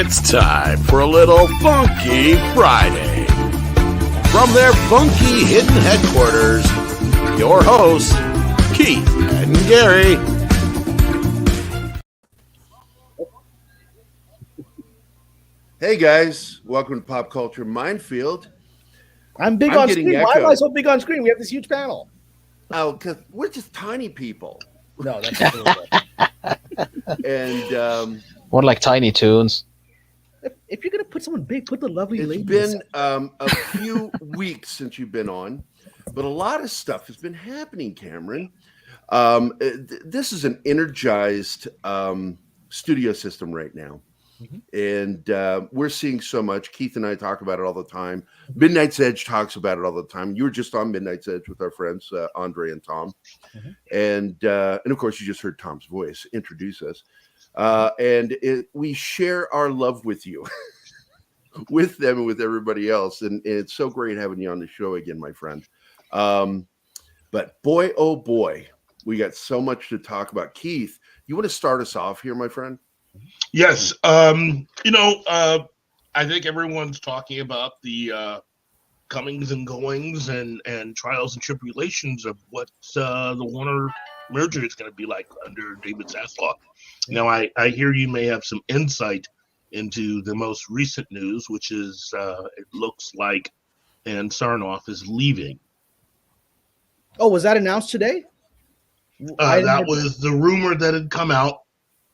It's time for a little Funky Friday. From their funky hidden headquarters, your hosts, Keith and Gary. Hey guys, welcome to Pop Culture Minefield. I'm big on screen. Why am I so big on screen? We have this huge panel. Oh, because we're just tiny people. No, that's not And more like Tiny Toons. If you're gonna put someone big, put the lovely lady. It's been a few weeks since you've been on, but a lot of stuff has been happening, Cameron. This is an energized studio system right now. And we're seeing so much. Keith and I talk about it all the time. Midnight's Edge talks about it all the time. You were just on Midnight's Edge with our friends Andre and Tom, and of course you just heard Tom's voice introduce us. We share our love with you, with them and with everybody else, and it's so great having you on the show again, my friend. But boy, oh boy, we got so much to talk about. Keith, you want to start us off here, my friend? Yes. I think everyone's talking about the comings and goings and trials and tribulations of what the Warner merger is going to be like under David Zaslav. Now, I hear you may have some insight into the most recent news, which is it looks like Ann Sarnoff is leaving. Oh, was that announced today? That was the rumor that had come out,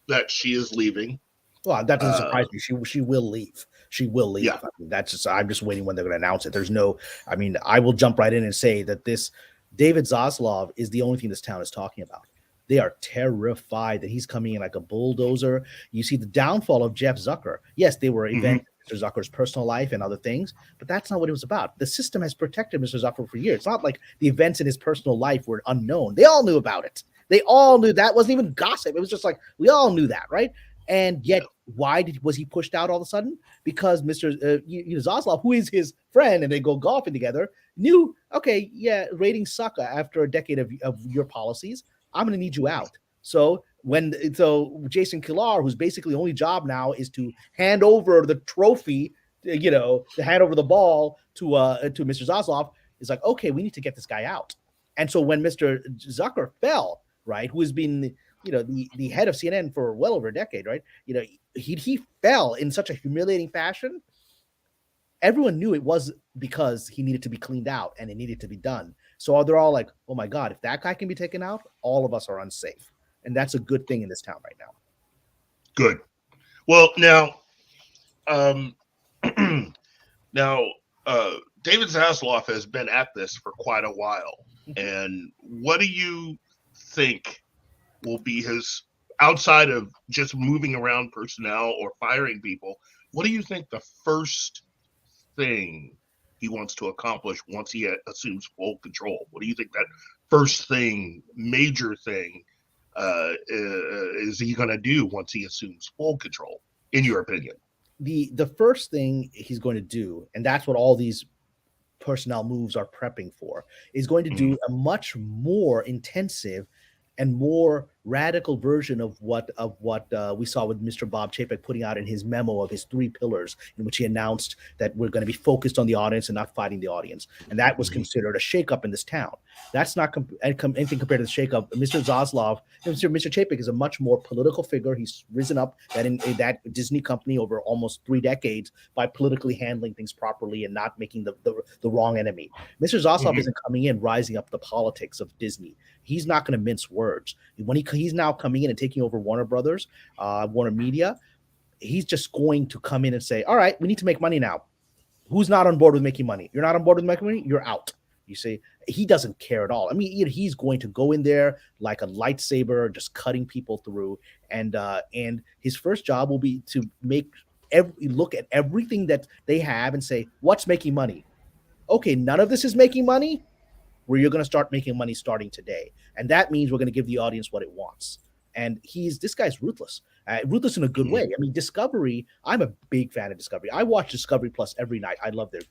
that she is leaving. Well, that doesn't surprise me. She will leave. She will leave. Yeah. I mean, I'm just waiting when they're going to announce it. There's no. I mean, I will jump right in and say that this David Zaslav is the only thing this town is talking about. They are terrified that he's coming in like a bulldozer. You see the downfall of Jeff Zucker. Yes, they were inventing Mr. Zucker's personal life and other things, but that's not what it was about. The system has protected Mr. Zucker for years. It's not like the events in his personal life were unknown. They all knew about it. They all knew that. Wasn't even gossip. It was just like we all knew that, right? And yet, why was he pushed out all of a sudden? Because Mr. Zaslav, who is his friend, and they go golfing together, knew, okay, yeah, ratings suck after a decade of your policies. I'm going to need you out. So Jason Kilar, whose basically only job now is to hand over the trophy, to hand over the ball to Mr. Zaslav, is like, okay, we need to get this guy out. And so when Mr. Zucker fell, right, who has been the head of CNN for well over a decade, right? He fell in such a humiliating fashion. Everyone knew it was because he needed to be cleaned out and it needed to be done. So they're all like, oh my God, if that guy can be taken out, all of us are unsafe. And that's a good thing in this town right now. Good. Well, now, David Zaslav has been at this for quite a while. And what do you think will be his, outside of just moving around personnel or firing people, what do you think the first thing he wants to accomplish once he assumes full control? What do you think that first thing, major thing, is he going to do once he assumes full control, in your opinion? The first thing he's going to do, and that's what all these personnel moves are prepping for, is going to do a much more intensive and more radical version of what we saw with Mr. Bob Chapek putting out in his memo of his 3 pillars, in which he announced that we're going to be focused on the audience and not fighting the audience. And that was considered a shakeup in this town. That's not anything compared to the shakeup. Mr. Zaslav, Mr. Chapek is a much more political figure. He's risen up that Disney company over almost 3 decades by politically handling things properly and not making the wrong enemy. Mr. Zaslav isn't coming in rising up the politics of Disney. He's not going to mince words. When he's now coming in and taking over Warner Brothers, Warner Media, he's just going to come in and say, all right, we need to make money now. Who's not on board with making money? You're not on board with making money? You're out. You see, he doesn't care at all. I mean, he's going to go in there like a lightsaber, just cutting people through. And his first job will be to look at everything that they have and say, what's making money? Okay, none of this is making money. Where you're going to start making money starting today. And that means we're going to give the audience what it wants. And this guy's ruthless. Ruthless in a good way. I mean, Discovery, I'm a big fan of Discovery. I watch Discovery Plus every night. I love their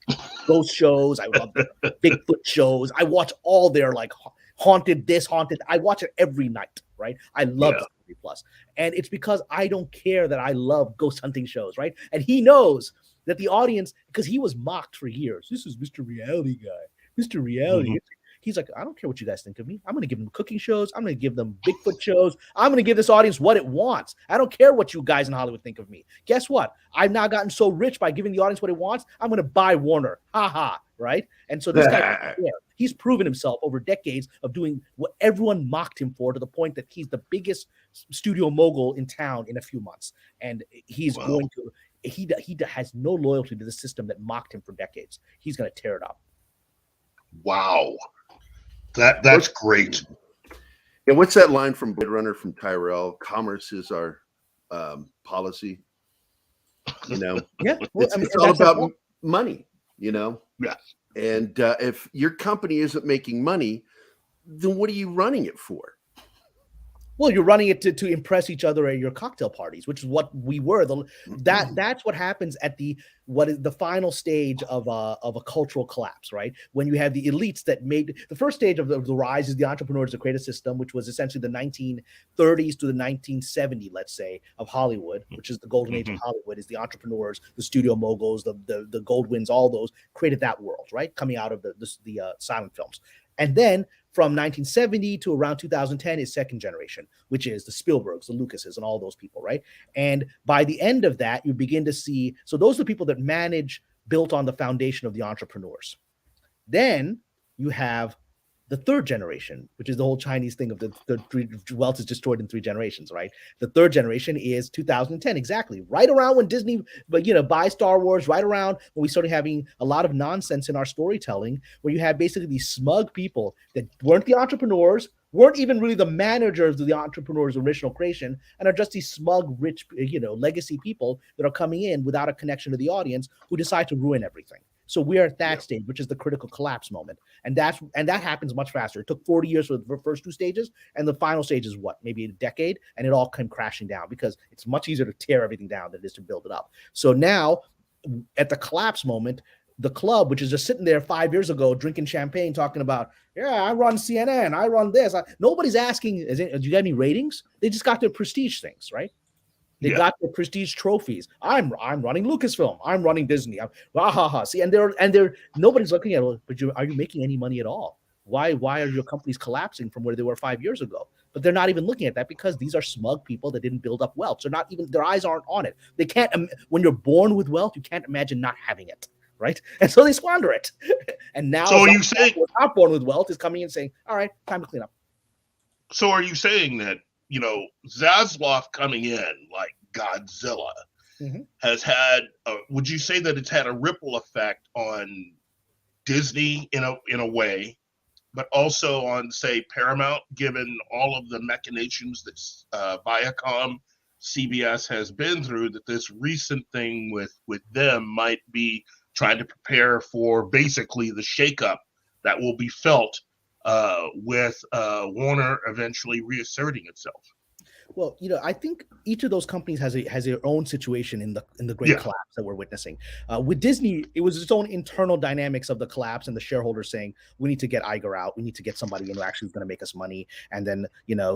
ghost shows. I love their Bigfoot shows. I watch all their like haunted this, haunted. I watch it every night, right? I love it. Plus. And it's because I don't care that I love ghost hunting shows, right? And he knows that the audience, because he was mocked for years. This is Mr. Reality guy, Mr. Reality. Mhm. He's like, I don't care what you guys think of me. I'm going to give them cooking shows. I'm going to give them Bigfoot shows. I'm going to give this audience what it wants. I don't care what you guys in Hollywood think of me. Guess what? I've now gotten so rich by giving the audience what it wants. I'm going to buy Warner. Ha ha. Right? And so this guy, he's proven himself over decades of doing what everyone mocked him for, to the point that he's the biggest studio mogul in town in a few months. And he's going to, he has no loyalty to the system that mocked him for decades. He's going to tear it up. Wow. That's great. Yeah, what's that line from Blade Runner from Tyrell? Commerce is our policy. You know, Yeah, well, it's all about money. You know, Yeah. And if your company isn't making money, then what are you running it for? Well, you're running it to impress each other at your cocktail parties, which is what we were. That's what happens at the final stage of a cultural collapse, right? When you have the elites that made the first stage of the rise is the entrepreneurs that create a system, which was essentially the 1930s to the 1970s, let's say, of Hollywood, which is the golden age of Hollywood. Is the entrepreneurs, the studio moguls, the Goldwins, all those created that world, right? Coming out of the silent films, and then from 1970 to around 2010 is second generation, which is the Spielbergs, the Lucases, and all those people, right? And by the end of that, you begin to see, so those are the people that built on the foundation of the entrepreneurs. Then you have the third generation, which is the whole Chinese thing of the three, wealth is destroyed in 3 generations, right? The third generation is 2010, exactly, right around when Disney, buy Star Wars, right around when we started having a lot of nonsense in our storytelling, where you have basically these smug people that weren't the entrepreneurs, weren't even really the managers of the entrepreneur's original creation, and are just these smug, rich, legacy people that are coming in without a connection to the audience, who decide to ruin everything. So we're at that stage, which is the critical collapse moment. And that happens much faster. It took 40 years for the first 2 stages, and the final stage is what? Maybe a decade, and it all came crashing down, because it's much easier to tear everything down than it is to build it up. So now, at the collapse moment, the club, which is just sitting there 5 years ago drinking champagne, talking about, I run CNN, I run this. Nobody's asking, do you got any ratings? They just got their prestige things, right? They got the prestige trophies. I'm running Lucasfilm. I'm running Disney. See, and they're nobody's looking at it. But are you making any money at all? Why are your companies collapsing from where they were 5 years ago? But they're not even looking at that, because these are smug people that didn't build up wealth. So not even their eyes aren't on it. They can't. When you're born with wealth, you can't imagine not having it, right? And so they squander it. And now, so are you saying not born with wealth is coming in saying, "All right, time to clean up." So are you saying that, Zaslav coming in like Godzilla has had, would you say that it's had a ripple effect on Disney in a way, but also on, say, Paramount, given all of the machinations that Viacom, CBS has been through, that this recent thing with them might be trying to prepare for basically the shakeup that will be felt with Warner eventually reasserting itself? Well, I think each of those companies has their own situation in the great collapse that we're witnessing. With Disney, it was its own internal dynamics of the collapse, and the shareholders saying, we need to get Iger out. We need to get somebody in who actually is going to make us money. And then,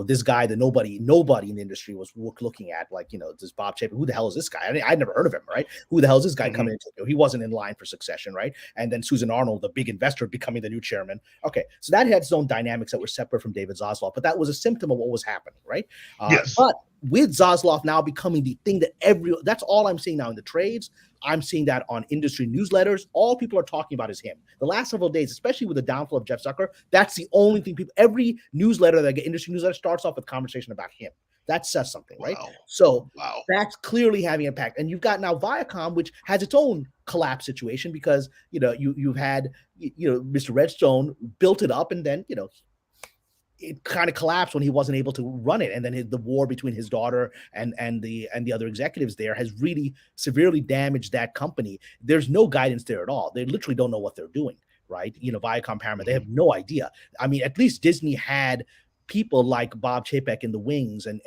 this guy that nobody in the industry was looking at, like, this Bob Chapin, who the hell is this guy? I mean, I'd never heard of him, right? Who the hell is this guy coming into? He wasn't in line for succession, right? And then Susan Arnold, the big investor, becoming the new chairman. Okay, so that had its own dynamics that were separate from David Zaslav, but that was a symptom of what was happening, right? Yes. But with Zaslav now becoming the thing that that's all I'm seeing now in the trades. I'm seeing that on industry newsletters. All people are talking about is him. The last several days, especially with the downfall of Jeff Zucker, that's the only thing every newsletter that industry newsletter starts off with conversation about him. That says something, right? Wow. So that's clearly having impact. And you've got now Viacom, which has its own collapse situation, because, you've had, Mr. Redstone built it up, and then, it kind of collapsed when he wasn't able to run it. And then the war between his daughter and the other executives there has really severely damaged that company. There's no guidance there at all. They literally don't know what they're doing, right? Viacom, Paramount, they have no idea. I mean, at least Disney had people like Bob Chapek in the wings and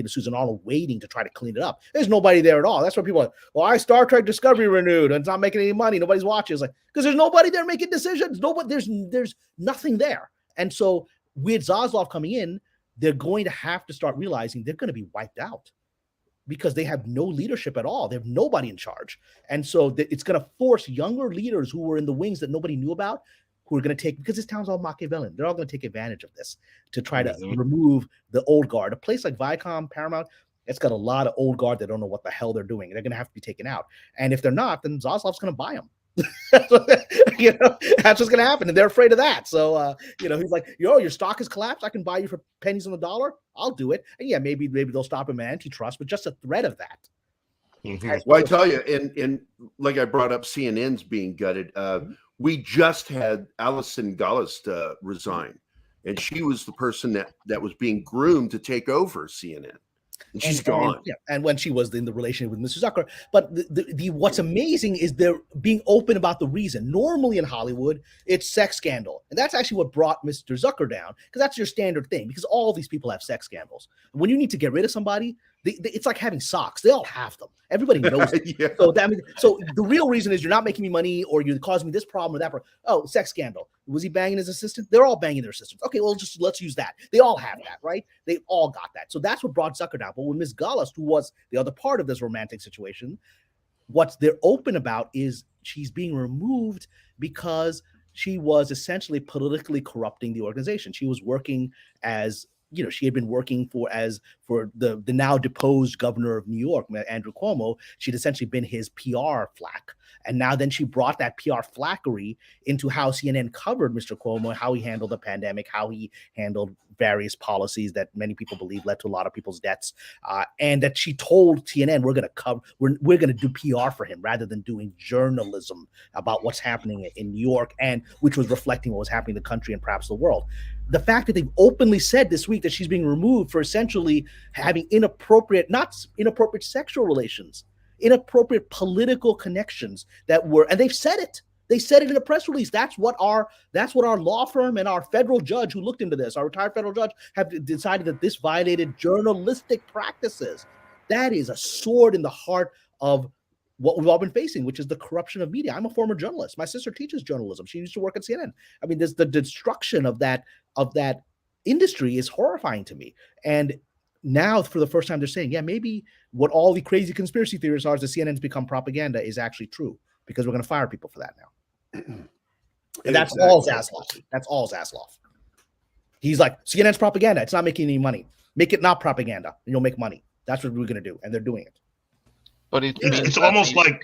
Susan Arnold waiting to try to clean it up. There's nobody there at all. That's why people are like, Star Trek Discovery renewed and it's not making any money. Nobody's watching. It's like, because there's nobody there making decisions. There's nothing there. And so with Zaslav coming in, they're going to have to start realizing they're going to be wiped out because they have no leadership at all. They have nobody in charge. And so it's going to force younger leaders who were in the wings that nobody knew about, who are going to take, because this town's all Machiavellian, they're all going to take advantage of this to try to remove the old guard. A place like Viacom, Paramount, it's got a lot of old guard that don't know what the hell they're doing. They're going to have to be taken out. And if they're not, then Zaslav's going to buy them. That's what's going to happen. And they're afraid of that. So, he's like, your stock has collapsed. I can buy you for pennies on the dollar. I'll do it. And yeah, maybe they'll stop him at antitrust, but just a threat of that. Well, I tell you, and like I brought up CNN's being gutted. We just had Alison Gallust resign, and she was the person that was being groomed to take over CNN. And she's gone. And when she was in the relationship with Mr. Zucker. But the what's amazing is they're being open about the reason. Normally in Hollywood, it's sex scandal. And that's actually what brought Mr. Zucker down, because that's your standard thing, because all these people have sex scandals. When you need to get rid of somebody, it's like having socks. They all have them. Everybody knows it. So the real reason is you're not making me money, or you're causing me this problem or that problem. Oh, sex scandal. Was he banging his assistant? They're all banging their assistants. Okay, well, let's use that. They all have that, right? They all got that. So that's what brought Zucker down. But with Ms. Gallust, who was the other part of this romantic situation, what they're open about is she's being removed because she was essentially politically corrupting the organization. She was working as, she had been working for the now deposed governor of New York, Andrew Cuomo. She'd essentially been his PR flack. And now then she brought that PR flackery into how CNN covered Mr. Cuomo, how he handled the pandemic, how he handled various policies that many people believe led to a lot of people's deaths. And that she told CNN, we're going to do PR for him rather than doing journalism about what's happening in New York, and which was reflecting what was happening in the country and perhaps the world. The fact that they've openly said this week that she's being removed for essentially having not inappropriate sexual relations, inappropriate political connections and they've said it. They said it in a press release. That's what our law firm and our federal judge who looked into this, our retired federal judge, have decided that this violated journalistic practices. That is a sword in the heart of what we've all been facing, which is the corruption of media. I'm a former journalist. My sister teaches journalism. She used to work at CNN. I mean, the destruction of that industry is horrifying to me. And now, for the first time, they're saying, yeah, maybe what all the crazy conspiracy theories are is that CNN's become propaganda is actually true, because we're going to fire people for that now. And that's all Zaslav. That's all Zaslav. He's like, CNN's propaganda. It's not making any money. Make it not propaganda, and you'll make money. That's what we're going to do, and they're doing it. But it's almost like.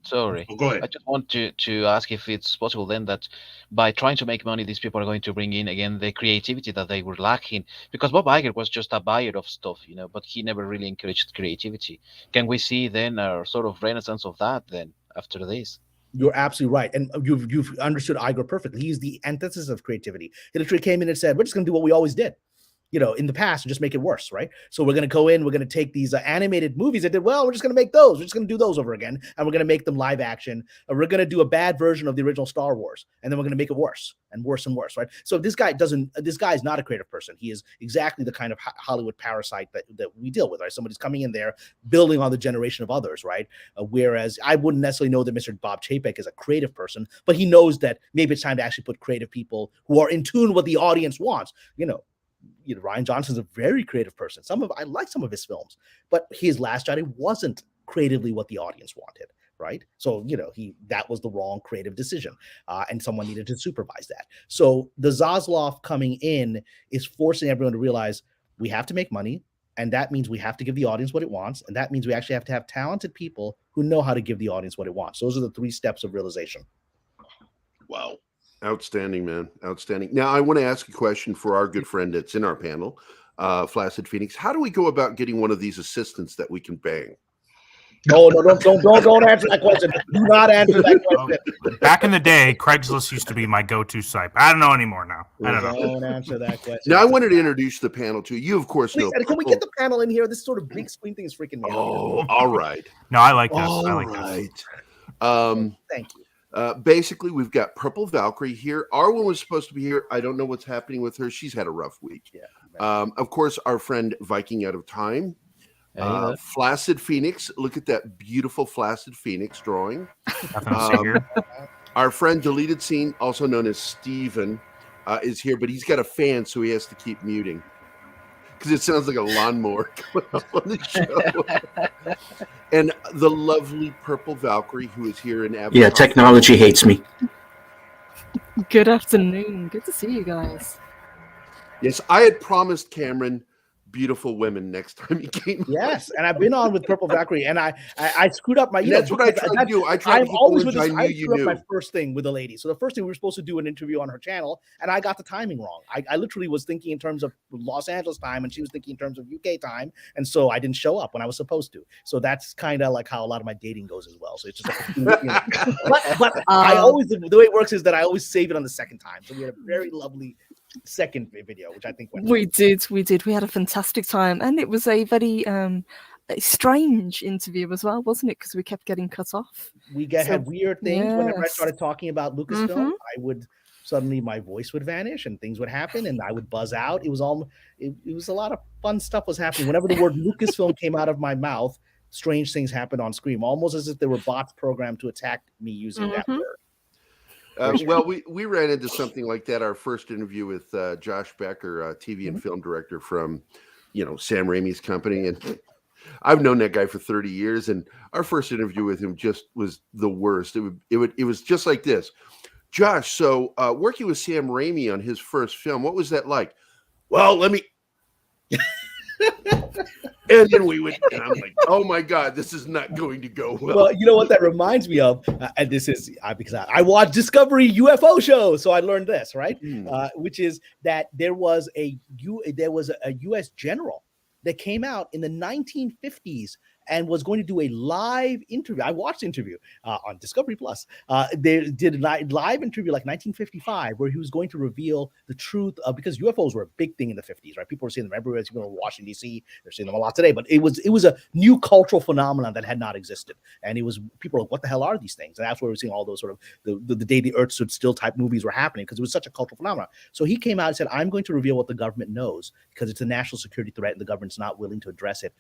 Sorry. Go ahead. I just want to ask if it's possible then that by trying to make money, these people are going to bring in again the creativity that they were lacking, because Bob Iger was just a buyer of stuff, but he never really encouraged creativity. Can we see then a sort of renaissance of that then after this? You're absolutely right. And you've understood Iger perfectly. He's the antithesis of creativity. He literally came in and said, we're just going to do what we always did. In the past, and just make it worse, right? So we're going to go in, we're going to take these animated movies that did well, we're just going to make those. We're just going to do those over again, and we're going to make them live action. And we're going to do a bad version of the original Star Wars, and then we're going to make it worse and worse and worse, right? So this guy is not a creative person. He is exactly the kind of Hollywood parasite that we deal with, right? Somebody's coming in there, building on the generation of others, right? Whereas I wouldn't necessarily know that Mr. Bob Chapek is a creative person, but he knows that maybe it's time to actually put creative people who are in tune with what the audience wants. Rian Johnson's a very creative person. I like some of his films, but his Last Jedi wasn't creatively what the audience wanted, right? So, that was the wrong creative decision, and someone needed to supervise that. So the Zaslav coming in is forcing everyone to realize we have to make money, and that means we have to give the audience what it wants, and that means we actually have to have talented people who know how to give the audience what it wants. Those are the 3 steps of realization. Wow. Outstanding, man. Outstanding. Now, I want to ask a question for our good friend that's in our panel, Flaccid Phoenix. How do we go about getting one of these assistants that we can bang? No, don't answer that question. Do not answer that question. Back in the day, Craigslist used to be my go-to site. I don't know anymore now. I don't know. Don't answer that question. Now, I wanted to introduce the panel to you. Of course, Please, can we get the panel in here? This sort of big screen thing is freaking me out. Oh, all right. No, I like this. All I like right. Thank you. Basically, we've got Purple Valkyrie here. Arwen was supposed to be here. I don't know what's happening with her. She's had a rough week. Yeah. Of course, our friend Viking Out of Time. Flaccid Phoenix. Look at that beautiful Flaccid Phoenix drawing. Nothing to see here. Our friend Deleted Scene, also known as Steven, is here, but he's got a fan, so he has to keep muting. because it sounds like a lawnmower going up on the show. And the lovely Purple Valkyrie, who is here in Abbott. Yeah, technology hates me. Good afternoon. Good to see you guys. Yes, I had promised Cameron beautiful women next time he came. Yes, and I've been on with Purple Valkyrie, and I screwed up my. That's what I tried to do. I tried to I'm get always the with ones this. I I knew you screwed up knew. my first thing with a lady. So the first thing we were supposed to do an interview on her channel, and I got the timing wrong. I literally was thinking in terms of Los Angeles time, and she was thinking in terms of UK time, and so I didn't show up when I was supposed to. So that's kind of like how a lot of my dating goes as well. So it's just, but I always the way it works is that I always save it on the second time. So we had a very lovely second video, which I think went we did. We had a fantastic time, and it was a very strange interview as well, wasn't it? Because we kept getting cut off. We had weird things whenever I yes. started talking about Lucasfilm. I would suddenly my voice would vanish and things would happen, and I would buzz out. It was a lot of fun stuff was happening. Whenever the word Lucasfilm came out of my mouth, strange things happened on screen, almost as if there were bots programmed to attack me using that word. Well, we ran into something like that. Our first interview with Josh Becker, TV and film director from, Sam Raimi's company, and I've known that guy for 30 years. And our first interview with him just was the worst. It was just like this. Josh, so working with Sam Raimi on his first film, what was that like? Well, let me. And then we would, and I'm like, oh my God, this is not going to go well. Well, you know what that reminds me of? And this is because I watch Discovery UFO show, so I learned this, right? Which is that there was a U.S. general that came out in the 1950s and was going to do a live interview. I watched the interview on Discovery Plus. They did a live interview like 1955 where he was going to reveal the truth of, because UFOs were a big thing in the 50s, right? People were seeing them everywhere. People in Washington, D.C., they're seeing them a lot today, but it was a new cultural phenomenon that had not existed. And people were like, what the hell are these things? And that's where we're seeing all those sort of the day the earth stood still type movies were happening because it was such a cultural phenomenon. So he came out and said, I'm going to reveal what the government knows because it's a national security threat and the government's not willing to address it.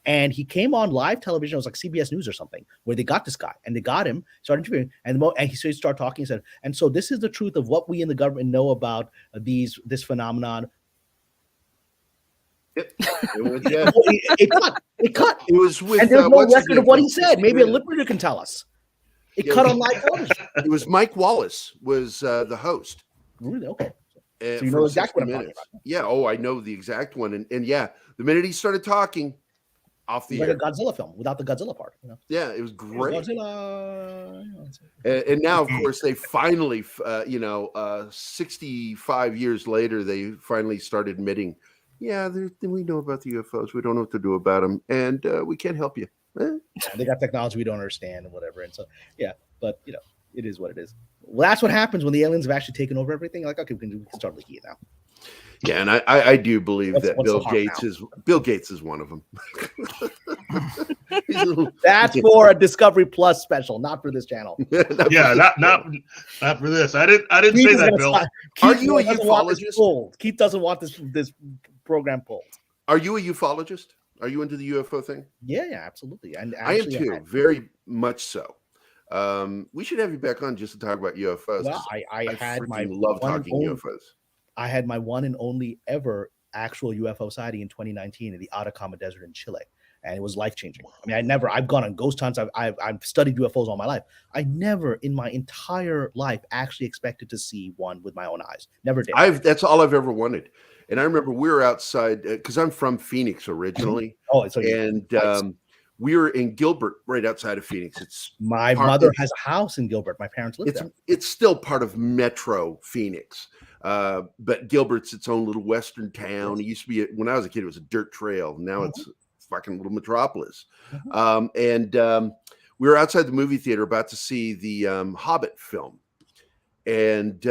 And he came on live television, it was like CBS News or something, where they got this guy and they got him, started interviewing, and he started talking and said, and so this is the truth of what we in the government know about this phenomenon. It cut. It was with, and there's no record of what he said. Maybe a lip reader can tell us. It cut on live television. It was Mike Wallace was the host. Really? Okay. So you know exactly what I'm talking about. Yeah. Oh, I know the exact one. And yeah, the minute he started talking, off the like air. a Godzilla film without the Godzilla part. Yeah, it was great. Godzilla. And now, of course, they finally, 65 years later, they finally started admitting, yeah, we know about the UFOs. We don't know what to do about them, and we can't help you. They got technology we don't understand and whatever. And so, yeah, but it is what it is. Well, that's what happens when the aliens have actually taken over everything. Like, okay, we can start looking at it now. Yeah, and I do believe that Bill Gates is one of them. That's for a Discovery Plus special, not for this channel. not for this. I didn't say that, Bill. Are you a ufologist? Keith doesn't want this program pulled. Are you a ufologist? Are you into the UFO thing? Yeah, absolutely. And I am too, very much so. We should have you back on just to talk about UFOs. Well, I had my love talking UFOs. I had my one and only ever actual UFO sighting in 2019 in the Atacama Desert in Chile, and it was life-changing. I mean, I've gone on ghost hunts. I've studied UFOs all my life. I never in my entire life actually expected to see one with my own eyes. Never did. That's all I've ever wanted. And I remember we were outside because I'm from Phoenix originally. We were in Gilbert, right outside of Phoenix. It's my mother has a house in Gilbert. My parents live there. It's still part of Metro Phoenix, but Gilbert's its own little western town. It used to be when I was a kid, it was a dirt trail. Now it's fucking little metropolis. And we were outside the movie theater about to see the Hobbit film. And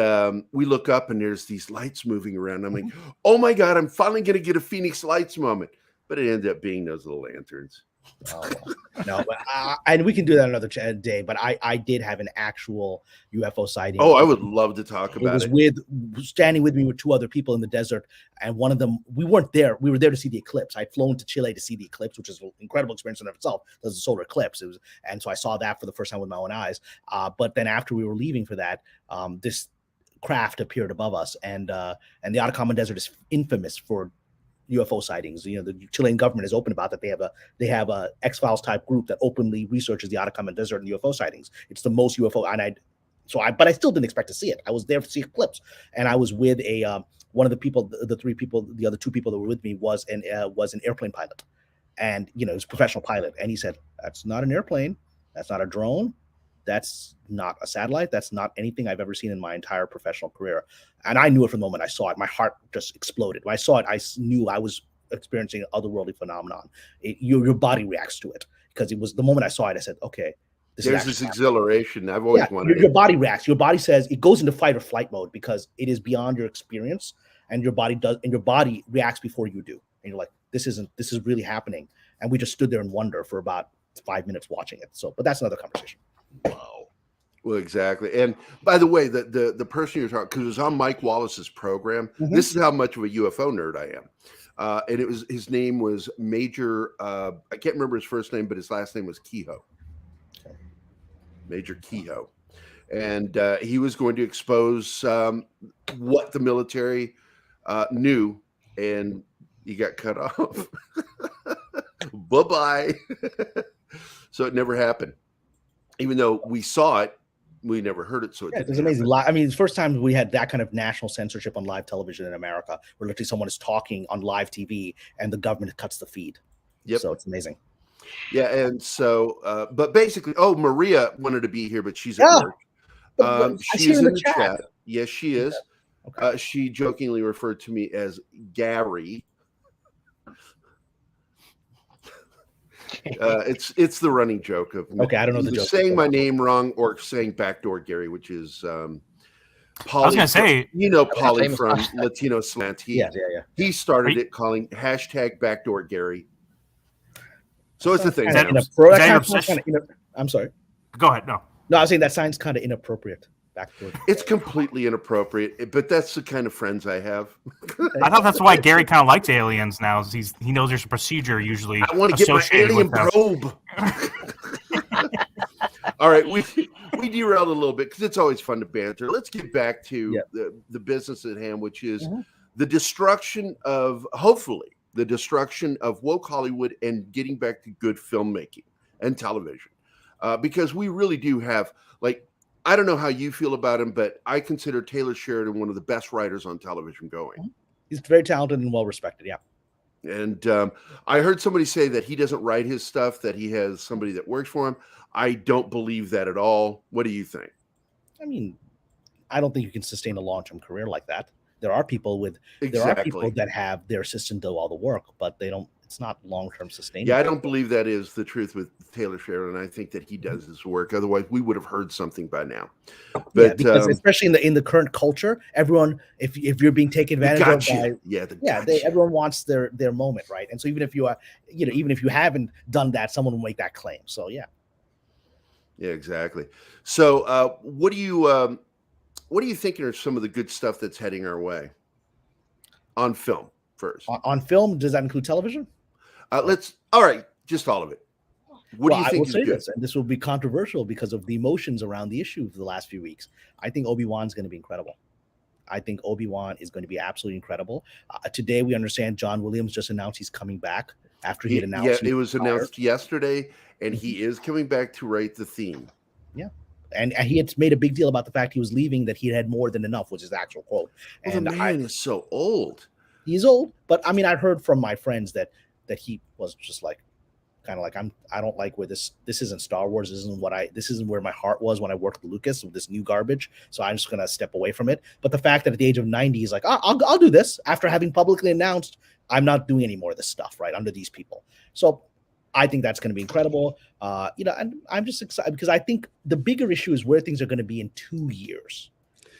we look up and there's these lights moving around. I'm like, oh my God, I'm finally going to get a Phoenix Lights moment. But it ended up being those little lanterns. No, but and we can do that another day. But I did have an actual UFO sighting. Oh, I would love to talk about it. It was standing with me with two other people in the desert, and one of them, we weren't there. We were there to see the eclipse. I'd flown to Chile to see the eclipse, which is an incredible experience in of itself. There's a solar eclipse, and so I saw that for the first time with my own eyes. But then after we were leaving for that, this craft appeared above us, and the Atacama Desert is infamous for UFO sightings. The Chilean government is open about that. They have a X-Files type group that openly researches the Atacama Desert and UFO sightings. It's the most UFO, but I still didn't expect to see it. I was there to see clips, and I was with one of the people, the three people, the other two people that were with me was an airplane pilot, and he was a professional pilot, and he said, "That's not an airplane, that's not a drone, that's not a satellite, that's not anything I've ever seen in my entire professional career." And I knew it from the moment I saw it. My heart just exploded. When I saw it, I knew I was experiencing an otherworldly phenomenon. Your body reacts to it, because it was the moment I saw it, I said, okay, there's this exhilaration. I've always wanted. Your body reacts. Your body says it goes into fight or flight mode because it is beyond your experience, and your body reacts before you do. And you're like, this is really happening. And we just stood there in wonder for about 5 minutes watching it. So, but that's another conversation. Wow. Well, exactly. And by the way, the person you're talking, because it was on Mike Wallace's program. Mm-hmm. This is how much of a UFO nerd I am. And his name was Major. I can't remember his first name, but his last name was Kehoe. Major Kehoe, and he was going to expose what the military knew, and he got cut off. Bye-bye. So it never happened. Even though we saw it, we never heard it. So it was amazing. I mean, the first time we had that kind of national censorship on live television in America, where literally someone is talking on live TV and the government cuts the feed. Yep. So it's amazing. Yeah, and so, but basically, Maria wanted to be here, but she's at work. She's in the chat. Yes, she is. Okay. She jokingly referred to me as Gary. It's the running joke of I don't know the joke. Saying my name wrong or saying backdoor Gary, which is Polly. I was gonna say, Polly from Latino Slant. He started it calling #backdoor Gary. So it's the thing. I'm sorry. Go ahead. No, I was saying that sounds kind of inappropriate. It's completely inappropriate, but that's the kind of friends I have. I thought that's why Gary kind of likes aliens now. Is he knows there's a procedure usually. I want to get my alien probe. All right, we derailed a little bit because it's always fun to banter. Let's get back to the business at hand, which is the destruction of, hopefully, the destruction of woke Hollywood and getting back to good filmmaking and television. Because we really do have, I don't know how you feel about him, but I consider Taylor Sheridan one of the best writers on television going. He's very talented and well-respected, yeah. And I heard somebody say that he doesn't write his stuff, that he has somebody that works for him. I don't believe that at all. What do you think? I mean, I don't think you can sustain a long-term career like that. There are people that have their assistant do all the work, but they don't. It's not long-term sustainable. Yeah, I don't believe that is the truth with Taylor Sheridan. I think that he does his work. Otherwise, we would have heard something by now. But because especially in the current culture, everyone, if you're being taken advantage of by, everyone wants their moment, right? And so even if you are, even if you haven't done that, someone will make that claim. So yeah, exactly. So what do you think are some of the good stuff that's heading our way on film first? On film, does that include television? All right, just all of it. What do you think is good? And this will be controversial because of the emotions around the issue for the last few weeks. I think Obi-Wan's going to be incredible. I think Obi-Wan is going to be absolutely incredible. Today, we understand John Williams just announced he's coming back after he had announced. Yeah, it was announced yesterday, and he is coming back to write the theme. Yeah. And he had made a big deal about the fact he was leaving, that he had more than enough, was his actual quote. Well, and the man is so old. He's old, but I mean, I heard from my friends that he was just kind of like, I don't like where this isn't Star Wars. This isn't where my heart was when I worked with Lucas with this new garbage. So I'm just going to step away from it. But the fact that at the age of 90, he's like, I'll do this after having publicly announced I'm not doing any more of this stuff, right, under these people. So I think that's going to be incredible. And I'm just excited because I think the bigger issue is where things are going to be in 2 years.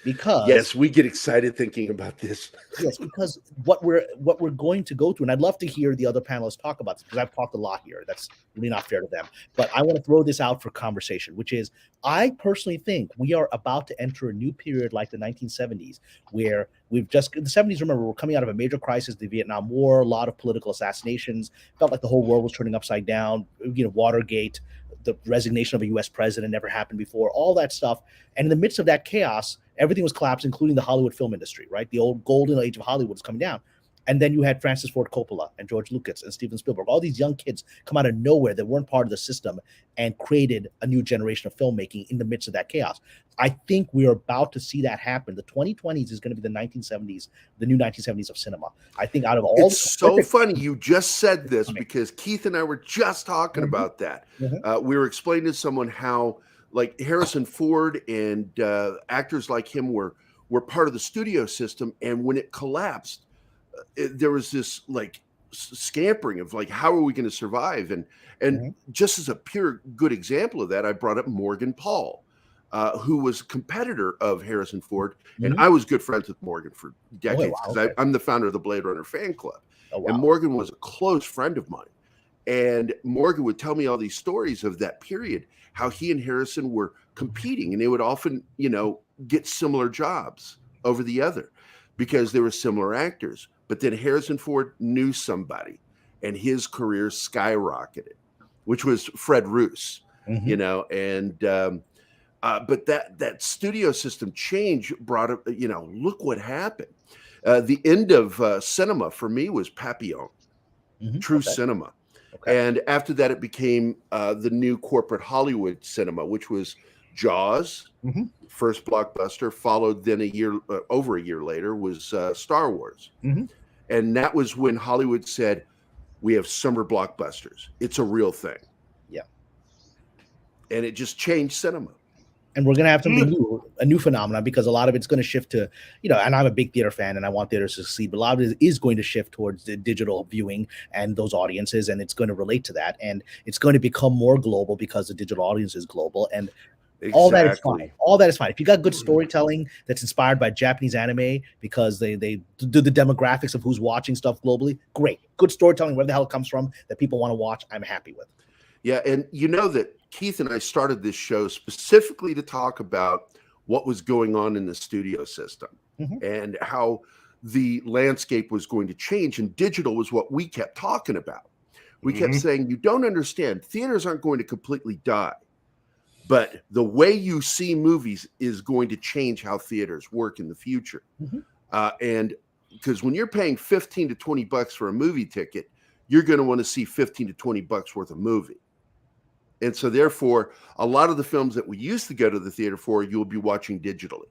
Because yes, we get excited thinking about this. Yes, because what we're going to go through, and I'd love to hear the other panelists talk about this because I've talked a lot here. That's really not fair to them. But I want to throw this out for conversation, which is I personally think we are about to enter a new period like the 1970s, where the 70s, remember, we're coming out of a major crisis, the Vietnam War, a lot of political assassinations, felt like the whole world was turning upside down, Watergate, the resignation of a U.S. president never happened before, all that stuff. And in the midst of that chaos, everything was collapsed, including the Hollywood film industry, right? The old golden age of Hollywood is coming down. And then you had Francis Ford Coppola and George Lucas and Steven Spielberg. All these young kids come out of nowhere that weren't part of the system and created a new generation of filmmaking in the midst of that chaos. I think we're about to see that happen. The 2020s is going to be the 1970s, the new 1970s of cinema. I think out of all, it's so funny you just said this, because Keith and I were just talking about that. We were explaining to someone how, like, Harrison Ford and actors like him were part of the studio system, and when it collapsed, there was this like scampering of like, how are we going to survive? And just as a pure good example of that, I brought up Morgan Paul, who was a competitor of Harrison Ford, and I was good friends with Morgan for decades because I'm the founder of the Blade Runner fan club. And Morgan was a close friend of mine, and Morgan would tell me all these stories of that period, how he and Harrison were competing, and they would often, you know, get similar jobs over the other because they were similar actors. But then Harrison Ford knew somebody, and his career skyrocketed, which was Fred Roos, you know. And but that studio system change brought up, you know, look what happened. The end of cinema for me was Papillon, true cinema. And after that, it became the new corporate Hollywood cinema, which was Jaws, first blockbuster, followed then over a year later was Star Wars. And that was when Hollywood said, we have summer blockbusters. It's a real thing. Yeah. And it just changed cinema. And we're going to have something new, a new phenomenon, because a lot of it's going to shift to, you know, and I'm a big theater fan and I want theaters to succeed, but a lot of it is going to shift towards the digital viewing and those audiences, and it's going to relate to that. And it's going to become more global because the digital audience is global. And all that is fine. All that is fine. If you got good storytelling that's inspired by Japanese anime because they do the demographics of who's watching stuff globally, great. Good storytelling, where the hell it comes from, that people want to watch, I'm happy with. Yeah, and you know that Keith and I started this show specifically to talk about what was going on in the studio system and how the landscape was going to change, and digital was what we kept talking about. We kept saying, you don't understand, theaters aren't going to completely die, but the way you see movies is going to change how theaters work in the future. And because when you're paying $15 to $20 for a movie ticket, you're going to want to see $15 to $20 worth of movie. And so therefore, a lot of the films that we used to go to the theater for, you'll be watching digitally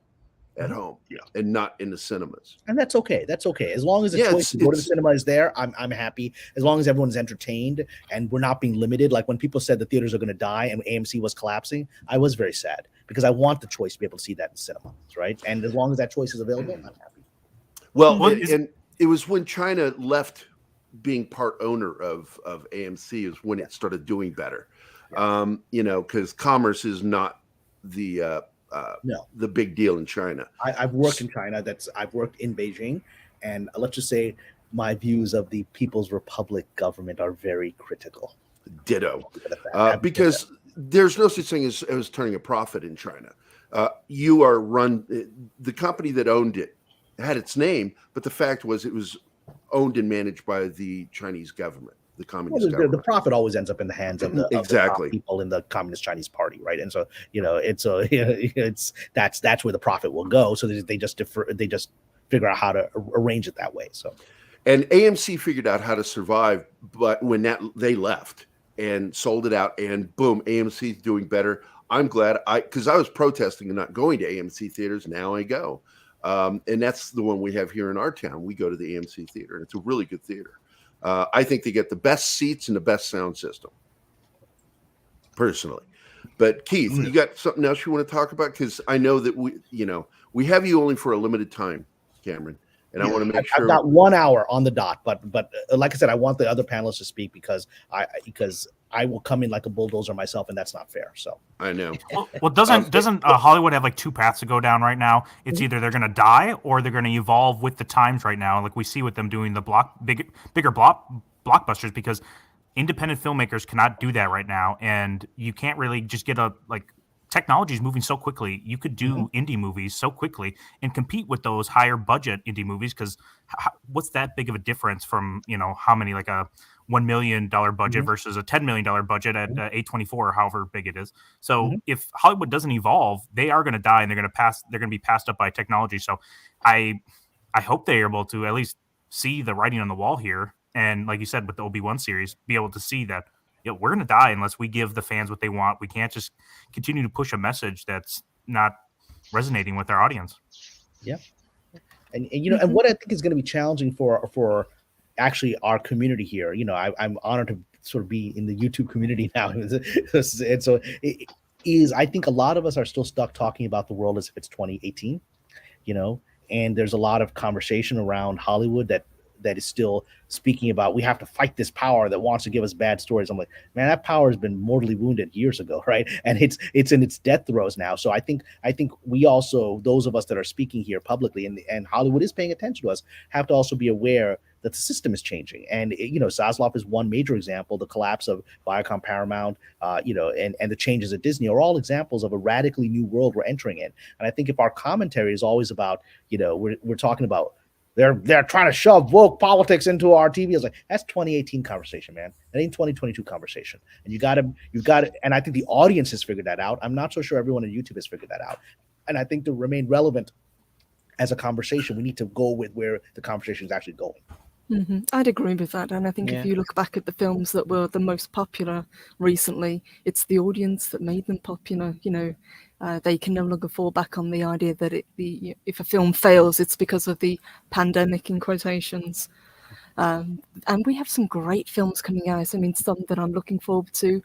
at home and not in the cinemas. And that's okay. That's okay. As long as the choice to go to the cinema is there, I'm happy. As long as everyone's entertained and we're not being limited. Like when people said the theaters are going to die and AMC was collapsing, I was very sad because I want the choice to be able to see that in cinema, right? And as long as that choice is available, I'm happy. Well, and it was when China left being part owner of AMC is when it started doing better. You know, because commerce is not the big deal in China. I've worked in China. I've worked in Beijing, and let's just say my views of the People's Republic government are very critical. Ditto, because there's no such thing as turning a profit in China. You are the company that owned it had its name, but the fact was it was owned and managed by the Chinese government. The communist government. The profit always ends up in the hands of the top people in the Communist Chinese Party, right? And so, you know, that's where the profit will go. So they just figure out how to arrange it that way. So, and AMC figured out how to survive, but when they left and sold it out, and boom, AMC is doing better. I'm glad because I was protesting and not going to AMC theaters. Now I go, and that's the one we have here in our town. We go to the AMC theater, and it's a really good theater. I think they get the best seats and the best sound system, personally. But Keith, you got something else you want to talk about? Because I know that we have you only for a limited time, Cameron, and I want to make sure. I've got 1 hour on the dot, but like I said, I want the other panelists to speak because I will come in like a bulldozer myself, and that's not fair. So I know. Well, doesn't Hollywood have like two paths to go down right now? It's either they're going to die or they're going to evolve with the times right now, like we see with them doing the bigger blockbusters, because independent filmmakers cannot do that right now, and you can't really just get technology is moving so quickly. You could do indie movies so quickly and compete with those higher budget indie movies, because what's that big of a difference from how many, like a $1 million budget versus a $10 million budget at A24 or however big it is. So if Hollywood doesn't evolve, they are going to die, and they're going to be passed up by technology. So I hope they're able to at least see the writing on the wall here, and like you said with the Obi-Wan series, be able to see that we're going to die unless we give the fans what they want. We can't just continue to push a message that's not resonating with our audience. Yeah. And and what I think is going to be challenging for actually our community here, I'm honored to sort of be in the YouTube community now. And so it is, I think a lot of us are still stuck talking about the world as if it's 2018, and there's a lot of conversation around Hollywood that is still speaking about, we have to fight this power that wants to give us bad stories. I'm like, man, that power has been mortally wounded years ago, right? And it's in its death throes now. So I think we also, those of us that are speaking here publicly, and Hollywood is paying attention to us, have to also be aware that the system is changing. And Zaslav is one major example. The collapse of Viacom, Paramount, and the changes at Disney are all examples of a radically new world we're entering in. And I think if our commentary is always about, we're talking about, they're trying to shove woke politics into our TV. It's like, that's 2018 conversation, man. That ain't 2022 conversation. And you got to, and I think the audience has figured that out. I'm not so sure everyone on YouTube has figured that out. And I think to remain relevant as a conversation, we need to go with where the conversation is actually going. I'd agree with that. And I think if you look back at the films that were the most popular recently, it's the audience that made them popular. They can no longer fall back on the idea that if a film fails, it's because of the pandemic, in quotations. And we have some great films coming out. I mean, some that I'm looking forward to.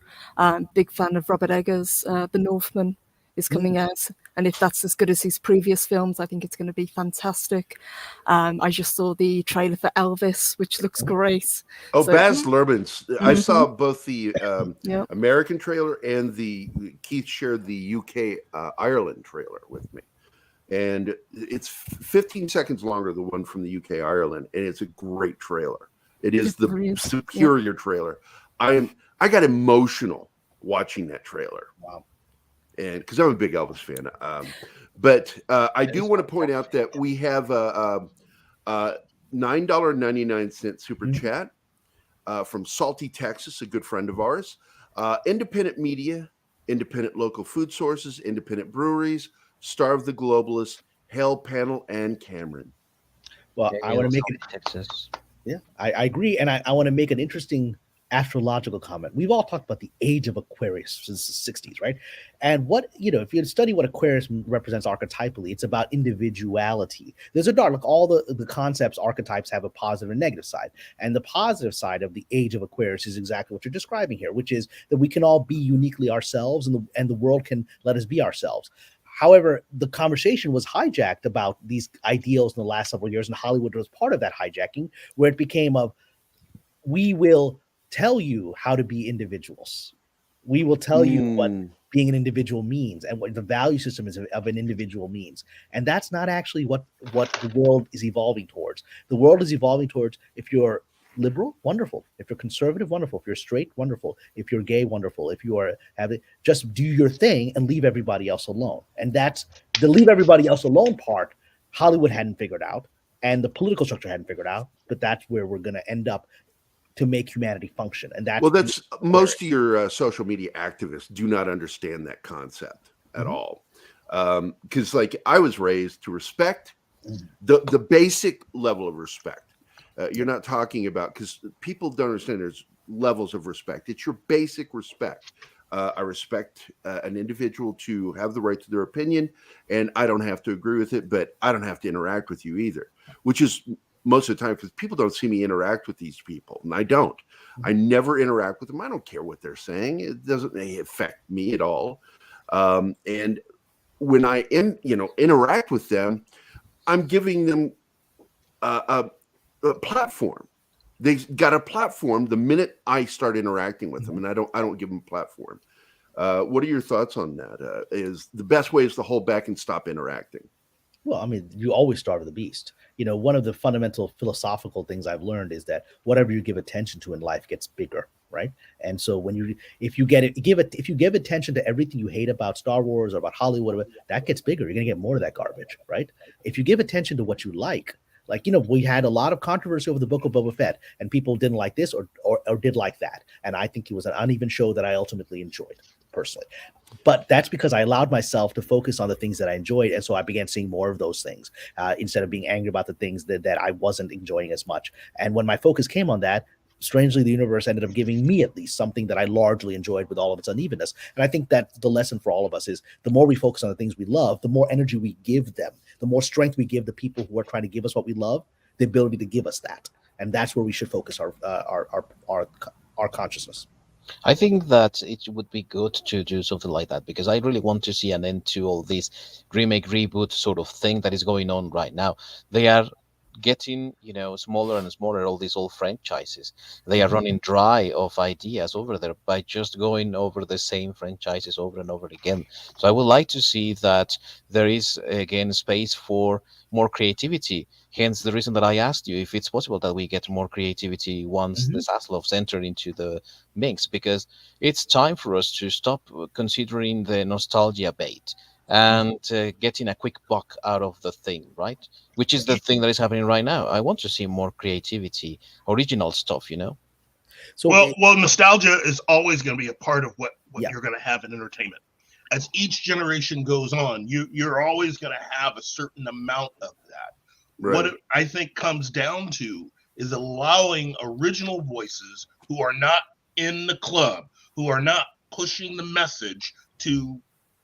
Big fan of Robert Eggers' The Northman is coming out. And if that's as good as his previous films, I think it's going to be fantastic. I just saw the trailer for Elvis, which looks great. Oh, so, Baz Luhrmann's. I saw both the American trailer and Keith shared the UK Ireland trailer with me. And it's 15 seconds longer, the one from the UK Ireland, and it's a great trailer. It is the superior trailer. I got emotional watching that trailer. Wow. And because I'm a big Elvis fan, but I do want to point out that we have a $9.99 super chat from Salty, Texas, a good friend of ours. Independent media, independent local food sources, independent breweries, Starve the Globalists, Hell Panel, and Cameron. Well, I want to make it Texas. Yeah, I agree, and I want to make an interesting astrological comment. We've all talked about the age of Aquarius since the 60s, right? And what, if you study what Aquarius represents archetypally, it's about individuality. There's a dark, like all the concepts, archetypes have a positive and negative side. And the positive side of the age of Aquarius is exactly what you're describing here, which is that we can all be uniquely ourselves and the world can let us be ourselves. However, the conversation was hijacked about these ideals in the last several years, and Hollywood was part of that hijacking, where it became we will tell you how to be individuals. We will tell you what being an individual means and what the value system is of an individual means. And that's not actually what the world is evolving towards. The world is evolving towards, if you're liberal, wonderful. If you're conservative, wonderful. If you're straight, wonderful. If you're gay, wonderful. If you are just do your thing and leave everybody else alone. And that's the leave everybody else alone part Hollywood hadn't figured out and the political structure hadn't figured out, but that's where we're going to end up to make humanity function. And that's most of your social media activists do not understand that concept at all. Because I was raised to respect the basic level of respect. You're not talking about, because people don't understand there's levels of respect. It's your basic respect. I respect an individual to have the right to their opinion, and I don't have to agree with it, but I don't have to interact with you either, which is most of the time because people don't see me interact with these people, and I don't. I never interact with them. I don't care what they're saying. It doesn't affect me at all. And when I interact with them, I'm giving them a platform. They got a platform the minute I start interacting with them, and I don't give them a platform. What are your thoughts on that? Is the best way is to hold back and stop interacting? Well, I mean, you always starve the beast. One of the fundamental philosophical things I've learned is that whatever you give attention to in life gets bigger, right? And so if you give attention to everything you hate about Star Wars or about Hollywood, that gets bigger. You're gonna get more of that garbage, right? If you give attention to what you like, we had a lot of controversy over the Book of Boba Fett, and people didn't like this or did like that. And I think it was an uneven show that I ultimately enjoyed. personally. But that's because I allowed myself to focus on the things that I enjoyed. And so I began seeing more of those things instead of being angry about the things that I wasn't enjoying as much. And when my focus came on that, strangely, the universe ended up giving me at least something that I largely enjoyed with all of its unevenness. And I think that the lesson for all of us is the more we focus on the things we love, the more energy we give them, the more strength we give the people who are trying to give us what we love, the ability to give us that. And that's where we should focus our consciousness. I think that it would be good to do something like that, because I really want to see an end to all this remake, reboot sort of thing that is going on right now. They are getting, smaller and smaller, all these old franchises. They are running dry of ideas over there by just going over the same franchises over and over again. So I would like to see that there is, again, space for more creativity. Hence the reason that I asked you if it's possible that we get more creativity once the Zaslavs enter into the mix, because it's time for us to stop considering the nostalgia bait and getting a quick buck out of the thing, right? Which is the thing that is happening right now. I want to see more creativity, original stuff, So well, nostalgia is always going to be a part of what you're going to have in entertainment. As each generation goes on, you're always going to have a certain amount of that. Right. What I think comes down to is allowing original voices who are not in the club, who are not pushing the message, to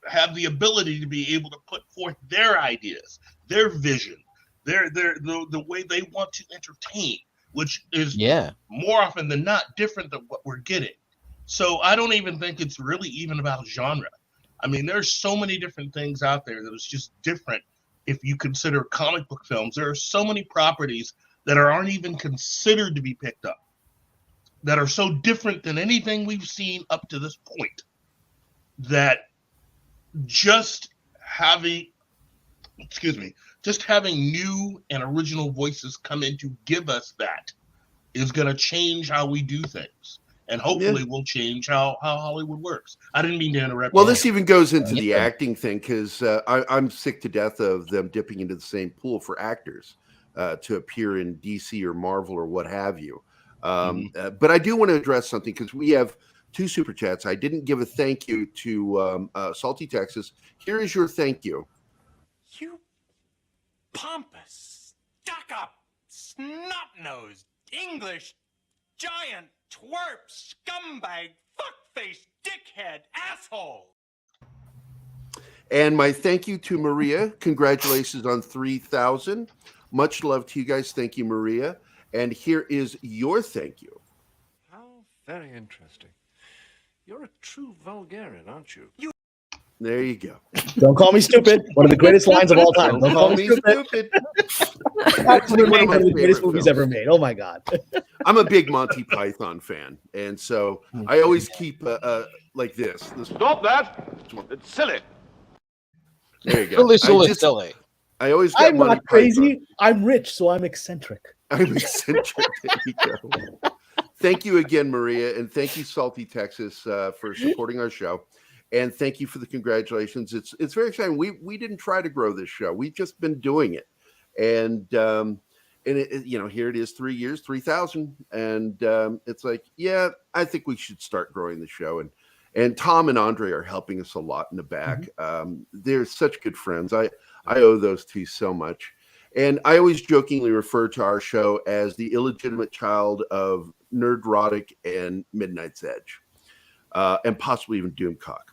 have the ability to be able to put forth their ideas, their vision, the way they want to entertain, which is more often than not different than what we're getting. So I don't even think it's really even about genre. I mean, there's so many different things out there that is just different. If you consider comic book films, there are so many properties that aren't even considered to be picked up, that are so different than anything we've seen up to this point, that just having new and original voices come in to give us that is going to change how we do things. And hopefully will change how Hollywood works. I didn't mean to interrupt. Well, this even goes into the acting thing, because I'm sick to death of them dipping into the same pool for actors to appear in DC or Marvel or what have you. But I do want to address something, because we have 2 super chats. I didn't give a thank you to Salty Texas. Here is your thank you. You pompous, stuck-up, snot-nosed, English giant, twerp, scumbag, fuckface, dickhead, asshole. And my thank you to Maria. Congratulations on 3,000. Much love to you guys. Thank you, Maria. And here is your thank you. How very interesting. You're a true Vulgarian, aren't you? There you go. Don't call me stupid. One of the greatest lines of all time. Don't call me stupid. Actually, one of the greatest movies ever made. Oh my God. I'm a big Monty Python fan, and so I always keep like this. Stop that! It's silly. There you go. Silly. I always get I'm Monty not crazy. Python. I'm rich, so I'm eccentric. I'm eccentric. There you go. Thank you again, Maria, and thank you, Salty Texas, for supporting our show. And thank you for the congratulations. It's very exciting. We didn't try to grow this show. We've just been doing it, and here it is, 3 years, 3,000, and it's like, I think we should start growing the show. And Tom and Andre are helping us a lot in the back. They're such good friends. I owe those 2 so much. And I always jokingly refer to our show as the illegitimate child of Nerdrotic and Midnight's Edge, and possibly even Doomcock.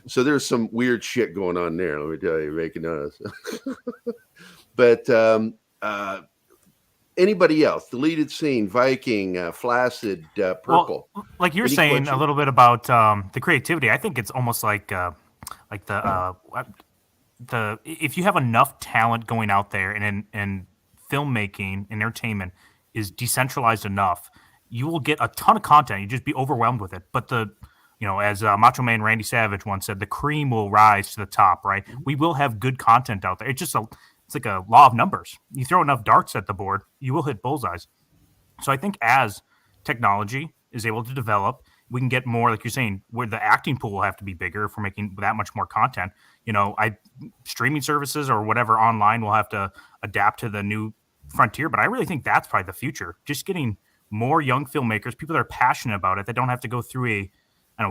So there's some weird shit going on there. Let me tell you, making notice. But anybody else? Deleted Scene, Viking, Flaccid, Purple. Well, like you're saying a little bit about the creativity. I think it's almost like the if you have enough talent going out there and filmmaking, entertainment is decentralized enough, you will get a ton of content. You just be overwhelmed with it. But as Macho Man Randy Savage once said, the cream will rise to the top, right? We will have good content out there. It's like a law of numbers. You throw enough darts at the board, you will hit bullseyes. So I think as technology is able to develop, we can get more, like you're saying, where the acting pool will have to be bigger if we're making that much more content. Streaming services or whatever online will have to adapt to the new frontier. But I really think that's probably the future. Just getting more young filmmakers, people that are passionate about it, that don't have to go through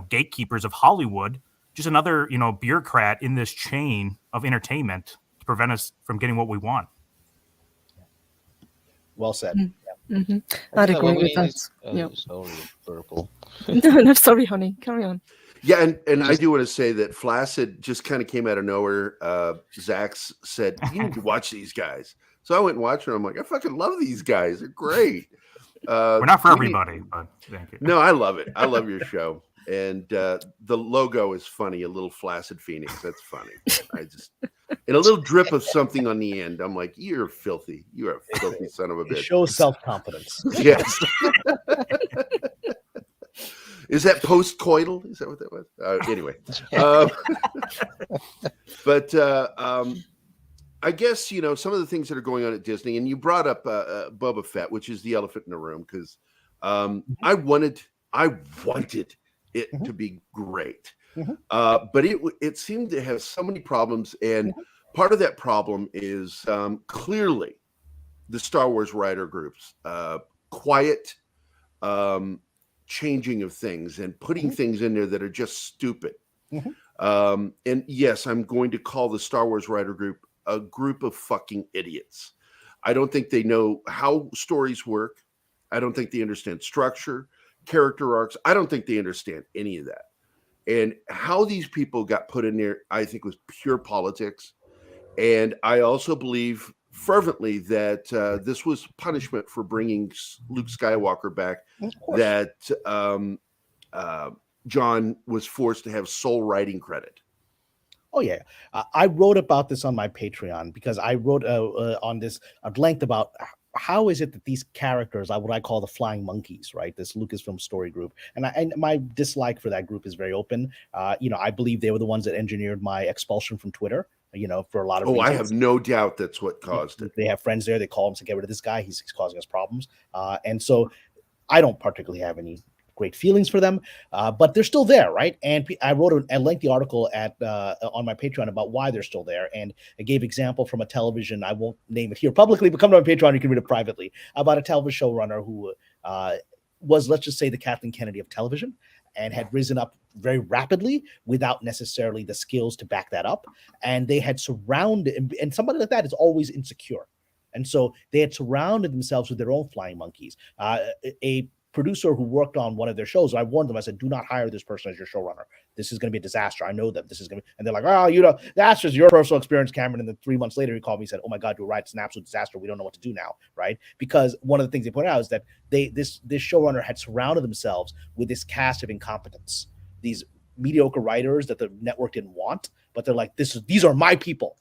gatekeepers of Hollywood, just another, bureaucrat in this chain of entertainment to prevent us from getting what we want. Well said. Mm-hmm. I'd agree with that. Sorry, purple. No, sorry, honey. Carry on. Yeah, and I do want to say that Flaccid just kind of came out of nowhere. Zach said, "You need to watch these guys." So I went and watched them. I'm like, I fucking love these guys. They're great. We're not for everybody, but thank you. No, I love it. I love your show. And the logo is funny, a little flaccid phoenix. That's funny. And a little drip of something on the end. I'm like, you're filthy. You're a filthy son of a bitch. It shows self-confidence. Yes. Is that post-coital? Is that what that was? Anyway. But I guess, some of the things that are going on at Disney, and you brought up Boba Fett, which is the elephant in the room, because I wanted it to be great. But it seemed to have so many problems, and part of that problem is clearly the Star Wars writer groups quiet changing of things and putting things in there that are just stupid. And yes, I'm going to call the Star Wars writer group a group of fucking idiots. I don't think they know how stories work. I don't think they understand structure, character arcs. I don't think they understand any of that. And how these people got put in there, I think, was pure politics. And I also believe fervently that this was punishment for bringing Luke Skywalker back, that John was forced to have sole writing credit. Oh, yeah. I wrote about this on my Patreon because I wrote on this at length about how is it that these characters are what I call the flying monkeys, right? This Lucasfilm story group. And my dislike for that group is very open. I believe they were the ones that engineered my expulsion from Twitter, for a lot of reasons. I have no doubt that's what caused it. They have friends there. They call him to get rid of this guy. He's causing us problems. And so I don't particularly have any great feelings for them, but they're still there, right? And I wrote a lengthy article on my Patreon about why they're still there, and I gave example from a television. I won't name it here publicly, but come to my Patreon, you can read it privately, about a television showrunner who was, let's just say, the Kathleen Kennedy of television, and had risen up very rapidly without necessarily the skills to back that up. And they had surrounded, and somebody like that is always insecure. And so they had surrounded themselves with their own flying monkeys. A producer who worked on one of their shows, I warned them, I said, do not hire this person as your showrunner. This is going to be a disaster. I know that this is going to be, and they're like, that's just your personal experience, Cameron. And then 3 months later, he called me and said, oh my God, you're right. It's an absolute disaster. We don't know what to do now, right? Because one of the things they pointed out is that this showrunner had surrounded themselves with this cast of incompetence, these mediocre writers that the network didn't want, but they're like, these are my people.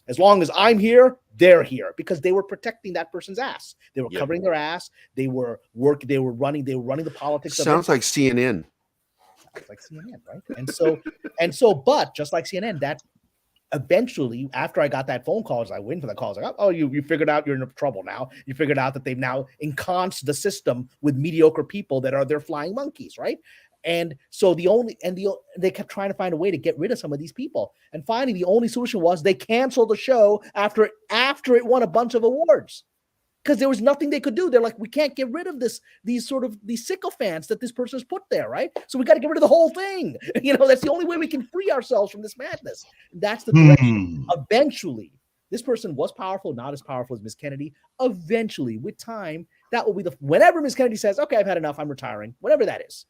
As long as I'm here, they're here, because they were protecting that person's ass. They were covering their ass. They were running the politics. Sounds like CNN. It's like CNN, right? But just like CNN, that eventually, after I got that phone call, as I went for the call, I was like, oh, you figured out you're in trouble now. You figured out that they've now encompassed the system with mediocre people that are their flying monkeys, right? And so they kept trying to find a way to get rid of some of these people. And finally, the only solution was they canceled the show after it won a bunch of awards, because there was nothing they could do. They're like, we can't get rid of these sycophants that this person's put there, right? So we got to get rid of the whole thing. That's the only way we can free ourselves from this madness. That's the direction. Eventually, this person was powerful, not as powerful as Miss Kennedy. Eventually, with time, that will be whenever Miss Kennedy says, okay, I've had enough, I'm retiring, whatever that is.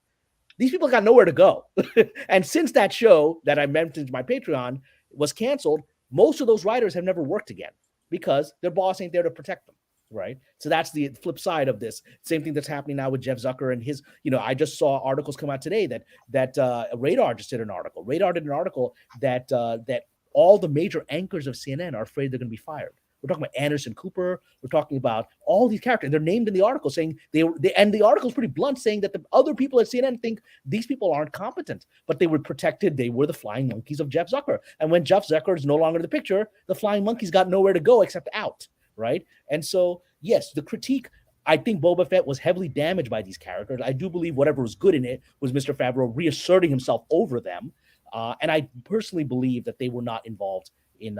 These people got nowhere to go. And since that show that I mentioned in my Patreon was canceled, most of those writers have never worked again because their boss ain't there to protect them, right? So that's the flip side of this. Same thing that's happening now with Jeff Zucker and his, I just saw articles come out today that Radar just did an article. Radar did an article that all the major anchors of CNN are afraid they're going to be fired. We're talking about Anderson Cooper. We're talking about all these characters. They're named in the article, saying and the article is pretty blunt, saying that the other people at CNN think these people aren't competent, but they were protected. They were the flying monkeys of Jeff Zucker. And when Jeff Zucker is no longer in the picture, the flying monkeys got nowhere to go except out, right? And so, yes, the critique, I think Boba Fett was heavily damaged by these characters. I do believe whatever was good in it was Mr. Favreau reasserting himself over them. And I personally believe that they were not involved in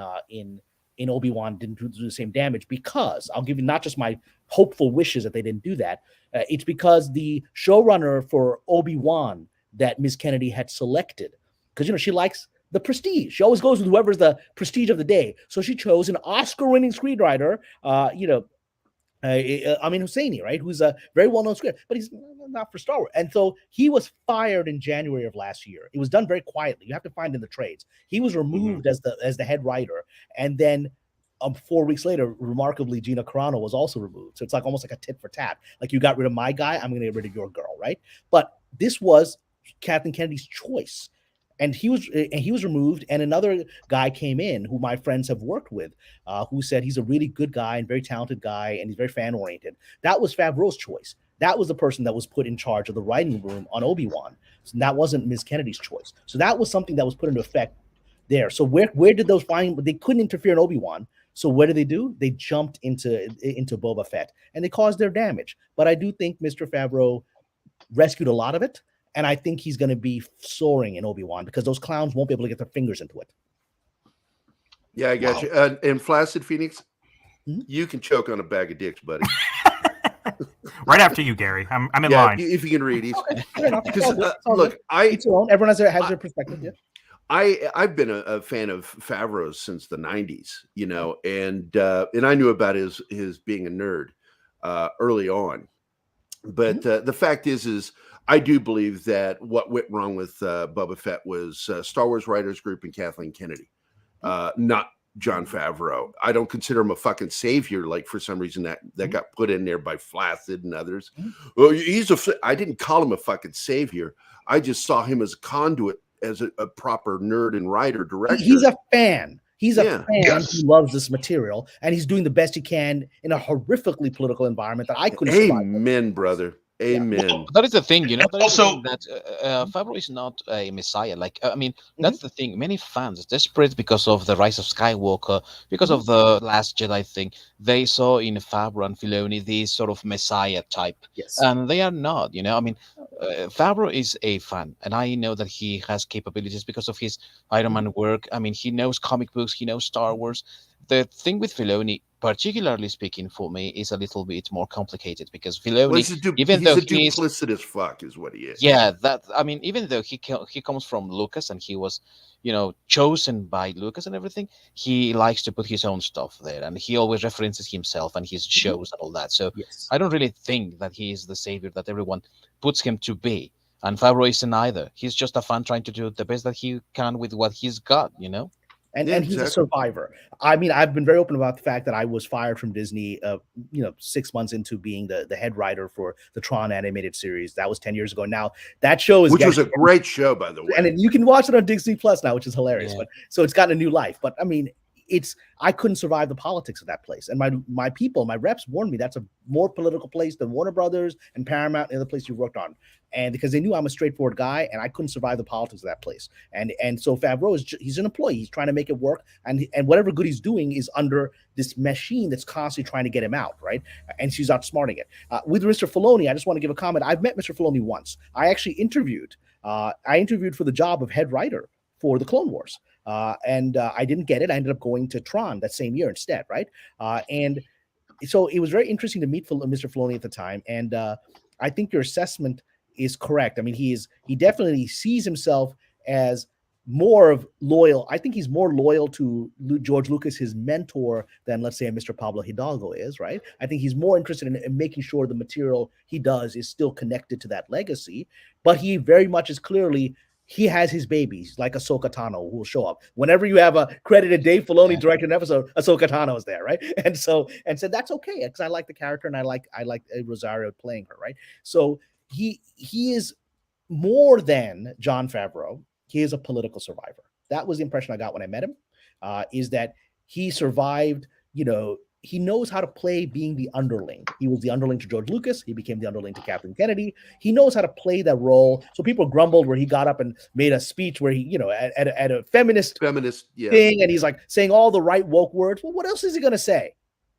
Obi-Wan didn't do the same damage, because I'll give you not just my hopeful wishes that they didn't do that. It's because the showrunner for Obi-Wan that Ms. Kennedy had selected, because she likes the prestige. She always goes with whoever's the prestige of the day. So she chose an Oscar-winning screenwriter, Amin Husseini, right? Who's a very well-known screenwriter, but he's not for Star Wars. And so he was fired in January of last year. It was done very quietly. You have to find in the trades. He was removed as the head writer, and then 4 weeks later, remarkably, Gina Carano was also removed. So it's like almost like a tit for tat. Like, you got rid of my guy, I'm going to get rid of your girl, right? But this was Kathleen Kennedy's choice. And he was removed, and another guy came in who my friends have worked with, who said he's a really good guy and very talented guy, and he's very fan oriented. That was Favreau's choice. That was the person that was put in charge of the writing room on Obi-Wan. So that wasn't Ms. Kennedy's choice. So that was something that was put into effect there. So where did those find? They couldn't interfere in Obi-Wan. So what did they do? They jumped into Boba Fett, and they caused their damage. But I do think Mr. Favreau rescued a lot of it. And I think he's going to be soaring in Obi-Wan because those clowns won't be able to get their fingers into it. Yeah, I got you. And Flaccid Phoenix, you can choke on a bag of dicks, buddy. Right after you, Gary. I'm in line. If you can read these. Okay, Look, everyone has their perspective. Yeah. I've been a fan of Favreau's since the 90s, and I knew about his being a nerd early on. But the fact is I do believe that what went wrong with Boba Fett was Star Wars Writers Group and Kathleen Kennedy, not Jon Favreau. I don't consider him a fucking savior, like for some reason that got put in there by Flaccid and others. Well, I didn't call him a fucking savior. I just saw him as a conduit, as a proper nerd and writer director. He's a fan. He's a fan who loves this material, and he's doing the best he can in a horrifically political environment that I couldn't survive. Amen, brother. Amen. Well, that is the thing, that Also- Favreau is not a messiah. Like, that's the thing. Many fans, desperate because of the Rise of Skywalker, because of the Last Jedi thing, they saw in Favreau and Filoni this sort of messiah type. Yes. And they are not, Favreau is a fan, and I know that he has capabilities because of his Iron Man work. He knows comic books, he knows Star Wars. The thing with Filoni, particularly speaking for me, is a little bit more complicated because Filoni, even though he's duplicitous fuck, is what he is. Yeah, even though he comes from Lucas and he was, chosen by Lucas and everything, he likes to put his own stuff there, and he always references himself and his shows and all that. So I don't really think that he is the savior that everyone puts him to be. And Favreau isn't either. He's just a fan trying to do the best that he can with what he's got, And he's a survivor. I've been very open about the fact that I was fired from Disney, 6 months into being the head writer for the Tron animated series. That was 10 years ago. Now that show is, which was a great show, by the way, and you can watch it on Disney Plus now, which is hilarious. Yeah. But so it's gotten a new life. But I couldn't survive the politics of that place, and my people, my reps warned me that's a more political place than Warner Brothers and Paramount and the other place you worked on. And because they knew I'm a straightforward guy, and I couldn't survive the politics of that place. And so Favreau he's an employee. He's trying to make it work, and whatever good he's doing is under this machine that's constantly trying to get him out, right? And she's outsmarting it. With Mr. Filoni, I just want to give a comment. I've met Mr. Filoni once. I actually interviewed. I interviewed for the job of head writer for the Clone Wars, and I didn't get it. I ended up going to Tron that same year instead, right? And so it was very interesting to meet Mr. Filoni at the time, and I think your assessment is correct. He definitely sees himself as more of loyal. I think he's more loyal to George Lucas, his mentor, than let's say a Mr. Pablo Hidalgo is, right? I think he's more interested in making sure the material he does is still connected to that legacy, but he very much is clearly, he has his babies like Ahsoka Tano who will show up whenever you have a credited Dave Filoni directed an episode. Ahsoka Tano is there, right? And so that's okay because I like the character and I like Rosario playing her, right? So he is more than Jon Favreau. He is a political survivor. That was the impression I got when I met him. Is that he survived? He knows how to play being the underling. He was the underling to George Lucas. He became the underling to Kathleen Kennedy. He knows how to play that role. So people grumbled where he got up and made a speech where he, at a feminist thing, and he's like saying all the right woke words. Well, what else is he going to say?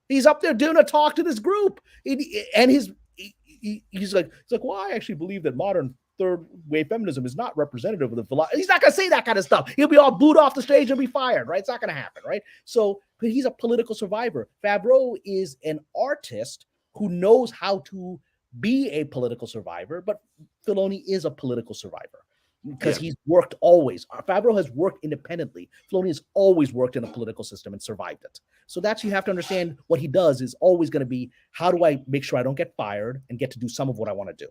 He's up there doing a talk to this group, and he's like, well, I actually believe that modern third wave feminism is not representative of the philosophy. He's not going to say that kind of stuff. He'll be all booed off the stage and be fired, right? It's not going to happen, right? So, but he's a political survivor. Favreau is an artist who knows how to be a political survivor, but Filoni is a political survivor because he's worked always. Favreau has worked independently. Filoni has always worked in a political system and survived it. So that's, you have to understand, what he does is always going to be, how do I make sure I don't get fired and get to do some of what I want to do?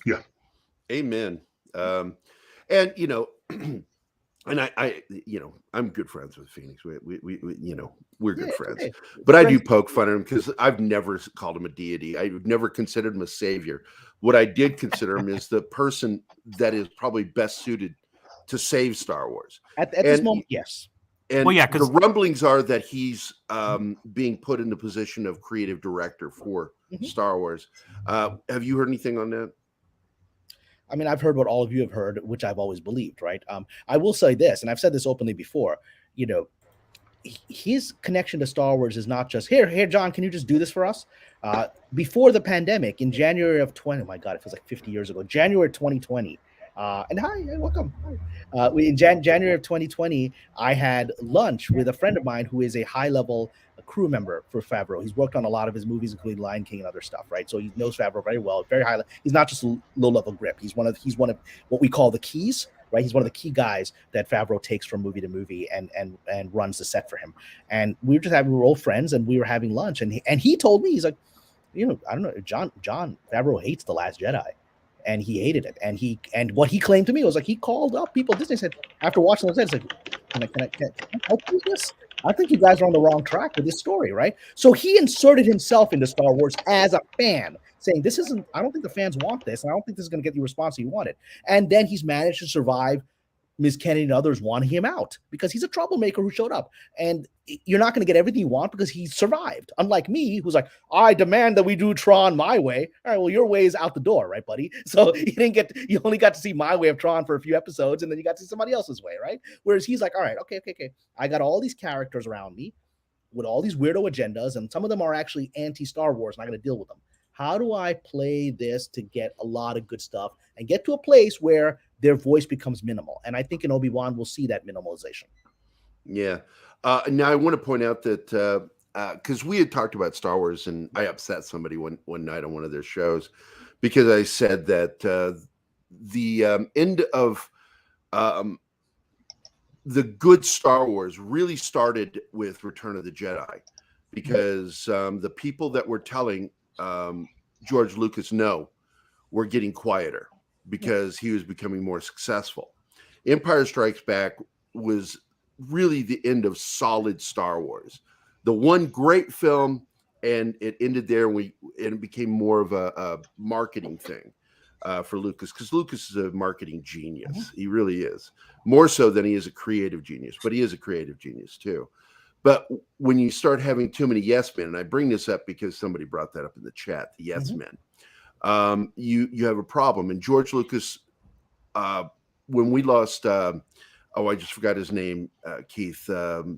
Yeah. Amen. And you know, and I you know, I'm good friends with Phoenix. We you know, we're good friends. Okay. But I do poke fun at him because I've never called him a deity. I've never considered him a savior. What I did consider him is the person that is probably best suited to save Star Wars. At this moment, yes. And Well, yeah, the rumblings are that he's being put in the position of creative director for Star Wars. Have you heard anything on that? I mean, I've heard what all of you have heard, which I've always believed, right? I will say this, and I've said this openly before, you know, his connection to Star Wars is not just, here, John, can you just do this for us? Before the pandemic, in January of 20, oh my God, it feels like 50 years ago, January 2020, and hi, welcome. In January of 2020, I had lunch with a friend of mine who is a high-level crew member for Favreau. He's worked on a lot of his movies, including Lion King and other stuff, right? So he knows Favreau very well, very high. He's not just a low-level grip. He's one of what we call the keys, right? He's one of the key guys that Favreau takes from movie to movie and runs the set for him. And we were old friends, and we were having lunch, and he told me, he's like, you know, I don't know, John Favreau hates The Last Jedi. And he hated it. And what he claimed to me was like, he called up people at Disney, said, after watching those, it's like, can I help you with this? I think you guys are on the wrong track with this story, right? So he inserted himself into Star Wars as a fan, saying, I don't think the fans want this, and I don't think this is going to get the response you wanted. And then he's managed to survive Ms. Kennedy and others wanting him out because he's a troublemaker who showed up. And you're not going to get everything you want because he survived. Unlike me, who's like, I demand that we do Tron my way. All right, well, your way is out the door, right, buddy? So you only got to see my way of Tron for a few episodes, and then you got to see somebody else's way, right? Whereas he's like, all right, okay. I got all these characters around me with all these weirdo agendas, and some of them are actually anti-Star Wars, and I'm going to deal with them. How do I play this to get a lot of good stuff and get to a place where their voice becomes minimal? And I think in Obi-Wan, we'll see that minimalization. Yeah. Now I want to point out that because we had talked about Star Wars, and I upset somebody one night on one of their shows because I said that the end of the good Star Wars really started with Return of the Jedi, because the people that were telling George Lucas no were getting quieter because he was becoming more successful. Empire Strikes Back was really the end of solid Star Wars. The one great film, and it ended there, and it became more of a marketing thing for Lucas, because Lucas is a marketing genius. He really is, more so than he is a creative genius, but he is a creative genius too. But when you start having too many yes men, and I bring this up because somebody brought that up in the chat, the yes men, you have a problem. And George Lucas, when we lost, I just forgot his name, Keith, the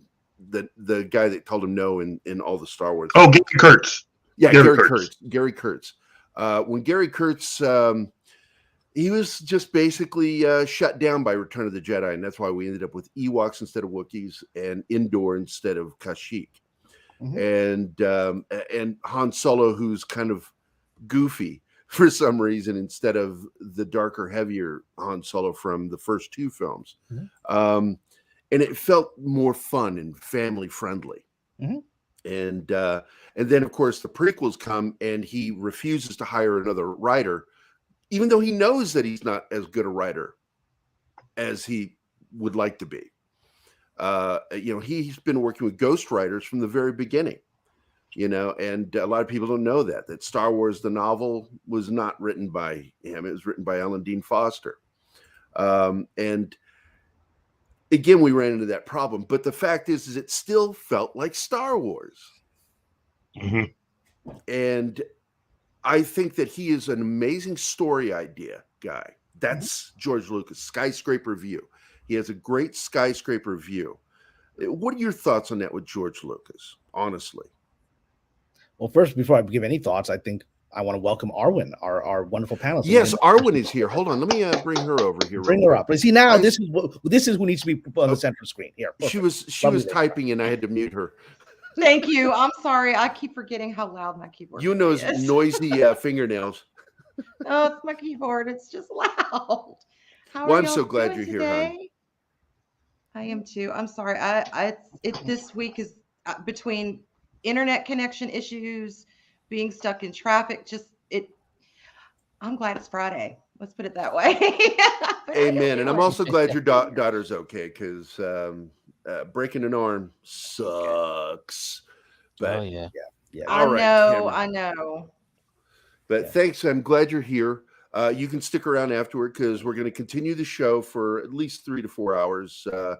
guy that told him no in all the Star Wars. Oh, Gary Kurtz. Yeah, Gary Kurtz. When Gary Kurtz, he was just basically shut down by Return of the Jedi, and that's why we ended up with Ewoks instead of Wookiees and Endor instead of Kashyyyk, and Han Solo, who's kind of goofy for some reason instead of the darker, heavier Han Solo from the first two films, and it felt more fun and family friendly. And then of course the prequels come, and he refuses to hire another writer, even though he knows that he's not as good a writer as he would like to be. He's been working with ghostwriters from the very beginning, and a lot of people don't know that Star Wars, the novel, was not written by him. It was written by Ellen Dean Foster. And again, we ran into that problem, but the fact is it still felt like Star Wars. And I think that he is an amazing story idea guy. That's George Lucas, skyscraper view. He has a great skyscraper view. What are your thoughts on that with George Lucas, honestly? Well, first, before I give any thoughts, I think I want to welcome Arwen, our wonderful panelist. Yes, Arwen is here. Hold on, let me bring her over here. Bring her up. See, now this is who needs to be on the central screen. Here, she was typing, and I had to mute her. Thank you. I'm sorry. I keep forgetting how loud my keyboard You and those is. noisy fingernails. Oh, it's my keyboard. It's just loud. How Well, are I'm y'all so glad doing you're here, hon. today? I am too. I'm sorry. This week is between internet connection issues, being stuck in traffic. I'm glad it's Friday. Let's put it that way. Amen. And I'm also glad your daughter's okay, because breaking an arm sucks. But Oh yeah. all right, Cameron. I know. But thanks. I'm glad you're here. You can stick around afterward because we're going to continue the show for at least 3 to 4 hours. I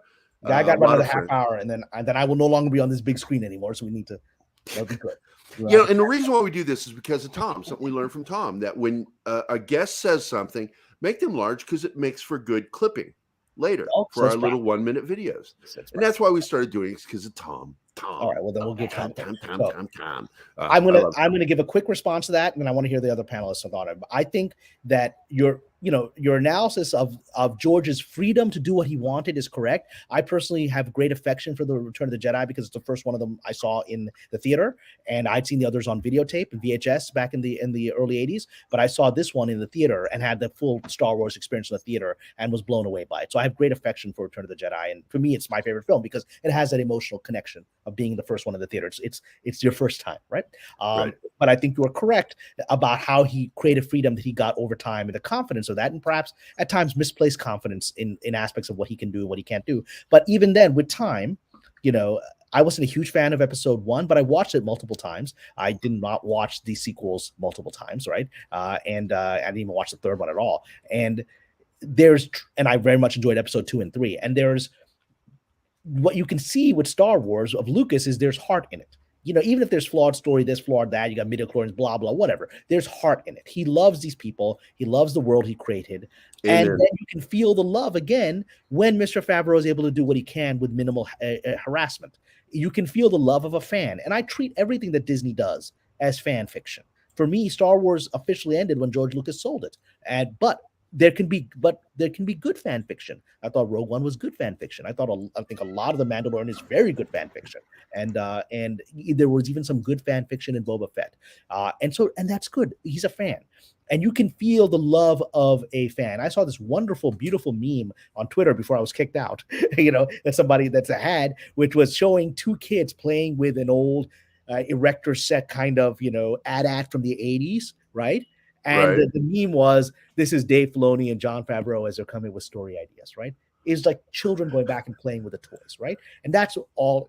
got about another half hour, and then I will no longer be on this big screen anymore. So we need to. That'll be good. And the reason why we do this is because of Tom. Something we learned from Tom, that when a guest says something, make them large because it makes for good clipping later for our little 1-minute videos. And that's why we started doing it, because of Tom. All right, well then we'll give Tom. Tom. I'm gonna give a quick response to that, and then I want to hear the other panelists thought of it. I think that your analysis of George's freedom to do what he wanted is correct. I personally have great affection for the Return of the Jedi because it's the first one of them I saw in the theater, and I'd seen the others on videotape and VHS back in the early '80s. But I saw this one in the theater and had the full Star Wars experience in the theater and was blown away by it. So I have great affection for Return of the Jedi, and for me, it's my favorite film because it has that emotional connection of being the first one in the theater. It's your first time, right? Right. But I think you are correct about how he created freedom that he got over time, and the confidence of that, and perhaps at times misplaced confidence in aspects of what he can do and what he can't do. But even then, with time, I wasn't a huge fan of episode 1, but I watched it multiple times. I did not watch the sequels multiple times, right? And I didn't even watch the third one at all. And I very much enjoyed episode 2 and 3. And there's what you can see with Star Wars of Lucas is there's heart in it. Even if there's flawed story, there's flawed that, you got midichlorians, blah, blah, whatever. There's heart in it. He loves these people. He loves the world he created. Amen. And then you can feel the love again when Mr. Favreau is able to do what he can with minimal harassment. You can feel the love of a fan. And I treat everything that Disney does as fan fiction. For me, Star Wars officially ended when George Lucas sold it. But there can be good fan fiction. I thought Rogue One was good fan fiction. I think a lot of The Mandalorian is very good fan fiction, and there was even some good fan fiction in Boba Fett, and that's good. He's a fan, and you can feel the love of a fan. I saw this wonderful, beautiful meme on Twitter before I was kicked out. That's a had, which was showing 2 kids playing with an old erector set kind of AT-AT from the 80s, right? And Right. the meme was, this is Dave Filoni and Jon Favreau as they're coming with story ideas, right? It's like children going back and playing with the toys, right? And that's all.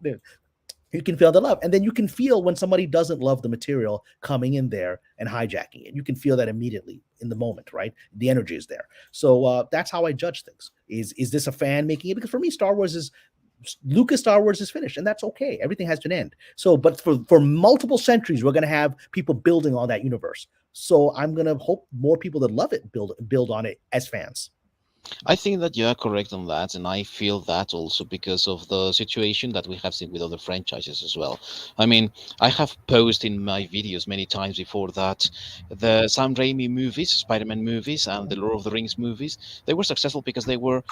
You can feel the love. And then you can feel when somebody doesn't love the material coming in there and hijacking it. You can feel that immediately in the moment, right? The energy is there. So that's how I judge things. Is this a fan making it? Because for me, Lucas Star Wars is finished, and that's okay. Everything has an end. So, but for multiple centuries, we're going to have people building on that universe. So I'm going to hope more people that love it build on it as fans. I think that you are correct on that, and I feel that also because of the situation that we have seen with other franchises as well. I mean, I have posted in my videos many times before that the Sam Raimi movies, Spider-Man movies, and the Lord of the Rings movies, they were successful because they were,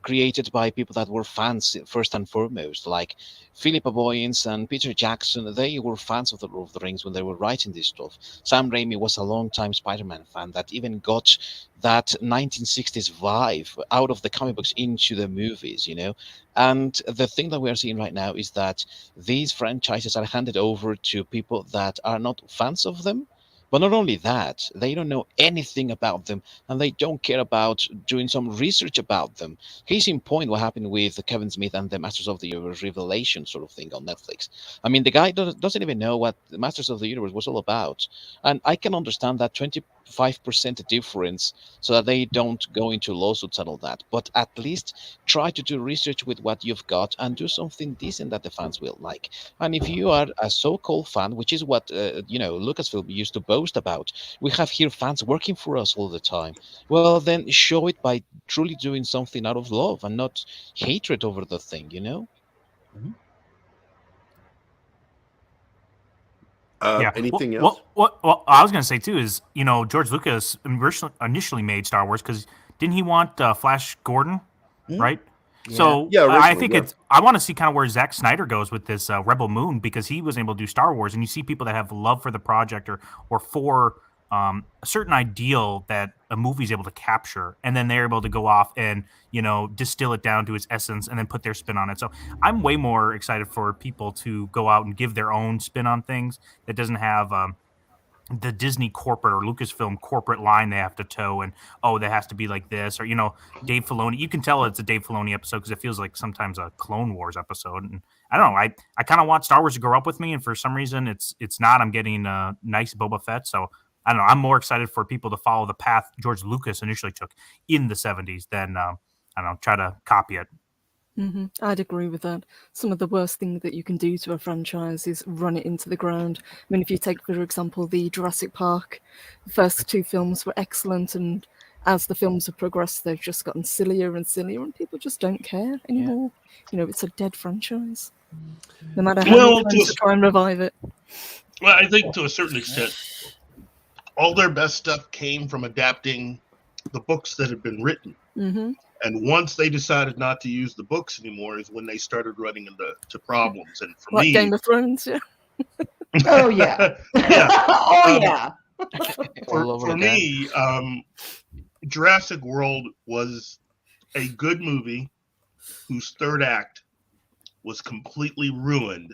created by people that were fans first and foremost, like Philippa Boyens and Peter Jackson. They were fans of the Lord of the Rings when they were writing this stuff. Sam Raimi was a long-time Spider-Man fan that even got that 1960s vibe out of the comic books into the movies, And the thing that we are seeing right now is that these franchises are handed over to people that are not fans of them. But not only that, they don't know anything about them, and they don't care about doing some research about them. Case in point, what happened with Kevin Smith and the Masters of the Universe Revelation sort of thing on Netflix. I mean, the guy doesn't even know what the Masters of the Universe was all about. And I can understand that 25% difference so that they don't go into lawsuits and all that. But at least try to do research with what you've got and do something decent that the fans will like. And if you are a so-called fan, which is what, Lucasfilm used to boast about, we have here fans working for us all the time. Well, then show it by truly doing something out of love and not hatred over the thing, Mm-hmm. Anything else? Well, I was going to say too is, George Lucas initially made Star Wars because didn't he want Flash Gordon, right? So Yeah, I originally, think yeah. I want to see kind of where Zack Snyder goes with this Rebel Moon, because he was able to do Star Wars, and you see people that have love for the project or for a certain ideal that a movie is able to capture, and then they're able to go off and distill it down to its essence and then put their spin on it. So I'm way more excited for people to go out and give their own spin on things that doesn't have the Disney corporate or Lucasfilm corporate line they have to toe, and that has to be like this, or Dave Filoni. You can tell it's a Dave Filoni episode because it feels like sometimes a Clone Wars episode. And I don't know, I kind of want Star Wars to grow up with me, and for some reason it's not. I'm getting a nice Boba Fett, so I don't know. I'm more excited for people to follow the path George Lucas initially took in the 70s than I don't know, try to copy it. I'd agree with that. Some of the worst thing that you can do to a franchise is run it into the ground. I mean, if you take, for example, the Jurassic Park, the first 2 films were excellent, and as the films have progressed, they've just gotten sillier and sillier, and people just don't care anymore. It's a dead franchise. No matter how many times to try and revive it. Well, I think to a certain extent, all their best stuff came from adapting the books that had been written. And once they decided not to use the books anymore is when they started running into problems. And for me, Game of Thrones, yeah. Oh yeah. Oh yeah. For me, Jurassic World was a good movie whose third act was completely ruined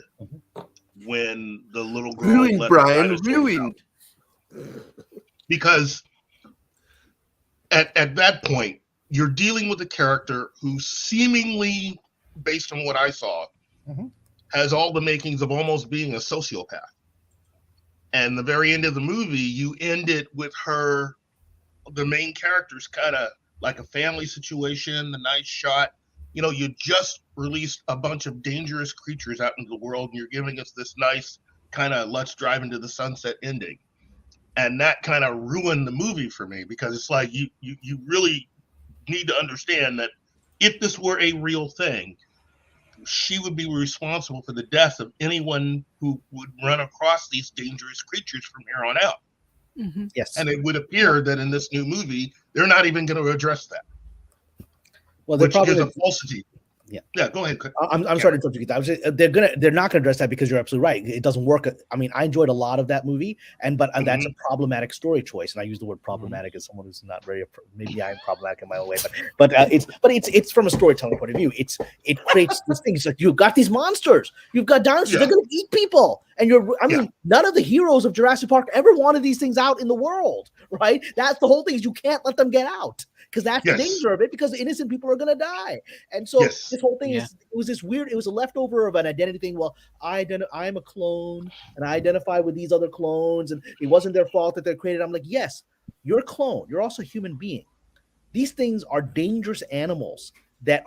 when the little girl Ruined, Brian, ruined. Because at that point, you're dealing with a character who seemingly, based on what I saw, has all the makings of almost being a sociopath. And the very end of the movie, you end it with her, the main character's kind of like a family situation, the nice shot. You just released a bunch of dangerous creatures out into the world, and you're giving us this nice kind of let's drive into the sunset ending. And that kind of ruined the movie for me, because it's like you really need to understand that if this were a real thing, she would be responsible for the death of anyone who would run across these dangerous creatures from here on out. Yes. And it would appear that in this new movie, they're not even going to address that. Well, which is a falsity. Yeah, go ahead. I'm sorry to interrupt you. They're not going to address that, because you're absolutely right. It doesn't work. I mean, I enjoyed a lot of that movie, but that's a problematic story choice. And I use the word problematic as someone who's not very. Maybe I am problematic in my own way, but it's from a storytelling point of view. It creates this thing. It's like you've got these monsters, you've got dinosaurs. They're going to eat people, and none of the heroes of Jurassic Park ever wanted these things out in the world, right? That's the whole thing. Is you can't let them get out, because that's the danger of it, because innocent people are going to die. And so this whole thing it was this weird, it was a leftover of an identity thing. Well, I'm a clone, and I identify with these other clones, and it wasn't their fault that they're created. I'm like, yes, you're a clone. You're also a human being. These things are dangerous animals that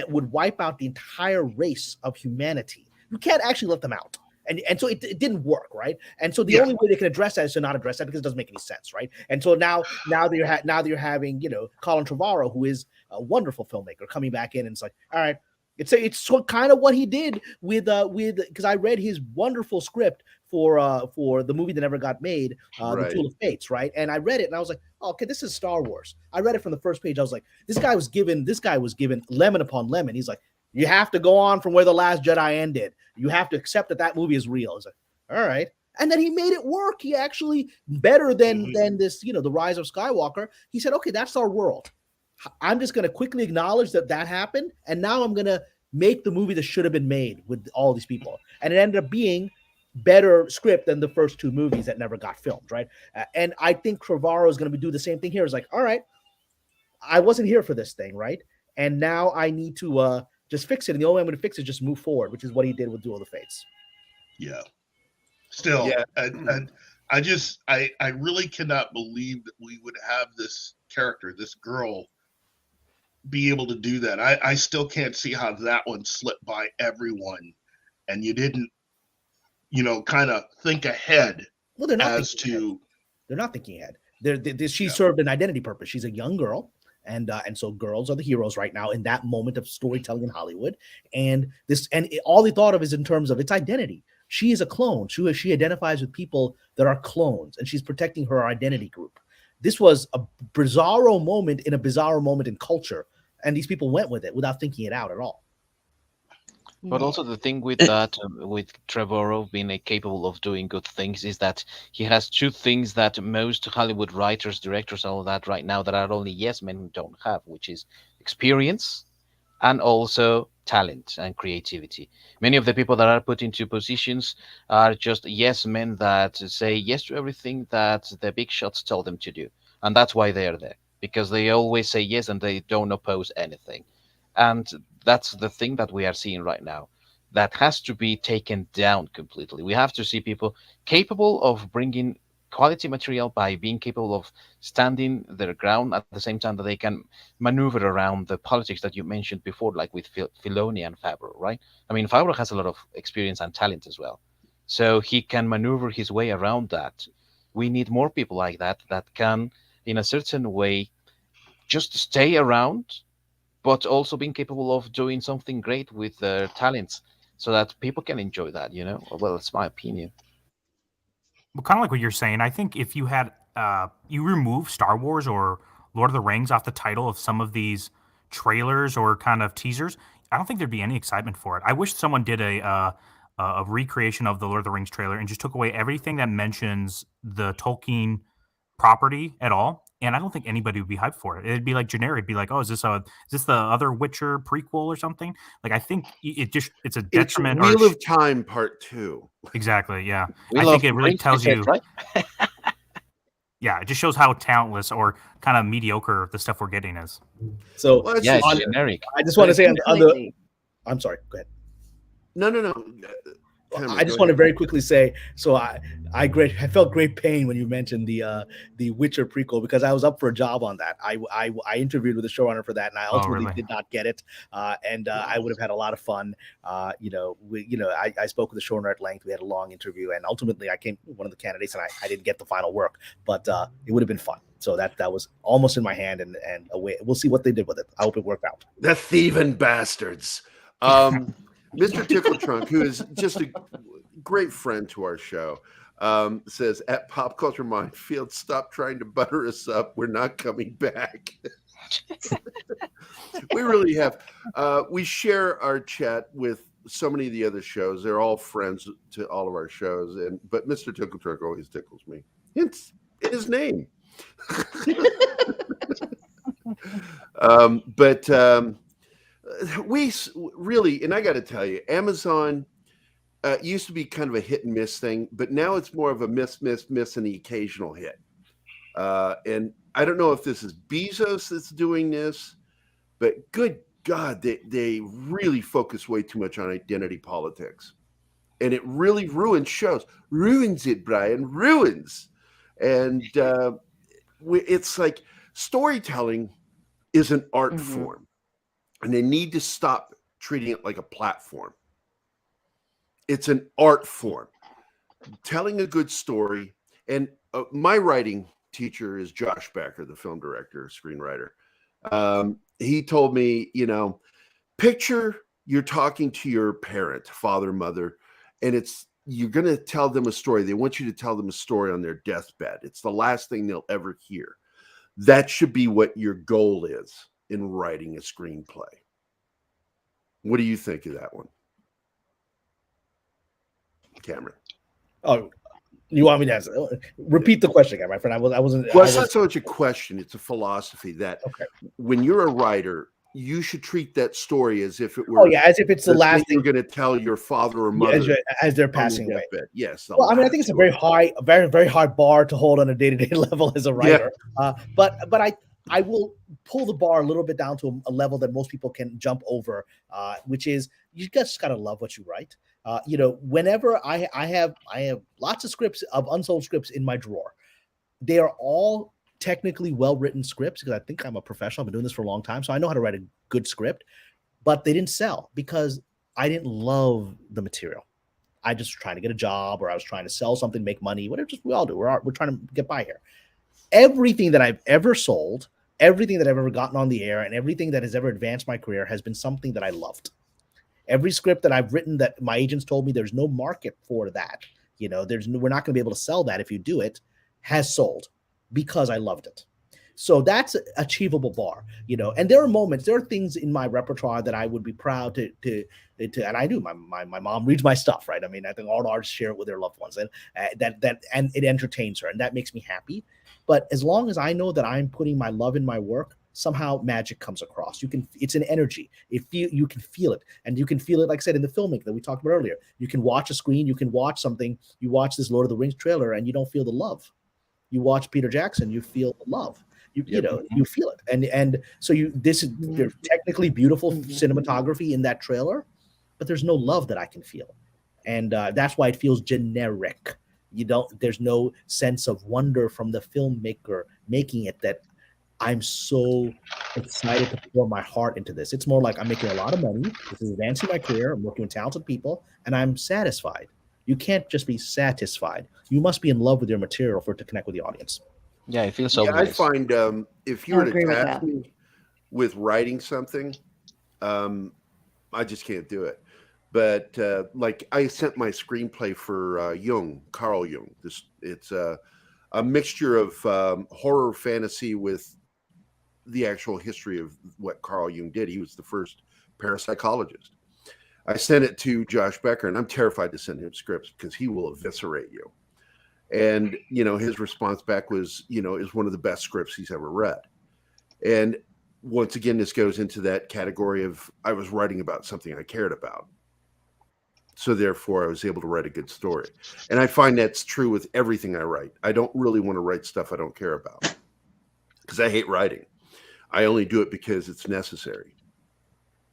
would wipe out the entire race of humanity. You can't actually let them out. And so it didn't work, right? And so the only way they can address that is to not address that, because it doesn't make any sense, right? And so now that you're having Colin Trevorrow, who is a wonderful filmmaker, coming back in, and it's like, all right, it's kind of what he did with because I read his wonderful script for the movie that never got made, The Duel of Fates, right? And I read it and I was like, oh, okay, this is Star Wars. I read it from the first page. I was like, this guy was given lemon upon lemon. He's like, you have to go on from where The Last Jedi ended. You have to accept that movie is real. It's like, all right. And then he made it work. He actually, better than this, The Rise of Skywalker, he said, okay, that's our world. I'm just going to quickly acknowledge that happened. And now I'm going to make the movie that should have been made with all these people. And it ended up being better script than the first 2 movies that never got filmed, right? And I think Trevorrow is going to do the same thing here. It's like, all right, I wasn't here for this thing, right? And now I need to just fix it. And the only way I'm going to fix it is just move forward, which is what he did with Duel of the Fates. Yeah. Still, and I really cannot believe that we would have this character, this girl, be able to do that. I still can't see how that one slipped by everyone, and you didn't, kind of think ahead. Well, they're not thinking ahead. She served an identity purpose. She's a young girl. And so girls are the heroes right now in that moment of storytelling in Hollywood. And all they thought of is in terms of its identity. She is a clone. She identifies with people that are clones, and she's protecting her identity group. This was a bizarro moment in culture. and these people went with it without thinking it out at all. But also the thing with that, with Trevorrow being capable of doing good things, is that he has two things that most Hollywood writers, directors, all of that right now that are only yes men who don't have, which is experience and also talent and creativity. Many of the people that are put into positions are just yes men that say yes to everything that the big shots tell them to do. And that's why they are there, because they always say yes and they don't oppose anything. And that's the thing that we are seeing right now. That has to be taken down completely. We have to see people capable of bringing quality material by being capable of standing their ground at the same time that they can maneuver around the politics that you mentioned before, like with Filoni and Favreau, right? I mean, Favreau has a lot of experience and talent as well. So he can maneuver his way around that. We need more people like that that can, in a certain way, just stay around, but also being capable of doing something great with their talents so that people can enjoy that, you know? Well, it's my opinion. Well, kind of like what you're saying, I think if you had you remove Star Wars or Lord of the Rings off the title of some of these trailers or kind of teasers, I don't think there'd be any excitement for it. I wish someone did a recreation of the Lord of the Rings trailer and just took away everything that mentions the Tolkien property at all, and I don't think anybody would be hyped for it. It'd be like generic. It'd be like, oh, is this the other Witcher prequel or something? Like, I think it's a detriment. It's Wheel of Time Part 2. Exactly. Yeah, I think it really tells you. right? Yeah, it just shows how talentless or kind of mediocre the stuff we're getting is. So Well, Yeah, it's on- generic. I just want to say on the, Completely. I'm sorry, go ahead. No. I just want to very quickly say, so I felt great pain when you mentioned the Witcher prequel, because I was up for a job on that. I interviewed with the showrunner for that, and I ultimately really? did not get it. And I would have had a lot of fun. I spoke with the showrunner at length. We had a long interview, and ultimately I came one of the candidates, and I didn't get the final work, but it would have been fun. So that was almost in my hand, and away. We'll see what they did with it. I hope it worked out. The thieving bastards. Mr. Tickletrunk, who is just a great friend to our show, says, at Pop Culture Minefield, stop trying to butter us up. We're not coming back. We really have. We share our chat with so many of the other shows. They're all friends to all of our shows. But Mr. Tickletrunk always tickles me. It's in his name. We really, and I got to tell you, Amazon used to be kind of a hit and miss thing, but now it's more of a miss, and the occasional hit. And I don't know if this is Bezos that's doing this, but good God, they really focus way too much on identity politics. And it really ruins shows. Ruins it, Brian. Ruins. And it's like storytelling is an art form. And they need to stop treating it like a platform. It's an art form. Telling a good story. And my writing teacher is Josh Becker, the film director, screenwriter. He told me, picture you're talking to your parent, father, mother, and you're going to tell them a story. They want you to tell them a story on their deathbed. It's the last thing they'll ever hear. That should be what your goal is in writing a screenplay. What do you think of that one, Cameron? Oh, you want me to answer? Repeat the question again, my friend. I wasn't. Well, it's not so much a question; it's a philosophy that when you're a writer, you should treat that story as if it were. Oh yeah, as if it's the last thing you're going to tell your father or mother as they're passing away. Yes. Well, I mean, I think it's a very hard bar to hold on a day-to-day level as a writer. Yeah. But I will pull the bar a little bit down to a level that most people can jump over, which is you just got to love what you write. Whenever I have lots of scripts of unsold scripts in my drawer. They are all technically well-written scripts because I think I'm a professional. I've been doing this for a long time, so I know how to write a good script, but they didn't sell because I didn't love the material. I just was trying to get a job, or I was trying to sell something, make money, whatever we all do. We're trying to get by here. Everything that I've ever sold, everything that I've ever gotten on the air, and everything that has ever advanced my career has been something that I loved. Every script that I've written that my agents told me there's no market for that, we're not going to be able to sell that if you do it, has sold because I loved it. So that's an achievable bar, you know. And there are moments, there are things in my repertoire that I would be proud to and I do. My mom reads my stuff, right? I mean, I think all artists share it with their loved ones, and and it entertains her, and that makes me happy. But as long as I know that I'm putting my love in my work, somehow magic comes across. It's an energy. You can feel it, and you can feel it, like I said, in the filmmaking that we talked about earlier. You can watch a screen, you can watch something. You watch this Lord of the Rings trailer, and you don't feel the love. You watch Peter Jackson, you feel the love. You know, you feel it, and so there's technically beautiful cinematography in that trailer, but there's no love that I can feel, and that's why it feels generic. There's no sense of wonder from the filmmaker making it that I'm so excited to pour my heart into this. It's more like I'm making a lot of money. This is advancing my career. I'm working with talented people, and I'm satisfied. You can't just be satisfied. You must be in love with your material for it to connect with the audience. Yeah, I feel so. Yeah, I find if you were to task me with writing something, I just can't do it. But like I sent my screenplay for Carl Jung. It's a mixture of horror fantasy with the actual history of what Carl Jung did. He was the first parapsychologist. I sent it to Josh Becker, and I'm terrified to send him scripts because he will eviscerate you. And, his response back was, is one of the best scripts he's ever read. And once again, this goes into that category of I was writing about something I cared about. So therefore, I was able to write a good story. And I find that's true with everything I write. I don't really want to write stuff I don't care about because I hate writing. I only do it because it's necessary.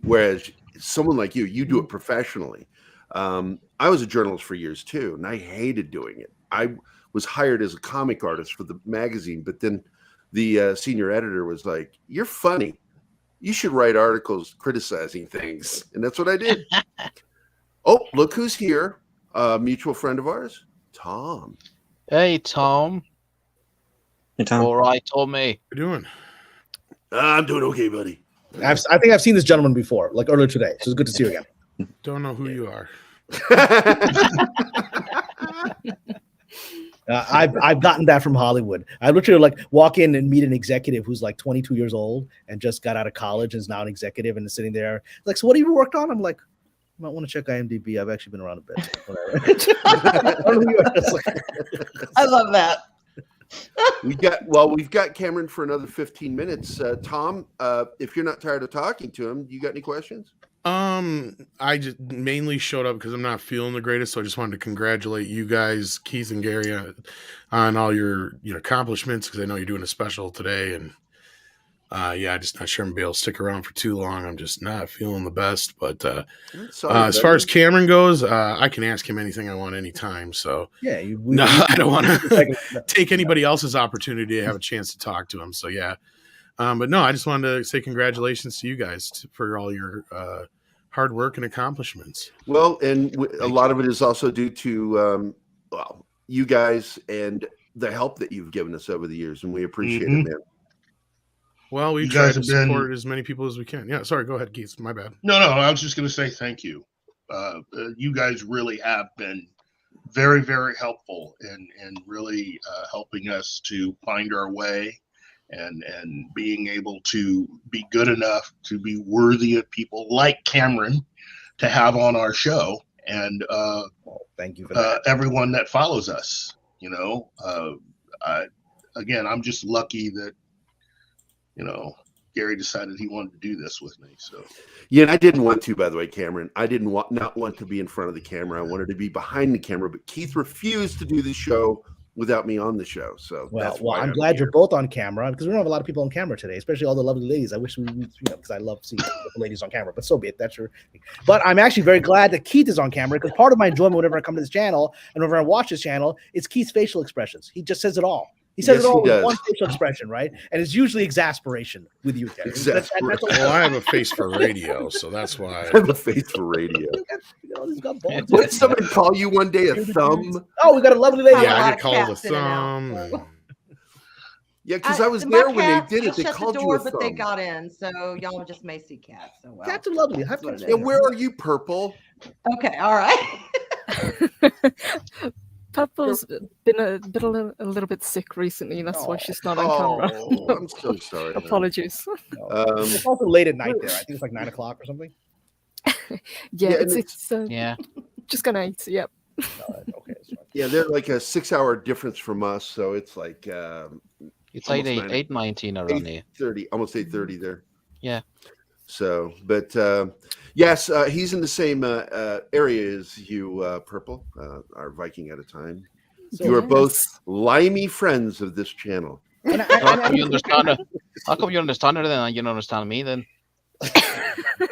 Whereas someone like you do it professionally. I was a journalist for years too, and I hated doing it. I was hired as a comic artist for the magazine, but then the senior editor was like, "You're funny. You should write articles criticizing things." And that's what I did. Oh, look who's here. A mutual friend of ours, Tom. Hey, Tom. Hey, Tom. All right, Tommy. How you doing? I'm doing okay, buddy. I think I've seen this gentleman before, like earlier today. So it's good to see you again. Don't know who you are. I've gotten that from Hollywood. I literally like walk in and meet an executive who's like 22 years old and just got out of college and is now an executive and is sitting there like, so what have you worked on? I'm like, I might want to check IMDb. I've actually been around a bit. I love that. We've got Cameron for another 15 minutes. Tom, if you're not tired of talking to him, you got any questions? I just mainly showed up because I'm not feeling the greatest, so I just wanted to congratulate you guys, Keith and Gary, on all your accomplishments, because I know you're doing a special today, and I'm just not sure I'm gonna be able to stick around for too long. I'm just not feeling the best, but as far as Cameron goes, I can ask him anything I want anytime. So yeah, I don't want to take anybody else's opportunity to have a chance to talk to him. So yeah. But no, I just wanted to say congratulations to you guys for all your hard work and accomplishments. Well, and a lot of it is also due to you guys and the help that you've given us over the years, and we appreciate it, man. Well, we try to support as many people as we can. Yeah, sorry, go ahead, Keith. My bad. No, I was just going to say thank you. You guys really have been very, very helpful in really helping us to find our way. And being able to be good enough to be worthy of people like Cameron to have on our show, and thank you for that. Everyone that follows us. I'm just lucky that Gary decided he wanted to do this with me. So yeah, and I didn't want to, by the way, Cameron. I didn't not want to be in front of the camera. I wanted to be behind the camera, but Keith refused to do the show without me on the show. So well, I'm glad you're both on camera, because we don't have a lot of people on camera today, especially all the lovely ladies. I wish we because I love seeing the ladies on camera, but so be it. That's your thing. But I'm actually very glad that Keith is on camera, because part of my enjoyment whenever I come to this channel and whenever I watch this channel, it's Keith's facial expressions. He just says it all. He says it all with one facial expression, right? And it's usually exasperation with you, Gary. Well, I have a face for radio, so that's why. I have a face for radio. Did somebody call you one day a thumb? Oh, we got a lovely lady. Yeah, I get called a thumb. Yeah, because I was there when they did it. They called you a thumb. But they got in, so y'all just may see cats. So well, cats are lovely. And where are you, Purple? Okay, all right. Purple's been a little bit sick recently. That's why she's not on camera. I'm so sorry. Apologies. It's also late at night there. I think it's like 9 o'clock or something. It's Yeah. just gonna 8. Yep. Okay. Yeah, they're like a 6-hour difference from us, so it's like It's almost 8:19 around here. 8:30, almost 8:30 there. Yeah. So, but yes, he's in the same area as you, Purple, our Viking at a time. So, You are both limey friends of this channel. How come you understand her? How come you understand her then and you don't understand me then?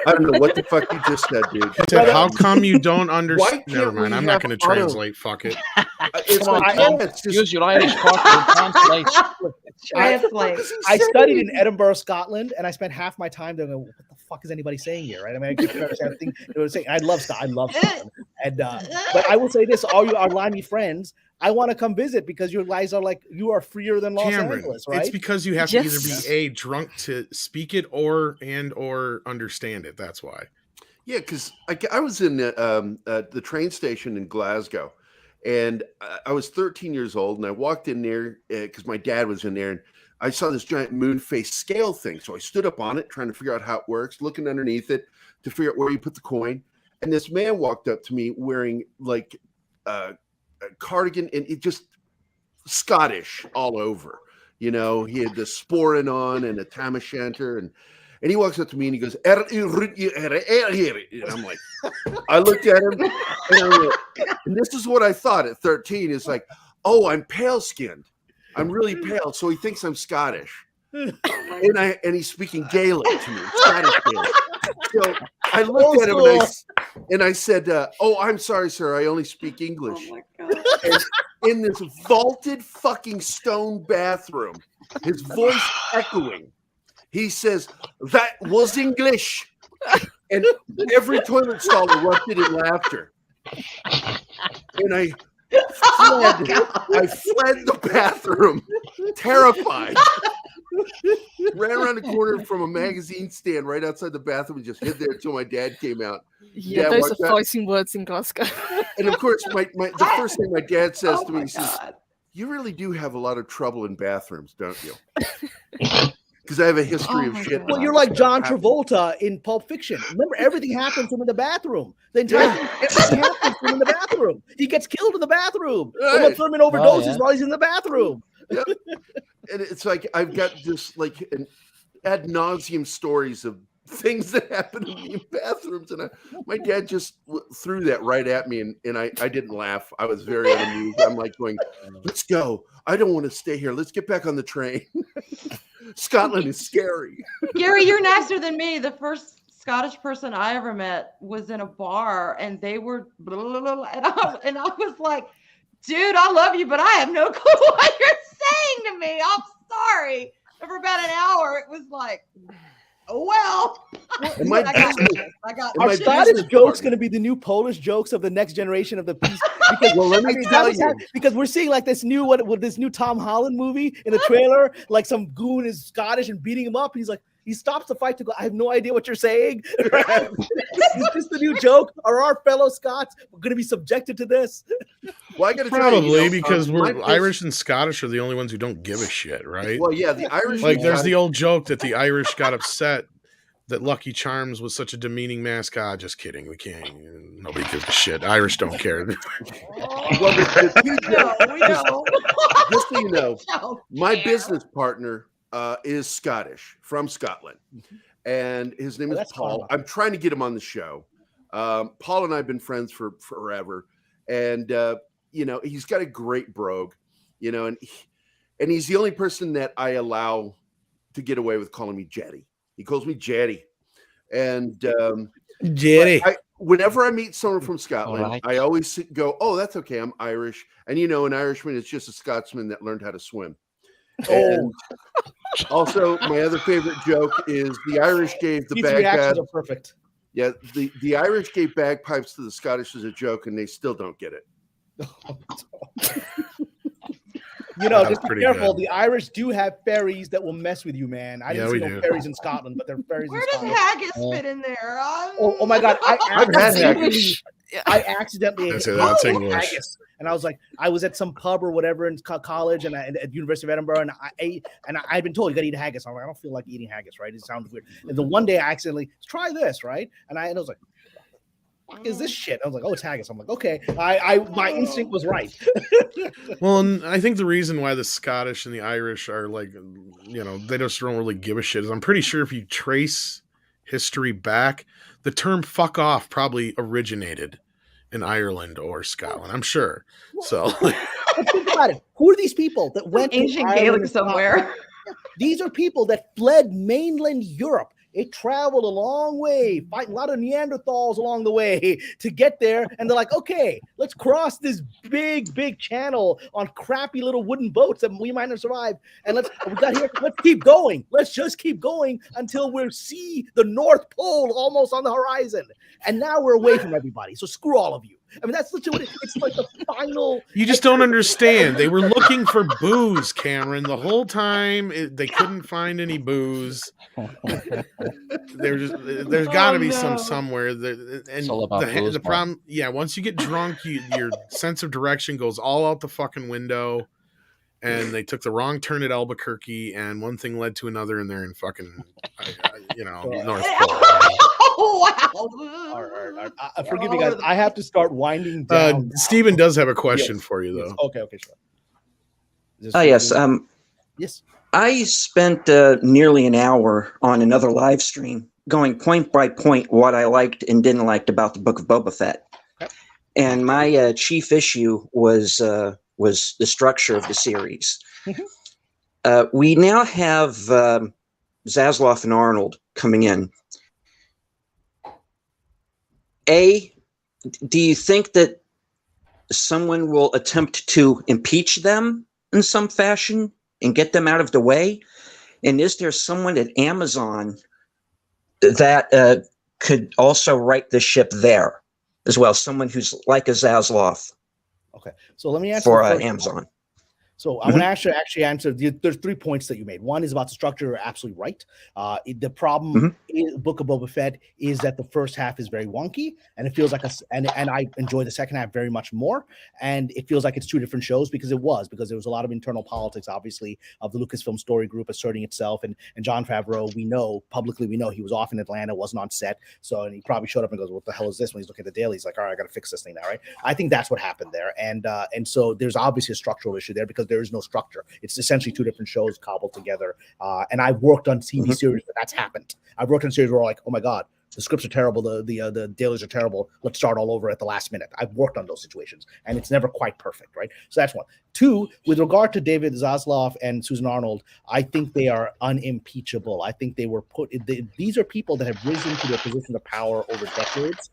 I don't know what the fuck you just said, dude. I said, how come you don't understand? Why Never can't mind. we I'm not have going to translate. Fuck it. It's Come on, like, Tom. yeah, it's just, Use your Irish part to translate. Translate. I studied in Edinburgh, Scotland, and I spent half my time there going, what the fuck is anybody saying here? Right? I mean, I couldn't understand a thing they were saying. I love Scotland. And but I will say this, all you our limey friends, I want to come visit because you guys are like, you are freer than Los Angeles, right? It's because you have to either be drunk to speak it or understand it. That's why. yeah, because I was in the train station in Glasgow, and I was 13 years old, and I walked in there because my dad was in there, and I saw this giant moon face scale thing. So I stood up on it, trying to figure out how it works, looking underneath it to figure out where you put the coin. And this man walked up to me wearing like a cardigan, and it just Scottish all over. You know, he had the sporran on and a tam o' shanter, and he walks up to me and he goes, and I'm like, I looked at him, and this is what I thought at 13. It's like, oh, I'm pale skinned. I'm really pale, so he thinks I'm Scottish. And he's speaking Gaelic to me, Scottish Gaelic. So I looked at him and I said, "Oh, I'm sorry, sir. I only speak English." Oh my God. And in this vaulted fucking stone bathroom, his voice echoing, he says, "That was English," and every toilet stall erupted in laughter. And I fled the bathroom, terrified. Ran around the corner from a magazine stand right outside the bathroom and just hid there until my dad came out. Yeah, Dad those are walked out. fighting words in Glasgow. And of course, the first thing my dad says Oh to me, my he says, God. "You really do have a lot of trouble in bathrooms, don't you?" Because I have a history of my shit. God. Well, you're like John Travolta in Pulp Fiction. Remember, everything happens to him in the bathroom. The entire everything happens to him in the bathroom. He gets killed in the bathroom. Right. Uma Thurman overdoses yeah. while he's in the bathroom. Yep. And it's like I've got this like an ad nauseum stories of things that happen to me in bathrooms, and my dad just threw that right at me, and I didn't laugh. I was very unamused. I'm like going, "Let's go. I don't want to stay here. Let's get back on the train." Scotland is scary. Gary, you're nicer than me. The first Scottish person I ever met was in a bar, and they were blah, blah, blah, and I was like, "Dude, I love you, but I have no clue what you're saying to me. I'm sorry." And for about an hour, it was like, "Oh well." And my Our Scottish joke's going to be the new Polish jokes of the next generation of the piece. Because, well, let me tell you, because we're seeing like this new this new Tom Holland movie in the trailer, like some goon is Scottish and beating him up. He's like, he stops the fight to go, "I have no idea what you're saying." Is this the new joke? Are our fellow Scots going to be subjected to this? Well, I got to Probably because we're Irish and Scottish are the only ones who don't give a shit, right? Well, yeah, the Irish. Like, there's the old joke that the Irish got upset that Lucky Charms was such a demeaning mascot. Just kidding. We can't. Nobody gives a shit. Irish don't care. Well, we know. Just so you know, my business partner is Scottish, from Scotland, and his name is Paul. I'm trying to get him on the show. Paul and I have been friends for forever, and you know, he's got a great brogue, you know, and he's the only person that I allow to get away with calling me Jetty. He calls me Jetty, and Jetty. Whenever I meet someone from Scotland, right. I always go, "Oh, that's okay. I'm Irish," and you know, an Irishman is just a Scotsman that learned how to swim. And also, my other favorite joke is the Irish gave the bagpipes. Are perfect. Yeah, the Irish gave bagpipes to the Scottish as a joke, and they still don't get it. You know, just be pretty careful. good. The Irish do have fairies that will mess with you, man. I didn't see no fairies in Scotland, but there are fairies Where in does Scotland. haggis fit in there? Oh my God! I've had haggis. I accidentally That's ate it, that's haggis, English. And I was like, I was at some pub or whatever in college and at University of Edinburgh, and I ate, and I'd been told you got to eat haggis. I'm like, I don't feel like eating haggis, right? It sounds weird. And the one day I accidentally try this, right? And I was like, what is this shit? I was like, oh, it's haggis. I'm like, okay, my instinct was right. Well, and I think the reason why the Scottish and the Irish are like, they just don't really give a shit is I'm pretty sure if you trace history back, the term "fuck off" probably originated in Ireland or Scotland. I'm sure. So, but think about it. Who are these people that went ancient Gaelic somewhere? These are people that fled mainland Europe. It traveled a long way, fighting a lot of Neanderthals along the way to get there. And they're like, okay, let's cross this big channel on crappy little wooden boats that we might not survive. And let's keep going. Let's just keep going until we see the North Pole almost on the horizon. And now we're away from everybody. So screw all of you. I mean, that's literally it's like the final. You just don't understand. They were looking for booze, Cameron, the whole time. They couldn't find any booze. There's got to be some somewhere. And the problem, once you get drunk, your sense of direction goes all out the fucking window. And they took the wrong turn at Albuquerque, and one thing led to another, and they're in fucking, North Pole. Wow. All right. Forgive me, guys. I have to start winding down. Steven does have a question for you, though. Okay, sure. Yes. Yes. I spent nearly an hour on another live stream going point by point what I liked and didn't like about the Book of Boba Fett. Okay. And my chief issue was the structure of the series. Mm-hmm. We now have Zaslav and Arnold coming in. Do you think that someone will attempt to impeach them in some fashion and get them out of the way? And is there someone at Amazon that could also right the ship there as well? Someone who's like a Zaslav. Okay, so let me answer for Amazon. So I want to actually answer. There's 3 points that you made. One is about the structure. You're absolutely right. The problem in Book of Boba Fett is that the first half is very wonky, and it feels like and I enjoy the second half very much more. And it feels like it's 2 different shows because there was a lot of internal politics, obviously, of the Lucasfilm story group asserting itself. And Jon Favreau, we know he was off in Atlanta, wasn't on set. So and he probably showed up and goes, "What the hell is this?" When he's looking at the daily, he's like, "All right, I got to fix this thing now, right?" I think that's what happened there, and so there's obviously a structural issue there because there is no structure. It's essentially 2 different shows cobbled together. And I've worked on TV series where that's happened. I've worked on series where like, oh my God, the scripts are terrible, the dailies are terrible. Let's start all over at the last minute. I've worked on those situations, and it's never quite perfect, right? So that's one. 2, with regard to David Zaslav and Susan Arnold, I think they are unimpeachable. I think they were these are people that have risen to their position of power over decades,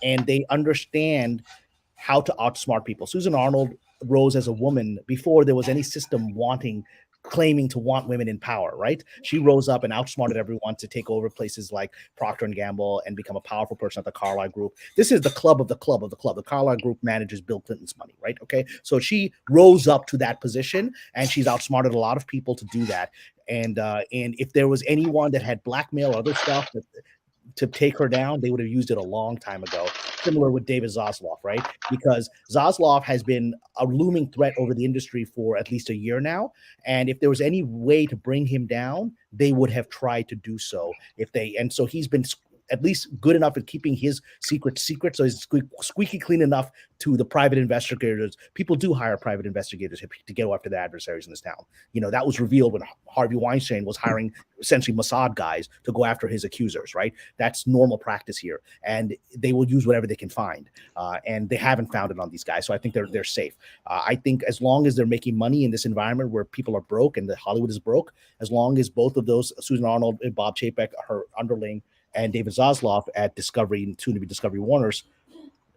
and they understand how to outsmart people. Susan Arnold rose as a woman before there was any system claiming to want women in power, right? She rose up and outsmarted everyone to take over places like Procter & Gamble and become a powerful person at the Carlyle Group. This is the club of the club of the club. The Carlyle Group manages Bill Clinton's money, right? Okay, so she rose up to that position, and she's outsmarted a lot of people to do that. And if there was anyone that had blackmail or other stuff to take her down, they would have used it a long time ago. Similar with David Zaslav, right? Because Zaslav has been a looming threat over the industry for at least a year now. And if there was any way to bring him down, they would have tried to do so. And so he's been at least good enough at keeping his secret. So he's squeaky clean enough to the private investigators. People do hire private investigators to go after the adversaries in this town. That was revealed when Harvey Weinstein was hiring essentially Mossad guys to go after his accusers, right? That's normal practice here. And they will use whatever they can find. And they haven't found it on these guys. So I think they're safe. I think as long as they're making money in this environment where people are broke and Hollywood is broke, as long as both of those, Susan Arnold and Bob Chapek, her underling, and David Zaslav at Discovery and soon to be Discovery Warner's,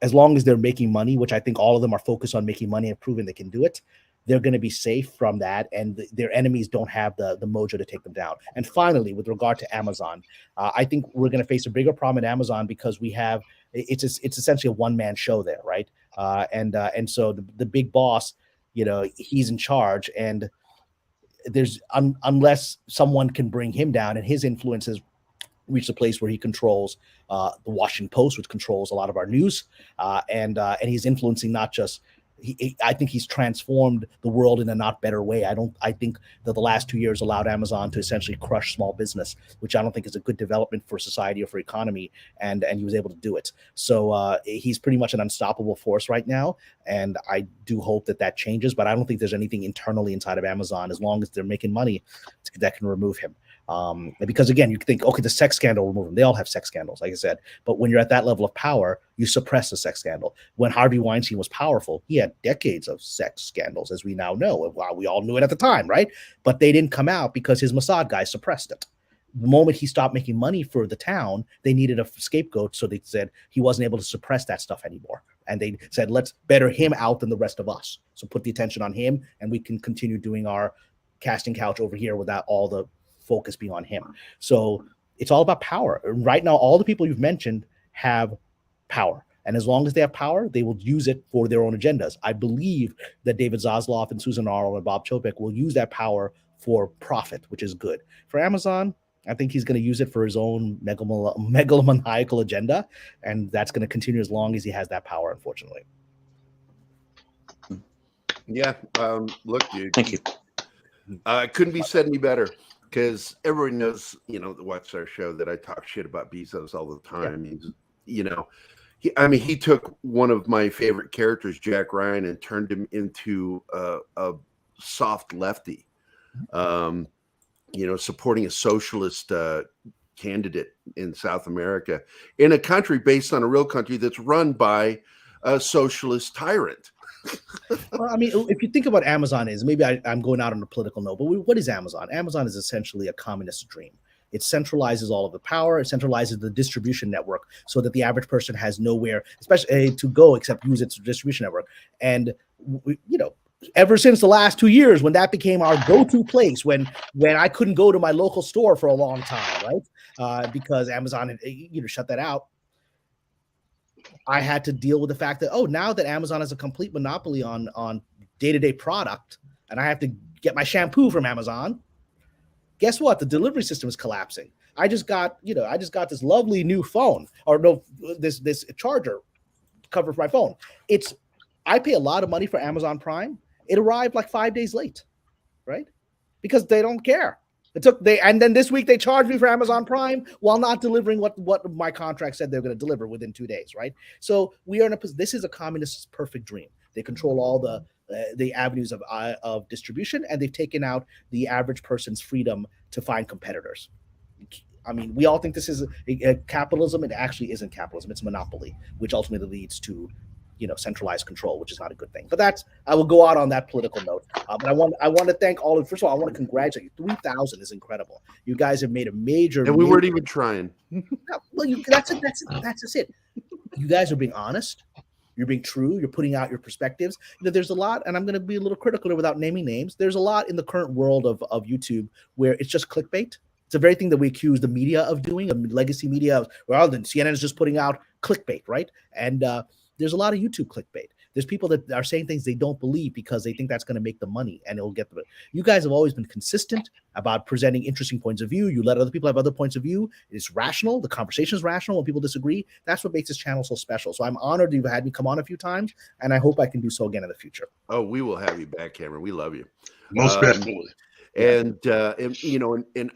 as long as they're making money, which I think all of them are focused on making money and proving they can do it, they're going to be safe from that, and their enemies don't have the mojo to take them down. And finally, with regard to Amazon, I think we're going to face a bigger problem at Amazon because it's essentially a one-man show there, right? And so the big boss, he's in charge, and there's unless someone can bring him down, and his influences reached a place where he controls the Washington Post, which controls a lot of our news, and he's influencing not just I think he's transformed the world in a not better way. I think that the last 2 years allowed Amazon to essentially crush small business, which I don't think is a good development for society or for economy. And he was able to do it. So he's pretty much an unstoppable force right now. And I do hope that changes, but I don't think there's anything internally inside of Amazon, as long as they're making money, that can remove him. Because again, you think, okay, the sex scandal will remove him. They all have sex scandals, like I said. But when you're at that level of power, you suppress the sex scandal. When Harvey Weinstein was powerful, he had decades of sex scandals, as we now know. Well, we all knew it at the time, right? But they didn't come out because his Mossad guys suppressed it. The moment he stopped making money for the town, they needed a scapegoat. So they said he wasn't able to suppress that stuff anymore. And they said, let's better him out than the rest of us. So put the attention on him, and we can continue doing our casting couch over here without all the focus being on him. So it's all about power. Right now, all the people you've mentioned have power. And as long as they have power, they will use it for their own agendas. I believe that David Zaslav and Susan Arnold and Bob Chapek will use that power for profit, which is good. For Amazon, I think he's going to use it for his own megalomaniacal agenda. And that's going to continue as long as he has that power, unfortunately. Yeah. Look, dude. Thank you. Couldn't be said any better. Because everybody knows, that watch our show, that I talk shit about Bezos all the time. Yeah. He took one of my favorite characters, Jack Ryan, and turned him into a soft lefty, supporting a socialist candidate in South America, in a country based on a real country that's run by a socialist tyrant. Well, if you think about Amazon maybe I'm going out on a political note, but what is Amazon? Amazon is essentially a communist dream. It centralizes all of the power. It centralizes the distribution network so that the average person has nowhere, especially to go, except use its distribution network. And ever since the last 2 years, when that became our go-to place, when I couldn't go to my local store for a long time, right? Because Amazon had shut that out. I had to deal with the fact that, now that Amazon has a complete monopoly on day-to-day product, and I have to get my shampoo from Amazon, guess what? The delivery system is collapsing. I just got this lovely new phone, this charger cover for my phone. I pay a lot of money for Amazon Prime. It arrived like 5 days late, right? Because they don't care. And then this week they charged me for Amazon Prime while not delivering what my contract said they're going to deliver within 2 days, right? So we are this is a communist's perfect dream. They control all the avenues of distribution, and they've taken out the average person's freedom to find competitors. We all think this is a capitalism. It actually isn't capitalism. It's monopoly, which ultimately leads to centralized control, which is not a good thing. But I will go out on that political note. But I want to thank all of. First of all, I want to congratulate you. 3,000 is incredible. You guys have made a major. And we weren't even trying. Well, that's just it. You guys are being honest. You're being true. You're putting out your perspectives. There's a lot, and I'm going to be a little critical without naming names. There's a lot in the current world of YouTube where it's just clickbait. It's a very thing that we accuse the media of doing, of legacy media. Then CNN is just putting out clickbait, right? And there's a lot of YouTube clickbait. There's people that are saying things they don't believe because they think that's going to make them money and it'll get them. You guys have always been consistent about presenting interesting points of view. You let other people have other points of view. It's rational. The conversation is rational when people disagree. That's what makes this channel so special. So I'm honored you've had me come on a few times, and I hope I can do so again in the future. Oh, we will have you back, Cameron. We love you. Most definitely. And I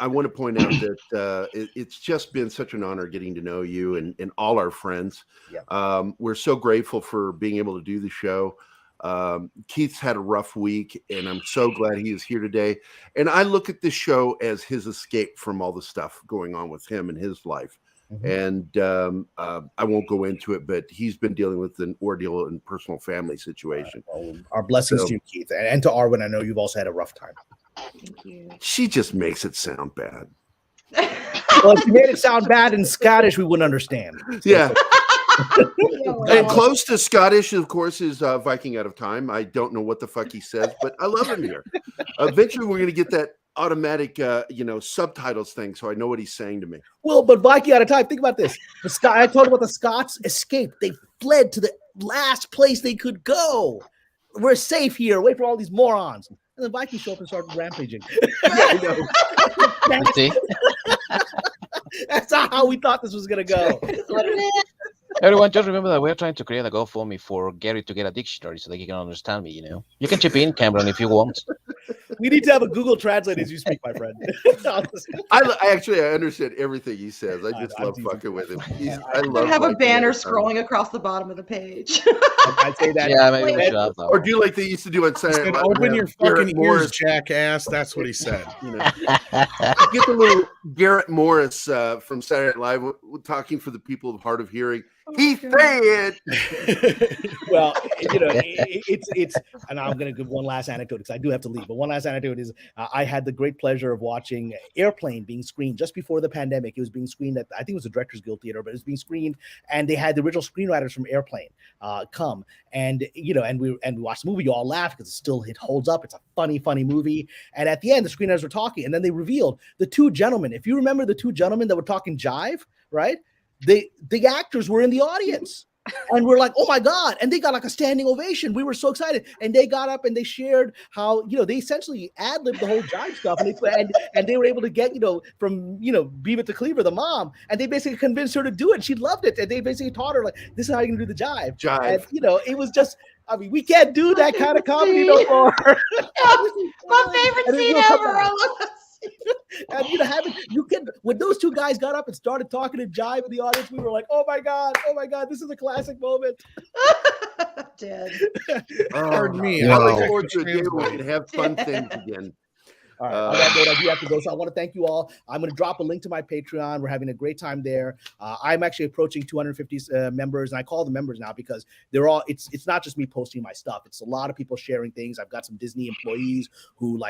want to point out that it's just been such an honor getting to know you and all our friends. Yeah. We're so grateful for being able to do the show. Keith's had a rough week, and I'm so glad he is here today. And I look at this show as his escape from all the stuff going on with him in his life. Mm-hmm. And I won't go into it, but he's been dealing with an ordeal and personal famay situation. Our blessings to you, Keith, and to Arwen. I know you've also had a rough time. Thank you. She just makes it sound bad. Well, if you made it sound bad in Scottish, we wouldn't understand. Yeah. And close to Scottish, of course, is Viking Out of Time. I don't know what the fuck he says, but I love him here. Eventually, we're going to get that automatic, subtitles thing, so I know what he's saying to me. Well, but Viking Out of Time, think about this. I told you about the Scots escaped. They fled to the last place they could go. We're safe here. Wait for all these morons. And the Vikings show up and start rampaging. That's not how we thought this was going to go. That's what it is. Everyone, just remember that we're trying to create a GoFundMe for Gary to get a dictionary so that he can understand me. You can chip in, Cameron, if you want. We need to have a Google Translate as you speak, my friend. I understand everything he says. I just love fucking with him. I love have a like banner scrolling across the bottom of the page. I'd say that. Yeah, maybe we should have that. Or do like they used to do on He Saturday said, Night "Open Live, your Garrett fucking ears, Morris, jackass." That's what he said. Get the little Garrett Morris from Saturday Night Live talking for the people of hard of hearing. He said, Well, it's, and I'm going to give one last anecdote because I do have to leave. But one last anecdote is I had the great pleasure of watching Airplane being screened just before the pandemic. It was being screened at, I think it was the Directors Guild Theater, but it was being screened, and they had the original screenwriters from Airplane come, and and we watched the movie. You all laugh because it holds up. It's a funny movie. And at the end, the screenwriters were talking, and then they revealed the two gentlemen. If you remember the two gentlemen that were talking jive, right? The actors were in the audience, and we're like, oh my God. And they got like a standing ovation. We were so excited. And they got up and they shared how, they essentially ad-libbed the whole jive stuff. And they were able to get, from, Beav It to Cleaver, the mom, and they basically convinced her to do it. She loved it. And they basically taught her, like, this is how you can do the jive. And, it was just, I mean, we can't do that kind of comedy no more. My favorite scene ever. And when those two guys got up and started talking to jive in the audience, we were like, oh my god, this is a classic moment. Dead. Pardon me. I look forward to a day where we can have fun things again. All right, on that note, I do have to go. So I want to thank you all. I'm going to drop a link to my Patreon. We're having a great time there. I'm actually approaching 250 members, and I call them members now because they're all. It's not just me posting my stuff. It's a lot of people sharing things. I've got some Disney employees who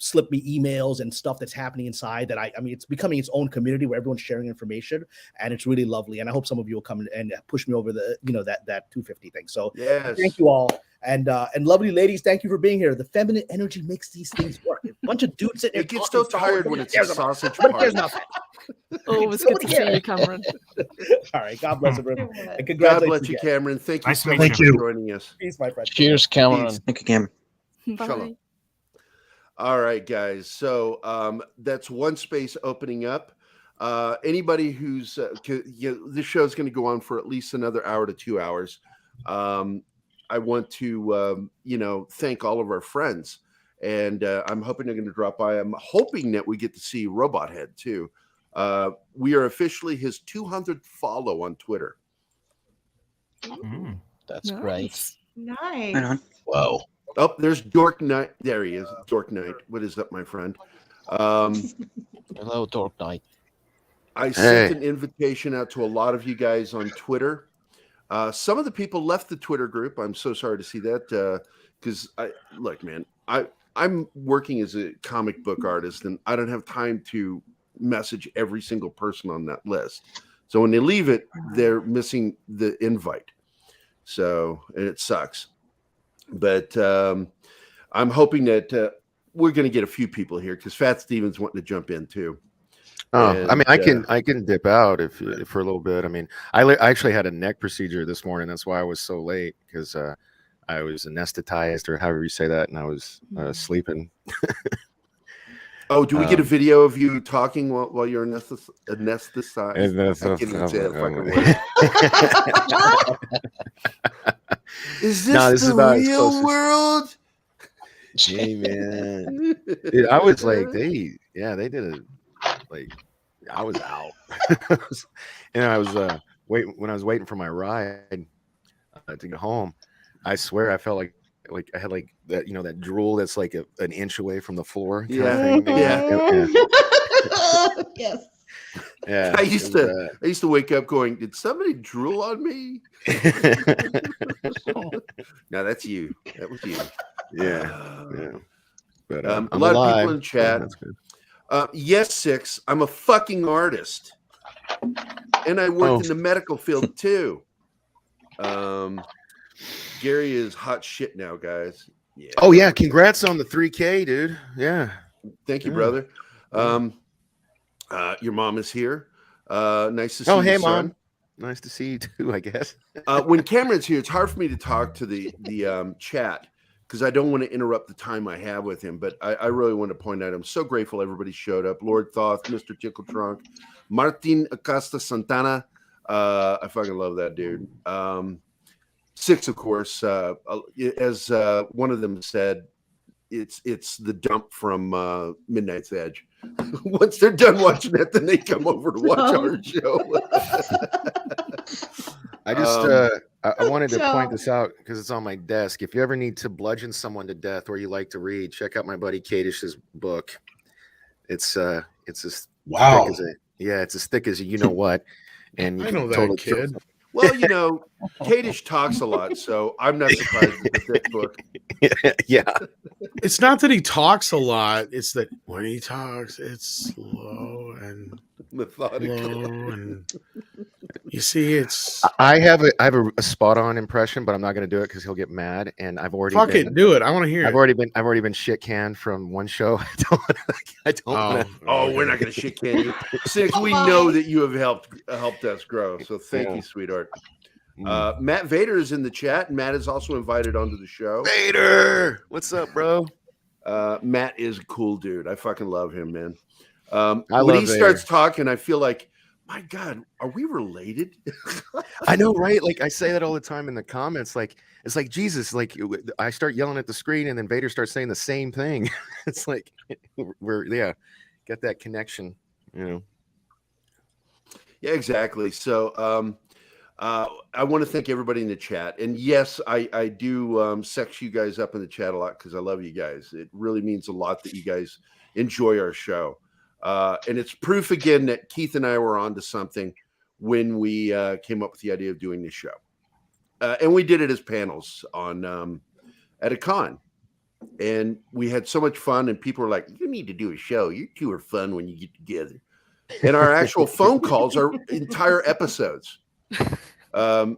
slip me emails and stuff that's happening inside that I mean, it's becoming its own community where everyone's sharing information, and it's really lovely. And I hope some of you will come and push me over the, that 250 thing. So yes. Thank you all. And lovely ladies, thank you for being here. The feminine energy makes these things work. A bunch of dudes sitting there. It gets so tired when it's a sausage party. Oh, it was good to see you, Cameron. All right. God bless everyone. And God bless you, Cameron. Thank you so much for joining us. Peace, my friend. Cheers, Cameron. Peace. Thank you, Cameron. Bye. Shalom. All right, guys. So that's one space opening up. Anybody who's this show is going to go on for at least another hour to 2 hours. I want to thank all of our friends, and I'm hoping they're going to drop by. I'm hoping that we get to see Robot Head too. We are officially his 200th follow on Twitter. That's great. Nice. Right on. Wow. Oh, there's Dork Knight. There he is. Dork Knight. What is up, my friend? Hello, Dork Knight. I sent an invitation out to a lot of you guys on Twitter. Some of the people left the Twitter group. I'm so sorry to see that because I'm working as a comic book artist, and I don't have time to message every single person on that list. So when they leave it, they're missing the invite. So, and it sucks. But I'm hoping that we're going to get a few people here because Fat Steven's wanting to jump in too. Oh, and, I mean, I can dip out if for a little bit. I mean, I actually had a neck procedure this morning. That's why I was so late because I was anesthetized or however you say that, and I was sleeping. Oh, do we get a video of you talking while you're anesthetized? I can't even say that fucking word. Is this the real world? Hey, man. Dude, I was like, they did it. Like, I was out. And I was when I was waiting for my ride to go home, I swear I felt like I had like that, that drool that's like an inch away from the floor. Yeah. Yes. Yeah. I used to wake up going, did somebody drool on me? No, that's you. That was you. Yeah. But a lot of people in chat. That's good. Yes, Six. I'm a fucking artist, and I worked in the medical field too. Gary is hot shit now, guys. Yeah. Oh yeah, congrats on the 3K, dude. Yeah. Thank you, brother. Your mom is here. Nice to see you. Oh, hey, son. Mom. Nice to see you too, I guess. When Cameron's here, it's hard for me to talk to the chat because I don't want to interrupt the time I have with him. But I really want to point out I'm so grateful everybody showed up. Lord Thoth, Mr. Tickle Trunk, Martin Acosta Santana, I fucking love that dude. 6, of course, as one of them said, it's the dump from Midnight's Edge. Once they're done watching it, then they come over to watch our show. I just I wanted to point this out because it's on my desk. If you ever need to bludgeon someone to death or you like to read, check out my buddy Kadish's book. It's as Wow. thick as it's as thick as you know what. And I know that kid. Well, you know, Kadish talks a lot, so I'm not surprised with the thick book. Yeah. It's not that he talks a lot. It's that when he talks, it's slow and methodical. And you see, it's. I have a spot on impression, but I'm not going to do it because he'll get mad. And I've already do it. I want to hear. I've already been shit canned from one show. I don't. We're not going to shit can you. 6, we know that you have helped us grow. So thank you, sweetheart. Matt Vader is in the chat. Matt is also invited onto the show. Vader, what's up, bro? Matt is a cool dude. I fucking love him, man. When he starts talking, I feel like, my God, are we related? I know, right? Like I say that all the time in the comments. Like it's like Jesus. Like I start yelling at the screen, and then Vader starts saying the same thing. It's like we're get that connection, you know. Yeah, exactly. So I want to thank everybody in the chat. And yes, I do sex you guys up in the chat a lot because I love you guys. It really means a lot that you guys enjoy our show. And it's proof again that Keith and I were onto something when we came up with the idea of doing this show. And we did it as panels on at a con. And we had so much fun, and people were like, you need to do a show. You two are fun when you get together. And our actual phone calls are entire episodes. I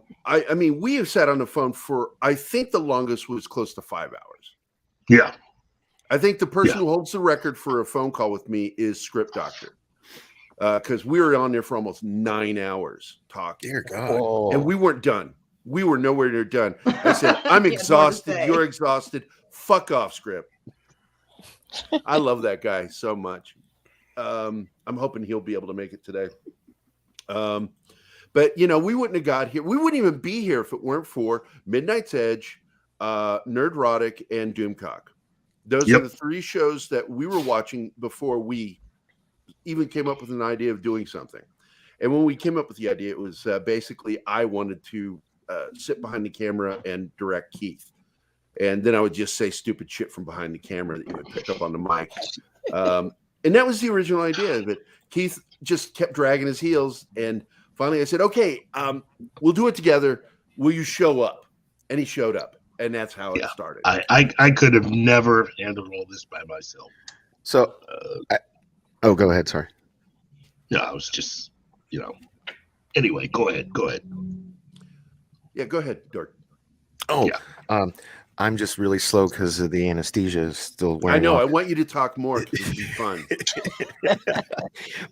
mean, we have sat on the phone for, I think the longest was close to 5 hours. Yeah. I think the person who holds the record for a phone call with me is Script Doctor. Because we were on there for almost 9 hours talking. Dear God. And we weren't done. We were nowhere near done. I said, I'm exhausted. You're exhausted. Fuck off, Script. I love that guy so much. I'm hoping he'll be able to make it today. But, you know, we wouldn't have got here. We wouldn't even be here if it weren't for Midnight's Edge, Nerdrotic, and Doomcock. Those are the 3 shows that we were watching before we even came up with an idea of doing something. And when we came up with the idea, it was basically I wanted to sit behind the camera and direct Keith. And then I would just say stupid shit from behind the camera that you would pick up on the mic. And that was the original idea. But Keith just kept dragging his heels. And finally I said, okay, we'll do it together. Will you show up? And he showed up. And that's how it started. I could have never handled all this by myself. So, go ahead. Sorry. No, I was just, anyway, go ahead. Yeah, go ahead, Dirk. I'm just really slow because of the anesthesia is still wearing I know. off. I want you to talk more because it'll be fun.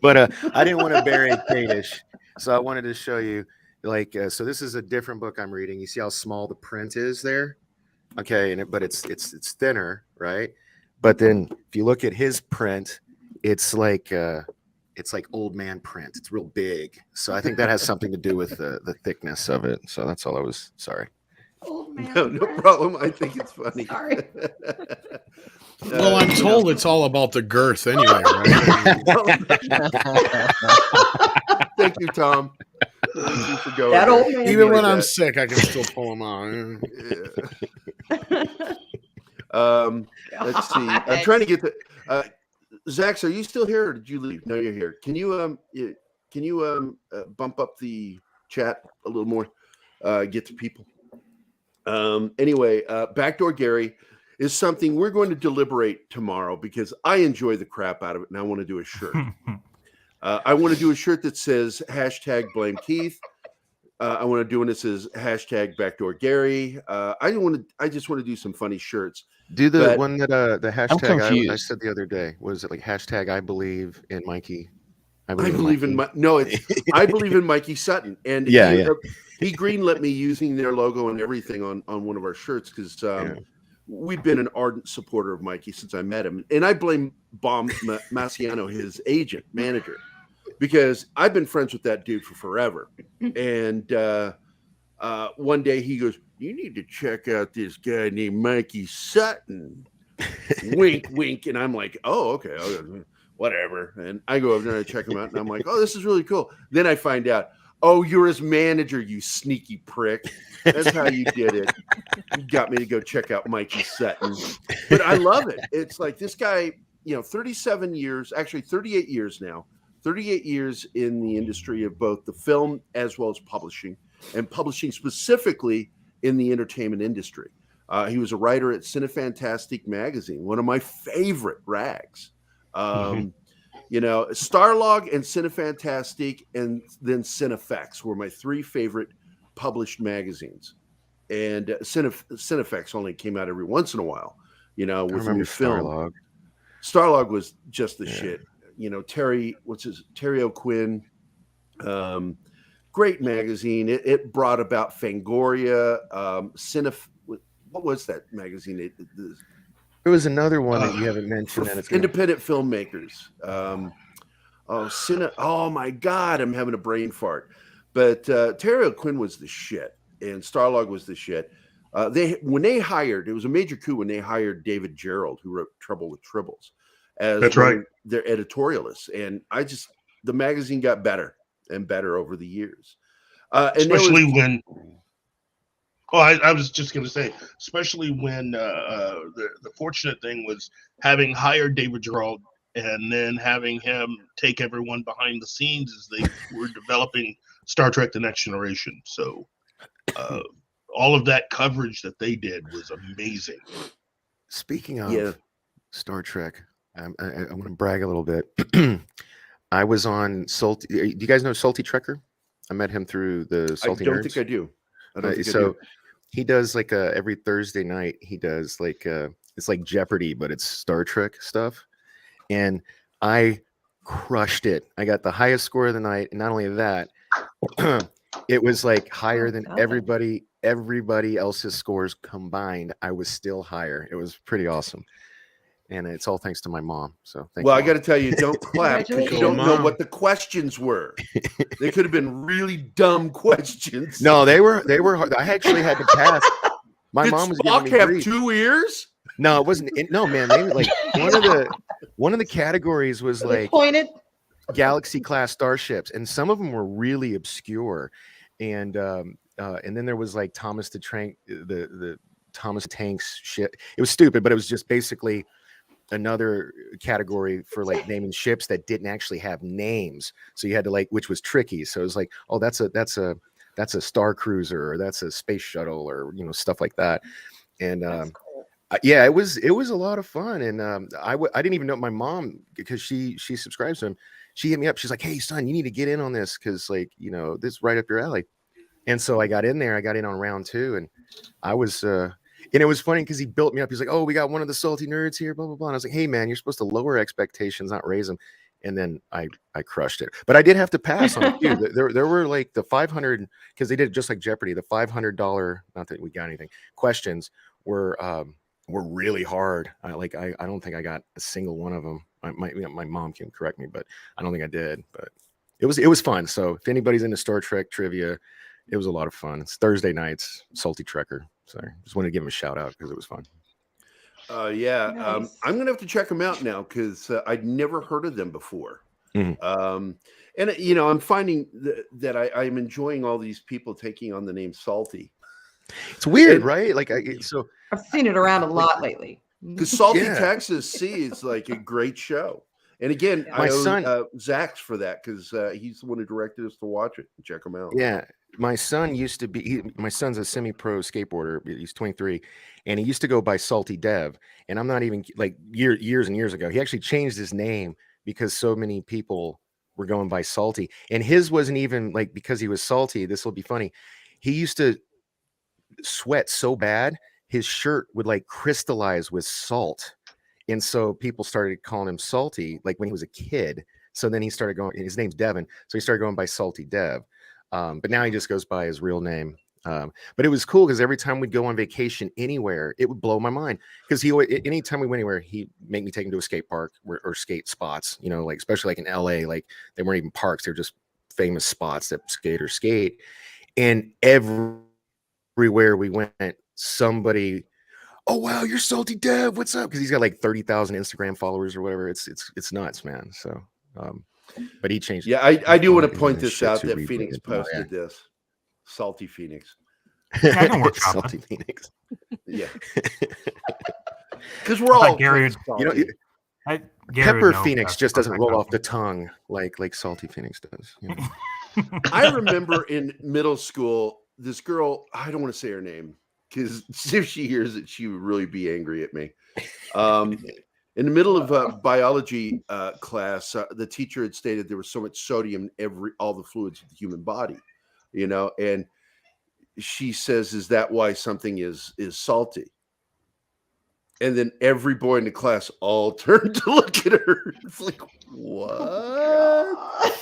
But I didn't want to bury Kadish, so I wanted to show you. So this is a different book I'm reading. You see how small the print is there? Okay, but it's thinner, right? But then if you look at his print, it's like old man print. It's real big. So I think that has something to do with the thickness of it. So that's all I was sorry. Oh man. No problem. I think it's funny. Sorry. Well, I'm told it's all about the girth anyway, right? Thank you, Tom. Thank you for going. That old man. Even when I'm sick, I can still pull them out. Let's see. I'm trying to get the Zach, are you still here or did you leave? No, you're here. Can you bump up the chat a little more? Get to people. Anyway, Backdoor Gary is something we're going to deliberate tomorrow because I enjoy the crap out of it and I want to do a shirt. I want to do a shirt that says #blame Keith. I want to do one that says #Backdoor Gary. I just want to do some funny shirts. Do the one that the hashtag I said the other day. What is it like? #I believe in Mikey. I believe in I believe in Mikey Sutton, and he greenlit me using their logo and everything on one of our shirts because we've been an ardent supporter of Mikey since I met him, and I blame Bob Massiano, his manager, because I've been friends with that dude for forever. And one day he goes, "You need to check out this guy named Mikey Sutton." Wink, wink. And I'm like, "Oh, okay, whatever." And I go over there and I check him out, and I'm like, "Oh, this is really cool." Then I find out, "Oh, you're his manager, you sneaky prick. That's how you did it. You got me to go check out Mikey Sutton." But I love it. It's like this guy, 37 years, actually 38 years now, 38 years in the industry of both the film as well as publishing, and publishing specifically in the entertainment industry. He was a writer at Cinefantastique magazine, one of my favorite rags. Starlog and Cinefantastique, and then Cinefex were my three favorite published magazines. And Cinefex only came out every once in a while, with a new film. Starlog was just the shit. Terry O'Quinn, great magazine. It brought about Fangoria, what was that magazine? There was another one that you haven't mentioned. That it's independent filmmakers. Oh my God, I'm having a brain fart. But Terry O'Quinn was the shit, and Starlog was the shit. When they hired, it was a major coup when they hired David Gerald, who wrote Trouble with Tribbles, as their editorialist. And the magazine got better and better over the years. Especially when I was just going to say, especially when the fortunate thing was having hired David Gerald and then having him take everyone behind the scenes as they were developing Star Trek: The Next Generation. So all of that coverage that they did was amazing. Speaking of Star Trek, I want to brag a little bit. I was on Salty. Do you guys know Salty Trekker? I met him through the Salty Nerds. I don't think I do. He does like every Thursday night. He does like it's like Jeopardy, but it's Star Trek stuff. And I crushed it. I got the highest score of the night, and not only that, it was like higher than everybody else's scores combined. I was still higher. It was pretty awesome. And it's all thanks to my mom. So thank you. I got to tell you, don't clap because you don't know what the questions were. They could have been really dumb questions. No, they were hard. I actually had to pass. My mom was giving me grief. 2 ears? No, it wasn't. No, man. They were like one of the categories was like pointed galaxy class starships, and some of them were really obscure. And then there was like Thomas the Thomas Tanks shit. It was stupid, but it was just basically another category for like naming ships that didn't actually have names. So you had to which was tricky. So it was like, oh, that's a star cruiser, or that's a space shuttle, or stuff like that. And it was a lot of fun. And I didn't even know my mom, because she subscribes to him. She hit me up. She's like, "Hey son, you need to get in on this, because this is right up your alley." And so I got in there. I got in on round 2, and I was and it was funny because he built me up. He's like, "Oh, we got one of the salty nerds here, blah, blah, blah." And I was like, "Hey, man, you're supposed to lower expectations, not raise them." And then I crushed it. But I did have to pass on a few. There were like the 500, because they did it just like Jeopardy. The $500, not that we got anything, questions were really hard. I don't think I got a single one of them. My mom can correct me, but I don't think I did. But it was fun. So if anybody's into Star Trek trivia, it was a lot of fun. It's Thursday nights, Salty Trekker. So just wanted to give him a shout out because it was fun. Nice. I'm gonna have to check them out now, because I'd never heard of them before. Mm-hmm. And I'm finding that I'm enjoying all these people taking on the name Salty. It's weird, right? I've seen it around a lot lately. Because Salty Texas Sea is like a great show. And again, I owe Zach's for that, because he's the one who directed us to watch it and check them out. Yeah. My son used to be, my son's a semi-pro skateboarder. He's 23, and he used to go by Salty Dev. And I'm not even years and years ago, he actually changed his name because so many people were going by Salty. And his wasn't even because he was salty. This will be funny. He used to sweat so bad, his shirt would crystallize with salt. And so people started calling him Salty, when he was a kid. So then he started going, his name's Devin. So he started going by Salty Dev. But now he just goes by his real name. But it was cool because every time we'd go on vacation anywhere, it would blow my mind. Because anytime we went anywhere, he'd make me take him to a skate park or skate spots. You know, like especially like in LA, like they weren't even parks; they were just famous spots that skaters skate. And everywhere we went, somebody, oh wow, you're Salty Dev, what's up? Because he's got like 30,000 Instagram followers or whatever. It's nuts, man. So, but he changed. Yeah, I do want to point this out that Phoenix posted this. Salty Phoenix. Yeah, I can work Salty Phoenix. Yeah. Because we're all Gary, salty. You know, Pepper Phoenix just doesn't roll off the tongue like Salty Phoenix does. You know? I remember in middle school, this girl, I don't want to say her name because if she hears it, she would really be angry at me. In the middle of a biology class, the teacher had stated there was so much sodium in all the fluids of the human body, you know, and she says, "Is that why something is salty?" And then every boy in the class all turned to look at her. It's like, what?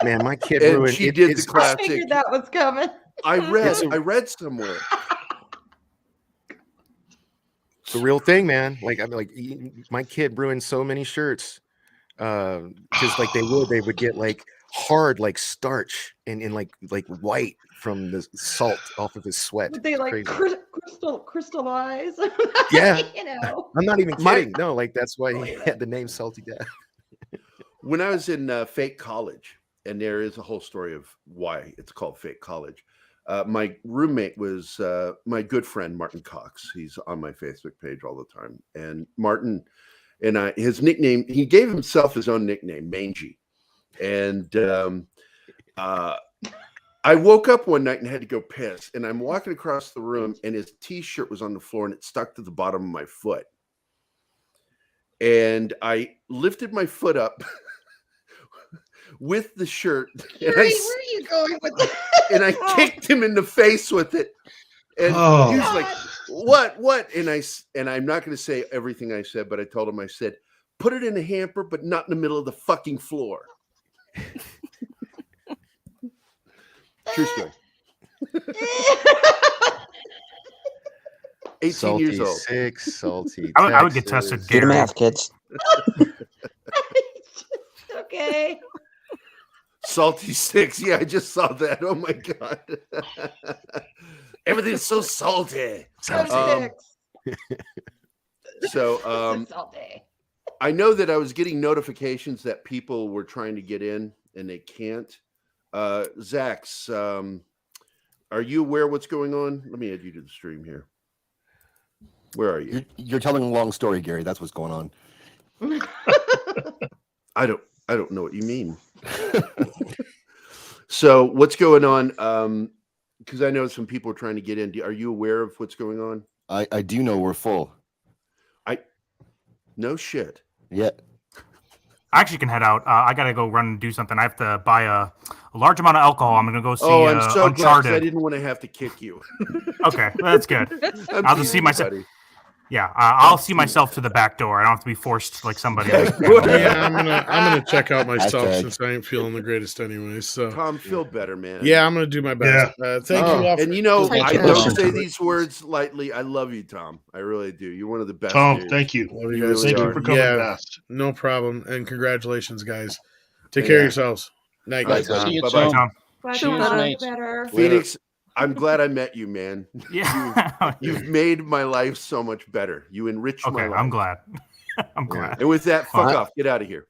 Man, my kid and ruined. She did the I classic. figured that was coming. I read somewhere. It's the real thing, man. Like I'm like, my kid ruined so many shirts because like they would get like hard like starch and like white from the salt off of his sweat. Would they like crystallize? Yeah, you know. I'm not even kidding. No, like that's why he had the name Salty Dev. When I was in fake college, and there is a whole story of why it's called fake college. My roommate was my good friend, Martin Cox. He's on my Facebook page all the time. And Martin and his nickname, he gave himself his own nickname, Mangy. And I woke up one night and had to go piss. And I'm walking across the room and his t-shirt was on the floor and it stuck to the bottom of my foot. And I lifted my foot up with the shirt. Where are you going with that? And I kicked him in the face with it. And he was like, what? And I'm not going to say everything I said, but I told him, I said, put it in a hamper, but not in the middle of the fucking floor. True story. 18 salty years old. Salty. I would get tested. Do the math, kids. Okay. Salty 6. Yeah, I just saw that. Oh my god. Everything's so salty. Salty. Salty. I know that I was getting notifications that people were trying to get in and they can't. Zax, are you aware what's going on? Let me add you to the stream here. Where are you? You're telling a long story, Gary. That's what's going on. I don't know what you mean. So what's going on? Because I know some people are trying to get in. Are you aware of what's going on? I do know we're full. No shit. Yeah. I actually can head out. I gotta go run and do something. I have to buy a large amount of alcohol. I'm gonna go see I'm so Uncharted. glad 'cause I didn't want to have to kick you. Okay, that's good. I'll just see myself. Buddy. Yeah, I'll see myself to the back door. I don't have to be forced like somebody. Yeah, I'm gonna check out myself Hashtag. since I ain't feeling the greatest anyway. So Tom, feel better, man. yeah, I'm gonna do my best. Thank you all. And you know, Thank I you. don't say these words lightly. I love you, Tom. I really do. You're one of the best. Tom, dudes. thank you. Love you You guys. really Thank are. you for coming Yeah. past. No problem, and congratulations, guys. Take care of yourselves. Night, Bye, guys. Tom. See you, Bye-bye. Tom. Glad Cheers, you're not mate. better. Phoenix, I'm glad I met you, man. Yeah. You've made my life so much better. You enriched my Okay, life. I'm glad. I'm glad. And with that, fuck Huh? off. Get out of here.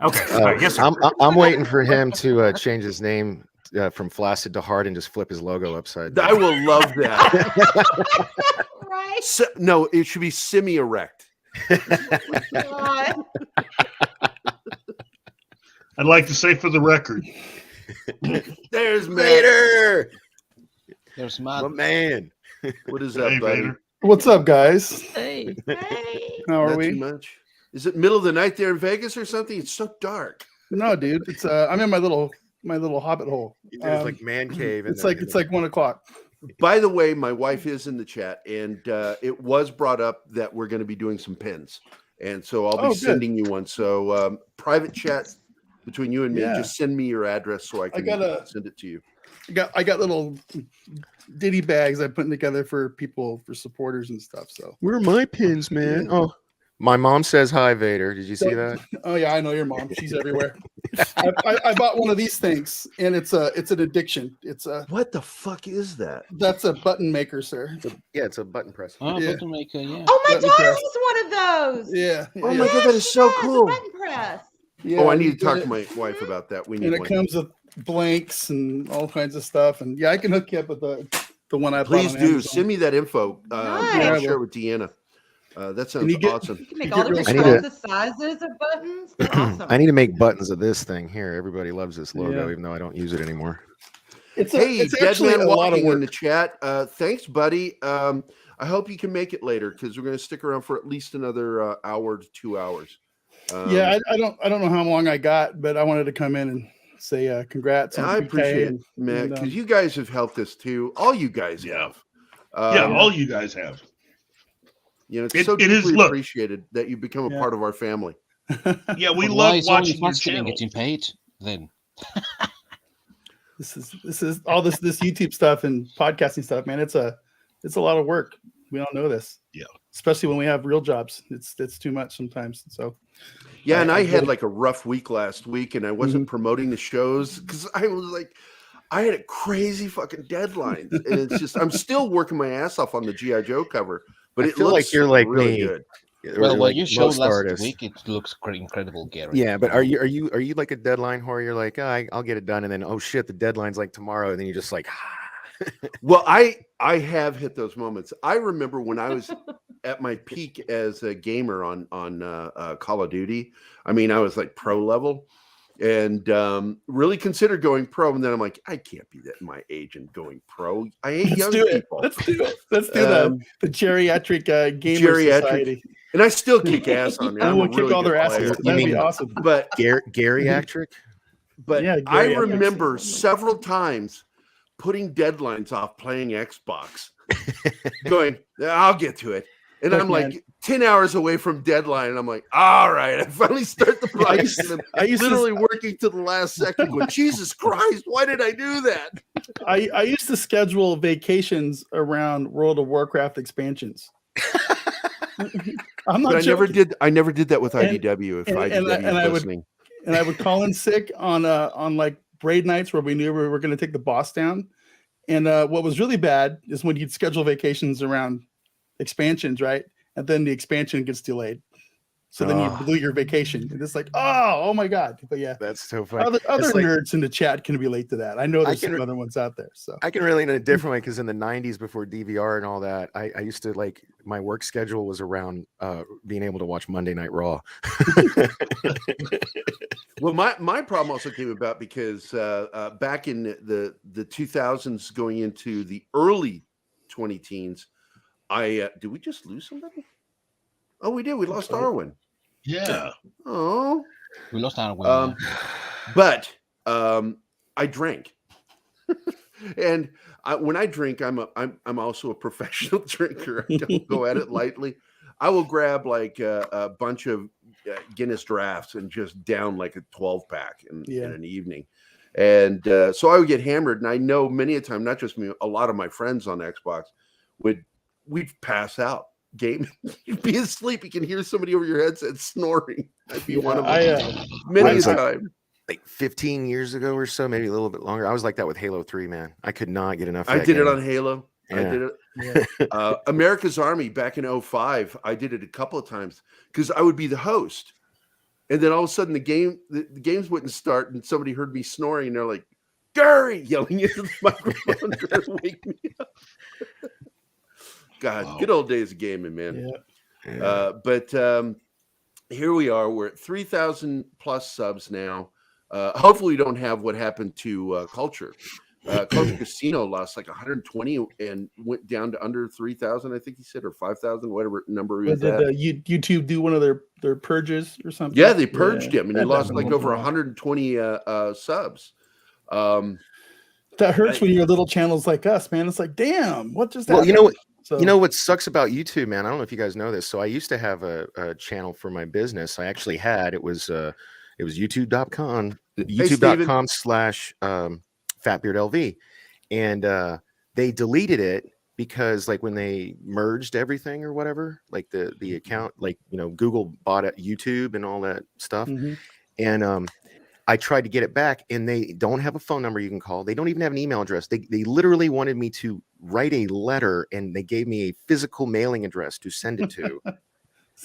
Okay. All right, yes, sir. I'm waiting for him to change his name from Flaccid to Hard and just flip his logo upside down. I will love that. Right? No, it should be semi-erect. God. I'd like to say for the record, There's Matt. Vader, There's my Matt. man. What is up, hey, buddy? Vader. What's up, guys? Hey. Hey. How are Not we? too much. Is it middle of the night there in Vegas or something? It's so dark. No, dude. It's I'm in my little hobbit hole. There's like man cave. It's like 1:00. By the way, my wife is in the chat, and it was brought up that we're going to be doing some pins, and so I'll be Oh, good. sending you one. So private chat between you and me. Yeah. Just send me your address so I can gotta- send it to you. I got little ditty bags I'm putting together for people, for supporters and stuff. So Where are my pins, man? Yeah. Oh, my mom says hi, Vader. Did you see that? Oh yeah, I know your mom. She's everywhere. I bought one of these things, and it's an addiction. It's a What the fuck is that? That's a button maker, sir. It's a button press. Oh, Yeah. button maker, yeah. Oh, my Button daughter press. has one of those. Yeah. Oh my god, that is so cool. Button press. Yeah, Oh, I you need to talk get to my wife about that. We need and it one. comes with blanks and all kinds of stuff. And yeah, I can hook you up with the one I Please bought on do Amazon. send me that info. Nice. I'll share it with Deanna. That sounds awesome. You can make all get real different I need kinds of sizes of buttons. They're awesome. I need to make buttons of this thing here. Everybody loves this logo, Yeah. even though I don't use it anymore. Hey, it's actually Deadman a lot of Walking in work. the chat. Thanks, buddy. I hope you can make it later because we're going to stick around for at least another hour to 2 hours. Yeah, I don't know how long I got, but I wanted to come in and say congrats. And on I 2K appreciate it, and, man, because you guys have helped us too. All you guys have. All you guys have. You know, it's It- so it is- deeply look. appreciated that you become a part of our family. Yeah, we But why love is watching your OnlyFans getting channel. getting paid then? This is all this YouTube stuff and podcasting stuff, man. It's a lot of work. We all know this. Yeah. Especially when we have real jobs. It's too much sometimes. So Yeah, and I get had it. like a rough week last week, and I wasn't promoting the shows because I was like, I had a crazy fucking deadline, and it's just I'm still working my ass off on the GI Joe cover, but I it feel looks like you're like really me. good. Well, Or what like you showed most last artists. week, it looks incredible, Gary. Yeah, but are you like a deadline whore? You're like, I'll get it done, and then oh shit, the deadline's like tomorrow, and then you're just like, Well, I have hit those moments. I remember when I was at my peak as a gamer on Call of Duty. I mean, I was like pro level, and really considered going pro. And then I'm like, I can't be that my age and going pro. I hate young people. Let's do it. Let's do the geriatric gamer society. And I still kick ass on there. And I'm we'll a kick really all good their asses. player. That'd be awesome. But geriatric. But Yeah, I geriatric. remember several times putting deadlines off playing Xbox, going, I'll get to it. And Look, I'm man. like 10 hours away from deadline. And I'm like, all right, I finally start the project. And I I'm used to- literally working to the last second going, Jesus Christ, why did I do that? I used to schedule vacations around World of Warcraft expansions. I'm not But joking. I never did that with IDW if and- IDW and I- is and I would- listening. And I would call in sick on like raid nights where we knew we were going to take the boss down. And what was really bad is when you'd schedule vacations around expansions, right? And then the expansion gets delayed. So then you blew your vacation. And it's like, oh my God. But yeah, that's so funny. other It's like- nerds in the chat can relate to that. I know there's some other ones out there. So I can relate in a different way because in the 90s before DVR and all that, I used to like my work schedule was around being able to watch Monday Night Raw. Well, my problem also came about because back in the 2000s going into the early 20 teens, did we just lose somebody? Oh, we did. We lost Arwen. Yeah. Oh, We lost our but I drank, and when I drink, I'm also a professional drinker. I don't go at it lightly. I will grab like a bunch of Guinness drafts and just down like a 12-pack in an evening, and so I would get hammered. And I know many a time, not just me, a lot of my friends on Xbox we'd pass out. Game, you'd be asleep. You can hear somebody over your headset snoring. I'd be one of them. Many a time. Like 15 years ago or so, maybe a little bit longer. I was like that with Halo 3, man. I could not get enough. Of I that did it game. on Halo. I Yeah. did it. America's Army back in 2005. I did it a couple of times because I would be the host, and then all of a sudden the games wouldn't start, and somebody heard me snoring, and they're like, "Gary!" yelling into the microphone trying to wake me up. God, good old days of gaming, man. But here we are. We're at 3,000 plus subs now. Hopefully, we don't have what happened to Culture. Culture Casino lost like 120 and went down to under 3,000. I think he said, or 5,000, whatever number he was did at. YouTube do one of their purges or something? Yeah, they purged him, and he That lost happened like over once in a while. 120 subs. That hurts when you're little channels like us, man. It's like, damn, what just Well, happened? you know what? So- You know what sucks about YouTube, man? I don't know if you guys know this. So I used to have a channel for my business. I actually had it was YouTube.com, Steven. YouTube.com/FatBeardLV. and they deleted it because like when they merged everything or whatever, like the account, like Google bought YouTube and all that stuff, and I tried to get it back, and they don't have a phone number you can call. They don't even have an email address. They literally wanted me to write a letter, and they gave me a physical mailing address to send it to.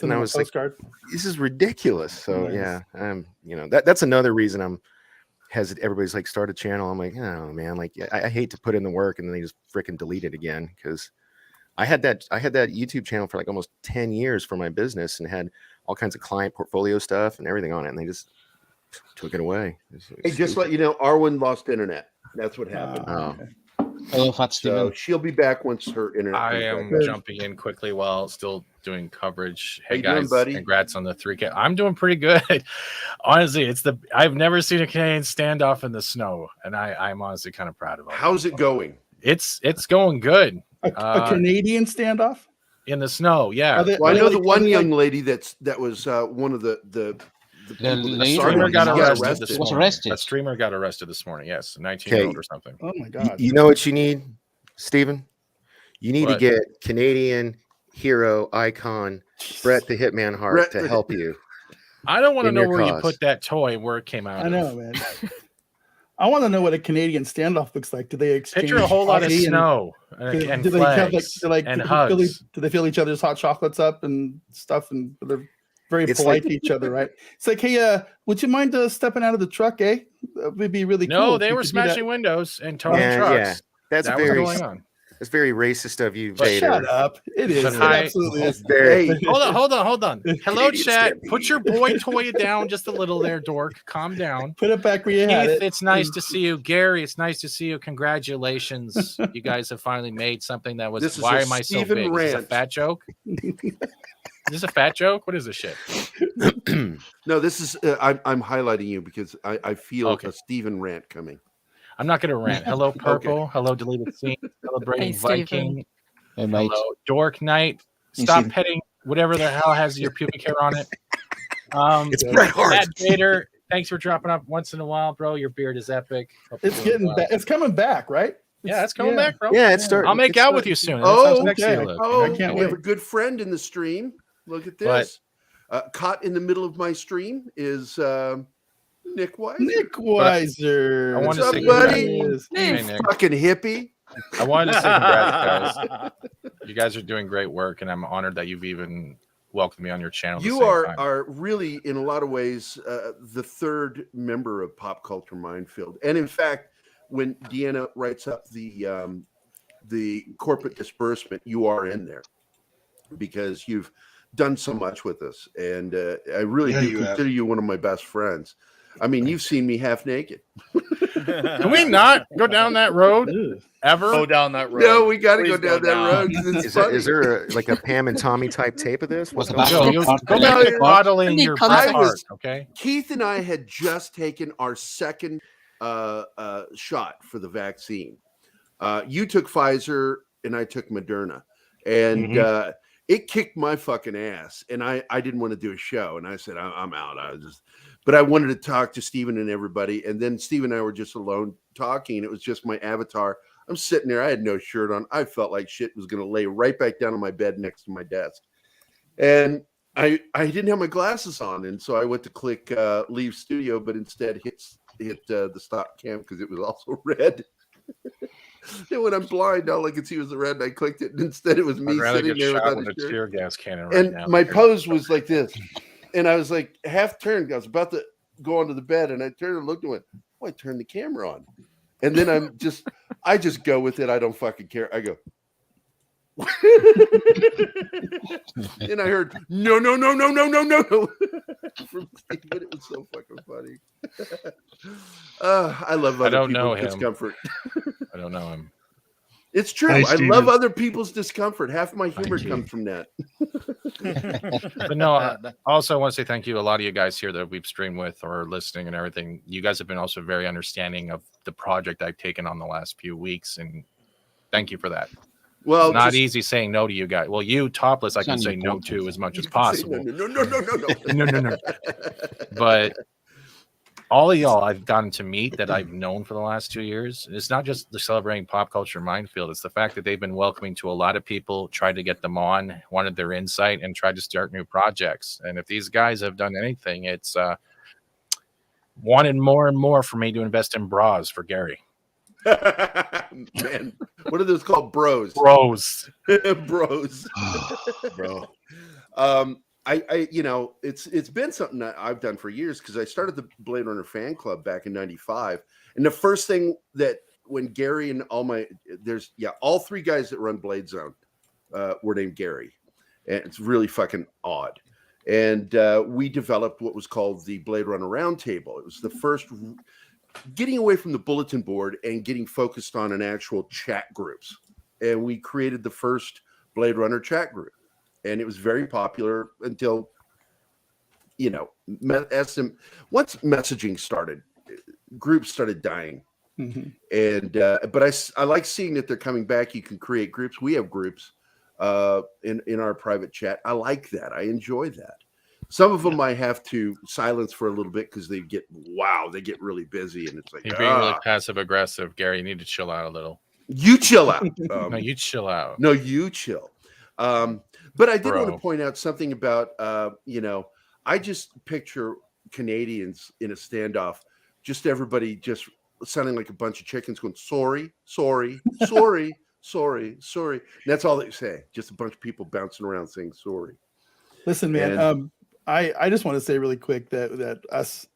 And I was like, this is ridiculous. So yeah, that's another reason I'm hesitant. Everybody's like, start a channel. I'm like, oh man, like I hate to put in the work and then they just freaking delete it again, because I had that YouTube channel for like almost 10 years for my business and had all kinds of client portfolio stuff and everything on it, and they just took it away. Hey, just let you know, Arwen lost internet. That's what happened. Hello, Fat So she'll be back once her internet. I comes am back. jumping in quickly while still doing coverage. How Hey you doing, guys, buddy? congrats on the 3K. I'm doing pretty good. Honestly, I've never seen a Canadian standoff in the snow, and I'm honestly kind of proud of it. How's it going? It's going good. A Canadian standoff in the snow, yeah. Well, I know the one young lady that was one of the streamer got arrested. arrested. A streamer got arrested this morning. Yes, a 19-year-old or something. Oh my god! You know what you need, Steven? You need What? to get Canadian hero icon Brett the Hitman Hart to help you. I don't want to in know your where you cause. put that toy, where it came out. I know, man. I want to know what a Canadian standoff looks like. Do they exchange Picture a whole lot of coffee snow do, and do they have flags and do hugs. do they fill each other's hot chocolates up and stuff? And they're very It's polite like- to each other, right? It's like, hey, would you mind stepping out of the truck, eh? That would be really cool. No, if they you were could do that. smashing windows and towing Yeah, trucks. yeah. That's That was very going on. That's very racist of you, But Vader. Shut up! It is. It Hi. absolutely is. Very. Hey, Hold on. Hello, Canadian chat. stampede. Put your boy toy down just a little there, dork. Calm down. Put it back where you had Keith, it. it's nice to see you. Gary, it's nice to see you. Congratulations. You guys have finally made something that was. This is Why a am I so Stephen big? Is this a rant. fat joke? Is this a fat joke? What is this shit? No, this is I'm highlighting you because I feel Okay. a Stephen rant coming. I'm not going to rant. Hello, Purple. Hello, Deleted Scene. Celebrating Hey, Stephen. Viking. Hey, mate. Hello, Dork Knight. Hey, Stop Stephen. petting whatever the hell has your pubic hair on it. It's Bret Hart. Matt Vader, thanks for dropping up once in a while, bro. Your beard is epic. Hope you're It's doing getting well. back. It's coming back, right? Yeah, it's coming back, bro. Yeah, it's starting. I'll make it's out starting. with you soon. That's Oh, how sexy okay. you look. Oh, I can't we have wait. a good friend in the stream. Look at What? this. Caught in the middle of my stream is Nick Weiser. Nick Weiser. I want What's to up, say buddy? congrats. Hey, Nick. Fucking hippie. I wanted to say congrats, guys. You guys are doing great work, and I'm honored that you've even welcomed me on your channel. at the You same are time. are really, in a lot of ways, the third member of Pop Culture Minefield. And in fact, when Deanna writes up the corporate disbursement, you are in there because you've done so much with us, and I really do consider you one of my best friends. I mean, you've seen me half naked. Can we not go down that road ever? Go down that road. No, we got to go Please down that road. 'Cause it's funny. Is there like a Pam and Tommy type tape of this? What's What's going the on? Joe, back? you go back to modeling Need your context. heart, okay? Keith and I had just taken our second shot for the vaccine. You took Pfizer and I took Moderna, and it kicked my fucking ass. And I didn't want to do a show, and I said I'm out. But I wanted to talk to Steven and everybody, and then Steven and I were just alone talking. It was just my avatar. I'm sitting there. I had no shirt on. I felt like shit was going to lay right back down on my bed next to my desk, and I didn't have my glasses on, and so I went to click leave studio, but instead hit the stop cam because it was also red. And when I'm blind, all I could see was the red, and I clicked it, and instead it was me I'd rather sitting get there shot without with a a shirt. tear gas cannon right And now. my pose was like this, and I was like half turned. I was about to go onto the bed, and I turned and looked and went, "Oh, I turned the camera on," and then I just go with it. I don't fucking care. I go. And I heard no from Steve, but it was so fucking funny. I love other I don't know people's him. discomfort. I don't know him. It's true. Hi, I Steven. love other people's discomfort. Half my humor you. comes from that. But no, I also want to say thank you. A lot of you guys here that we've streamed with or listening and everything, you guys have been also very understanding of the project I've taken on the last few weeks, and thank you for that. Well, It's not just- easy saying no to you guys. Well, you Topless, I can say no to as much as possible. No. No. But all of y'all I've gotten to meet that I've known for the last 2 years. It's not just the celebrating pop culture minefield. It's the fact that they've been welcoming to a lot of people, tried to get them on, wanted their insight, and tried to start new projects. And if these guys have done anything, it's wanted more and more for me to invest in bras for Gary. Man, what are those called? Bros. Bros. Bros. Bro. I it's been something that I've done for years because I started the Blade Runner fan club back in '95, and the first thing that when Gary and all three guys that run Blade Zone were named Gary, and it's really fucking odd. And we developed what was called the Blade Runner Roundtable. It was the first getting away from the bulletin board and getting focused on an actual chat groups. And we created the first Blade Runner chat group. And it was very popular until, once messaging started, groups started dying. Mm-hmm. And but I like seeing that they're coming back. You can create groups. We have groups in our private chat. I like that. I enjoy that. Some of them I have to silence for a little bit because they get really busy, and it's like You're being really passive aggressive, Gary. You need to chill out a little. You chill out. No, you chill out. No, you chill. But I did want to point out something about I just picture Canadians in a standoff, just everybody just sounding like a bunch of chickens going sorry, sorry, sorry, sorry, sorry. And that's all they say. Just a bunch of people bouncing around saying sorry. Listen, man. I just want to say really quick that us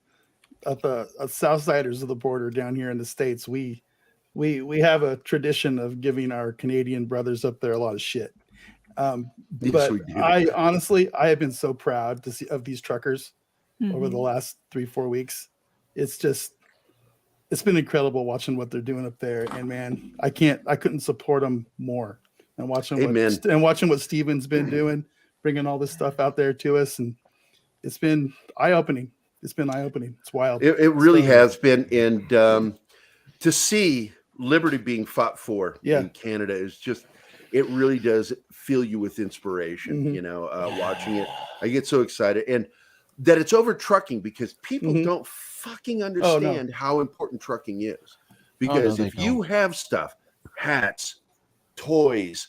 at the Southsiders of the border down here in the States, we have a tradition of giving our Canadian brothers up there a lot of shit. But I honestly have been so proud to see of these truckers over the last 3-4 weeks. It's been incredible watching what they're doing up there, and man, I couldn't support them more. And watching what Steven's been doing, bringing all this stuff out there to us, and it's been eye-opening. It's wild. It really has been, and to see liberty being fought for in Canada is just, it really does fill you with inspiration. Watching it, I get so excited, and that it's over trucking because people don't fucking understand how important trucking is. Because if you have stuff, hats, toys,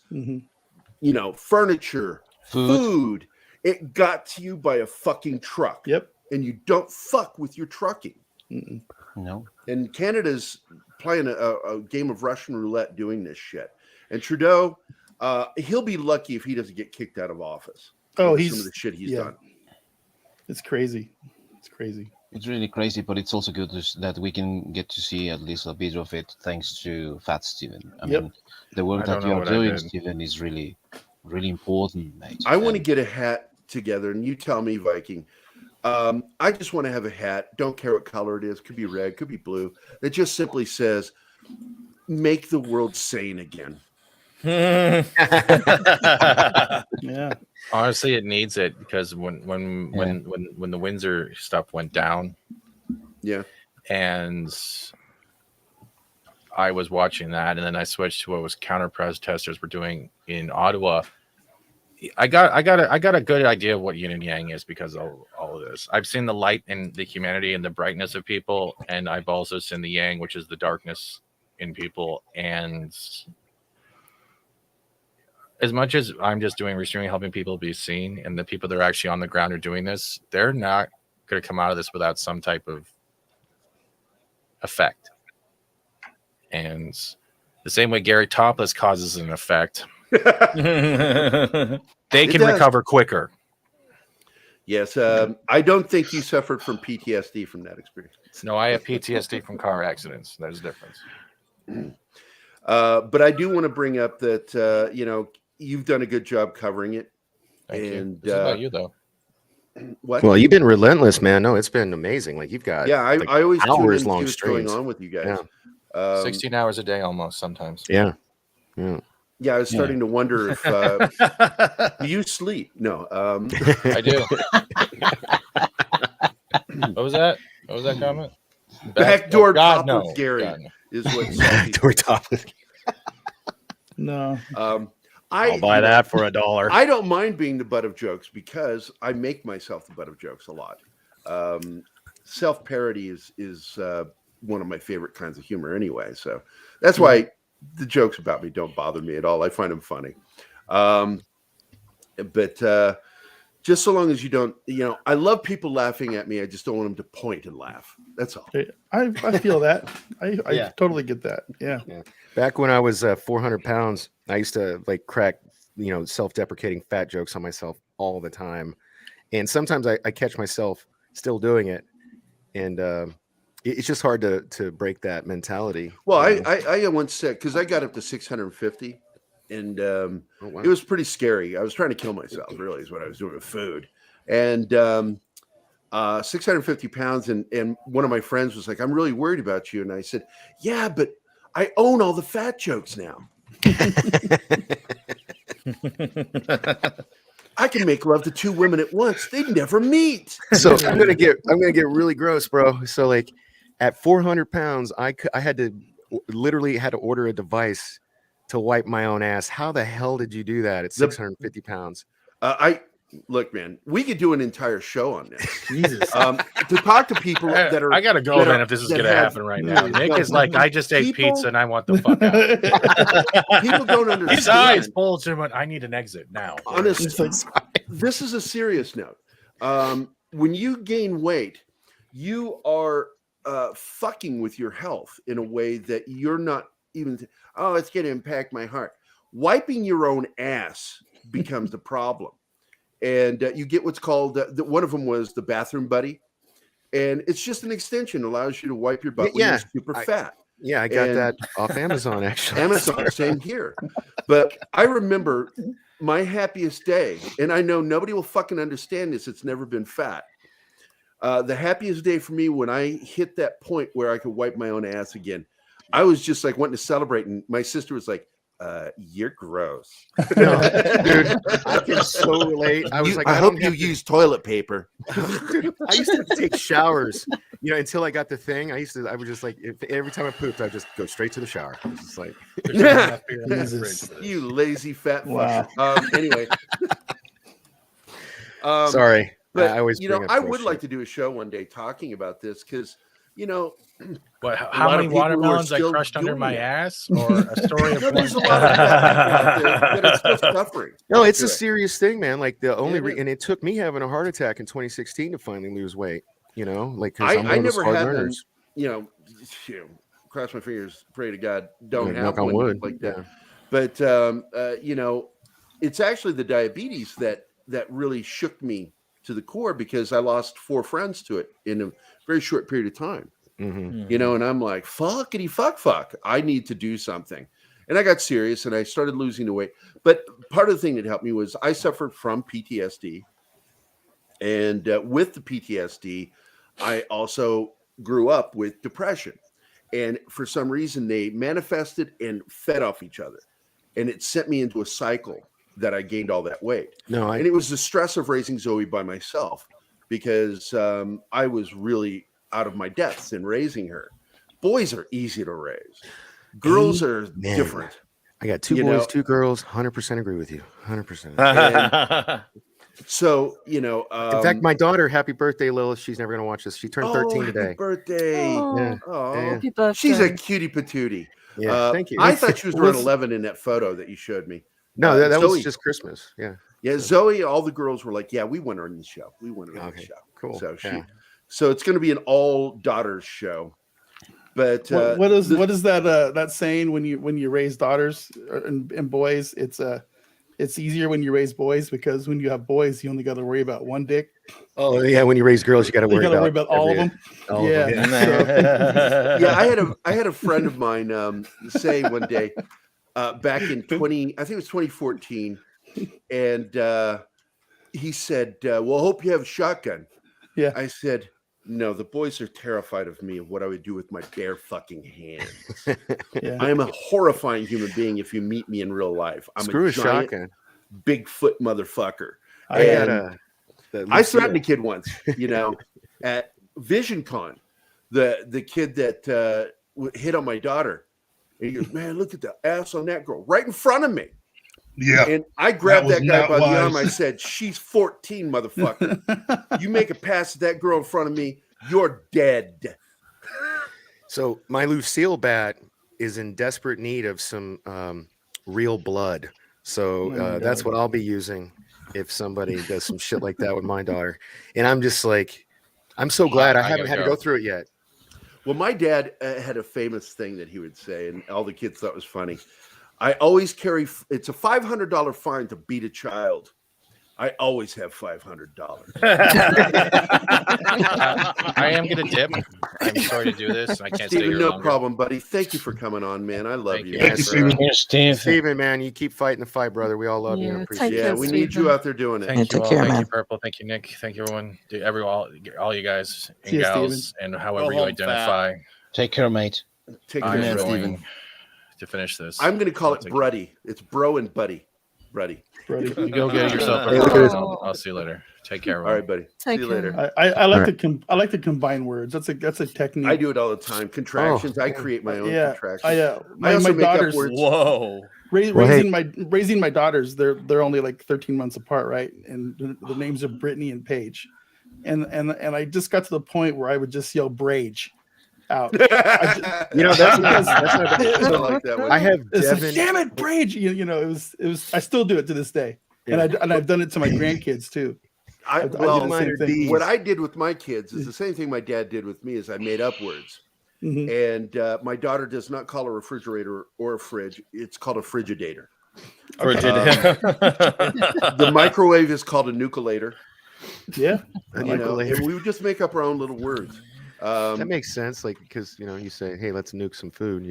furniture, food, it got to you by a fucking truck. Yep. And you don't fuck with your trucking. No. And Canada's playing a game of Russian roulette doing this shit. And Trudeau, he'll be lucky if he doesn't get kicked out of office. Oh, some of the shit he's done. It's crazy. It's really crazy, but it's also good that we can get to see at least a bit of it thanks to Fat Steven. I mean, the work that you are doing, Steven, is really, really important, mate. I want to get a hat together, and you tell me, Viking. I just want to have a hat. Don't care what color it is. Could be red, could be blue. That just simply says, "Make the world sane again." Yeah. Honestly, it needs it because when the Windsor stuff went down, and I was watching that, and then I switched to what was counter protesters were doing in Ottawa. I got a good idea of what yin and yang is because of all of this. I've seen the light and the humanity and the brightness of people, and I've also seen the yang, which is the darkness in people. And as much as I'm just doing restraint, helping people be seen, and the people that are actually on the ground are doing this, they're not going to come out of this without some type of effect. And the same way Gary Topless causes an effect, they can recover quicker. Yes, I don't think you suffered from PTSD from that experience. No, I have PTSD from car accidents. There's a difference. But I do want to bring up that you've done a good job covering it. Thank you. This is about you, though. What? Well, you've been relentless, man. No, it's been amazing. Like you've got I always hours tune long into what's going streams on with you guys. 16 hours a day almost sometimes. Yeah. Yeah, I was starting to wonder if do you sleep? No, I do. What was that? What was that comment? Backdoor top no. with Gary God, no. is what. Backdoor top with. No. I'll buy that for $1. I don't mind being the butt of jokes because I make myself the butt of jokes a lot. self-parody is one of my favorite kinds of humor anyway. So that's why the jokes about me don't bother me at all. I find them funny. But just so long as you don't, I love people laughing at me. I just don't want them to point and laugh. That's all. I feel that. I totally get that. Yeah. Back when I was 400 pounds, I used to like crack, self-deprecating fat jokes on myself all the time. And sometimes I catch myself still doing it. And it's just hard to break that mentality. Well, I once said, because I got up to 650 and it was pretty scary. I was trying to kill myself, really, is what I was doing with food. And 650 pounds. And one of my friends was like, I'm really worried about you. And I said, yeah, but I own all the fat jokes now. I can make love to two women at once. They'd never meet. So I'm gonna get really gross, bro. So like at 400 pounds, I had to order a device to wipe my own ass. How the hell did you do that at 650 pounds? Look, man, we could do an entire show on this. Jesus. To talk to people that are. I gotta go then if this is gonna happen right now. Nick is like, I just ate pizza and I want the fuck out. People don't understand. His eyes pulled to him. I need an exit now. Honestly, this is a serious note. When you gain weight, you are fucking with your health in a way that you're not even. It's going to impact my heart. Wiping your own ass becomes the problem. And you get what's called, one of them was the bathroom buddy. And it's just an extension, allows you to wipe your butt when you're super fat. Yeah, I got that off Amazon, actually. Amazon, same here. But I remember my happiest day, and I know nobody will fucking understand this. It's never been fat. The happiest day for me when I hit that point where I could wipe my own ass again, I was just like wanting to celebrate. And my sister was like, you're gross. No, dude, I can so relate. I was I hope you use toilet paper. I used to take showers, until I got the thing. I was just like, every time I pooped, I'd just go straight to the shower. I was just like, you lazy fat fucker. Wow. Anyway. Sorry. But, I always I would like to do a show one day talking about this because, how many watermelons I crushed under my ass, or a story of there's a lot of that it's still suffering. No, it's a serious thing, man. Like the only and it took me having a heart attack in 2016 to finally lose weight. Like because I'm one of those hard learners. Cross my fingers, pray to God, don't have knock on one wood. like that. But it's actually the diabetes that really shook me to the core because I lost 4 friends to it in a very short period of time. Mm-hmm. And I'm like, fuckity fuck. I need to do something. And I got serious and I started losing the weight. But part of the thing that helped me was I suffered from PTSD. And with the PTSD, I also grew up with depression. And for some reason, they manifested and fed off each other. And it sent me into a cycle that I gained all that weight. And it was the stress of raising Zoe by myself because I was really out of my depths in raising her. Boys are easy to raise. Girls are different. I got 2 boys, 2 girls. 100% agree with you. 100%. So, in fact, my daughter, happy birthday, Lilith. She's never going to watch this. She turned 13 today. Happy birthday. Happy birthday. She's a cutie patootie. Yeah, thank you. I thought she was around 11 in that photo that you showed me. No, that was just Christmas. Yeah. Yeah. Zoe, all the girls were like, yeah, we want her in the show. We want her in the show. Cool. So it's going to be an all daughters show. But what is that saying when you raise daughters and boys? It's easier when you raise boys because when you have boys, you only got to worry about one dick. Oh yeah, when you raise girls, you got to worry about all of them. I had a friend of mine say one day back in 2014, and he said, "Well, I hope you have a shotgun." Yeah, I said, "No, the boys are terrified of me of what I would do with my bare fucking hands. I am a horrifying human being if you meet me in real life. I'm Screw a giant, shotgun. Bigfoot motherfucker." I threatened a kid once, at VisionCon, the kid that hit on my daughter. And he goes, "Man, look at the ass on that girl right in front of me." Yeah. And I grabbed that guy by the arm. I said, "She's 14, motherfucker. You make a pass at that girl in front of me, You're dead. So my Lucille bat is in desperate need of some real blood. So that's what I'll be using if somebody does some shit like that with my daughter. And I'm just like, I'm so glad I haven't had to go through it yet. Well, my dad had a famous thing that he would say, and all the kids thought was funny. I always carry, it's a $500 fine to beat a child. I always have $500. I am going to dip. I'm sorry to do this. I can't stay Steven, here no longer. problem, buddy. Thank you for coming on, man. I love you. Thank you, Steven. Steve. Steven, man, you keep fighting the fight, brother. We all love you and appreciate Yeah, we need you out there doing it. Thank you all. Thank you, Purple. Thank you, Nick. Thank you, everyone. All you guys and See you, gals, Steven. and however you identify. Take care, mate. Take I'm care, going to finish this. I'm going to call it Bruddy. It's bro and buddy. Bruddy. You go get it yourself. I'll see you later. Take care. All right, buddy. See you later. I like I like to combine words. That's a technique. I do it all the time. Contractions. I create my own contractions. I I also my make up daughters. words. Whoa. Raising my daughters. They're only like 13 months apart, right? And the names are Brittany and Paige, and I just got to the point where I would just yell Brage out. That's not bad. I have Devin. Damn it, Brage! You know, it was. I still do it to this day, and I've done it to my grandkids too. I did the same thing. What I did with my kids is the same thing my dad did with me. Is I made up words, and my daughter does not call a refrigerator or a fridge. It's called a frigidator. The microwave is called a nucleator. Yeah, and we would just make up our own little words. That makes sense, like because you say, "Hey, let's nuke some food,"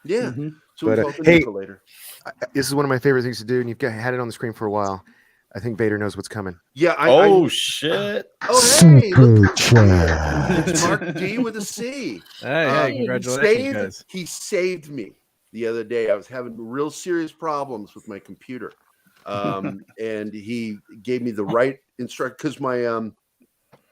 Yeah. So but, we call it the hey, nucleator. This is one of my favorite things to do, and you've had it on the screen for a while. I think Vader knows what's coming. Yeah. Shit. Oh, hey, look. It's Mark D with a C. Hey, congratulations, guys. He saved me the other day. I was having real serious problems with my computer, and he gave me the right instruction because my the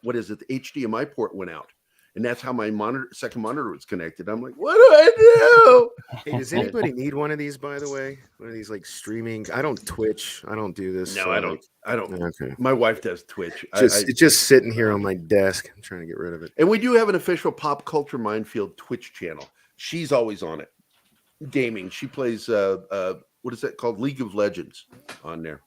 HDMI port went out. And that's how my second monitor was connected. I'm like, what do I do? Hey, does anybody need one of these, by the way? One of these like streaming? I don't Twitch. I don't do this. No, I don't. I don't. Okay. My wife does Twitch. It's just sitting here on my desk. I'm trying to get rid of it. And we do have an official Pop Culture Minefield Twitch channel. She's always on it. Gaming. She plays what is that called? League of Legends on there.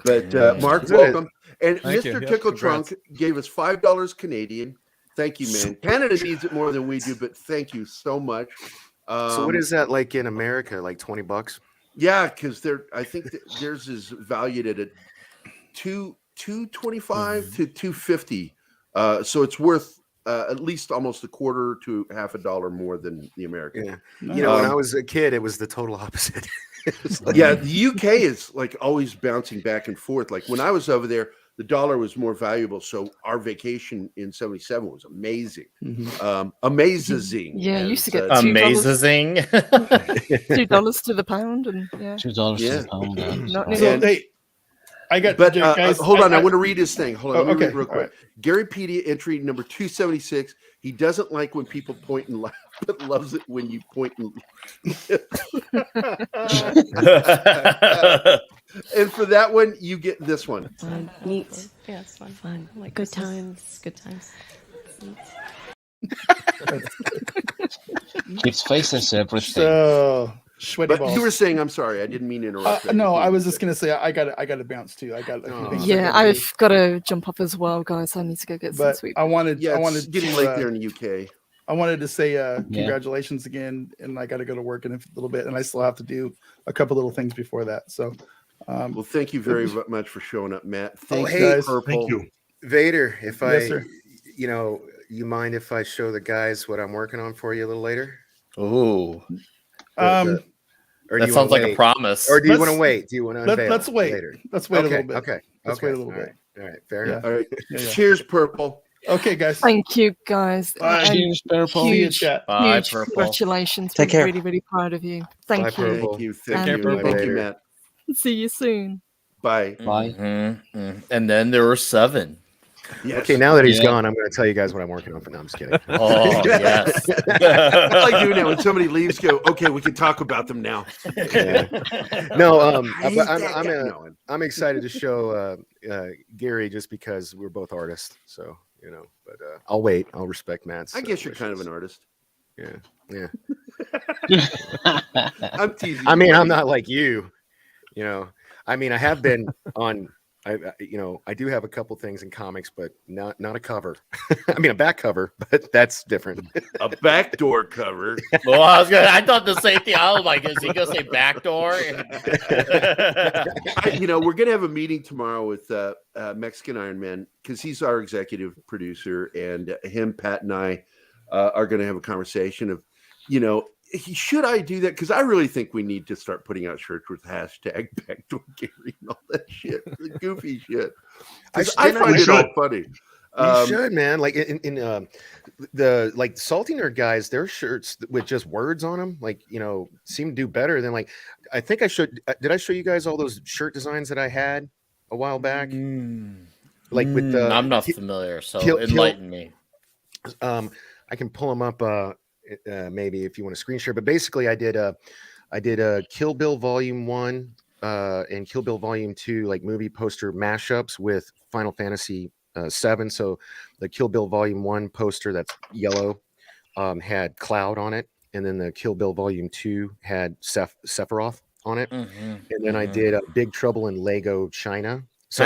But Mark, welcome. And Thank Mr. you. Tickle Congrats. Trunk gave us $5 Canadian. Thank you, man. Canada needs it more than we do, but thank you so much. So what is that like in America? Like $20? Yeah, because I think theirs is valued at $2.25 to $2.50. So it's worth at least almost a quarter to $half more than the American. Yeah. When I was a kid, it was the total opposite. Yeah, the UK is like always bouncing back and forth. Like when I was over there, the dollar was more valuable. So our vacation in 77 was amazing. Amazing. Yeah, you used to get amazing. $2 to the pound, and $2 to the pound. Not So, hey, I got. But guys, hold on, I want to read his thing. Hold on, let me read okay, real quick. right. Garypedia entry number 276. He doesn't like when people point and laugh, but loves it when you point and And for that one, you get this one. Fun, neat. Yeah, it's fun. Like good times. Keeps faces everything. So sweaty But balls. you were saying, I'm sorry, I didn't mean to interrupt. No, I was just gonna say I got to bounce too. I got. yeah, I've got to jump off as well, guys. I need to go get some But sweet. I wanted. Yeah, I it's wanted getting to, late there in the UK. I wanted to say congratulations again, and I got to go to work in a little bit, and I still have to do a couple little things before that. So, well, thank you very much for showing up, Matt. Thanks, Hey, guys. Purple. Thank you. Vader, if Yes, sir. you mind if I show the guys what I'm working on for you a little later? Ooh. Or do That you sounds wanna like a wait? promise. Or do you want to wait? Do you want to unveil? Let's wait. Later? Let's wait a Okay, little bit. Okay. Let's wait a little bit. All right. Fair Yeah. enough. All right. Yeah. Cheers, Purple. Okay, guys. Thank you, guys. Bye. And Cheers, Purple. Huge, Bye, huge Purple. congratulations. Take We're care. really, really proud of you. Thank Bye, you. Purple. Thank you. And Thank you. we'll Thank you, later. Matt. see you soon. Bye. Bye. Mhm. And then there were 7. Yes. Okay, now that he's Yeah. gone, I'm going to tell you guys what I'm working on. No, I'm just kidding. Oh, yes. I like doing that when somebody leaves. Go, okay, we can talk about them now. Yeah. No, I hate but that guy. No. I'm excited to show Gary just because we're both artists. So you know. But I'll wait. I'll respect Matt's. I guess you're kind of an artist. Yeah. I'm teasing. I mean, you, I'm buddy. not like you, you know. I mean, I have been on. I do have a couple things in comics, but not a cover. I mean, a back cover, but that's different. A backdoor cover. Well, I thought the same thing. I was like, is he gonna say backdoor? We're gonna have a meeting tomorrow with Mexican Iron Man because he's our executive producer, and him, Pat, and I are gonna have a conversation of, should I do that? Because I really think we need to start putting out shirts with hashtag backdoor Gary and all that shit, the goofy shit. I find it all funny. You should, man. Like in the Salty Nerd guys, their shirts with just words on them, seem to do better than I think I should. Did I show you guys all those shirt designs that I had a while back? With the I'm not familiar, so enlighten me. I can pull them up maybe if you want to screen share. But basically, I did a Kill Bill Volume 1 and Kill Bill Volume 2 movie poster mashups with Final Fantasy 7. So the Kill Bill Volume 1 poster that's yellow had Cloud on it, and then the Kill Bill Volume 2 had Sephiroth on it. And then I did Big Trouble in Lego China. So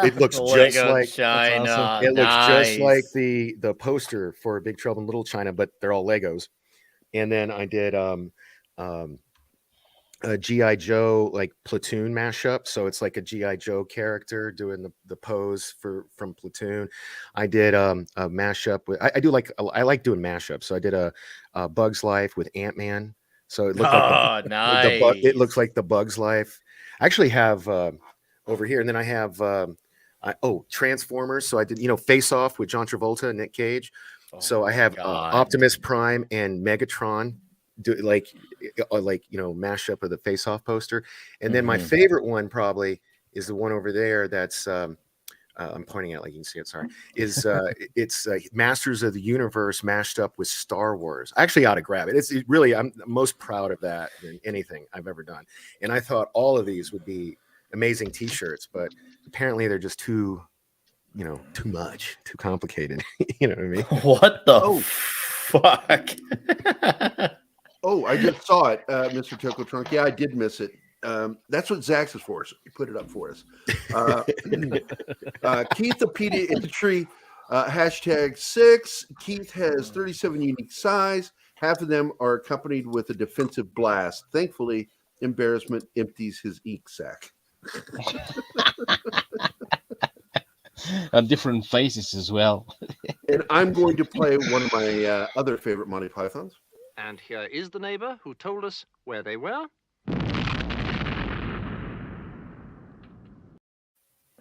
it looks just like China. Awesome. It looks just like the poster for Big Trouble in Little China, but they're all Legos. And then I did a G.I. Joe Platoon mashup. So it's like a G.I. Joe character doing the pose from Platoon. I did a mashup with I like doing mashups. So I did a Bug's Life with Ant-Man. So it looked it looks like the Bug's Life. I actually have over here, and then I have Transformers. So I did Face Off with John Travolta and Nick Cage. So I have Optimus Prime and Megatron do mashup of the Face Off poster. And then my favorite one probably is the one over there that's I'm pointing at you can see it, sorry, is it's Masters of the Universe mashed up with Star Wars. I actually ought to grab it. It's really, I'm most proud of that than anything I've ever done. And I thought all of these would be amazing t-shirts, but apparently they're just too much, too complicated. You know what I mean? What the fuck? I just saw it, Mr. Tickle Trunk. Yeah, I did miss it. That's what Zax is for. So he put it up for us. Keith the Pediatrician, #6. Keith has 37 unique size. Half of them are accompanied with a defensive blast. Thankfully, embarrassment empties his ink sack. And different faces as well. And I'm going to play one of my other favorite Monty Pythons. And here is the neighbor who told us where they were.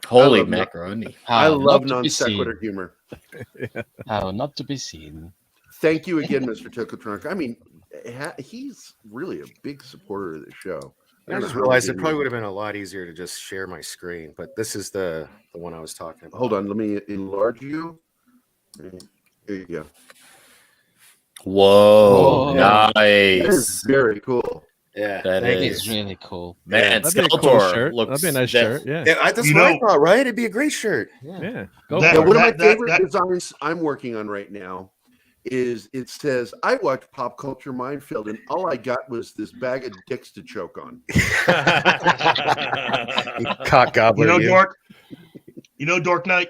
Holy macaroni. I love non sequitur humor. How not to be seen. Thank you again, Mr. Tickle Trunk. I mean, he's really a big supporter of the show. I just realized it probably would have been a lot easier to just share my screen, but this is the one I was talking about. Hold on, let me enlarge you. There you go. Whoa, nice. That is very cool. Yeah, that is really cool. Man, that'd be a cool shirt. That'd be a nice shirt. Yeah, that's what I thought, right? It'd be a great shirt. Yeah. One of my favorite designs I'm working on right now is it says, I watched Pop Culture Minefield and all I got was this bag of dicks to choke on. Cock gobbler. Dork Knight?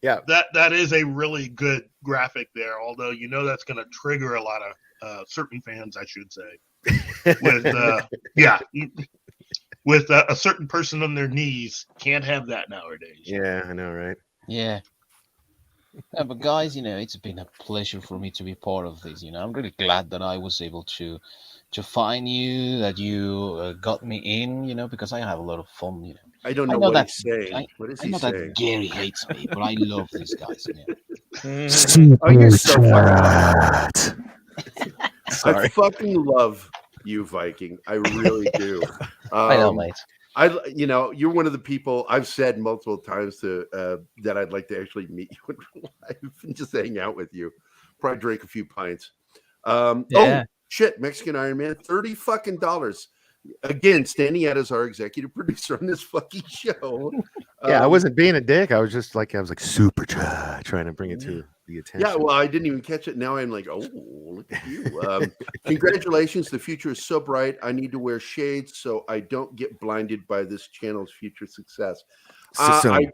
Yeah. That is a really good graphic there, although that's going to trigger a lot of certain fans, I should say. With a certain person on their knees, can't have that nowadays. Yeah, I know, right? Yeah. Yeah, but guys, it's been a pleasure for me to be part of this. I'm really glad that I was able to find you, that you got me in, because I have a lot of fun. I don't know what he's saying. What is he saying? I know that Gary hates me, but I love these guys. Oh, you're so fucking I fucking love you, Viking. I really do. I know, mate. You're one of the people I've said multiple times that I'd like to actually meet you in real life and just hang out with you. Probably drink a few pints. Oh shit, Mexican Iron Man, $30 fucking. Again, standing out as our executive producer on this fucking show. Yeah, I wasn't being a dick. I was like super trying to bring it to the attention. Yeah, well, I didn't even catch it. Now I'm like, oh, look at you. Congratulations. The future is so bright. I need to wear shades so I don't get blinded by this channel's future success. You're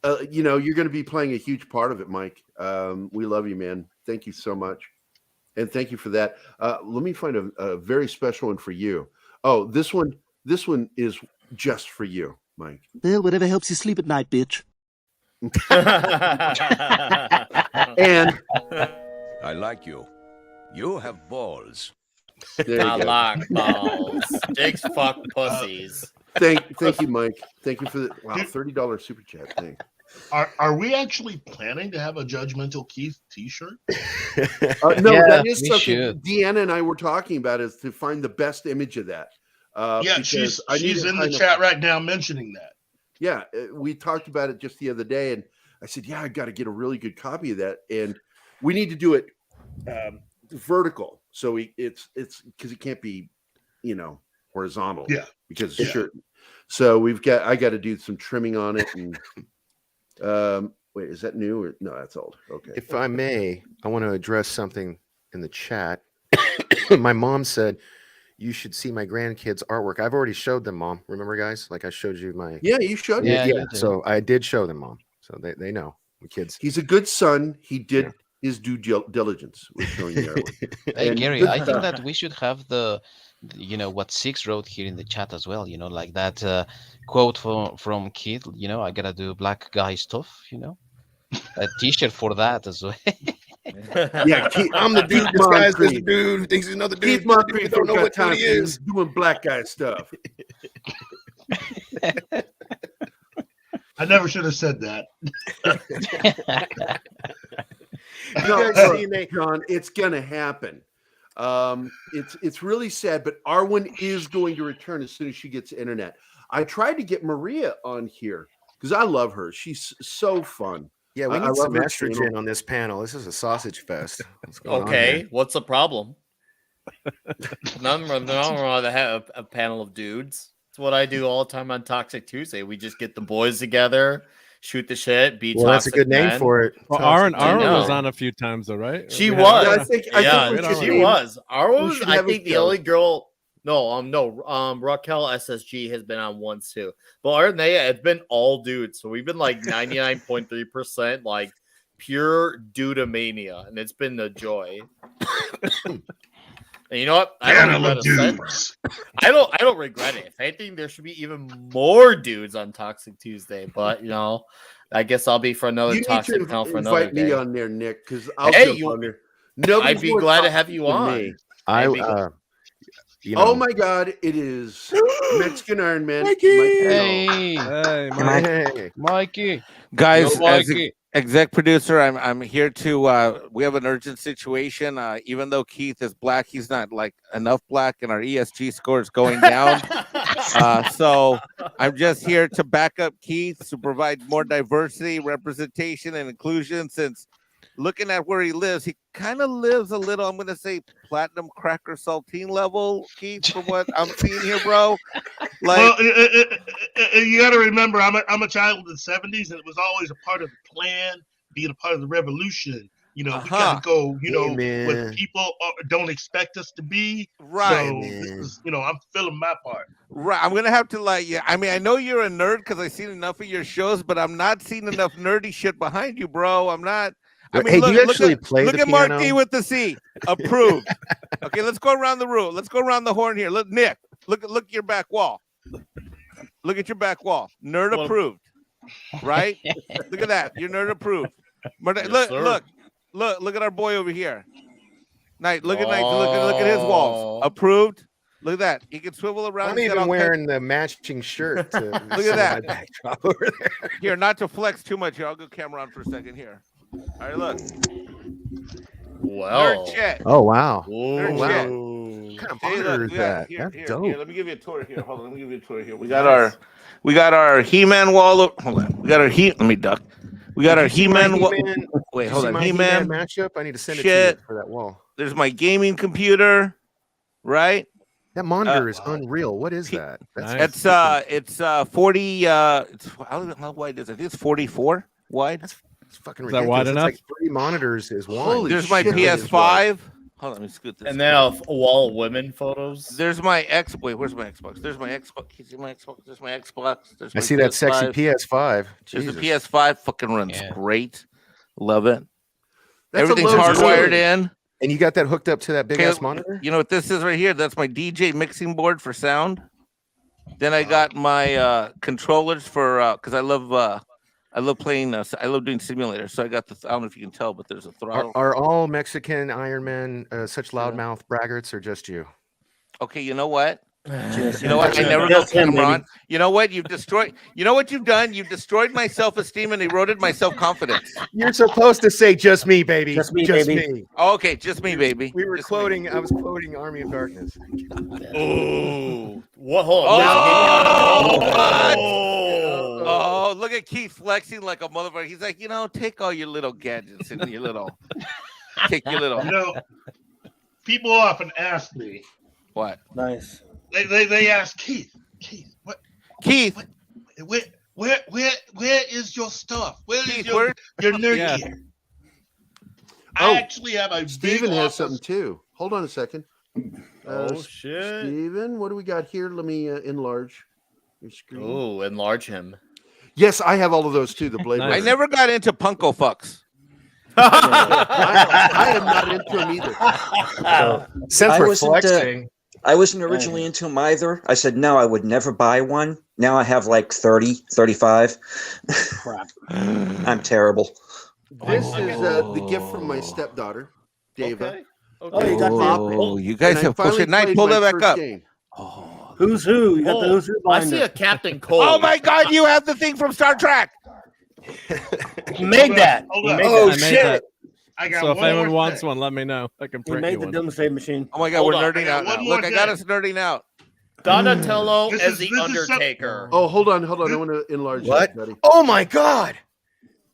going to be playing a huge part of it, Mike. We love you, man. Thank you so much. And thank you for that. Let me find a very special one for you. Oh, this one is just for you, Mike. Well, whatever helps you sleep at night, bitch. And I like you. You have balls. I like balls. Dicks fuck pussies. Thank you, Mike. Thank you for the $30 super chat. Thanks. Are we actually planning to have a Judgmental Keith T-shirt? No, that is something Deanna and I were talking about, is to find the best image of that. She's in the chat right now mentioning that. Yeah, we talked about it just the other day, and I said, I got to get a really good copy of that, and we need to do it vertical, so it's because it can't be, horizontal. Yeah, because it's shirt. So I got to do some trimming on it, and wait, is that new or no? That's old. Okay. If I may, I want to address something in the chat. My mom said you should see my grandkids' artwork. I've already showed them, Mom. Remember, guys? Like I showed you my. Yeah, you showed me. Yeah. So I did show them, Mom. So they know the kids. He's a good son. He did his due diligence with showing you. Hey, Gary, I think that we should have the what Six wrote here in the chat as well. Like that quote from Keith. I gotta do black guy stuff. A T-shirt for that as well. Yeah, Keith, I'm the dude disguised as the dude who thinks he's another dude. Keith Moncrief don't know what time he is. Doing black guy stuff. I never should have said that. No, John, it's gonna happen. It's really sad, but Arwen is going to return as soon as she gets internet. I tried to get Maria on here because I love her. She's so fun. Yeah, we need some estrogen on this panel. This is a sausage fest. Okay, what's the problem? Nothing wrong to have a panel of dudes. It's what I do all the time on Toxic Tuesday. We just get the boys together, shoot the shit, be toxic. That's a good name for it. Well, Aaron was on a few times, though, right? She was. I think she was. Aaron was, I think, the only girl. No, Raquel SSG has been on once too. But other than that, it's been all dudes. So we've been like 99.3% like pure dudemania, and it's been the joy. And you know what? I don't regret it. If anything, there should be even more dudes on Toxic Tuesday. But I guess I'll be for another toxic panel for another day. Invite me on there, Nick, because I'll jump on there. I'd be glad to have you on. Oh my God! It is Mexican Iron Man. Mikey. Guys, as exec producer, I'm here to. We have an urgent situation. Even though Keith is black, he's not like enough black, and our ESG score is going down. So I'm just here to back up Keith to provide more diversity, representation, and inclusion. Since looking at where he lives, he kind of lives a little, I'm going to say, platinum cracker saltine level, Keith, from what I'm seeing here, bro. Well, you got to remember, I'm a child of the 70s, and it was always a part of the plan, being a part of the revolution. We got to go, what people don't expect us to be. Right. So, this is, I'm filling my part. Right. I'm going to have to I know you're a nerd because I've seen enough of your shows, but I'm not seeing enough nerdy shit behind you, bro. I'm not. Hey, do you actually play the piano? Look at Mark D with the C. Approved. Okay, let's go around the room. Let's go around the horn here. Look, Nick, look at your back wall. Look at your back wall. Nerd approved. Right? Look at that. You're nerd approved. Look at our boy over here. Look at his walls. Approved. Look at that. He can swivel around. I'm even wearing the matching shirt. To look at that. My backdrop over there. Here, not to flex too much here. I'll go camera on for a second here. All right, look. Wow. Oh, wow. Nerd wow. chat. What kind of monitor is that? That's dope. Here, let me give you a tour here. Hold on, let me give you a tour here. We got our He-Man wall. Hold on. We got our Let me duck. We got our He-Man wall. Wait, hold on. He-Man matchup. I need to send it to you for that wall. There's my gaming computer, right? That monitor is unreal. What is that? It's 40. I don't know how wide is it. I think it's 44 wide. It's fucking Is that ridiculous. wide It's enough? like 3 monitors is one. Holy There's my shit, that is PS5. Hold on, let me scoot this. And then a wall of women photos. There's my X. Wait, where's my Xbox? There's my Xbox. Can you see my Xbox? There's my Xbox. There's I my see that sexy PS5. PS5. There's the Jesus. PS5. Fucking runs great. Love it. That's a Everything's low hardwired G. in. And you got that hooked up to that big Okay, ass monitor? You know what this is right here? That's my DJ mixing board for sound. Then I got my controllers for because I love playing. I love doing simulators. So I got the. I don't know if you can tell, but there's a throttle. Are all Mexican Iron Men such loudmouth braggarts, or just you? Okay, you know what? Yes, You know what? I yes, never yes, go him, Cameron. baby. You know what? You've destroyed. You know what you've done? You've destroyed my self-esteem and eroded my self-confidence. You're supposed to say just me, baby. Just me, just baby. me. Okay, just me, baby. We were Just quoting. I was quoting Army of Darkness. Ooh. What? Hold Oh, on. Oh, look at Keith flexing like a motherfucker. He's like, take all your little gadgets and your little, take your little. People often ask me. What? Nice. They ask Keith, what? Keith, where is your stuff? Where is Keith, your nerd Yeah. gear? I actually have a Steven big has office. something too. Hold on a second. Oh, shit. Steven, what do we got here? Let me enlarge your screen. Oh, enlarge him. Yes, I have all of those too. The Blade I Runner. never got into punko fucks. I am not into them either. I wasn't originally into them either. I said, no, I would never buy one. Now I have like 30, 35. Crap. I'm terrible. This is the gift from my stepdaughter, Dava. Oh, you got that. Oh, you guys And I have pushed finally it. Night, played pull my that back first up. game. Who's who? You got the who's who I binder. see a Captain Cole. Oh my God, you have the thing from Star Trek. You made that. Hold You up. made Oh, that. shit. I got So if one anyone more wants thing. one, let me know. I can You print made you the one. doomsday machine. Oh my God, Hold we're on, I nerding got out one now. more Look, I got thing. us nerding out. Donatello This as is- the this is some- Undertaker. Oh, hold on. I want to enlarge What? that, buddy. Oh my God!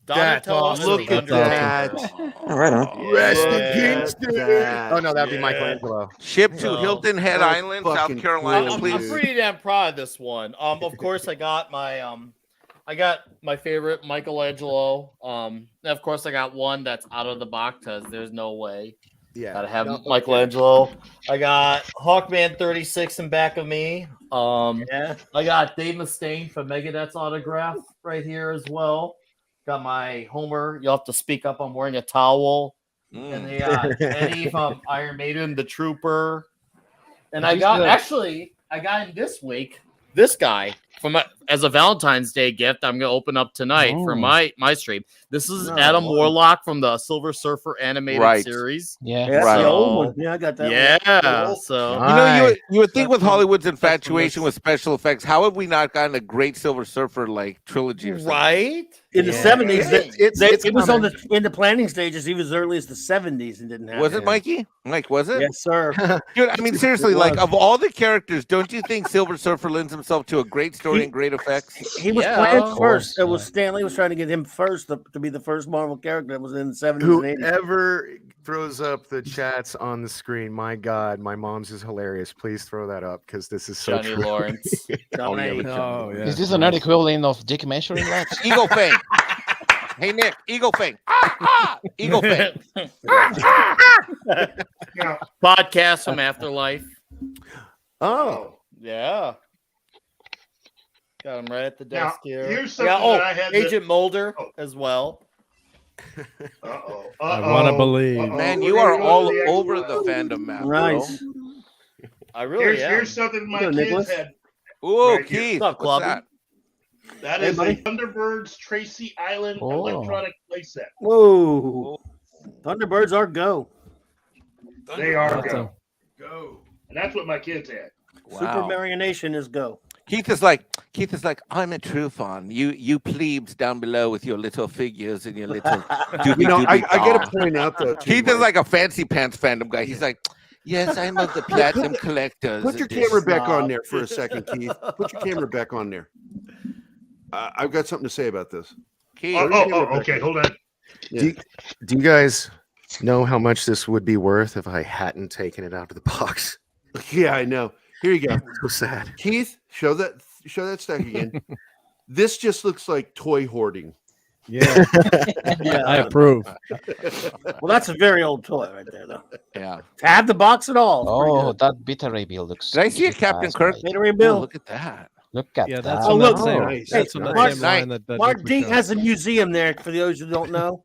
Donatello as the Look at Undertaker. that. All right, on. Rest in Yeah. peace, dude. Oh no, that'd be Michelangelo. Ship to No. Hilton Head Oh, Island, South fucking Carolina, cool, I'm please. pretty damn proud of this one. Of course, I got my favorite Michelangelo. And of course, I got one that's out of the box because there's no way. Yeah. Gotta have No, Michelangelo. I got Hawkman 36 in back of me. Yeah. I got Dave Mustaine from Megadeth's autograph right here as well. Got my Homer. You'll have to speak up. I'm wearing a towel. And they got Eddie from Iron Maiden, the Trooper. And I got him this week. This guy as a Valentine's Day gift. I'm gonna open up tonight for my stream. This is Adam Warlock from the Silver Surfer animated series. Yeah, that's the old one. Yeah, I got that. Yeah, one. so You would think with Hollywood's infatuation with special effects, how have we not gotten a great Silver Surfer like trilogy or something? right In the 70s, It's it was on coming. in the planning stages even as early as the 70s and didn't happen. Was it Mikey? Mike, was it? Yes, sir. Dude, I mean, seriously, It like was. of all the characters, don't you think Silver Surfer lends himself to a great story and great effects? He was Yeah, planned of first. It course. was Stanley was trying to get him first to be the first Marvel character that was in the 70s and 80s. Whoever throws up the chats on the screen, my God, my mom's is hilarious. Please throw that up because this is so Johnny true. Lawrence. Oh, yeah, we Oh yeah. Is this an equivalent of dick measuring rats? Eagle Fang. Hey Nick, Eagle Fang. Eagle Fang. Podcast from Afterlife. Oh, Yeah. Got him right at the Now, desk here. here's I got- something that I had to- Agent Mulder Oh. as well. Uh-oh. I want to believe. Man, We're you gonna are go to all the over actual- the fandom map. Nice. Bro. I really am. Here's something my Go, kids Nicholas. had. Ooh, Right here. Keith. What's up, What's Clubby? that? That Hey, is buddy. a Thunderbirds Tracy Island Oh. electronic playset. Whoa. Thunderbirds are go. They are Awesome. go. And that's what my kids had. Super Wow. Marionation is go. Keith is like, I'm a true fan. You plebes down below with your little figures and your little. You know, I got to point out though. too, Keith is Mike, like a fancy pants fandom guy. He's like, yes, I'm of the platinum collectors. Put your edition." camera back on there for a second, Keith. Put your camera back on there. I've got something to say about this. Keith, Okay, hold on. Yeah. do you guys know how much this would be worth if I hadn't taken it out of the box? Yeah, I know. Here you go. So sad. Keith, show that stack again. This just looks like toy hoarding. Yeah. Yeah. I approve. Well, that's a very old toy right there, though. Yeah. To have the box at all. It's pretty Oh, good. that Beta Ray Bill looks. Did I see a Captain Kirk? Beta Ray Oh, Bill. look at that. Look at Yeah, that. that's Oh, on look. that same. Nice. That's on that Mark- same line that Mark Nick was Dink showing. has a museum there for those who don't know.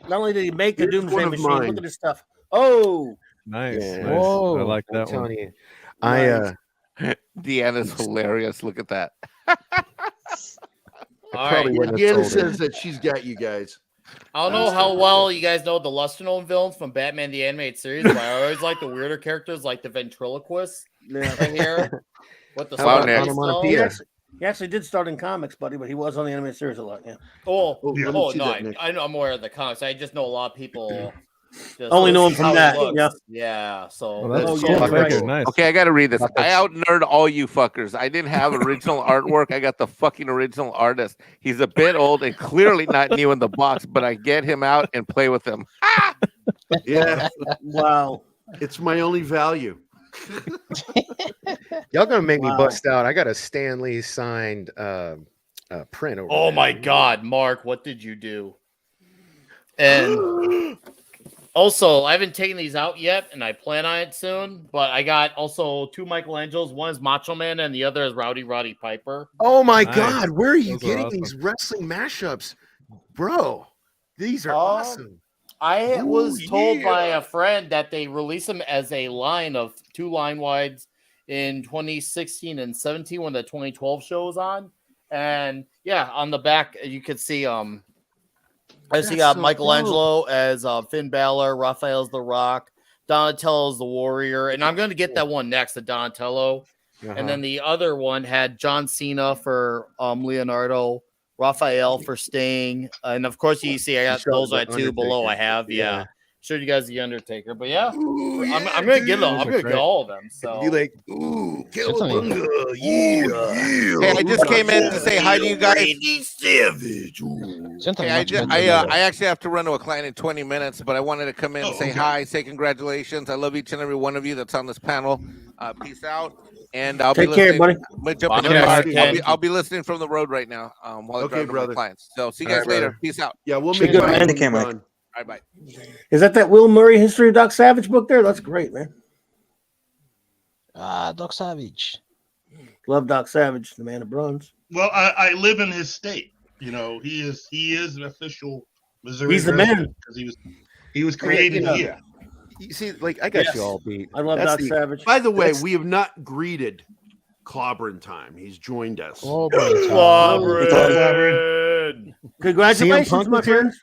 Not only did he make the Here's Doomsday one of Machine, mine. look at his stuff. Oh, Nice. Yeah. Nice. I Whoa. like I'm that one. telling you. I Deanna's hilarious. Look at that. All probably right. wouldn't have Deanna told her. says that she's got you guys. I don't know how well you guys know the Lusternolan villains from Batman the Animated Series, but I always like the weirder characters like the ventriloquist yeah. right here. With the Wow, smart Nick. face He though. actually, he actually did start in comics, buddy, but he was on the animated series a lot. Yeah. Oh, Oh, let me oh see no, that, Nick. I know I'm aware of the comics. I just know a lot of people just Only know him see from how he that, looks. yeah. Yeah, so Well, that's Oh, cool. yeah, Figure, right. nice. Okay, I got to read this. But I that's- out nerd all you fuckers. I didn't have original artwork. I got the fucking original artist. He's a bit old and clearly not new in the box, but I get him out and play with him. Yeah, Wow. it's my only value. Y'all gonna make me Wow. bust out. I got a Stan Lee signed print over oh there. my god, Mark, what did you do? And also, I haven't taken these out yet, and I plan on it soon. But I got also 2 Michelangelos. One is Macho Man, and the other is Rowdy Roddy Piper. Oh my Nice. God, where are you Those are getting awesome. these wrestling mashups, bro? These are Um, awesome. I Ooh, was told by yeah. a friend that they released them as a line of 2 line wides in 2016 and 17 when the 2012 show was on. And yeah, on the back you could see I see That's so Michelangelo as Finn Balor, Raphael's The Rock, Donatello's the Warrior, and I'm going to get that one next, the Donatello. And then the other one had John Cena for Leonardo, Raphael for Sting, and of course you see I got Show those the are 2 below. I Undertaker. have Yeah. Showed you guys the Undertaker, but yeah, Ooh, I'm gonna get them. Those I'm are gonna great. get all of them. So You like, ooh, Certainly. Cowabunga, yeah. Hey, I just came in to say hi to you guys. Randy Savage. Ooh. Certainly Hey, much better. I actually have to run to a client in 20 minutes, but I wanted to come in and say hi, say congratulations. I love each and every one of you that's on this panel. Peace out. And I'll Take be care, listening. buddy. I'm gonna jump in the Bye, car. Mark. I'll be listening from the road right now while I Okay, drive to my brother. clients. So see you All guys right, later. brother. Peace out. Yeah, we'll Be make good, fun man. of Take care, Mike. Ron. All right, bye. Is that Will Murray History of Doc Savage book there? That's great, man. Doc Savage. Love Doc Savage, the man of bronze. Well, I live in his state. You know, he is an official Missouri. He's the resident man. because he was created Yeah. here. You see, like I got Yes. you all beat. I love That's Doc the- Savage. By the way, That's- we have not greeted Clobbering Time. He's joined us. Oh, Clobbering. Congratulations, CM Punk my was here? friends.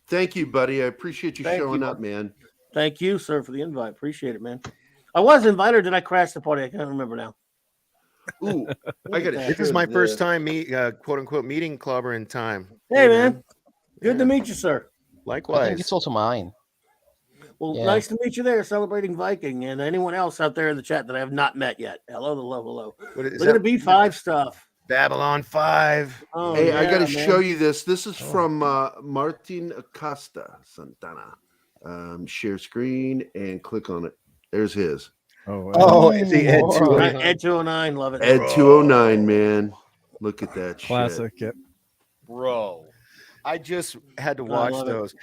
Thank you, buddy. I appreciate you Thank showing you. up, man. Thank you, sir, for the invite. Appreciate it, man. I was invited, or did I crash the party? I can't remember now. Ooh, I got This is my first time quote unquote meeting Clobber in time. Hey, man. Good to meet you, sir. I think Likewise. it's also mine. Well, Yeah. nice to meet you there, celebrating Viking, and anyone else out there in the chat that I have not met yet. Hello, hello. What is Look at that? the B5 stuff. Babylon 5. Oh, Hey, I got to man. show you this. This is from Martin Acosta Santana. Share screen and click on it. There's his. Oh, it's the Ed 209. Ed 209, love it. Ed 209, man. Look at that Classic. Yep. Bro. I just had to I watch love it. those.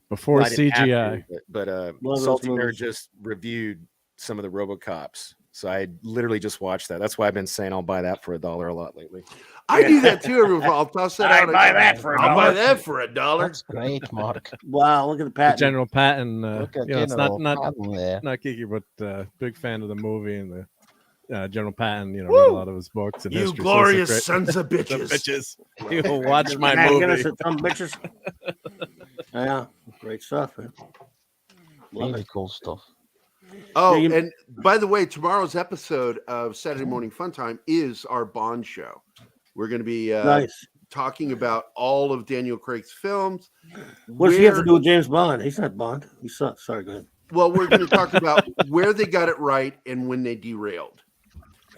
Before Well, I didn't have CGI. to, but Love those Salty Nerd movies. just reviewed some of the RoboCops. So I literally just watched that. That's why I've been saying I'll buy that for $1 a lot lately. I do that too. Everyone, I'll toss that out. buy that for I'll buy $1. that for $1. That's great, Mark. Wow, look at the The patent. General Patton. Look at You know, it's General not Patton there. not geeky, but big fan of the movie and the General Patton. You know, read a lot of his books and You history. glorious so it's a great- sons of the bitches. bitches. You'll watch my Man, movie. goodness, some bitches. Yeah, great stuff, man. Love Really it. cool stuff. Oh, Yeah, you- and by the way, tomorrow's episode of Saturday Morning Fun Time is our Bond show. We're going to be Nice. talking about all of Daniel Craig's films. What does he have to where- do with James Bond? He's not Bond. He sucks. Sorry, go ahead. Well, we're going to talk about where they got it right and when they derailed.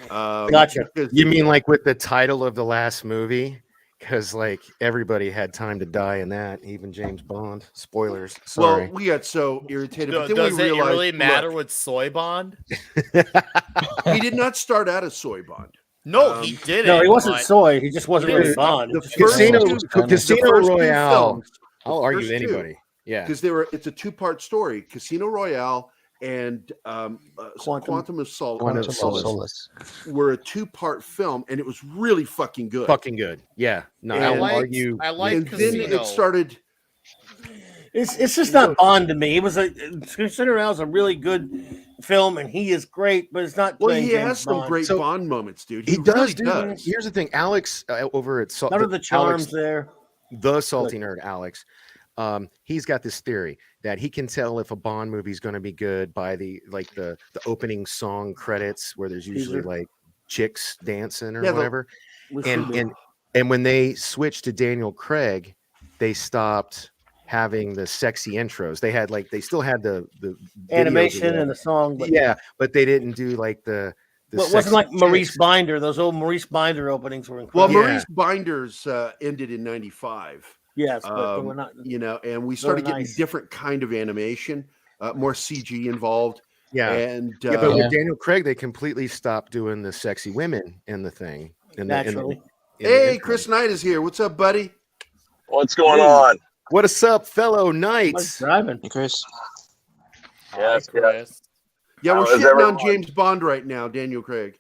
Gotcha. because- You mean like with the title of the last movie? because like everybody had time to die in that, even James Bond. Spoilers. Sorry. Well, we got so irritated, but then Does we it realized, really matter look, with Soy Bond? he did not start out as Soy Bond. No, he didn't. No, he wasn't but- soy. He just wasn't really Dude, Bond. the Just first Casino, two- the Casino first two Royale. films, the I'll argue first with two, anybody. Yeah. because it's a two-part story: Casino Royale and Quantum of Solace were a two-part film, and it was really fucking good. Fucking good. Yeah. No, And- I'll argue. I like and then Casino. it started. It's just not Bond to me. It was Casino Royale is a really good film, and he is great, but it's not. Well, playing he James has some Bond. great So- Bond moments, dude. He does, really dude. does. Here's the thing, Alex over at None of the charms there. The salty nerd, Alex. He's got this theory that he can tell if a Bond movie is going to be good by the opening song credits, where there's usually Teaser. like chicks dancing or Yeah, whatever. We should be. And when they switched to Daniel Craig, they stopped having the sexy intros. They had they still had the Animation and the song, but but they didn't do like the But it wasn't like sexy Maurice chicks. Binder. Those old Maurice Binder openings were Well, incredible. Maurice Binders ended in '95. Yes, but they were not. And we started getting nice. different kind of animation, more CG involved. Yeah, and but with Daniel Craig, they completely stopped doing the sexy women in the thing. Naturally. Hey, Chris Knight is here. What's up, buddy? What's going on? What is up, fellow knights? Driving, Chris. Yes, Chris. Yeah, we're How is shitting everyone? on James Bond right now, Daniel Craig.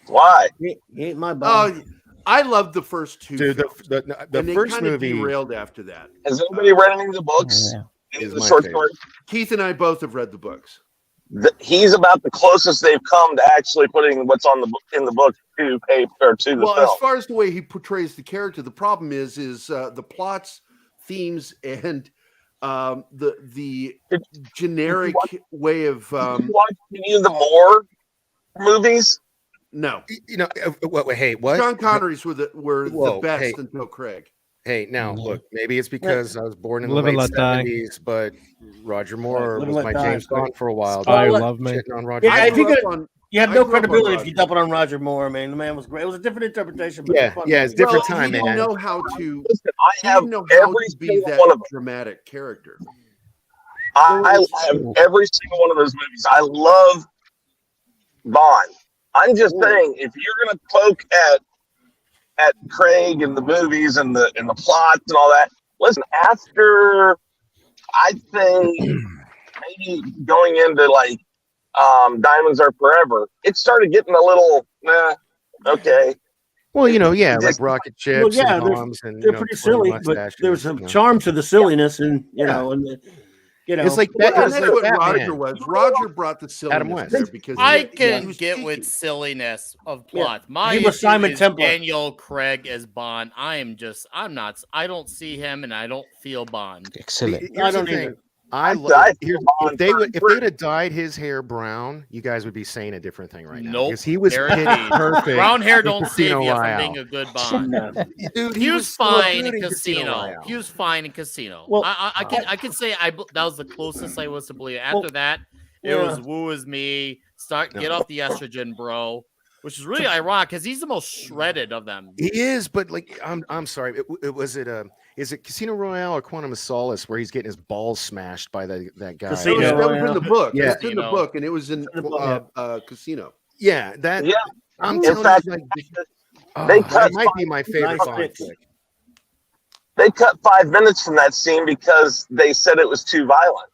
Why? He ain't my Bond. Oh, I loved the first two. Dude, films, the and they first kind of movie derailed after that. Has anybody read any of the books? Any is of the my short favorite. stories? Keith and I both have read the books. He's about the closest they've come to actually putting what's on the book in the book to paper or to the Well, film. as far as the way he portrays the character, the problem is the plots, themes, and the generic way of. Did you watch any of the Moore movies? No, hey, what? Sean Connery's were the Whoa, best hey. until Craig. Hey, now look, maybe it's because I was born in the Live and late let die. '70s, but Roger Moore Live and was let my die. James Bond for a while. I Well, love me. Shitting on Roger Yeah, Moore. if you grew up could, on- you have I no grew up on credibility if Roger. you dump it on Roger Moore. I mean, the man was great. It was a different interpretation, but Yeah, it was fun. yeah, it's different Well, time, he man. didn't know how to. Listen, He didn't know how to be single that one of them. dramatic character. I have every single one of those movies. I love Bond. I'm just saying, if you're gonna poke at Craig and the movies and the plots and all that, listen. After I'd say maybe going into like Diamonds Are Forever, it started getting a little okay. Well, like Just- rocket Well, ships yeah, and bombs and they're you know, pretty twirly silly, but mustaches, there's a you know. charm to the silliness, and you know, It's like Well, that. It was that's like what Batman. Roger was. Roger brought the Adam silliness West. there because I he can was get cheeky. with silliness of Yeah. plot. My He was issue Simon is Templar. Daniel Craig as Bond. I'm not. I don't see him, and I don't feel Bond. Excellent. I Here's the don't thing. either. If they would have dyed his hair brown, you guys would be saying a different thing right now. Nope. Because he was Guaranteed. pitch perfect. Brown hair in don't save Casino you from Royale. being a good Bond. Dude, He was so fine good in Casino. Royale. He was fine in Casino. Well, I can say that was the closest I was to believe. After that, it was woo is me. Get off the estrogen, bro. Which is really ironic because he's the most shredded of them. He is, but like I'm sorry. Is it Casino Royale or Quantum of Solace where he's getting his balls smashed by that guy? That was in the book. Yeah. That's in the book, and it was in Casino. Yeah, that. Yeah. I'm In telling fact, you, like, they that cut might be my favorite nice Bond bits. flick. They cut 5 minutes from that scene because they said it was too violent.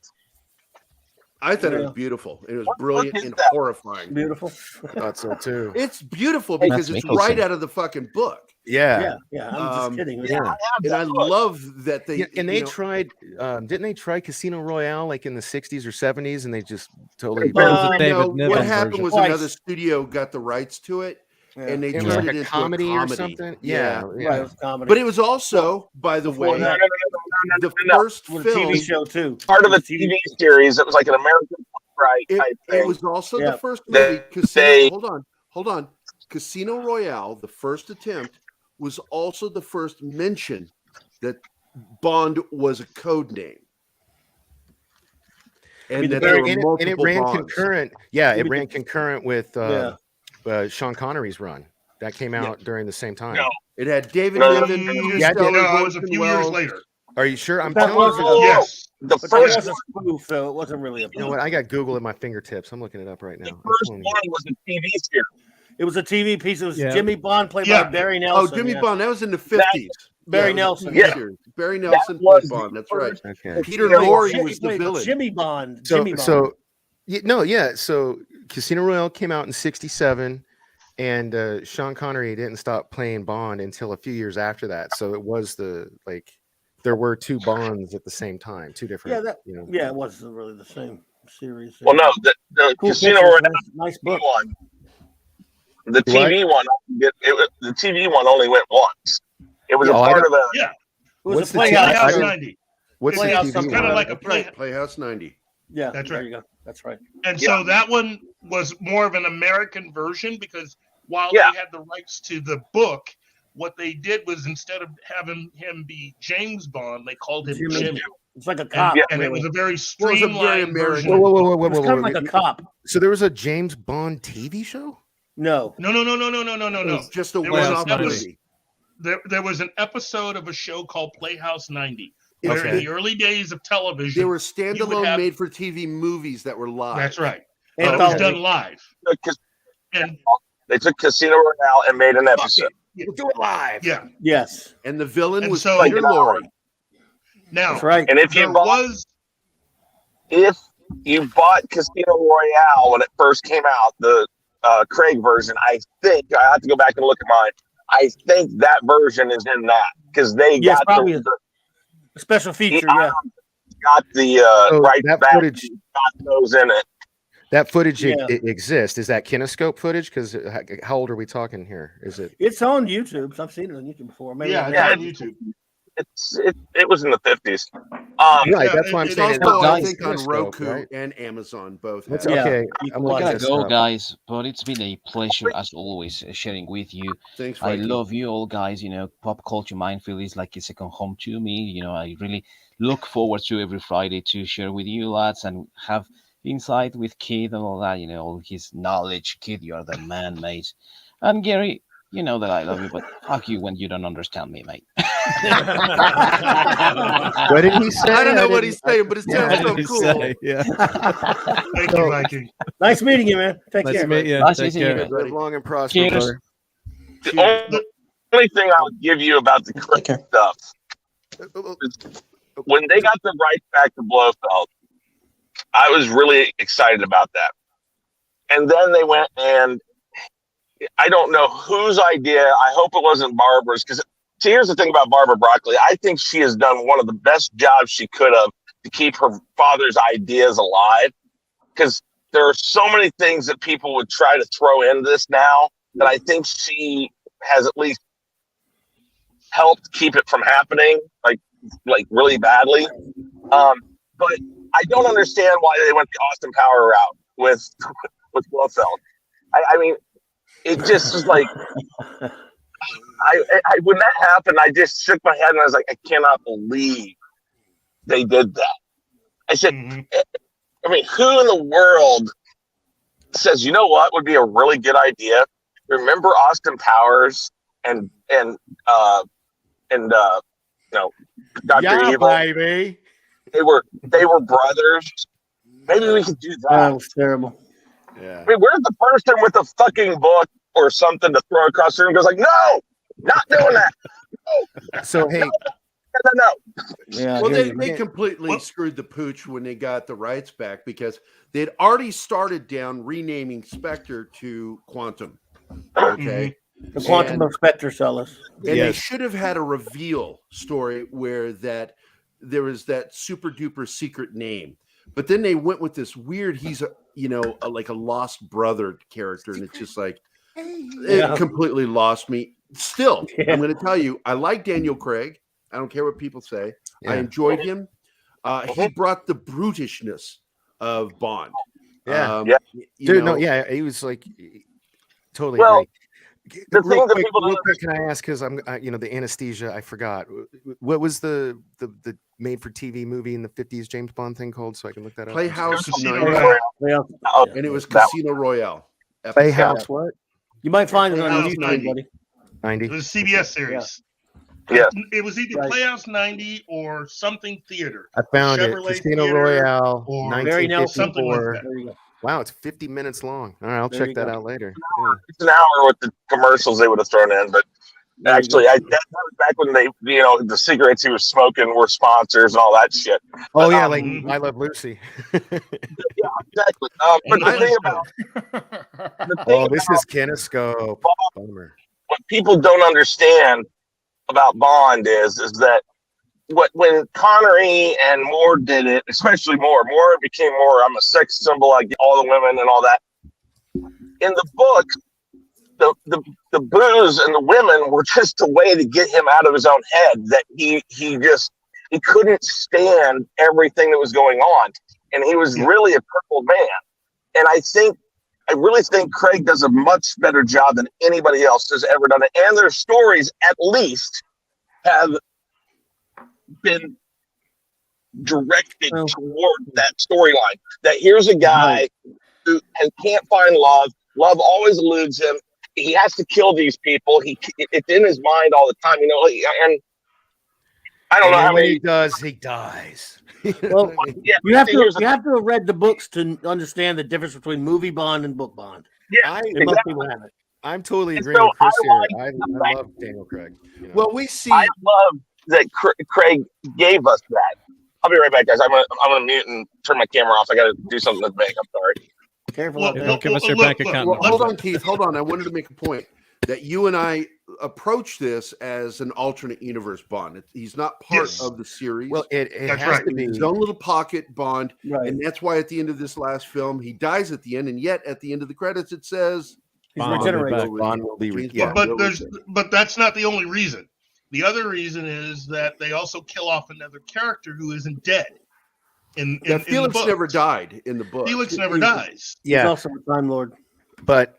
I thought it was beautiful. It was brilliant is and that? horrifying. Beautiful. Thought so too. It's beautiful because That's it's right Mickelson. out of the fucking book. Yeah. Yeah. I'm just kidding. Yeah. And I love that they. Yeah, and you they know, tried, didn't they try Casino Royale like in the 60s or 70s and they just totally. That was the David no, Niven what happened version. was Twice. another studio got the rights to it, and they It was turned like it a into comedy, a or comedy. something. Yeah. Yeah. Right, it was comedy. But it was also, by the way, No. the first It was a film. TV show too. Part of It a was TV series. It was like an American Pie type It thing. was also Yeah. the first They- movie. Casino. they- Hold on. Casino Royale, the first attempt, was also the first mention that Bond was a code name, and that there were And it multiple ran Bonds. concurrent. Yeah, it ran concurrent with Yeah. Sean Connery's run. That came out during the same time. No. It had David No, Niven, Peter Yeah, Sellers, No, it was a Orson few years Welles. later. Are you sure? I'm That telling wasn't you. Yes. the But that first was a spoof, so it wasn't really a You know what? I got Google at my fingertips. I'm looking it up right now. I'm first telling one you. was a TV series. It was a TV piece. It was Yeah. Jimmy Bond played Yeah. by Barry Oh, Nelson. Jimmy yeah. Bond. That was in the 50s. Barry it was a Nelson. TV Yeah. series. Barry That Nelson was played the Bond. That's right. first. Okay. Peter Casino Lorre Royale. was the villain. Jimmy Bond. So Jimmy Bond. so yeah. So Casino Royale came out in '67, and Sean Connery didn't stop playing Bond until a few years after that. So it was there were two Bonds at the same time, two different. Yeah, it wasn't really the same series. Well, no, the Cool Casino pictures, Royale nice book. one. The TV one, the TV one only went once. It was a part of a. Yeah. It was What's a the Playhouse. Playhouse 90. What's the Playhouse TV something. Kind of one? like a play. Playhouse 90. Yeah, That's there right. you go. That's right. And Yeah. so that one was more of an American version because while Yeah. they had the rights to the book, what they did was instead of having him be James Bond, they called him Jimmy. Jimmy. It's like a cop. And it was really. a very Well, it was a very streamlined American. version. Whoa, It was kind of like a cop. So there was a James Bond TV show? No. No. It was just a There was, one-off an movie. there was an episode of a show called Playhouse 90 It- where in Okay. the early days of television, They were you standalone would have- made-for-TV movies that were live. That's right. And But it was okay. done live. And They took Casino Royale and made an episode. We'll do it live. yeah. Yes. And the villain And was so- Peter Lorre. Now, That's right. And if there you bought Casino Royale when it first came out, the Craig version, I think I have to go back and look at mine. I think that version is in that because they Yes, got probably the a special feature. I Yeah. got the right that back, footage- got those in it. That footage Yeah. exists. Is that kinescope footage? Because how old are we talking here? Is it? It's on YouTube. So I've seen it on YouTube before. Maybe yeah, I've it's never- on YouTube. It was in the 50s. Right, yeah, that's why I'm It's saying. also, I guys, think, on Kinescope, Roku right? and Amazon both. What's have it. Yeah. okay? You I'm can I looking gotta this go, up. guys, but it's been a pleasure as always sharing with you. Thanks, I Frankie. love you all, guys. Pop Culture Minefield is like a second home to me. I really look forward to every Friday to share with you lads and have insight with Keith and all that. All his knowledge. Keith, you're the man, mate. And Gary, you know that I love you, but fuck you when you don't understand me, mate. What did he say? I don't know what didn't- he's saying, but it sounds so cool. Yeah. Thank you, Viking. Nice meeting you, man. Take Nice care. to meet you. Nice Take meeting you, care. buddy. Live long and prosper, Cheers. brother. The only thing I would give you about the Craig stuff is when they got the rights back to Blofeld, I was really excited about that. And then they went and I don't know whose idea. I hope it wasn't Barbara's because here's the thing about Barbara Broccoli. I think she has done one of the best jobs she could have to keep her father's ideas alive. Because there are so many things that people would try to throw into this now that I think she has at least helped keep it from happening, like really badly. But I don't understand why they went the Austin Power route with Blofeld. I mean, it just is like I when that happened, I just shook my head and I was like, I cannot believe they did that. I said, I mean, who in the world says, you know what would be a really good idea? Remember Austin Powers and Dr. Yeah, Evil? baby. They were brothers. Maybe we could do that. That was terrible. Yeah. I mean, where's the person with a fucking book or something to throw across the room? Goes like, no, not doing that. No, So hey, no. Yeah. Well, here they you go. completely screwed the pooch when they got the rights back because they had already started down renaming Spectre to Quantum. Okay. The Quantum of Spectre sellers. And they Yes. should have had a reveal story where there was that super duper secret name. But then they went with this weird, he's like a lost brother character. And it's just like, it completely lost me. Still, I'm going to tell you, I like Daniel Craig. I don't care what people say. I enjoyed him. He brought the brutishness of Bond. Yeah. He was like totally Well, right. the thing that people real don't quick, can I ask? Because I'm, the anesthesia. I forgot. What was the made-for-TV movie in the 50s James Bond thing called? So I can look that up. Playhouse Casino 90. Royale. And it was Casino Royale. Playhouse what? You might find it on Playhouse YouTube, 90. buddy. 90. It was a CBS series. Yeah. It was either Playhouse 90 or something theater. I found it. Chevrolet Casino Theater Royale, or something like 1954. that. Wow, it's 50 minutes long. All right, I'll There check you that go. out later. It's an hour with the commercials they would have thrown in, but actually, that was back when they, the cigarettes he was smoking were sponsors and all that shit. Oh But, yeah, like I Love Lucy. yeah, exactly. But the thing about Oh, this is Kinescope. Bummer. what people don't understand about Bond is that when Connery and Moore did it, especially Moore became more, I'm a sex symbol, like all the women and all that. In the book, the booze and the women were just a way to get him out of his own head, that he couldn't stand everything that was going on, and he was really a crippled man. And I really think Craig does a much better job than anybody else has ever done it, and their stories at least have been directed toward that storyline, that here's a guy who can't find love always eludes him, he has to kill these people, it's in his mind all the time, and I don't know how when many he does, he dies. Well, yeah, you have to have read the books to understand the difference between movie Bond and book Bond. Yeah, most people haven't. I'm totally And agreeing so with Chris I here. I love Daniel Craig. Well, we see. I love that Craig gave us that. I'll be right back, guys. I'm gonna mute and turn my camera off. I got to do something with the bank. I'm sorry. Careful. Don't give us your bank account number. Hold on, Keith. Hold on. I wanted to make a point that you and I approach this as an alternate universe Bond. He's not part of the series. Well, it That's has right. to be His own little pocket Bond, Right. and that's why at the end of this last film he dies at the end, and yet at the end of the credits it says Bond will be But that's not the only reason. The other reason is that they also kill off another character who isn't dead. In Felix the never books. died in the book. Felix never dies. Yeah. He's also a Time Lord. But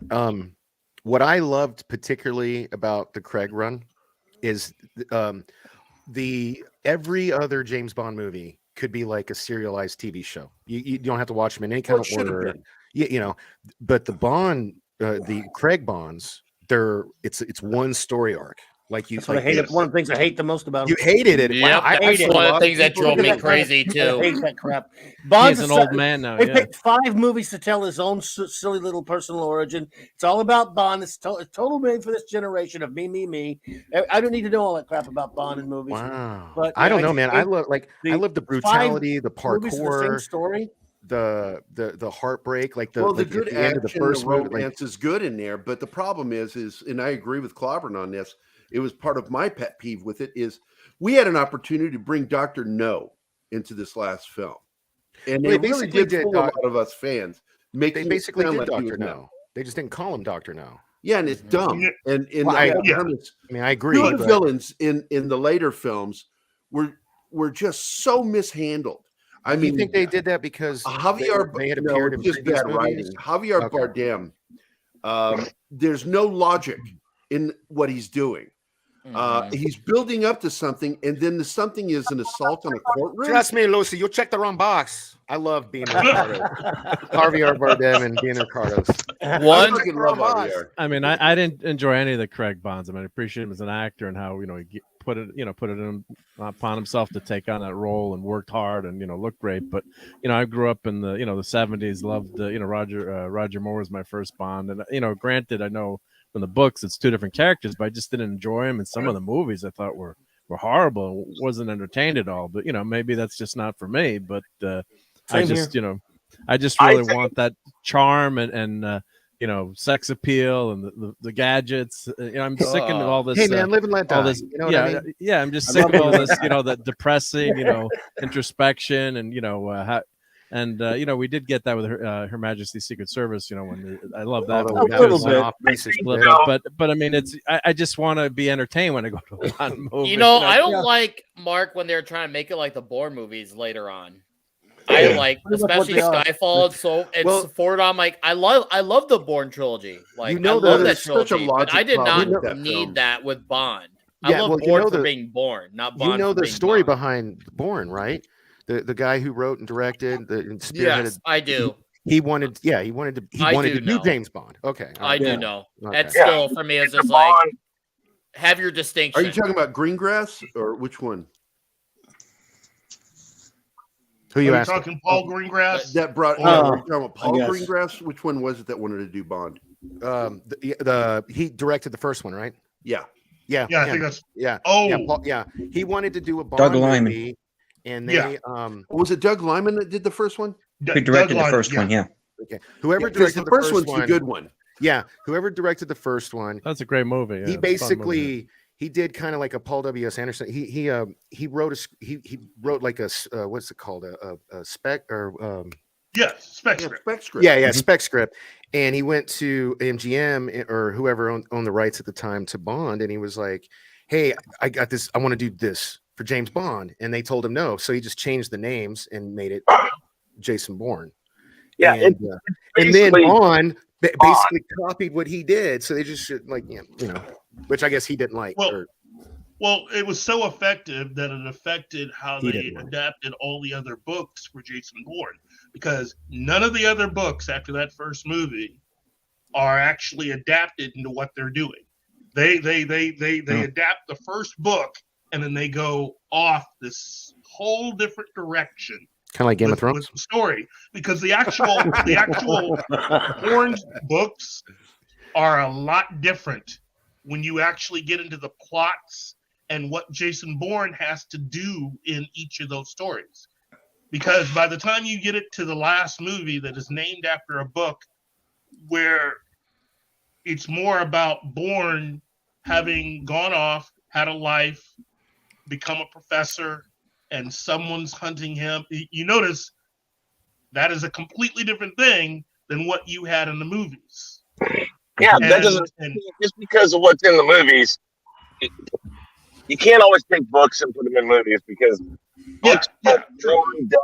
what I loved particularly about the Craig run is the every other James Bond movie could be like a serialized TV show. You don't have to watch them in any kind of order. But the Bond, the Craig Bonds, it's one story arc. Like you, That's what I hate. One of the things I hate the most about you him. hated it. Yep, Wow, that's I one of the things that drove me crazy I too. hate that crap. Bond's He's an old man now. They Yeah. picked 5 movies to tell his own silly little personal origin. It's all about Bond. It's total made for this generation of me. I don't need to know all that crap about Bond in movies. Wow. But I don't know, man. I love the I love the 5 brutality, the movies of the same parkour, story. the heartbreak, like the Well, the like good at the end of the action, first the movie. romance is good in there, but the problem is, and I agree with Clobberin on this. It was part of my pet peeve with it is we had an opportunity to bring Dr. No into this last film, and Well, they really did fool a lot of us fans. They Making basically it sound did like he Dr. was No. They just didn't call him Dr. No. Yeah, and it's dumb. And Well, I mean, I agree. Good but- villains in the later films were just so mishandled. I Do mean, you think they did that because Javier they had no, appeared it's in just previous bad movies? writing. Javier Okay. Bardem, there's no logic in what he's doing. He's building up to something, and then the something is an assault on a courtroom. Trust me, Lucy, you checked the wrong box. I love being Ricardo. Javier Bardem and being Ricardo's. One, I mean, I didn't enjoy any of the Craig Bonds. I mean, I appreciate him as an actor and how he put it in upon himself to take on that role and worked hard and looked great. But I grew up in the the 70s, loved Roger Moore was my first Bond, and granted, I know from the books it's 2 different characters, but I just didn't enjoy him. And some of the movies I thought were horrible, wasn't entertained at all. But maybe that's just not for me. But I just I just really want that charm and sex appeal and the gadgets. I'm sick of all this. Hey man, live and let die. All this, you know what I mean? yeah. I'm just sick of all this. The depressing, introspection, and how. We did get that with Her Majesty's Secret Service. When I love that. Although movie. that was an off basis. But I mean, I just want to be entertained when I go to a Bond movie. I don't like Mark when they're trying to make it like the Bourne movies later on. I like, especially Skyfall. It's forward on. Like, I love the Bourne trilogy. Like, I love that trilogy. But I did not need that with Bond. I love Bourne for being Bourne, not Bond. You know for the being story Bond. behind Bourne, right? The guy who wrote and directed and spearheaded. Yes, I do. He wanted to do James Bond. Okay, I do know. Okay. That's still for me. It's just like have your Are distinction. you talking about Greengrass or which one? Who Are you you asking? talking Paul Greengrass? That brought. Or- Yeah, we're talking about I Paul guess. Greengrass. Which one was it that wanted to do Bond? He directed the first one, right? Yeah. Yeah. Yeah, I think that's. Yeah. Oh, Yeah. Yeah. He wanted to do a Doug Bond Liman. movie, and they Was it Doug Liman that did the first one? Who directed the first one? Yeah. Okay. Whoever Because directed the first one's one, the good one. Yeah. Whoever directed the first one, That's a great movie. Yeah, he it's a fun movie. basically he did kind of like a Paul W.S. Anderson. He wrote he wrote like a what's it called, a spec or spec script. Spec script. yeah spec script, and he went to MGM or whoever owned the rights at the time to Bond, and he was like, hey, I got this, I want to do this for James Bond, and they told him no, so he just changed the names and made it Jason Bourne. Yeah, and, and then basically Bond basically copied what he did, so they just should, like, you know, which I guess he didn't like. Well, it was so effective that it affected how He they didn't like it. adapted all the other books for Jason Bourne, because none of the other books after that first movie are actually adapted into what they're doing. They adapt the first book and then they go off this whole different direction. Kind of like Game of with Thrones. the story, because the actual Bourne books are a lot different when you actually get into the plots and what Jason Bourne has to do in each of those stories. Because by the time you get it to the last movie that is named after a book where it's more about Bourne having gone off, had a life, become a professor, and someone's hunting him, you notice that is a completely different thing than what you had in the movies. Yeah, that doesn't. Just because of what's in the movies, you can't always take books and put them in movies, because books are drawn down.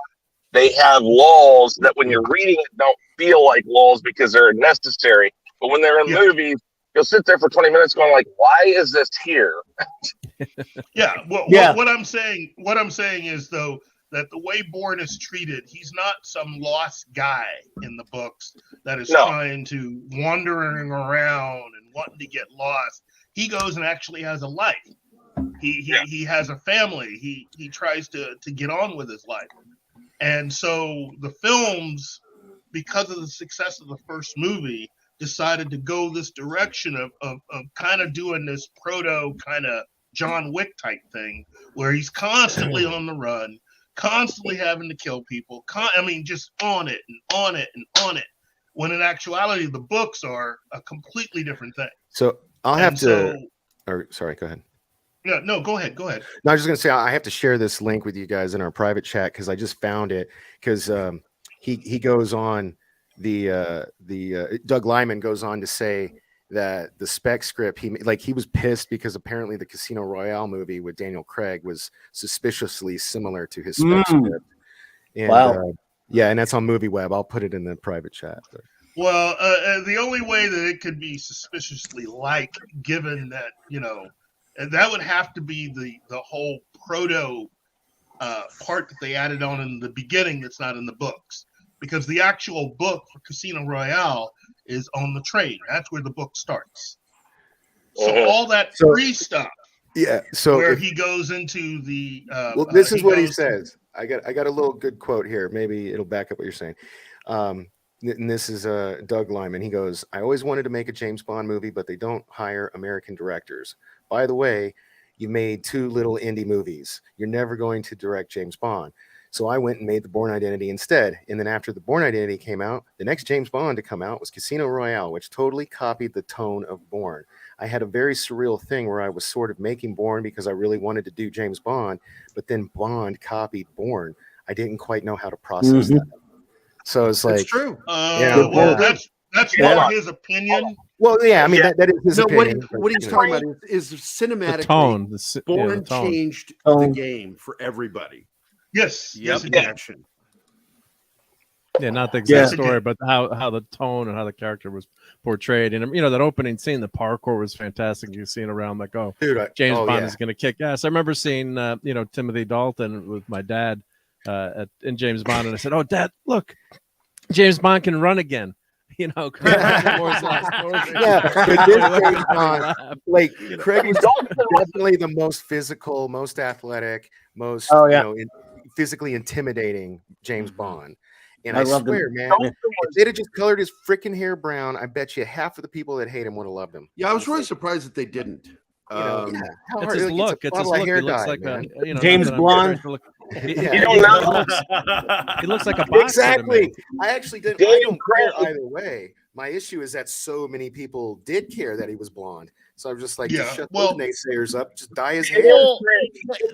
They have laws that when you're reading it don't feel like laws because they're necessary. But when they're in movies, you'll sit there for 20 minutes going like, "Why is this here?" What I'm saying is, though, that the way Bourne is treated, he's not some lost guy in the books that is trying to wandering around and wanting to get lost. He goes and actually has a life. He has a family. He tries to get on with his life. And so the films, because of the success of the first movie, decided to go this direction of kind of doing this proto kind of John Wick type thing, where he's constantly on the run, constantly having to kill people. Just on it and on it and on it. When in actuality, the books are a completely different thing. So I'll have to. Or sorry, go ahead. No, go ahead. No, I was just going to say I have to share this link with you guys in our private chat because I just found it. Because he goes on Doug Liman goes on to say that the spec script he was pissed because apparently the Casino Royale movie with Daniel Craig was suspiciously similar to his spec script. And, wow. Yeah, and that's on MovieWeb. I'll put it in the private chat. But. Well, the only way that it could be suspiciously like, given that, that would have to be the whole proto part that they added on in the beginning that's not in the books. Because the actual book for Casino Royale is on the train. That's where the book starts. So all that free stuff. Yeah. So where he goes into the. This is what he says. I got a little good quote here. Maybe it'll back up what you're saying. And this is Doug Liman. He goes, "I always wanted to make a James Bond movie, but they don't hire American directors. By the way, you made 2 little indie movies. You're never going to direct James Bond. So I went and made The Bourne Identity instead. And then after The Bourne Identity came out, the next James Bond to come out was Casino Royale, which totally copied the tone of Bourne. I had a very surreal thing where I was sort of making Bourne because I really wanted to do James Bond, but then Bond copied Bourne. I didn't quite know how to process that. So it's like, it's true. That's more his opinion. Well, yeah, I mean that is his opinion. What he's talking about is cinematically. The tone. Bourne changed the game for everybody. Yes. Yep. Action. Yeah, not the exact story, but how the tone and how the character was portrayed. And that opening scene, the parkour was fantastic. You've seen around like, James Bond is going to kick ass. I remember seeing Timothy Dalton with my dad in James Bond, and I said, "Oh, Dad, look, James Bond can run again." You know, Craig Moore's last movie. Yeah, but this James Bond, like Craig was definitely the most physical, most athletic, most physically intimidating James Bond. And I loved him. swear, man, if they'd have just colored his freaking hair brown, I bet you half of the people that hate him would have loved him. Yeah, I was really surprised that they didn't. How It's hard- his like, look. a It's his bottle of look. He hair looks dye, like man. a James Blonde. He don't know. looks like a boxer. Exactly. To me. I actually didn't. Daniel I don't care Craig. either way. My issue is that so many people did care that he was blonde. So I'm just like, Yeah, just shut well- those naysayers up. Just dye his hair. Well,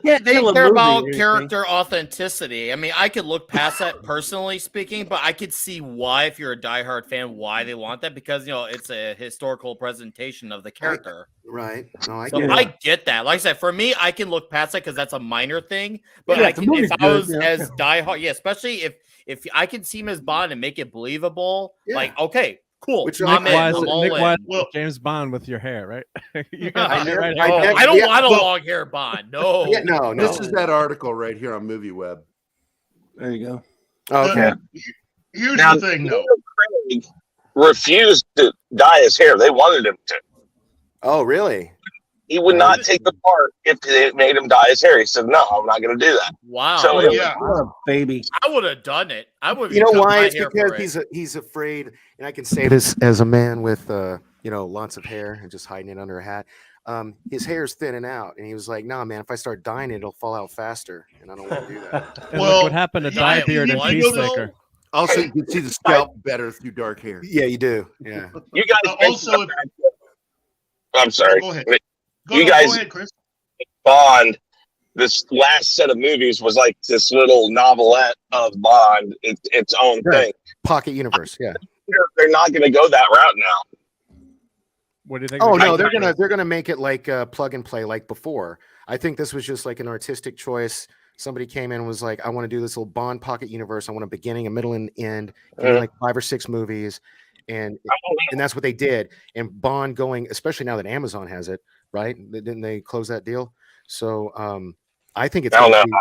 can't they tell a care movie about or anything. character authenticity. I mean, I could look past that personally speaking, but I could see why, if you're a diehard fan, why they want that, because it's a historical presentation of the character. Right. No, I So get it. I get that. Like I said, for me, I can look past that because that's a minor thing. But Yeah, I the can, movie's if I good, was as diehard, especially if I can see him as Bond and make it believable, like okay, cool. Which I'm in. I'm all Nick in. Wise, Well- James Bond with your hair, right? You I got the right Oh, hair. I don't yeah, want a well- long hair Bond. No. Yeah, no. This is that article right here on MovieWeb. There you go. Okay. Here's Now, the thing, though. Craig refused to dye his hair. They wanted him to. Oh, really? He would not take the part if they made him dye his hair. He said, "No, I'm not going to do that." Wow. So Yeah. What a baby. I would have done it. I would. You know cut why? my It's hair because for it. he's afraid, and I can say this as a man with lots of hair and just hiding it under a hat. His hair's thinning out, and he was like, "Nah, man, if I start dyeing it, it'll fall out faster, and I don't want to do that." And Well, look what happened to yeah, Diebeard and you know, Peacemaker. Also, you can see the scalp better through dark hair. Yeah, you do. Yeah. You guys Also, if- I'm sorry. Go ahead. You guys- go ahead, Chris. Bond, this last set of movies was like this little novelette of Bond, its own Right. thing. Pocket universe. Yeah. They're not going to go that route now. What do you think? Oh they're no, gonna do? they're gonna make it like plug and play like before. I think this was just like an artistic choice. Somebody came in and was like, "I want to do this little Bond pocket universe. I want a beginning, a middle, and end. Give me like 5 or 6 movies," and that's what they did. And Bond going, especially now that Amazon has it, right? Didn't they close that deal? So I think it's. I don't know.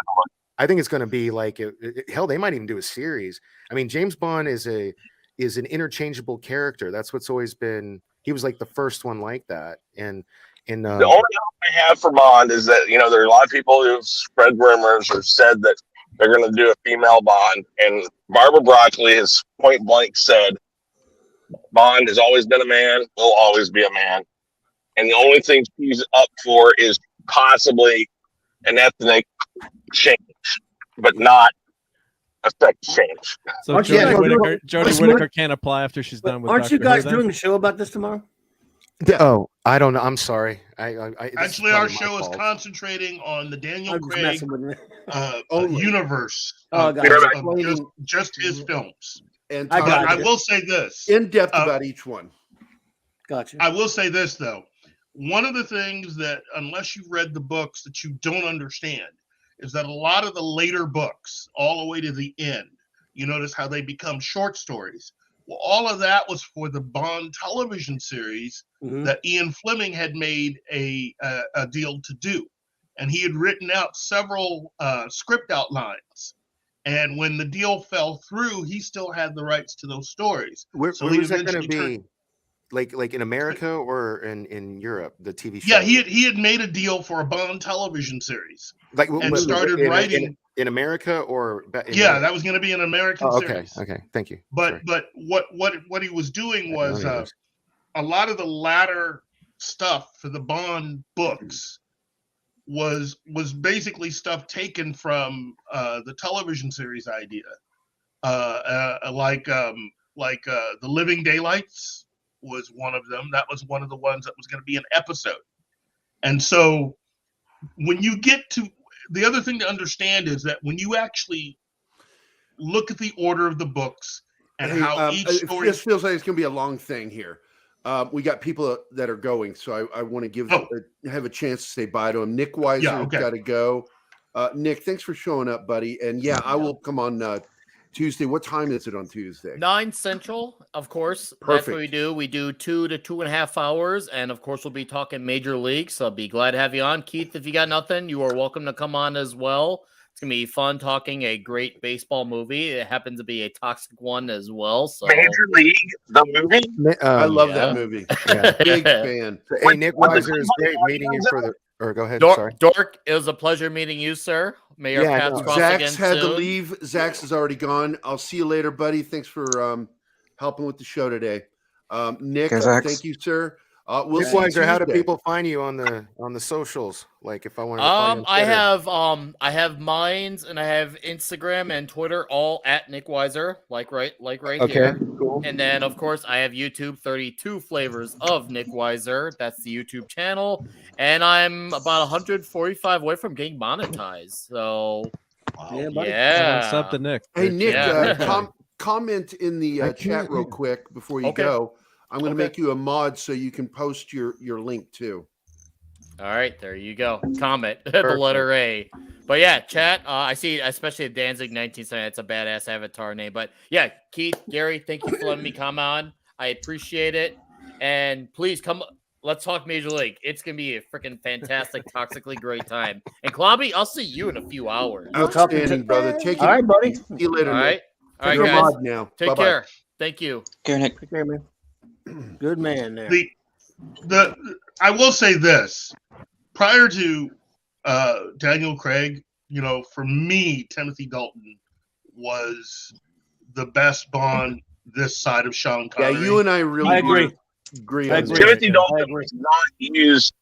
I think it's going to be like hell. They might even do a series. I mean, James Bond is an interchangeable character. That's what's always been. He was like the first one like that, and The only hope I have for Bond is that there are a lot of people who've spread rumors or said that they're going to do a female Bond, and Barbara Broccoli has point blank said Bond has always been a man, will always be a man, and the only thing she's up for is possibly an ethnic change, but not a sex change. So Aren't you Jodie guys Whittaker, doing- Jodie Whittaker can't apply after she's done with. Aren't you Doctor Who guys then? doing a show about this tomorrow? Oh, I don't know. I'm sorry. I this is Actually, our probably my show is fault. concentrating on the Daniel I'm just Craig messing with you. universe Oh, of, gotcha. just his films. And I But got I you. will say this. in depth about each one. Gotcha. I will say this though. One of the things that, unless you've read the books, that you don't understand is that a lot of the later books, all the way to the end, you notice how they become short stories. Well, all of that was for the Bond television series that Ian Fleming had made a deal to do, and he had written out several script outlines. And when the deal fell through, he still had the rights to those stories. Where So was he that going to eventually be? Like in America or in Europe? The TV show. Yeah, he had made a deal for a Bond television series, like and started writing. in America or Yeah, that was going to be an American okay, series. okay, thank you. But what he was doing was know a lot of the latter stuff for the Bond books was basically stuff taken from the television series idea, like The Living Daylights was one of them. That was one of the ones that was going to be an episode. And so when you get to the other thing to understand is that when you actually look at the order of the books and how each story. This feels like it's going to be a long thing here. We got people that are going, so I want to have a chance to say bye to them. Nick Weiser got to go. Nick, thanks for showing up, buddy. And yeah, I will come on Tuesday. What time is it on Tuesday? 9 Central, of course. That's Perfect. what we do. We do 2 to 2.5 hours, and of course, we'll be talking Major League. So I'll be glad to have you on, Keith. If you got nothing, you are welcome to come on as well. It's gonna be fun talking a great baseball movie. It happens to be a toxic one as well. So Major League, the movie. I love yeah. that movie. Yeah. Big fan. Hey, Nick Weiser, is great meeting you for the. Or go ahead. Sorry. Dork, it was a pleasure meeting you, sir. May our Yeah, paths no. cross Zach's again had to soon. leave. Zach's is already gone. I'll see you later, buddy. Thanks for helping with the show today. Nick, Okay, Zach. thank you, sir. We'll Nick see you Weiser, how do Tuesday. people find you on the socials? Like if I wanted to find you on Twitter. I have Minds and I have Instagram and Twitter all at Nick Weiser, like right Okay, here. cool. And then of course I have YouTube 32 flavors of Nick Weiser. That's the YouTube channel. And I'm about 145 away from getting monetized. So Yeah, yeah. What's up to Nick? Hey, Nick, Yeah. comment in the chat real quick before you Okay. go. I'm going to Okay. make you a mod so you can post your link too. All right, there you go. Comment the letter A. But yeah, chat. I see, especially Danzig 1970. It's a badass avatar name. But yeah, Keith, Gary, thank you for letting me come on. I appreciate it. And please come. Let's talk Major League. It's gonna be a freaking fantastic, toxically great time. And Klobby, I'll see you in a few hours. Outstanding, brother. Take it. All right, buddy. See you later. All right, Nick. all right, You're a guys. mod now. Take Bye-bye. care. Thank you. Good, Nick. Take care, man. Good man there. I will say this: prior to Daniel Craig, for me, Timothy Dalton was the best Bond this side of Sean Yeah, Connery. you and I really I agree. agree I on agree. that. Timothy Dalton was not used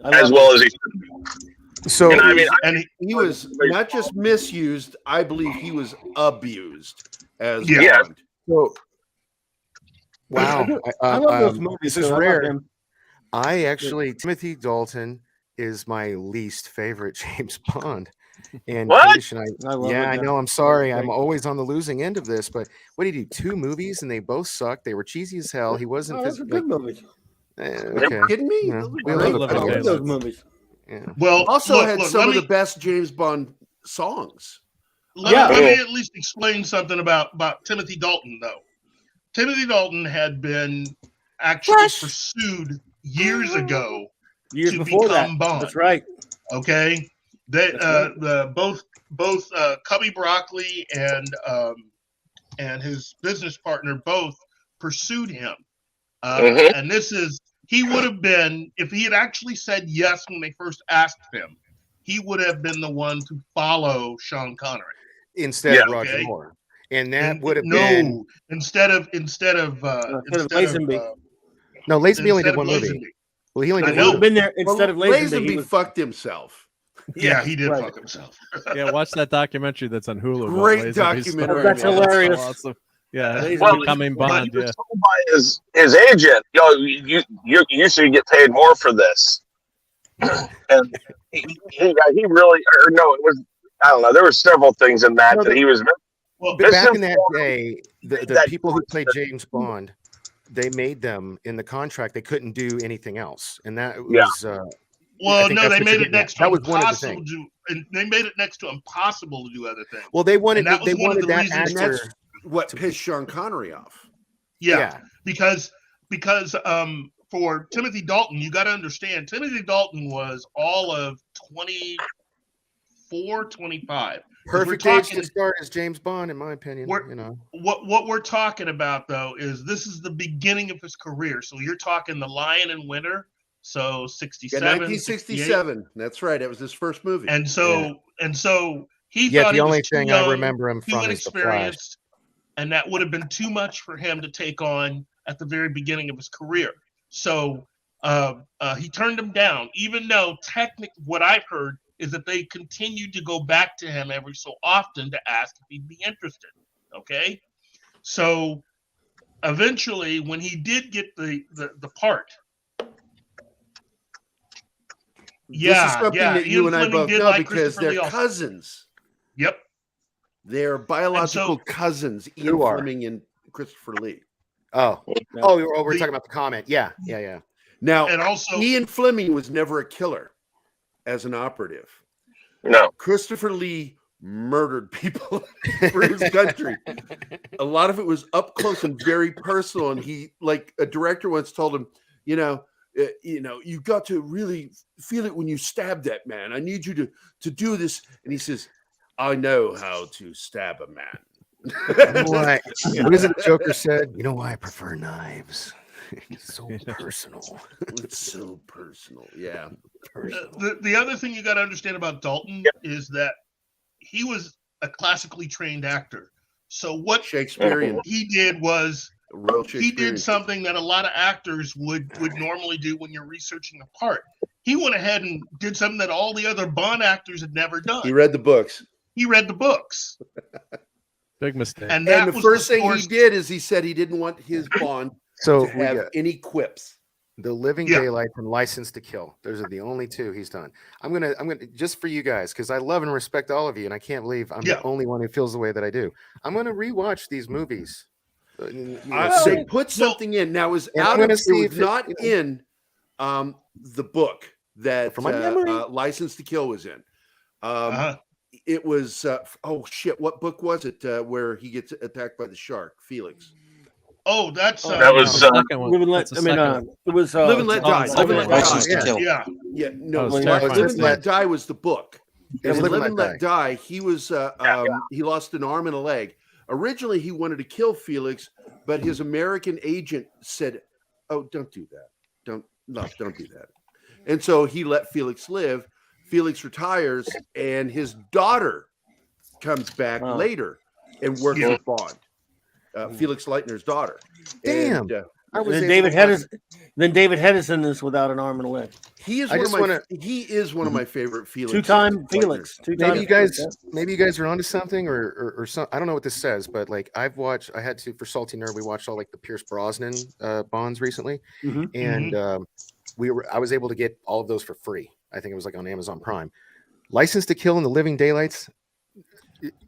as love well it. as he should be. So And I mean, and He was not just misused, I believe he was abused as Yeah. Bond. So, wow. I love those movies. This is too. I love rare. him. Timothy Dalton is my least favorite James Bond. And What? Kaish and I love yeah, it, I man. know. I'm sorry. I'm Great. always on the losing end of this, but what did he do? 2 movies and they both sucked. They were cheesy as hell. He wasn't Oh, those are like, good movies. okay. Are you kidding me? Yeah. Those were We great. love I love those. those movies. Yeah. well, Also look, had look, some let of me, the best James Bond songs. let me at least explain something about Timothy Dalton, though. Timothy Dalton had been actually pursued years ago Years to before that. become Bond. That's right. Okay, they That's the both Cubby Broccoli and his business partner both pursued him, and he would have been, if he had actually said yes when they first asked him, he would have been the one to follow Sean Connery Instead of Roger Moore. And that would have been instead of Lazenby. no, Lazenby only instead did of one movie. Lazenby. Well, he only I did know. one. Been there instead of Lazenby. Lazenby fucked himself. Yeah, he did Right. fuck himself. Yeah, watch that documentary that's on Hulu. about Great Lazenby's documentary, story, That's man. It's so hilarious. awesome. Yeah, Well, becoming But Bond. he was Yeah, told by his agent, you should get paid more for this. And he really, or no, it was, I don't know. There were several things in that that he was. Well, Back in that day, the people who played James Bond, they made them in the contract. They couldn't do anything else, and that was. Well, no, they made it next to that was one of the impossible things. and they made it next to impossible to do other things. Well, they wanted And that was they one of wanted the that reasons- And actor. that's what pissed Sean Connery off. Yeah, because for Timothy Dalton, you got to understand, Timothy Dalton was all of 24, 25. Perfect age to start as James Bond, in my opinion. What we're talking about though is this is the beginning of his career. So you're talking The Lion in Winter, so 67, Yeah, 1967. 68. That's right. It was his first movie. And so he Yeah, thought the he was only too thing I young, remember him too from is The Flash. inexperienced, and that would have been too much for him to take on at the very beginning of his career. So he turned him down, even though what I've heard is that they continued to go back to him every so often to ask if he'd be interested. Okay, so eventually, when he did get the part, This is something that you Ian and I Fleming both did know like because Christopher they're Lee also. cousins. Yep. They're biological cousins, Ian Who are? Fleming and Christopher Lee. Oh, we're talking about the comment. Yeah. Now, and also Ian Fleming was never a killer as an operative. No. Christopher Lee murdered people for his country. A lot of it was up close and very personal. And he, like a director once told him, you got to really feel it when you stab that man. I need you to do this. And he says, I know how to stab a man. What is it the Joker said? You know why I prefer knives? It's so personal. It's so personal. Yeah. The other thing you got to understand about Dalton is that he was a classically trained actor. So what Shakespearean he did was he did Shakespearean. something that a lot of actors would normally do when you're researching a part. He went ahead and did something that all the other Bond actors had never done. He read the books. He read the books. Big mistake. And the first thing he did is he said he didn't want his Bond So to have any quips. The Living Yeah. Daylight and License to Kill. Those are the only two he's done. I'm gonna just for you guys, because I love and respect all of you, and I can't believe I'm the only one who feels the way that I do. I'm gonna rewatch these movies. They put something in. Now, it was And I'm out gonna of see it if was it- not in the book that From my memory. License to Kill was in. It was oh shit, what book was it where he gets attacked by the shark? Felix. Oh, that's that was Live and Let. I mean, it was Live and Let Die. Live and Let License Die. to Kill. Yeah. Yeah, no, That was Live terrifying. and Let Die was the book. It was And Live Live and and Let Let Die, he was he lost an arm and a leg. Originally, he wanted to kill Felix, but his American agent said, "Oh, don't do that. Don't do that." And so he let Felix live. Felix retires, and his daughter comes back later and works with Bond. Felix Leitner's daughter. Damn. And, I was Then able David Hedison is without an arm and a leg. he is I one of just my wanna- he is one of my favorite Felix. Two-time Felix. Maybe you guys are onto something or some. I don't know what this says, but like I had to for Salty Nerd. We watched all like the Pierce Brosnan Bonds recently, and I was able to get all of those for free. I think it was like on Amazon Prime. License to Kill and the Living Daylights.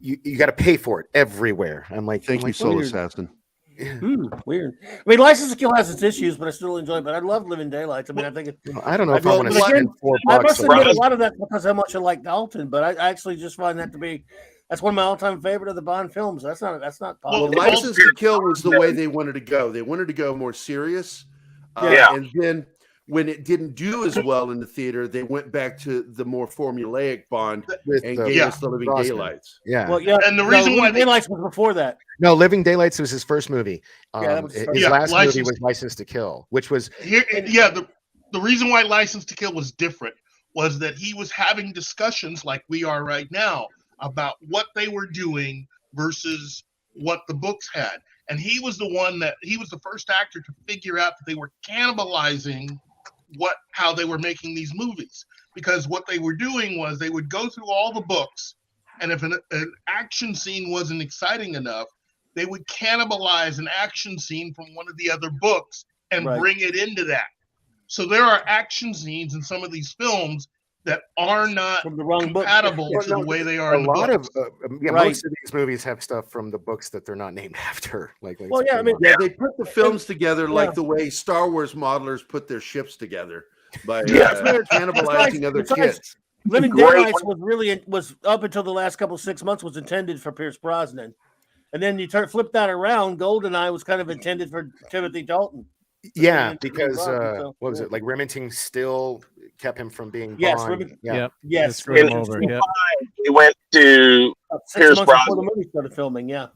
You got to pay for it everywhere. Thank you, Soul Assassin. Weird. I mean, License to Kill has its issues, but I still enjoy it. But I love Living Daylights. I mean, I think I don't know if I want to but again, spend $4. I must admit on a lot of that because how much I like Dalton, but I actually just find that to be that's one of my all-time favorite of the Bond films. That's not Well, possible. License to Kill was the way they wanted to go. They wanted to go more serious. And then when it didn't do as well in the theater, they went back to the more formulaic Bond and gave us the Living Brosnan. Daylights. Yeah. Well, yeah, And the reason why they Daylights was before that. No, Living Daylights was his first movie. that was his His first- last movie License- was License to Kill, which was Here, the reason why License to Kill was different was that he was having discussions like we are right now about what they were doing versus what the books had. And he was the first actor to figure out that they were cannibalizing how they were making these movies. Because what they were doing was they would go through all the books, and if an action scene wasn't exciting enough, they would cannibalize an action scene from one of the other books and bring it into that. So there are action scenes in some of these films that are not from the wrong compatible to the way they are in the lot books. most of these movies have stuff from the books that they're not named after. Like Well, yeah, I mean, they put the films together like the way Star Wars modelers put their ships together by cannibalizing other kids. Living Daylights was up until the last couple 6 months was intended for Pierce Brosnan, and then you flip that around. GoldenEye was kind of intended for Timothy Dalton. Yeah, because what was it like? Remington still kept him from being Bond. Yes. Screwed him over. He went to Pierce 6 months before the Brosnan. movie started filming. Yeah.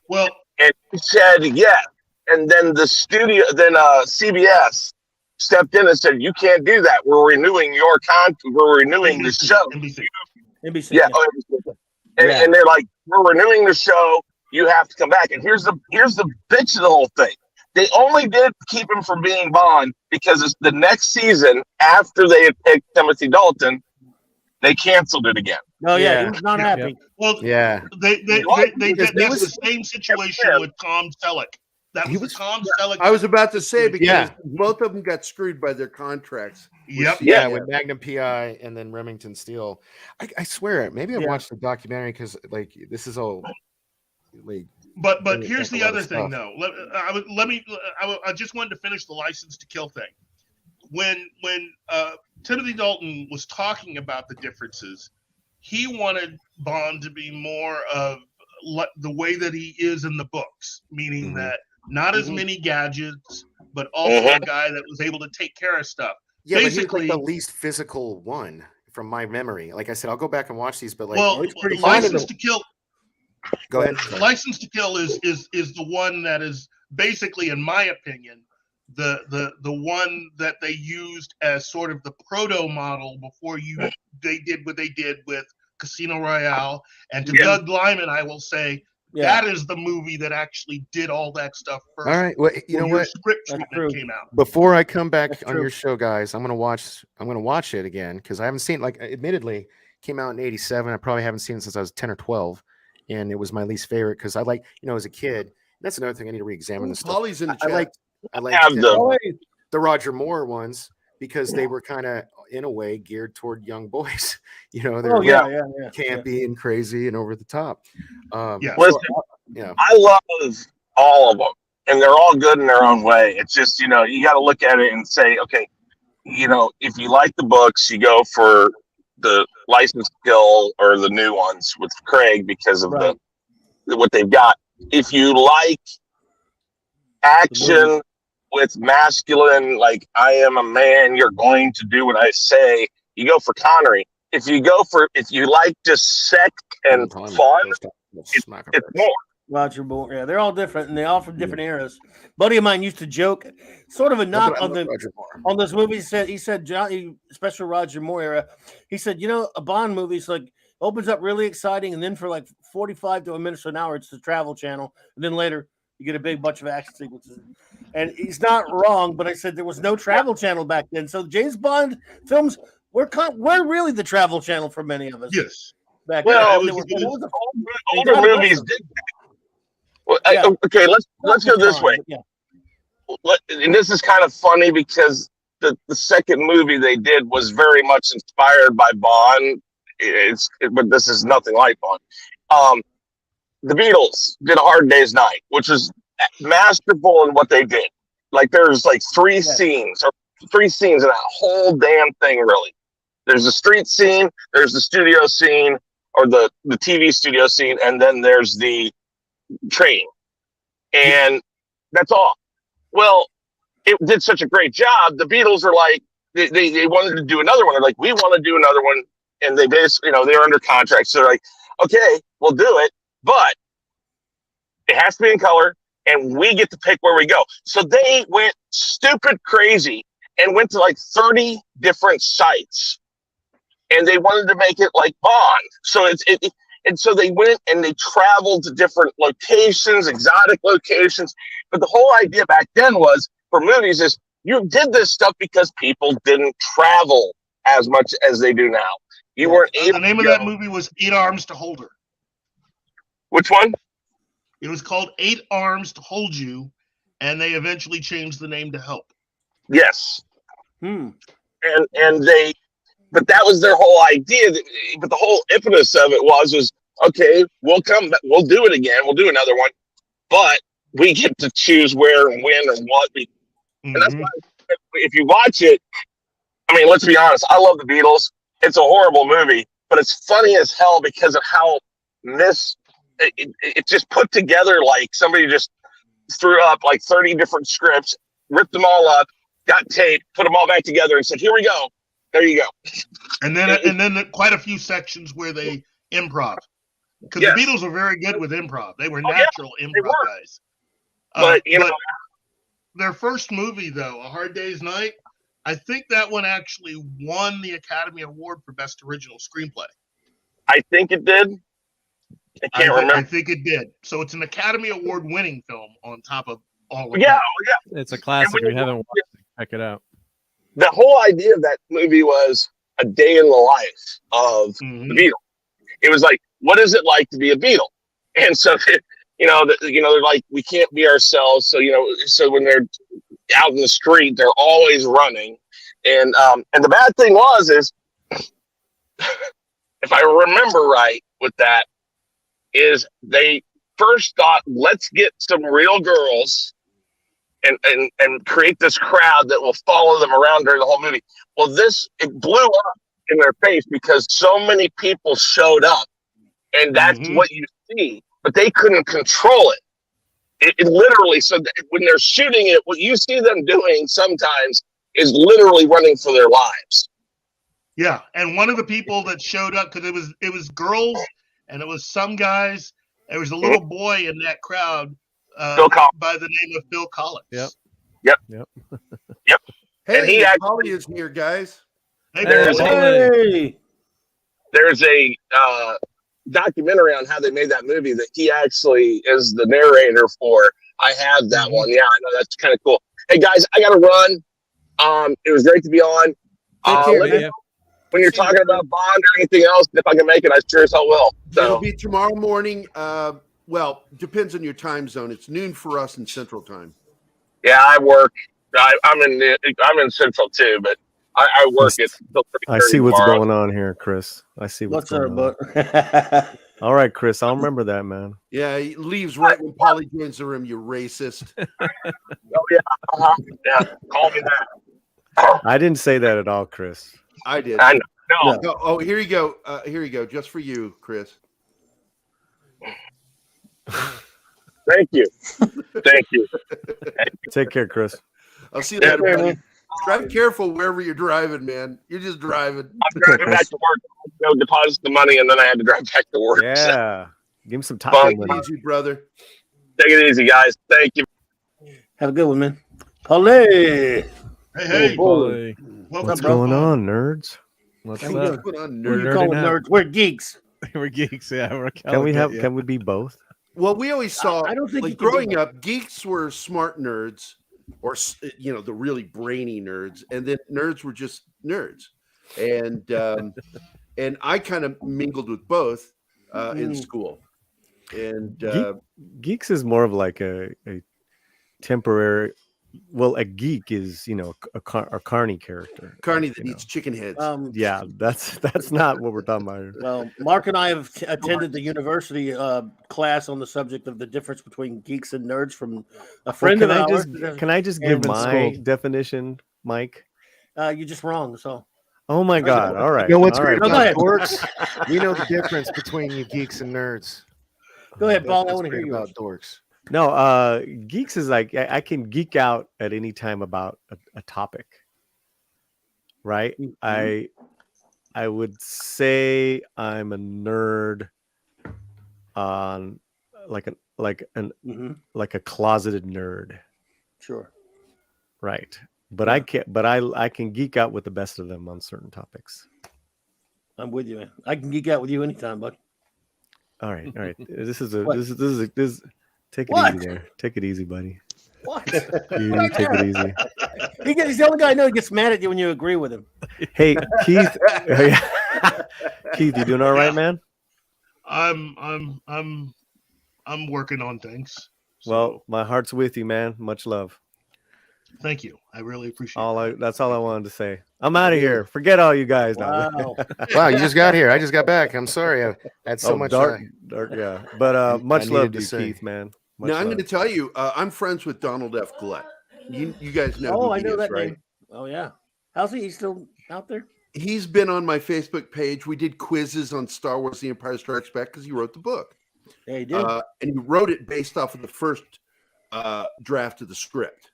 Well, and he said and then the studio, CBS stepped in and said, "You can't do that. We're renewing your We're renewing the show." NBC. Yeah. And they're like, "We're renewing the show. You have to come back." And here's the bitch of the whole thing. They only did keep him from being Bond because it's the next season after they had picked Timothy Dalton, they canceled it again. Oh yeah, he was not happy. Well, yeah, they did the same situation with Tom Selleck. That was Tom Selleck. I was about to say because both of them got screwed by their contracts. Yeah, with Magnum PI and then Remington Steele. I swear, maybe I watched the documentary because like this is all like. But here's the other thing, though. I just wanted to finish the License to Kill thing. When Timothy Dalton was talking about the differences, he wanted Bond to be more of the way that he is in the books, meaning that not as many gadgets, but also a guy that was able to take care of stuff. Yeah, basically but he was like the least physical one from my memory. Like I said, I'll go back and watch these, but like, Well, it's pretty License to Kill. Go ahead. License to Kill is the one that is basically, in my opinion, the one that they used as sort of the proto model before they did what they did with Casino Royale. And to Doug Lyman, I will say that is the movie that actually did all that stuff first. All right. Well, you know what? Script treatment came out. Before I come back on your show, guys, I'm gonna watch it again because I haven't seen it. Like, admittedly, came out in '87. I probably haven't seen it since I was 10 or 12, and it was my least favorite because I like, as a kid. That's another thing I need to re-examine this stuff. Polly's in the chat. I like the Roger Moore ones because they were kind of, in a way, geared toward young boys. They were campy and crazy and over the top. Listen, I love all of them, and they're all good in their own way. It's just, you got to look at it and say, okay, if you like the books, you go for the License to Kill or the new ones with Craig because of what they've got. If you like action with masculine, like I am a man, you're going to do what I say, you go for Connery. If you like just sex and fun, it's more. Roger Moore. Yeah, they're all different, and they all from different eras. Buddy of mine used to joke, sort of a knock on this movie. He said, Johnny, especially Roger Moore era. He said, a Bond movie's like opens up really exciting, and then for like 45 to a minute to an hour, it's the Travel Channel, and then later you get a big bunch of action sequences. And he's not wrong, but I said there was no Travel Channel back then, so James Bond films we're really the Travel Channel for many of us. Yes. Back then. Older movies did. Well, okay, let's go this way. And this is kind of funny because the second movie they did was very much inspired by Bond. But this is nothing like Bond. The Beatles did A Hard Day's Night, which was masterful in what they did. Like there's like three scenes in that whole damn thing, really. There's the street scene, there's the studio scene, or the TV studio scene, and then there's the train. And that's all. Well, it did such a great job. The Beatles are like, they wanted to do another one. They're like, we want to do another one. And they basically, they're under contract. So they're like, okay, we'll do it, but it has to be in color and we get to pick where we go. So they went stupid crazy and went to like 30 different sites and they wanted to make it like Bond. So and so they went and they traveled to different locations, exotic locations. But the whole idea back then was for movies is you did this stuff because people didn't travel as much as they do now. You weren't able. The name of that movie was 8 Arms to Hold Her. Which one? It was called 8 Arms to Hold You, and they eventually changed the name to Help. Yes. And they, but that was their whole idea. But the whole impetus of it was okay, we'll come back, we'll do it again, we'll do another one, but we get to choose where and when and what. And that's why if you watch it, I mean, let's be honest, I love the Beatles. It's a horrible movie, but it's funny as hell because of how it's just put together like somebody just threw up like 30 different scripts, ripped them all up, got tape, put them all back together and said, here we go. There you go. And then quite a few sections where they improv. Because the Beatles were very good with improv. They were natural improv guys. But their first movie, though, A Hard Day's Night, I think that one actually won the Academy Award for Best Original Screenplay. I think it did. I can't remember. I think it did. So it's an Academy Award winning film on top of all of that. It's a classic. If you haven't watched it, check it out. The whole idea of that movie was a day in the life of the Beatles. It was like, what is it like to be a Beatle? And so, they're like, we can't be ourselves. So, so when they're out in the street, they're always running. And the bad thing is if I remember right with that, is they first thought, let's get some real girls and create this crowd that will follow them around during the whole movie. Well, it blew up in their face because so many people showed up, and that's what you see, but they couldn't control it. It literally, so when they're shooting it, what you see them doing sometimes is literally running for their lives. Yeah, and one of the people that showed up, because it was girls and it was some guys. There was a little boy in that crowd by the name of Phil Collins. Yep. Hey, And he Polly is here, guys. Hey, there's Polly. there's a documentary on how they made that movie that he actually is the narrator for. I have that one. Yeah, I know, that's kind of cool. Hey guys, I gotta run. It was great to be on. Take care, let me man. know when you're talking about Bond or anything else, if I can make it, I sure as hell will. It'll So be tomorrow morning. Well, depends on your time zone. It's noon for us in Central Time. yeah, I work. I'm in Central too, but I work at. I see what's tomorrow. going on here, Chris. I see what's What's going up, on. All right, Chris. I'll remember that, man. Yeah, he leaves right when Polly joins the room. You racist. Oh yeah, yeah. Call me that. I didn't say that at all, Chris. I did. I know. No. No. Oh, here you go. Here you go. Just for you, Chris. Thank you. Thank you. Take care, Chris. I'll see you Yeah, later, buddy. man. Drive careful wherever you're driving, man. You're just driving. I'm driving back to work. Go deposit the money, and then I had to drive back to work. Yeah. Give him some Fun. taco Take it money. easy, brother. Take it easy, guys. Thank you. Have a good one, man. Polly. Hey, Polly. What's going on, nerds? What's How we up? doing? Put on Who nerd. you calling Nerding out. nerds? We're geeks. We're geeks. Yeah, we're Can we have? yeah. Can we be both? Well, we always saw. I don't think like you can do growing that. up, geeks were smart nerds, or the really brainy nerds, and then nerds were just nerds, and I kind of mingled with both in school, and Geeks is more of like a temporary. Well, a geek is a carny character. Carney that eats chicken heads. Yeah, that's not what we're talking about here. Well, Mark and I have attended the university class on the subject of the difference between geeks and nerds from a friend Well, of ours. can I just give my definition, Mike? You're just wrong. So. Oh my God! All right. You know what's all great right. about dorks? We know the difference between you geeks and nerds. Go ahead, Paul. I That's want to hear great you. about dorks. No, geeks is like I can geek out at any time about a topic. Right? Mm-hmm. I would say I'm a nerd on like a closeted nerd. Sure. Right. But I can't I can geek out with the best of them on certain topics. I'm with you, man. I can geek out with you anytime, bud. All right. This What? is take it What? easy there. Take it easy, buddy. What? You take it easy. He's the only guy I know who gets mad at you when you agree with him. Hey, Keith. Keith, you doing all right, man? I'm working on things. Well, my heart's with you, man. Much love. Thank you. I really appreciate That's all I wanted to say. I'm out of here. Forget all you guys now. Wow. Wow, you just got here. I just got back. I'm sorry. I had so much. dark, yeah. But much I love needed to to you, say. Keith, man. Much Now I'm love. going to tell you, I'm friends with Donald F. Gillette. You guys know Oh, who I he know is, that right? name. Oh yeah. How's he? He's still out there? He's been on my Facebook page. We did quizzes on Star Wars: The Empire Strikes Back because he wrote the book. Yeah, he did. And he wrote it based off of the first draft of the script.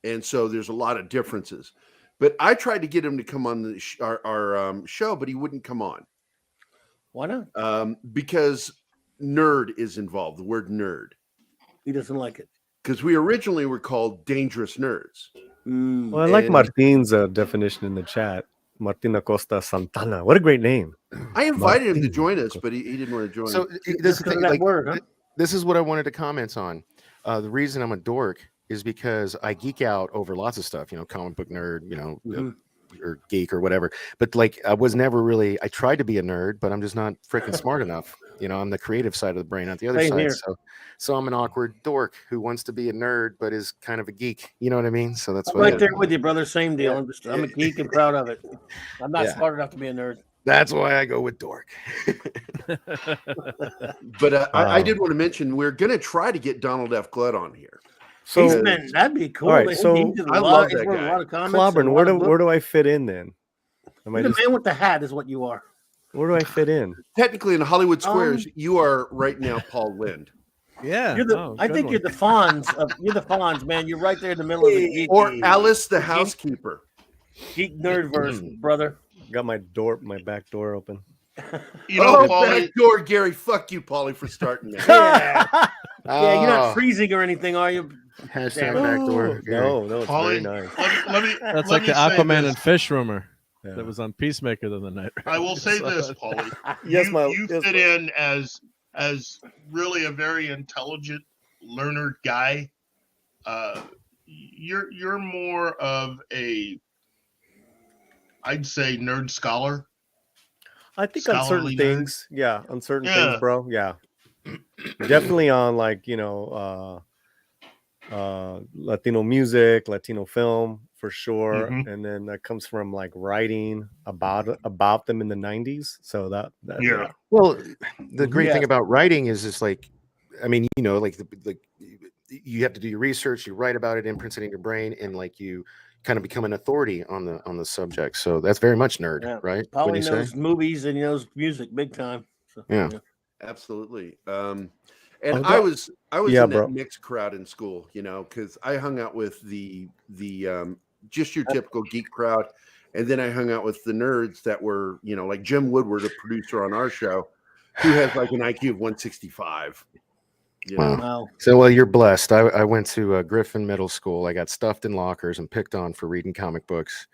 And so there's a lot of differences. But I tried to get him to come on the our show, but he wouldn't come on. Why not? Because nerd is involved, the word nerd. He doesn't like it. Because we originally were called dangerous nerds. Well, I like And Martin's definition in the chat. Martin Acosta Santana. What a great name. I invited him to join us, but he didn't want to join. So this is the thing, like, this is what I wanted to comment on. The reason I'm a dork is because I geek out over lots of stuff, comic book nerd, or geek or whatever. But like, I was never really, I tried to be a nerd, but I'm just not freaking smart enough. I'm the creative side of the brain, not the other Same side. here. So I'm an awkward dork who wants to be a nerd, but is kind of a geek. You know what I mean? So that's I'm what right there with you, brother. Same deal. I'm a geek and proud of it. I'm not Yeah. smart enough to be a nerd. That's why I go with dork. But I did want to mention we're going to try to get Donald F. Gillette on here. So that'd be cool. All right, man. so He did a I lot- love he's that wrote guy. A lot of comments. and a Clobbern, lot of where do I fit in then? Am I the just, man with the hat is what you are. where do I fit in? Technically, in Hollywood Squares, you are right now Paul Lind. Yeah. You're the, Oh, I good think one. you're the Fonz. You're the Fonz, man. You're right there in the middle of the geek. Or Alice the housekeeper. Geek nerd verse, brother. got my back door open. You know, back door, Gary. Fuck you, Paulie, for starting that. Yeah, you're not freezing or anything, are you? Hashtag backdoor. No, it's very nice. Let me That's let like me the say Aquaman this. and Fish rumor that was on Peacemaker the other night. I will say this, Paulie. You fit in as really a very intelligent, learned guy. You're more of I'd say nerd scholar. I think on certain Scholarly things, nerd. on certain things, bro. Yeah, definitely on like Latino music, Latino film for sure, and then that comes from like writing about them in the 90s. So that yeah. Well, the great thing about writing is like, I mean, like you have to do your research, you write about it, imprints it in your brain, and like you kind of become an authority on the subject. So that's very much nerd, right? Paulie knows movies and he knows music big time. So, yeah. Absolutely. And I was in that mixed crowd in school, because I hung out with the just your typical geek crowd, and then I hung out with the nerds that were, like Jim Woodward, a producer on our show, who has like an IQ of 165. Wow. So, well, you're blessed. I went to Griffin Middle School. I got stuffed in lockers and picked on for reading comic books,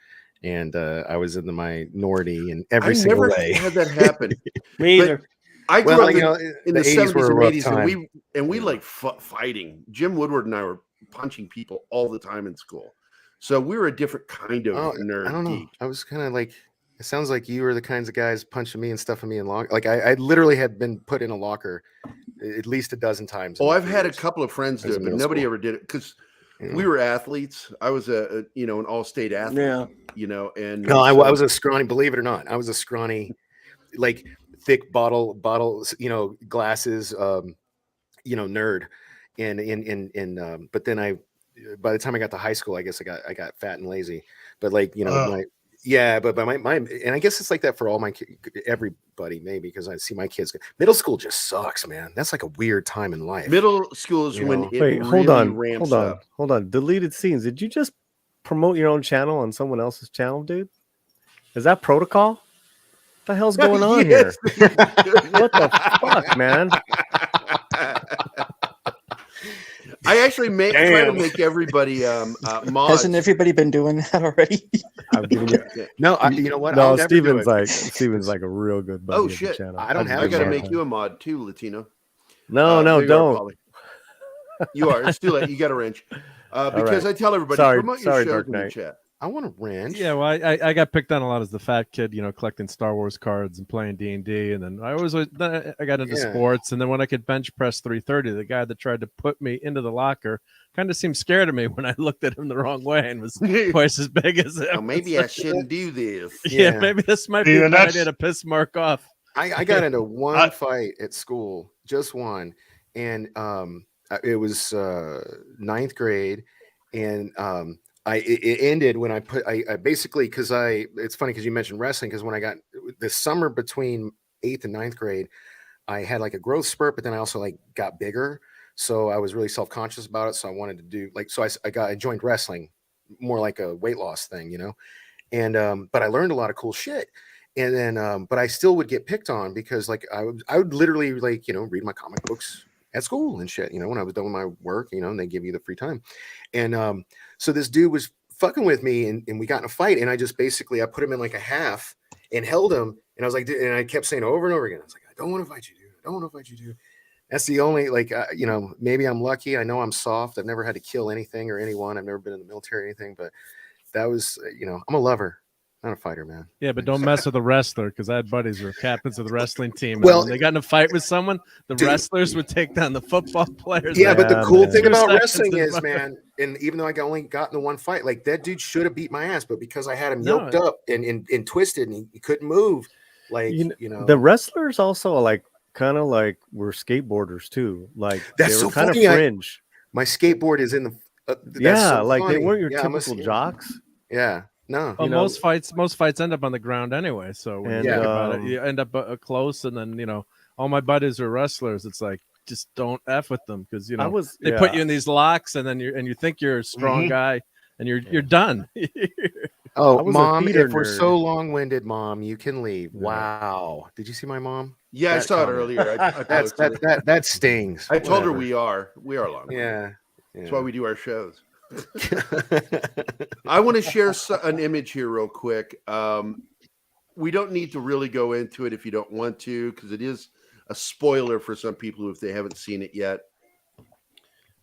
and I was in the minority in every single way. I never had that happen. Me either. I grew up in the 80s 70s and 80s, time. and we like fighting. Jim Woodward and I were punching people all the time in school, so we were a different kind of nerd. I don't know. Geek. I was kind of like, it sounds like you were the kinds of guys punching me and stuffing me in locker. Like I literally had been put in a locker at least a dozen times. Oh, I've had a couple of friends do it, but nobody ever did it because we were athletes. I was an all-state athlete. And no, I was a scrawny. Believe it or not, I was a scrawny, like thick bottles, glasses, nerd, and but then by the time I got to high school, I guess I got fat and lazy. But like but by my and I guess it's like that for all everybody maybe because I see my kids. Middle school just sucks, man. That's like a weird time in life. Middle school is when it Wait, really ramps up. Hold on. Deleted scenes. Did you just promote your own channel on someone else's channel, dude? Is that protocol? What the hell's going on here? What the fuck, man? I actually try to make everybody mods. Hasn't everybody been doing that already? No, you know what? No, Steven's like a real good buddy. Oh shit! Channel. I got to make you a mod too, Latino. No, don't. You are. It's too late. You got a wrench. Because I tell everybody, promote your shows in the chat. I want a wrench. Yeah, well, I got picked on a lot as the fat kid, collecting Star Wars cards and playing D&D, and then I got into sports, and then when I could bench press 330, the guy that tried to put me into the locker kind of seemed scared of me when I looked at him the wrong way and was twice as big as him. Well, maybe I shouldn't do this. Yeah, maybe this might be a good idea to piss Mark off. I got into one fight at school, just one, and it was ninth grade, and it ended when I basically because it's funny because you mentioned wrestling because when I got the summer between 8th and 9th grade, I had like a growth spurt, but then I also like got bigger, so I was really self-conscious about it. So I wanted to do I joined wrestling, more like a weight loss thing, and but I learned a lot of cool shit. And then but I still would get picked on because like I would literally like read my comic books at school and shit, when I was done with my work, and they give you the free time. And so this dude was fucking with me and we got in a fight, and I just basically I put him in like a half and held him, and I was like, and I kept saying over and over again, I was like, I don't want to fight you, dude. I don't want to fight you, dude. That's the only maybe I'm lucky. I know I'm soft. I've never had to kill anything or anyone. I've never been in the military or anything, but that was I'm a lover. Not a fighter, man. Yeah, but don't mess with a wrestler because I had buddies who were captains of the wrestling team. And when they got in a fight with someone, the wrestlers would take down the football players. Yeah, but the cool thing about wrestling is, man, and even though I only got in the one fight, like that dude should have beat my ass, but because I had him yoked up and twisted and he couldn't move, like the wrestlers also like kind of like were skateboarders too. Like that's they were so kind funny. of fringe. My skateboard is in the they weren't your typical jocks. Yeah. No, well, most fights end up on the ground anyway. So when you think about it, you end up close, and then all my buddies are wrestlers. It's like just don't f with them because they put you in these locks, and then you think you're a strong guy, and you're done. Oh, was a mom, theater if we're nerd. so long-winded, mom, you can leave. Wow. Did you see my mom? Yeah, I That saw it comment. earlier. I That's posted it. that stings. I told her Whatever. we are long. Yeah. That's why we do our shows. I want to share an image here real quick. We don't need to really go into it if you don't want to, because it is a spoiler for some people if they haven't seen it yet.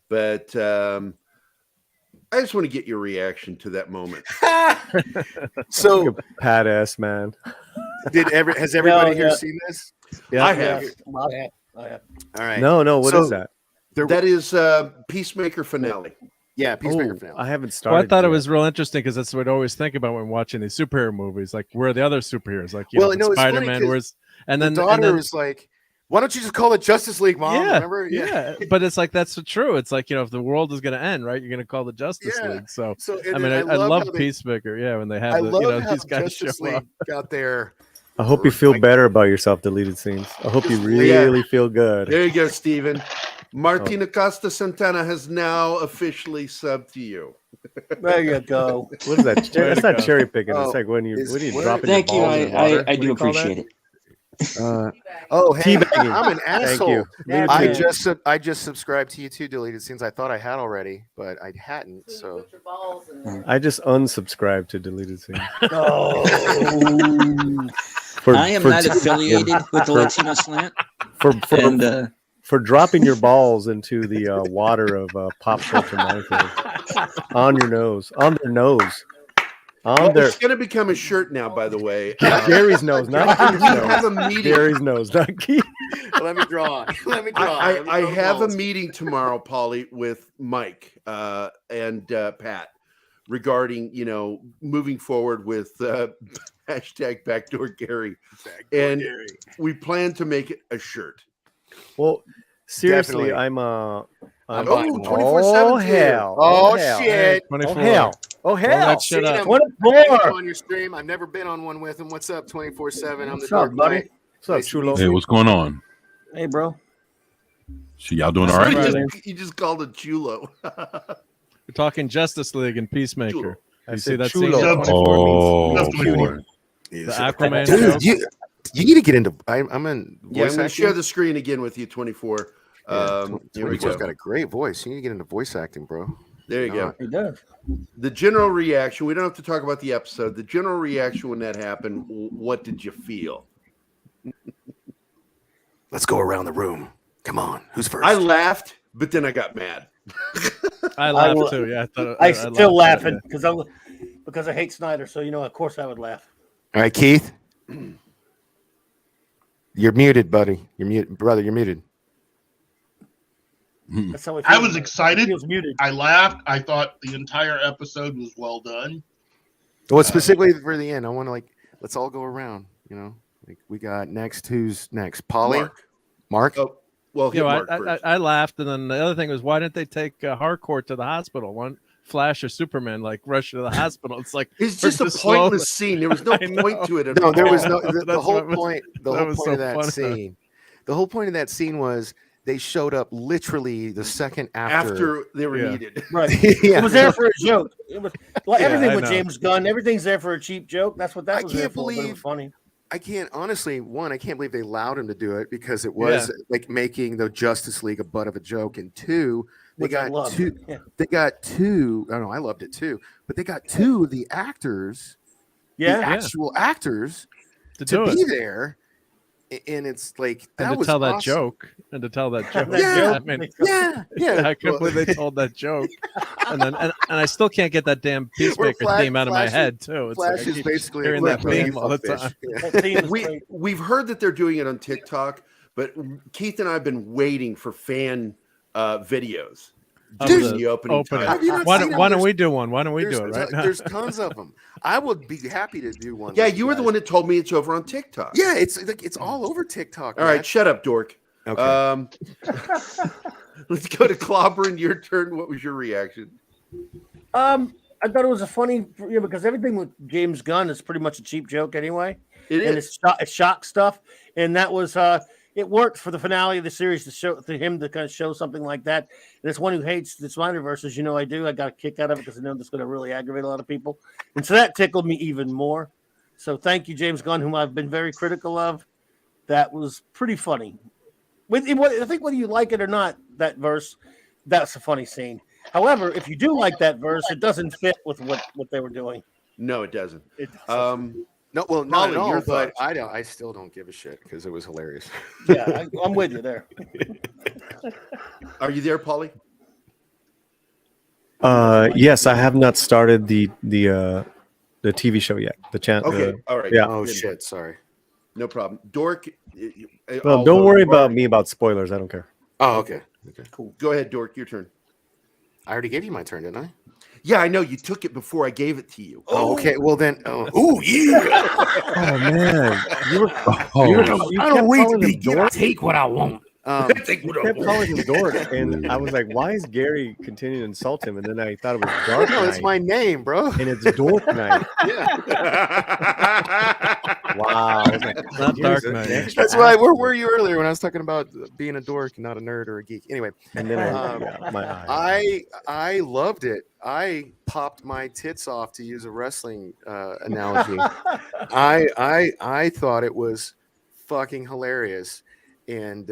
But I just want to get your reaction to that moment. So Pat ass man. Has everybody here seen this? Yeah, I have. I have. All right. No. What is that? That is Peacemaker finale. Yeah, Peacemaker Oh, finale. I haven't started. Well, I thought it yet. was real interesting because that's what I always think about when watching these superhero movies. Like, where are the other superheroes? Like, Well, no, it's funny Spider-Man. 'cause Where's and then the daughter and then, was like, "Why don't you just call it Justice League, Mom?" yeah, Remember? yeah. But it's like that's true. It's like, if the world is going to end, right? You're going to call the Justice Yeah. League. So, So, I mean, I love how they- Peacemaker. Yeah, when they have I love how these guys Justice show League up. got there. I hope you feel better about yourself. Deleted scenes. I hope you really feel good. There you go, Steven. Martina Costa Santana has now officially subbed to you. There you go. What is that? That's not go. cherry picking. Oh, it's like when you where- drop it. Thank you. I do appreciate it. Oh, hey, Teabagging. I'm an Thank asshole. you. Yeah, I man. just subscribed to you too, deleted scenes. I thought I had already, but I hadn't. So I just unsubscribed to deleted scenes. Oh. I am not affiliated with the Latino Slant. For dropping your balls into the water of Pop Culture Minefield on your nose, on their nose, on their It's going to become a shirt now, by the way. Gary's nose, not Keith's we have a nose. meeting. Gary's nose, not Keith. let me draw. Let me draw. I have a meeting tomorrow, Polly, with Mike and Pat regarding moving forward with hashtag Backdoor Gary, and we plan to make it a shirt. Well, seriously, Definitely. I'm Oh, buying one. 24/7 Oh hell! Oh, hell. shit! 24. Oh hell! Oh Blow hell! that shit up. What a Thank you floor. on your stream. I've never been on one with him. What's up, 24/7? I'm the What's up, Dark buddy? Knight. What's up, Nice to chulo? meet Hey, what's going on? Hey, bro. So y'all doing all right? You just called it chulo. We're talking Justice League and Peacemaker. I You said see that chulo. scene? That's Oh, That's boy. The Aquaman Dude, joke? you need to get into. I'm in. Yeah, I'm voice going to share acting. the screen again with you, 24. Here we 24's go. got a great voice. You need to get into voice acting, bro. There you go. He does. The general reaction, we don't have to talk about the episode. The general reaction when that happened, what did you feel? Let's go around the room. Come on, who's first? I laughed, but then I got mad. I laughed too. Yeah, I still laughed at laughing because I hate Snyder. So of course I would laugh. All right, Keith. You're muted, buddy. You're muted, brother. You're muted. That's how I was excited. He was muted. I laughed. I thought the entire episode was well done. Well, specifically for the end, I want to let's all go around. Like we got next. Who's next? Polly, Mark. Oh, well, hit Mark first. I laughed, and then the other thing was, why didn't they take Harcourt to the hospital? One Flash or Superman rush to the hospital. It's like It's just a pointless scene. There was no point to it at No, all. there was no. The That's whole what was- point. The that whole was point so of that funny. scene. The whole point of that scene was they showed up literally the second After they were needed. Right. Yeah. It was there for a joke. It was everything I with know. James Gunn. Everything's there for a cheap joke. That's what that I was there can't for. But it was believe- funny. I can't honestly. One, I can't believe they allowed him to do it because it was like making the Justice League a butt of a joke. And two, they Which I got loved. two. Yeah. They got two. I don't know. I loved it too. But they got two of the actors, Yeah. the actual actors, To to do be it. there. And it's like that and to was tell that awesome. joke. And to tell that joke. Yeah. I mean, Yeah. I can't believe they told that joke. And then and I still can't get that damn Peacemaker Flash- theme out of my Flash is- head too. It's Flash like I is keep basically hearing a that really theme all the fuckfish. time. Yeah. That theme was great. We've heard that they're doing it on TikTok, but Keith and I have been waiting for fan videos. Of During the opening opening. time. Have you not Why seen don't, them? why don't There's- we do one? Why don't we do it There's, right now? there's tons of them. I would be happy to do one. Yeah, with you were the guys. one that told me it's over on TikTok. Yeah, it's all over TikTok. All right, shut up, dork. Okay. Let's go to Clobberin. Your turn. What was your reaction? I thought it was a funny, because everything with James Gunn is pretty much a cheap joke anyway. It and is. it's shock stuff, and that was it worked for the finale of the series to him to kind of show something like that. And as one who hates the Snyderverse, as you know I do, I got a kick out of it because I know that's going to really aggravate a lot of people, and so that tickled me even more. So thank you, James Gunn, whom I've been very critical of. That was pretty funny. I think whether you like it or not, that verse, that's a funny scene. However, if you do like that verse, it doesn't fit with what they were doing. No, it doesn't. No, well, not Molly, at all. your But thoughts? I still don't give a shit because it was hilarious. Yeah, I'm with you there. Are you there, Paulie? Yes, I have not started the TV show yet. The channel. Okay, all right. Yeah. Oh shit, sorry. No problem. Dork. Well, don't worry about me about spoilers. I don't care. Oh, okay. Okay. Cool. Go ahead, Dork. Your turn. I already gave you my turn, didn't I? Yeah, I know. You took it before I gave it to you. Oh, okay. Well then. Oh yeah. Oh man, I don't wait to begin. I take what I want. You kept calling him Dork, and I was like, "Why is Gary continuing to insult him?" And then I thought it was Dark No, it's Knight, my name, bro. and it's Dork Knight. Wow, I was like, Not "Here's Dark an Knight." extra That's why. Where asshole." were you earlier when I was talking about being a dork, not a nerd or a geek? Anyway, And then my eye. I loved it. I popped my tits off, to use a wrestling analogy. I thought it was fucking hilarious, and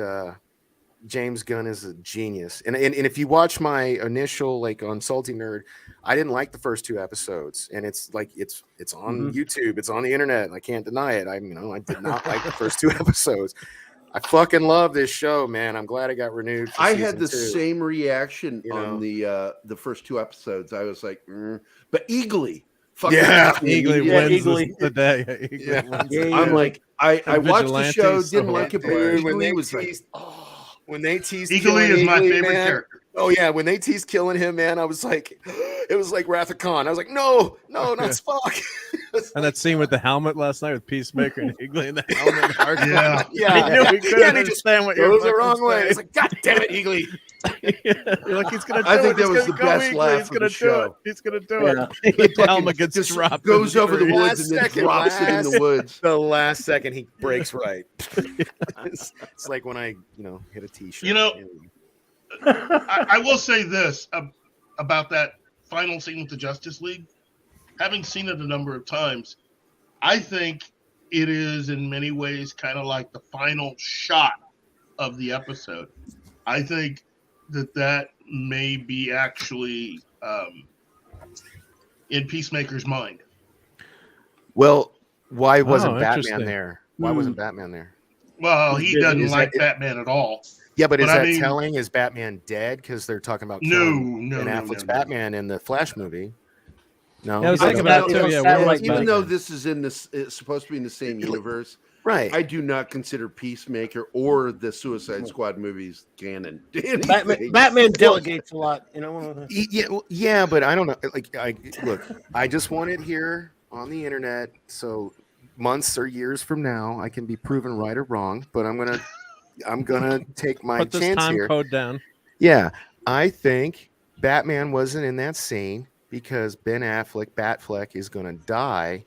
James Gunn is a genius. And if you watch my initial on Salty Nerd, I didn't like the first 2 episodes, and it's on YouTube, it's on the internet. I can't deny it. I did not like the first 2 episodes. I fucking love this show, man. I'm glad it got renewed. For I had the season 2. same reaction on the first 2 episodes. I was like, but Eagly, Eagly wins Eagly. the day. Eagly wins. I'm like, I watched the show, Vigilantes, didn't so like it, but Dude, when Eagly they was like, teased, when they teased Eagly killing is my Eagly, favorite man. character. Oh yeah, when they teased killing him, man, I was like, it was like Wrath of Khan. I was like, no, not Spock. And that scene with the helmet last night with Peacemaker and Eagly in the helmet. Yeah. Yeah, I knew he couldn't and he just understand what you goes were the wrong fucking way. saying. It's like, God damn it, Eagly. You're like, he's gonna do I think it. that He's was gonna the go best Eagly. laugh He's of gonna the do show. it. He's gonna do Yeah. it. The helmet gets just dropped. goes over the tree. woods and then drops it in the woods. The last second he breaks right. It's like when I, hit a t-shirt. I will say this about that final scene with the Justice League. Having seen it a number of times, I think it is in many ways kind of like the final shot of the episode. I think that may be actually in Peacemaker's mind. Well, why wasn't Oh, Batman interesting. there? Why wasn't Batman there? Well, he doesn't Is like that- Batman at all. Yeah, but is But I that mean- telling? Is Batman dead? Because they're talking about No, killing no, Ben no, Affleck's no. Batman in the Flash movie. No, Yeah, I was I thinking don't about know. it too. Yeah, where was Even Batman? though this is it's supposed to be in the same universe, right? I do not consider Peacemaker or the Suicide Squad movies canon. Batman delegates a lot, Yeah, but I don't know. I just want it here on the internet, so months or years from now, I can be proven right or wrong. But I'm gonna take my Put this chance time here. code down. Yeah, I think Batman wasn't in that scene because Ben Affleck, Batfleck, is going to die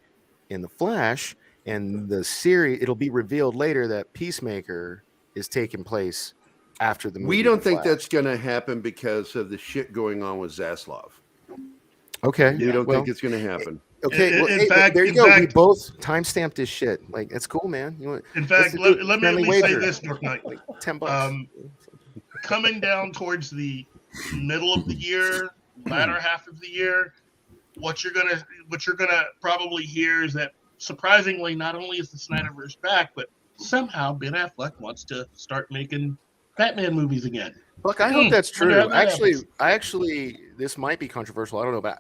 in the Flash, and the series it'll be revealed later that Peacemaker is taking place after the movie. We don't The think Flash. that's going to happen because of the shit going on with Zaslav. Okay. We don't well, think it's going to happen. Okay, well, In hey, fact- there you in go. We fact- both timestamped this shit. Like, it's cool, man. In fact, let's do let me friendly at least say wager. this, Dark Knight. Like $10. Coming down towards the middle of the year, latter half of the year, what you're gonna probably hear is that surprisingly, not only is the Snyderverse back, but somehow Ben Affleck wants to start making Batman movies again. Look, I hope that's Wonder true. how that happens. Actually, this might be controversial. I don't know, but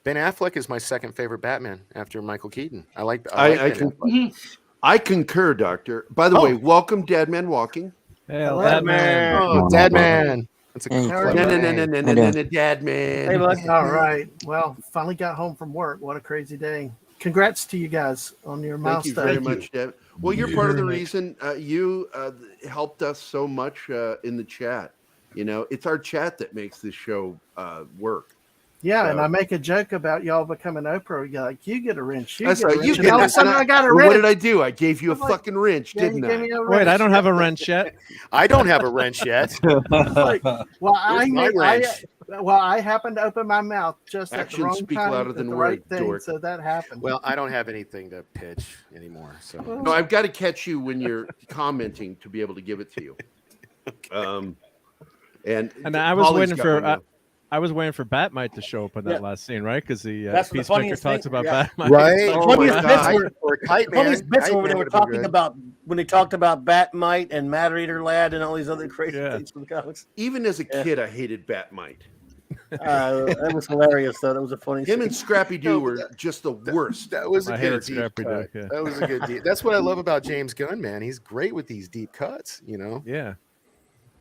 Ben Affleck is my second favorite Batman after Michael Keaton. I like Ben Affleck. I concur, Doctor. By the way, welcome, Dead Man Walking. Hell, Dad Man. Oh, Dad Man. That's a Hey, clever No, name. Dad Man. Hey, bud. All right. Well, finally got home from work. What a crazy day. Congrats to you guys on your Thank you milestone. very much, Dad. Well, you're part of the Very reason you helped us so much in the chat. It's our chat that makes this show work. Yeah, So- and I make a joke about y'all becoming Oprah. You're like, you get a wrench. You That's get a right. wrench. You And get all of a it. sudden, I got a What wrench. did I do? I gave you a I'm like, fucking wrench, Yeah, you didn't gave I? me a Wait, wrench. I don't have a wrench yet. I don't have a wrench yet. It's like, well, Where's my wrench? I happened to open my mouth just at the Actions wrong speak time, louder at than the words, right thing, dork. so that happened. Well, I don't have anything to pitch anymore. So No, I've got to catch you when you're commenting to be able to give it to you. And I was Holly's waiting got for one now. I was waiting for Batmite to show up in that last scene, right? Because the That's the Peacemaker funniest talks thing, about yeah. Batmite. Right. The Oh funniest my bits God. were, Or Kite the funniest Man. bits Kite were when they Man were would've been talking good. about when they talked about Batmite and Matter Eater Lad and all these other crazy things from the comics. Even as a kid, I hated Batmite. That was hilarious, though. That was a funny. Him scene. and Scrappy Doo were just the worst. That was a I good hated deep Scrappy Doo, cut. yeah. That was a good deep. That's what I love about James Gunn, man. He's great with these deep cuts. You know. Yeah.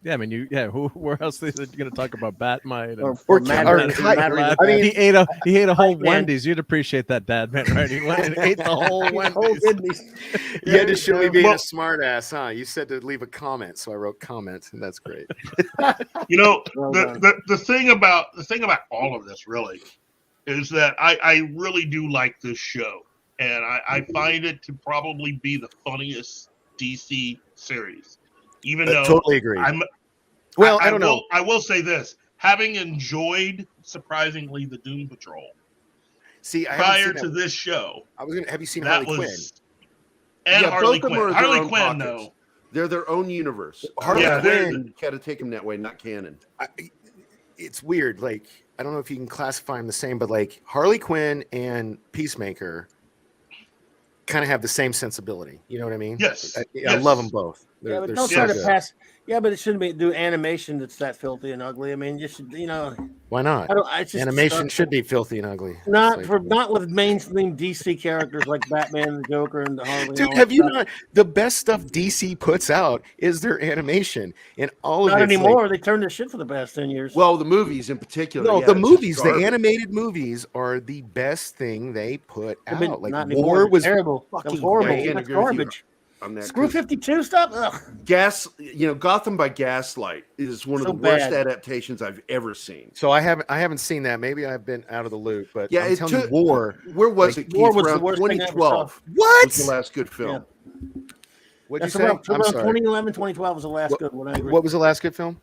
Yeah, I mean, where else are you going to talk about Batmite? And Or Matter Eater. I mean, he ate a whole Kite Man. Wendy's. You'd appreciate that, Dad, man, right? He went and ate the whole Wendy's. You had to show me being a smart ass, huh? You said to leave a comment, so I wrote comment, and that's great. You know, Well the thing about all of this really is that I really do like this show, and I find it to probably be the funniest DC series. Even though totally agree. I don't know. I will say this: having enjoyed surprisingly the Doom Patrol, See, I prior to this show, I was gonna. Have you seen that Harley Quinn? was and Yeah, Harley both of them Quinn. are their Harley own Quinn, pockets. though. They're their own universe. Harley Yeah, Quinn. Got to take them that way, not canon. It's weird. Like, I don't know if you can classify them the same, but like Harley Quinn and Peacemaker kind of have the same sensibility. You know what I mean? Yes. I love them both. Yeah, but They're don't so try to good. pass. Yeah, but it shouldn't be do animation that's that filthy and ugly. I mean, you should, Why not? it's just Animation should be filthy and ugly. not It's for like- not with mainstream DC characters like Batman and the Joker and the Harley. and Dude, all have that you stuff. not? The best stuff DC puts out is their animation, and all of Not it's anymore. Like, They turned their shit for the past 10 years. Well, the movies in particular. no, yeah, the it's just movies, the garbage. animated movies, are the best thing they put I mean, out. Like not anymore. War They're was terrible. That was fucking horrible. I can't That's agree with you garbage. on that, Screw 'cause 52 stuff. Ugh. Gotham by Gaslight is one of So the worst bad. adaptations I've ever seen. So I haven't seen that. Maybe I've been out of the loop, but Yeah, I'm it telling you, took War. Where was like, it? War Keith? was the Around worst thing I ever 2012. What? Was the last good film? What'd you That's say? about I'm sorry. 2011, 2012 was the last good one. I agree. What was the last good film?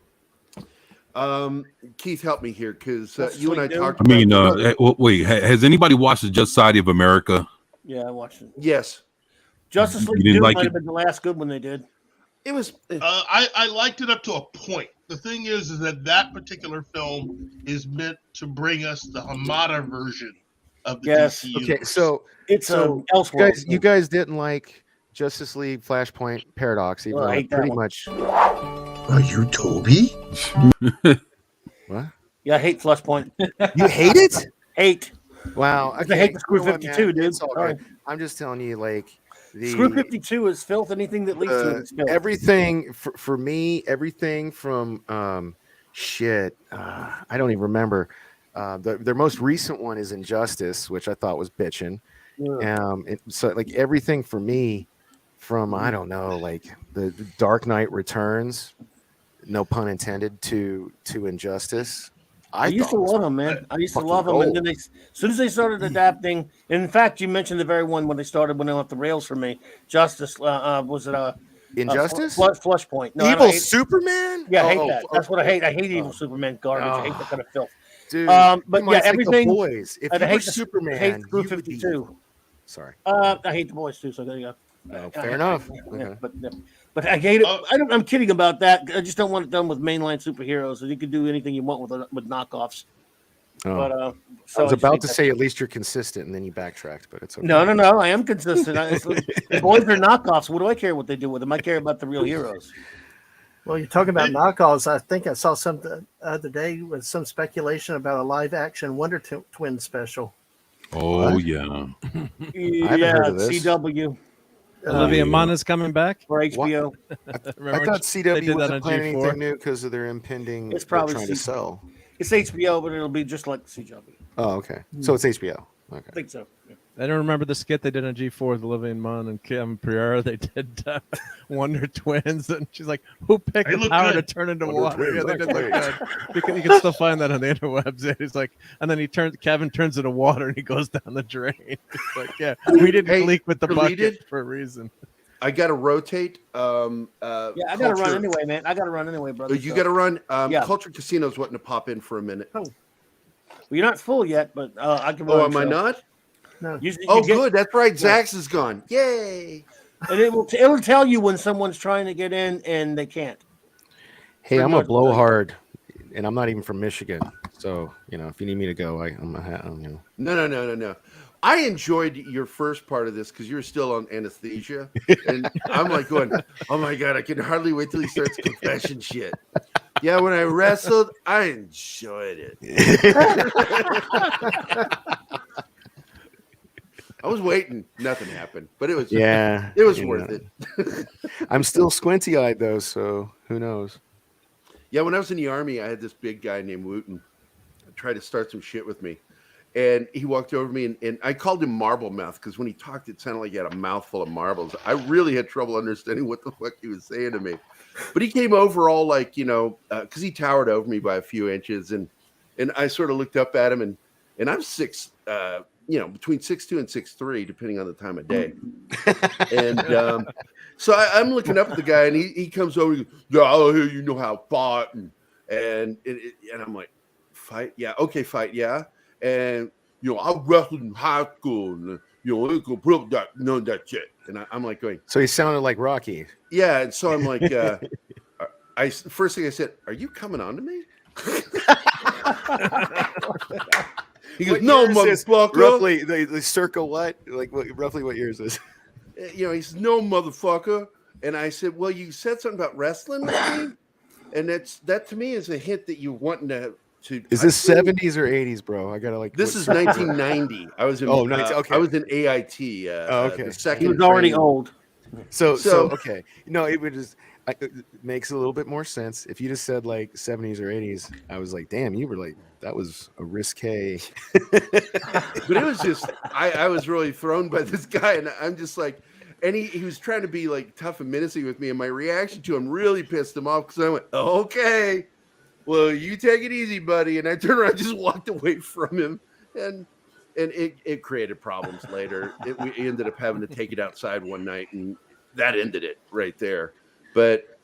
Keith, help me here because Justice you and I League Doom? talked. I mean, about wait, has anybody watched the Just Society of America? Yeah, I watched it. Yes, Justice You League didn't Doom like might it? have been the last good one they did. it was. I liked it up to a point. The thing is that particular film is meant to bring us the Hamada version of the Yes. DC Okay, universe. so It's you you guys didn't like Justice League Flashpoint Paradox, even Well, I though hate that pretty one. much. Are you Toby? What? Yeah, I hate Flashpoint. You hate it? Hate. Wow. I hate the Screw you know what, 52, man? dude. It's all Sorry. right. I'm just telling you, like the Screw 52 is filth. Anything that leads to it is filth. everything for me, everything from I don't even remember. Their most recent one is Injustice, which I thought was bitching. So like everything for me, from I don't know, like the Dark Knight Returns, no pun intended, to Injustice. I used to love them, man. I used to fucking love them, and gold. then they, as soon as they started adapting, and in fact, you mentioned the very one when they started when they went off the rails for me. Justice was it Injustice? Flashpoint. No, I Evil hate- Superman? Yeah, I hate Oh, that. That's what I hate. I hate Evil Superman garbage. I hate that kind of filth. Dude, But you might yeah, like The everything. Boys. If I you were hate Superman, I hate Screw you would be 52. Sorry. I hate the boys too. So there you go. Oh, fair enough. Yeah, Okay. but I hate it. I'm kidding about that. I just don't want it done with mainline superheroes. So you can do anything you want with knockoffs. Oh. But I was about hate to that. say at least you're consistent, and then you backtracked, but it's okay. No. I am consistent. The boys are knockoffs. What do I care what they do with them? I care about the real heroes. Well, you're talking about knockoffs. I think I saw something the other day with some speculation about a live action Wonder Twin special. Oh What? yeah. haven't heard of this. CW Olivia Munn is coming back or HBO. I Remember thought they CW did that wasn't on planning G4? anything new because of their impending. It's they're probably trying to CW. sell. It's HBO, but it'll be just like CW. Oh, okay. So it's HBO. Okay. I think so. Yeah. I don't remember the skit they did on G4 with Olivia Munn and Kevin Pereira. They did Wonder Twins, and she's like, "Who picked the power to turn into water?" Yeah, they did look good. You can still find that on the interwebs. And he's like, and then Kevin turns into water, and he goes down the drain. It's like, yeah, we didn't leak with the bucket for a reason. I got to rotate. I got to run anyway, man. I got to run anyway, brother. You got to run. Yeah. Culture Casino's wanting to pop in for a minute. Oh. Well, you're not full yet, but I can run. Oh, am I not? No. Good. That's right. Zax is gone. Yay! And it will tell you when someone's trying to get in and they can't. Hey, I'm a blowhard, and I'm not even from Michigan. So, if you need me to go, I'm No. I enjoyed your first part of this because you're still on anesthesia, and I'm like going, "Oh my god, I can hardly wait till he starts confession shit." Yeah, when I wrestled, I enjoyed it. I was waiting, nothing happened, but it was worth it. I'm still squinty-eyed though, so who knows? Yeah, when I was in the Army, I had this big guy named Wooten try to start some shit with me. And he walked over to me, and I called him Marble Mouth because when he talked, it sounded like he had a mouthful of marbles. I really had trouble understanding what the fuck he was saying to me. But he came over all like, because he towered over me by a few inches. And I sort of looked up at him, and I'm between 6'2" and 6'3", depending on the time of day. And so I'm looking up at the guy, and he comes over, and he goes, "Yeah, I'll hear you know how to fight." And I'm like, "Fight? Yeah. Okay, fight. Yeah." And I wrestled in high school, and you can put that none of that shit. And I'm like going. So he sounded like Rocky. Yeah, and so I'm like, first thing I said, "Are you coming on to me?" He goes, "No, motherfucker." Roughly, the circle what? Like roughly what year is this? He says, "No, motherfucker." And I said, "Well, you said something about wrestling with me, and that to me is a hint that you wanting to." Is this 70s or 80s, bro? I gotta This is 1990. I was in. Okay. I was in AIT. Okay. The second he was already training. old. So okay. No, it would just it makes a little bit more sense if you just said like 70s or 80s. I was like, damn, you were like that was a risque. But it was just I was really thrown by this guy, and I'm just like, and he was trying to be like tough and menacing with me, and my reaction to him really pissed him off because I went, "Okay. Well, you take it easy, buddy." And I turned around and just walked away from him. And it created problems later. We ended up having to take it outside one night, and that ended it right there. But,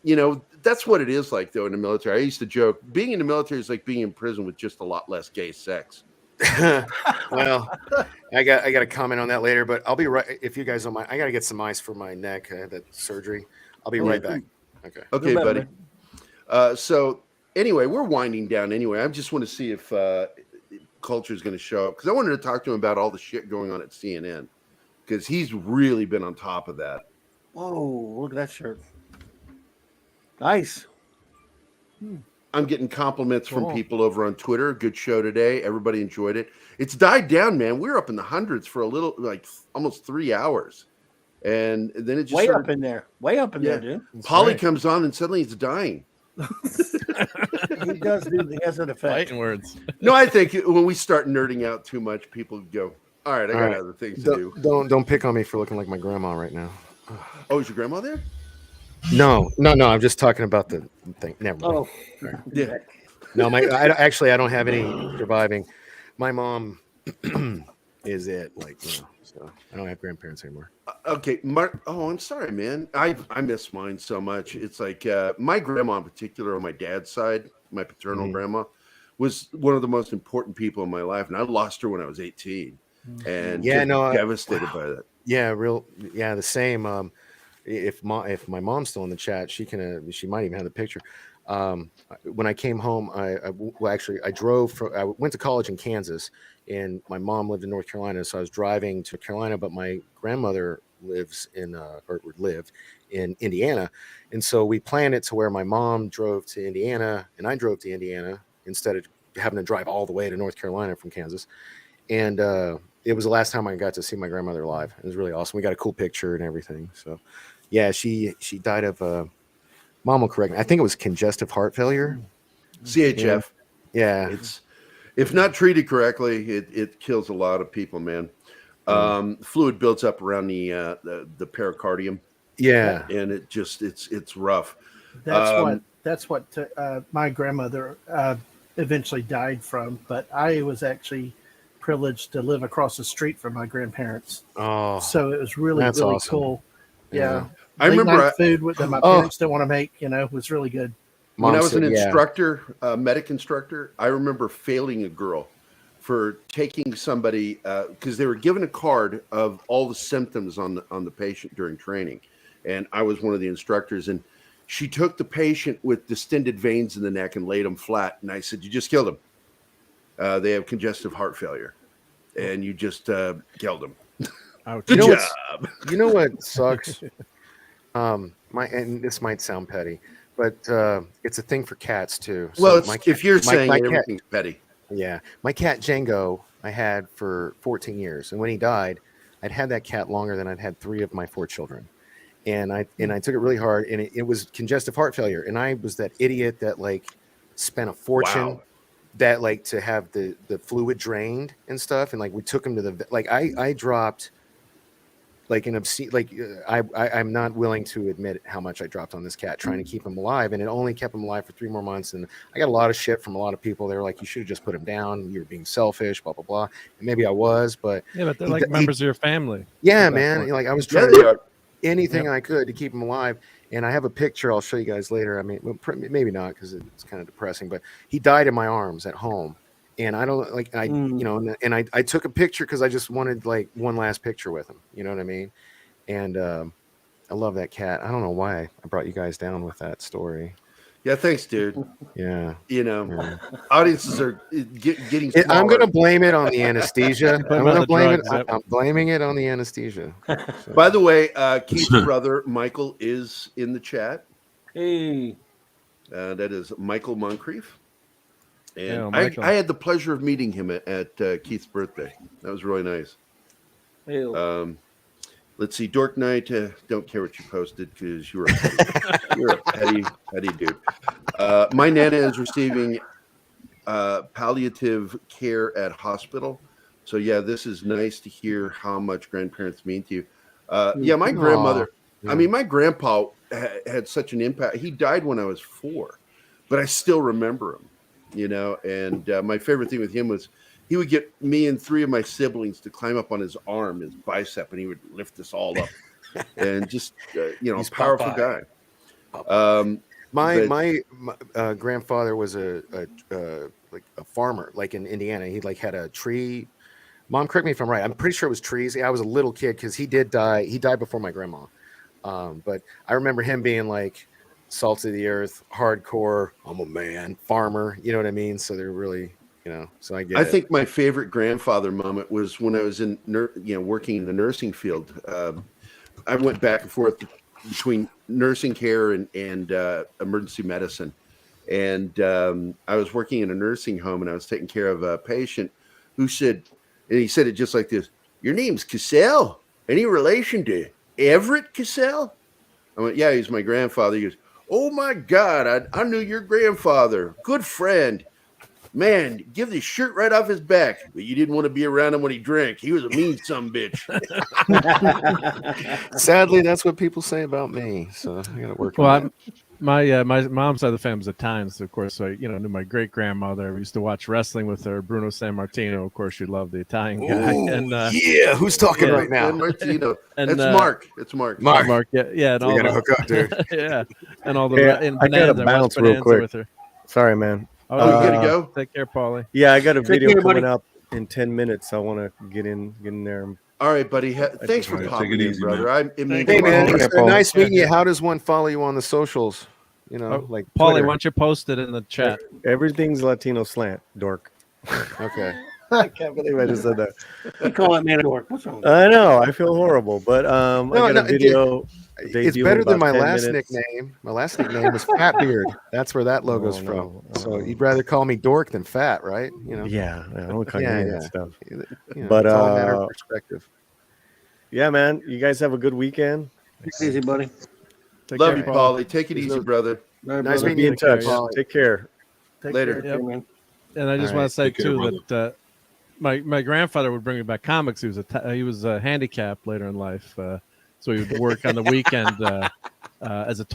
that's what it is like, though, in the military. I used to joke, being in the military is like being in prison with just a lot less gay sex. Well, I got a comment on that later, but I'll be right. If you guys don't mind, I got to get some ice for my neck. I had that surgery. I'll be right back. Okay, buddy. So... Anyway, we're winding down anyway. I just want to see if Culture is going to show up because I wanted to talk to him about all the shit going on at CNN because he's really been on top of that. Whoa, look at that shirt. Nice. I'm getting compliments from people over on Twitter. Good show today. Everybody enjoyed it. It's died down, man. We're up in the hundreds for a little, like almost 3 hours. And then it just way up in there, dude. Polly comes on and suddenly it's dying. He does do. He has an effect. Fighting words. No, I think when we start nerding out too much, people go, "All right, I got other things to do." Don't pick on me for looking like my grandma right now. Oh, is your grandma there? No. I'm just talking about the thing. Never mind. Oh, yeah. No, I don't have any surviving. My mom is it. So I don't have grandparents anymore. Okay, Mark. Oh, I'm sorry, man. I miss mine so much. It's like my grandma in particular on my dad's side, my paternal grandma, was one of the most important people in my life, and I lost her when I was 18, and devastated by that. Yeah, the same. If my mom's still in the chat, she might even have the picture. When I came home, I went to college in Kansas, and my mom lived in North Carolina, so I was driving to Carolina, but my grandmother lived in Indiana, and so we planned it to where my mom drove to Indiana and I drove to Indiana instead of having to drive all the way to North Carolina from Kansas. And it was the last time I got to see my grandmother live. It was really awesome. We got a cool picture and everything. So yeah, she died of mom will correct me, I think it was congestive heart failure. CHF. Yeah. It's if not treated correctly, it kills a lot of people, man. Fluid builds up around the pericardium. Yeah, and it's rough. That's what my grandmother eventually died from. But I was actually privileged to live across the street from my grandparents. Oh, so it was really that's really awesome. cool. Yeah, I remember food that my parents didn't want to make. Was really good. When I was an instructor, medic instructor, I remember failing a girl for taking somebody because they were given a card of all the symptoms on the patient during training, and I was one of the instructors, and she took the patient with distended veins in the neck and laid them flat, and I said, "You just killed them. They have congestive heart failure, and you just killed them." Good job. You know what sucks? And this might sound petty, but it's a thing for cats too. So well, if you're saying everything's petty. Yeah. My cat Django I had for 14 years. And when he died, I'd had that cat longer than I'd had 3 of my 4 children. And I took it really hard, and it was congestive heart failure. And I was that idiot that spent a fortune that to have the fluid drained and stuff. And we took him to the I dropped an obscene I'm not willing to admit how much I dropped on this cat trying to keep him alive, and it only kept him alive for 3 more months. And I got a lot of shit from a lot of people. They were like, "You should have just put him down. You were being selfish, blah blah blah." And maybe I was, but but they're members of your family. Yeah, man. I was trying to do anything I could to keep him alive. And I have a picture I'll show you guys later. I mean, maybe not because it's kind of depressing, but he died in my arms at home. And I don't I took a picture because I just wanted one last picture with him. You know what I mean? And I love that cat. I don't know why I brought you guys down with that story. Yeah, thanks, dude. Yeah. Audiences are getting smaller. I'm going to blame it on the anesthesia. I'm blaming it on the anesthesia. So. By the way, Keith's brother, Michael, is in the chat. Hey. That is Michael Moncrief. And Michael. I had the pleasure of meeting him at Keith's birthday. That was really nice. Hey. Let's see, Dork Knight. Don't care what you posted because you're a petty dude. My Nana is receiving palliative care at hospital. So yeah, this is nice to hear how much grandparents mean to you. Yeah, my grandmother. I mean, my grandpa had such an impact. He died when I was 4, but I still remember him. And my favorite thing with him was he would get me and 3 of my siblings to climb up on his arm, his bicep, and he would lift us all up. And just, a powerful guy. My grandfather was a farmer, in Indiana. He had a tree. Mom, correct me if I'm right. I'm pretty sure it was trees. I was a little kid because he did die. He died before my grandma. But I remember him being salt of the earth, hardcore. I'm a man, farmer. You know what I mean? So they're really, So I get. I think my favorite grandfather moment was when I was in, working in the nursing field. I went back and forth between nursing care and emergency medicine, and I was working in a nursing home, and I was taking care of a patient who said, and he said it just like this: "Your name's Cassell? Any relation to Everett Cassell?" I went, "Yeah, he's my grandfather." He goes, "Oh my God, I knew your grandfather. Good friend. Man, give the shirt right off his back. But you didn't want to be around him when he drank. He was a mean sumbitch." Sadly, that's what people say about me. So I got to work on that. My mom's side of the family was Italian, so of course I knew my great grandmother. We used to watch wrestling with her, Bruno San Martino. Of course, she loved the Italian guy. And yeah, who's talking right now? San Martino. It's Mark. It's Mark. Mark. Yeah. And we gotta hook up, dude. Yeah, and all the. Yeah, I gotta bounce real quick. With her. Sorry, man. You gotta go. Take care, Paulie. Yeah, I got a video coming up in 10 minutes. I want to get in there. All right, buddy. Thanks for popping in, brother. Hey, man, it's nice meeting you. How does one follow you on the socials? Paulie, Twitter. why don't you post it in the chat? Everything's Latino slant, dork. Okay. I can't believe I just said that. You call it man a dork. What's wrong? I know. I feel horrible, but I got a video. It's better than my last nickname. My last nickname was Fat Beard. That's where that logo's from. So you'd rather call me Dork than Fat, right? Yeah, I don't call you that stuff. But it's all a matter of perspective. Yeah, man. You guys have a good weekend. Easy, buddy. Love you, Paulie. Take it easy, brother. Nice meeting you. In touch. Take care. Later. Care, man. And I just want to say too that my grandfather would bring me back comics. He was handicapped later in life, so he would work on the weekend as a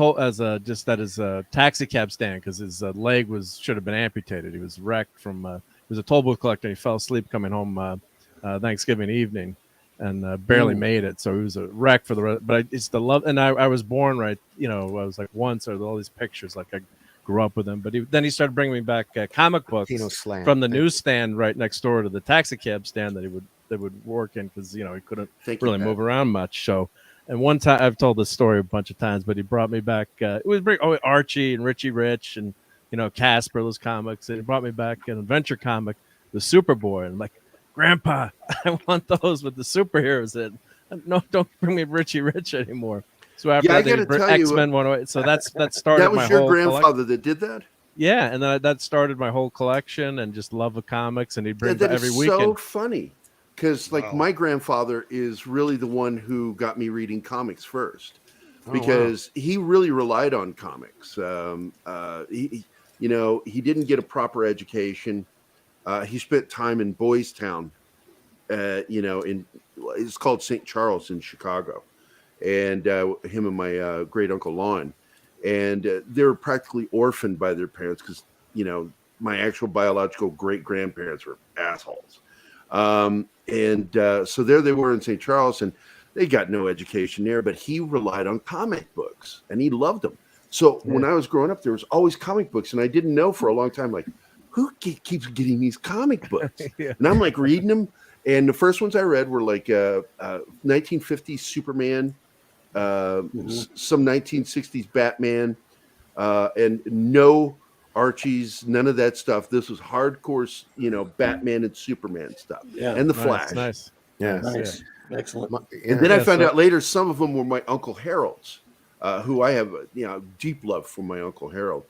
taxi cab stand because his leg should have been amputated. He was wrecked from he was a toll booth collector. He fell asleep coming home Thanksgiving evening and barely made it. So he was a wreck for the rest. But I used to love, and I was born right. I was like one, so all these pictures like I grew up with him. But then he started bringing me back comic books from the newsstand right next door to the taxi cab stand that they would work in because he couldn't really move around much. So. And one time, I've told this story a bunch of times, but he brought me back. It was Archie and Richie Rich and Casper, those comics. And he brought me back an adventure comic, the Superboy. And I'm like, Grandpa, I want those with the superheroes in. No, don't bring me Richie Rich anymore. So after I gotta tell you, X-Men went away. So that started. That was your grandfather that did that. Yeah, and then that started my whole collection and just love of comics. And he'd bring that every is weekend. So funny. Because my grandfather is really the one who got me reading comics first, because he really relied on comics. He didn't get a proper education. He spent time in Boys Town, it's called St. Charles in Chicago, and him and my great uncle Lon, and they were practically orphaned by their parents because my actual biological great grandparents were assholes. So there they were in St. Charles, and they got no education there, but he relied on comic books and he loved them. So when I was growing up, there was always comic books, and I didn't know for a long time, like, who keeps getting these comic books? And I'm like reading them. And the first ones I read were like 1950s Superman, some 1960s Batman, and no Archies, none of that stuff. This was hardcore, Batman and Superman stuff, and the Flash. Nice. Yeah, nice. Excellent. And then I found out later some of them were my Uncle Harold's, who I have deep love for my Uncle Harold.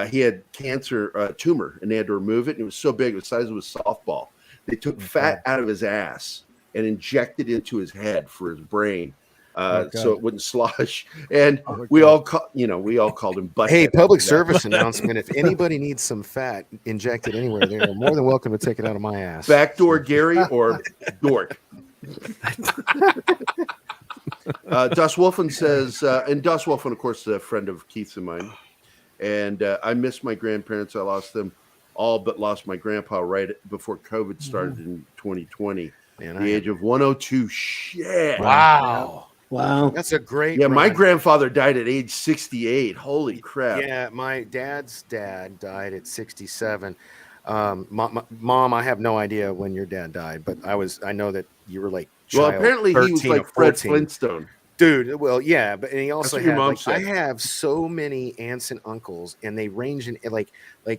He had cancer tumor, and they had to remove it, and it was so big, it was the size of a softball. They took fat out of his ass and injected into his head for his brain. So it wouldn't slosh, and we all called him Butt. Hey, public service announcement: if anybody needs some fat injected anywhere, they're more than welcome to take it out of my ass. Backdoor Gary or Dork. Dus Wolfen says, and Dus Wolfen, of course, is a friend of Keith's and mine, and I miss my grandparents. I lost them all, but lost my grandpa right before COVID started in 2020. The age of 102. Shit! Wow. Wow, that's a great. Yeah, my grandfather died at age 68. Holy crap! Yeah, my dad's dad died at 67. Mom, I have no idea when your dad died, but I know that you were like. Well, apparently he was like Fred Flintstone, dude. Well, yeah, but and he also had. I have so many aunts and uncles, and they range in like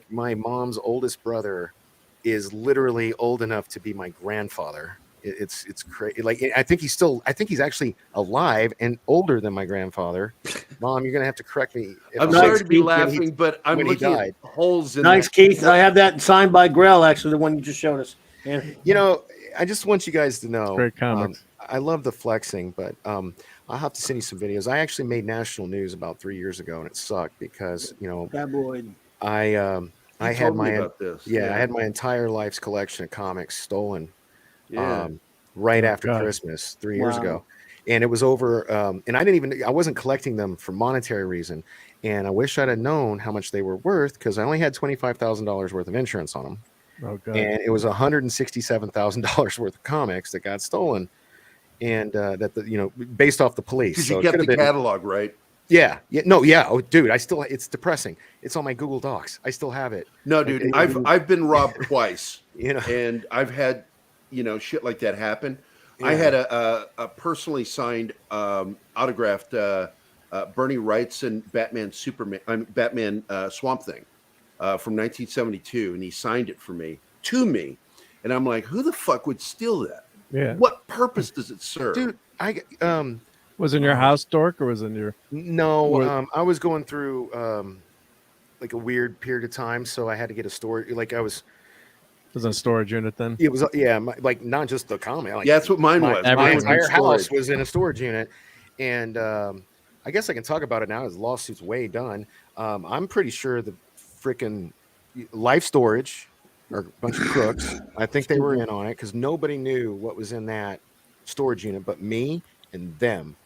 my mom's oldest brother is literally old enough to be my grandfather. It's crazy. Like I think he's actually alive and older than my grandfather. Mom, you're gonna have to correct me. I'm sorry to be laughing, but I'm looking at holes in. Nice, Keith. I have that signed by Grell, actually, the one you just showed us. Yeah. I just want you guys to know. Great comics. I love the flexing, but I'll have to send you some videos. I actually made national news about 3 years ago, and it sucked because I had my I had my entire life's collection of comics stolen. Right after Christmas 3 years ago, and it was over. And I wasn't collecting them for monetary reason. And I wish I'd have known how much they were worth because I only had $25,000 worth of insurance on them. Oh, God. And it was $167,000 worth of comics that got stolen, and based off the police. Because you kept the catalog, right? Yeah. Oh, dude, it's depressing. It's on my Google Docs. I still have it. No, dude, I've been robbed twice, and I've had shit like that happen. Yeah. I had a personally signed autographed Bernie Wrightson Batman Swamp Thing from 1972, and he signed it for me to me, and I'm like, who the fuck would steal that? Yeah. What purpose does it serve? Dude, was it in your house, Dork, or was it in your? No, I was going through like a weird period of time, so I had to get a storage. Like I was. It was in a storage unit then? It was, like not just the comic. Like, that's what mine was. My entire house was in a storage unit. And I guess I can talk about it now. His lawsuit's way done. I'm pretty sure the freaking Life Storage or a bunch of crooks. I think they were in on it because nobody knew what was in that storage unit but me and them.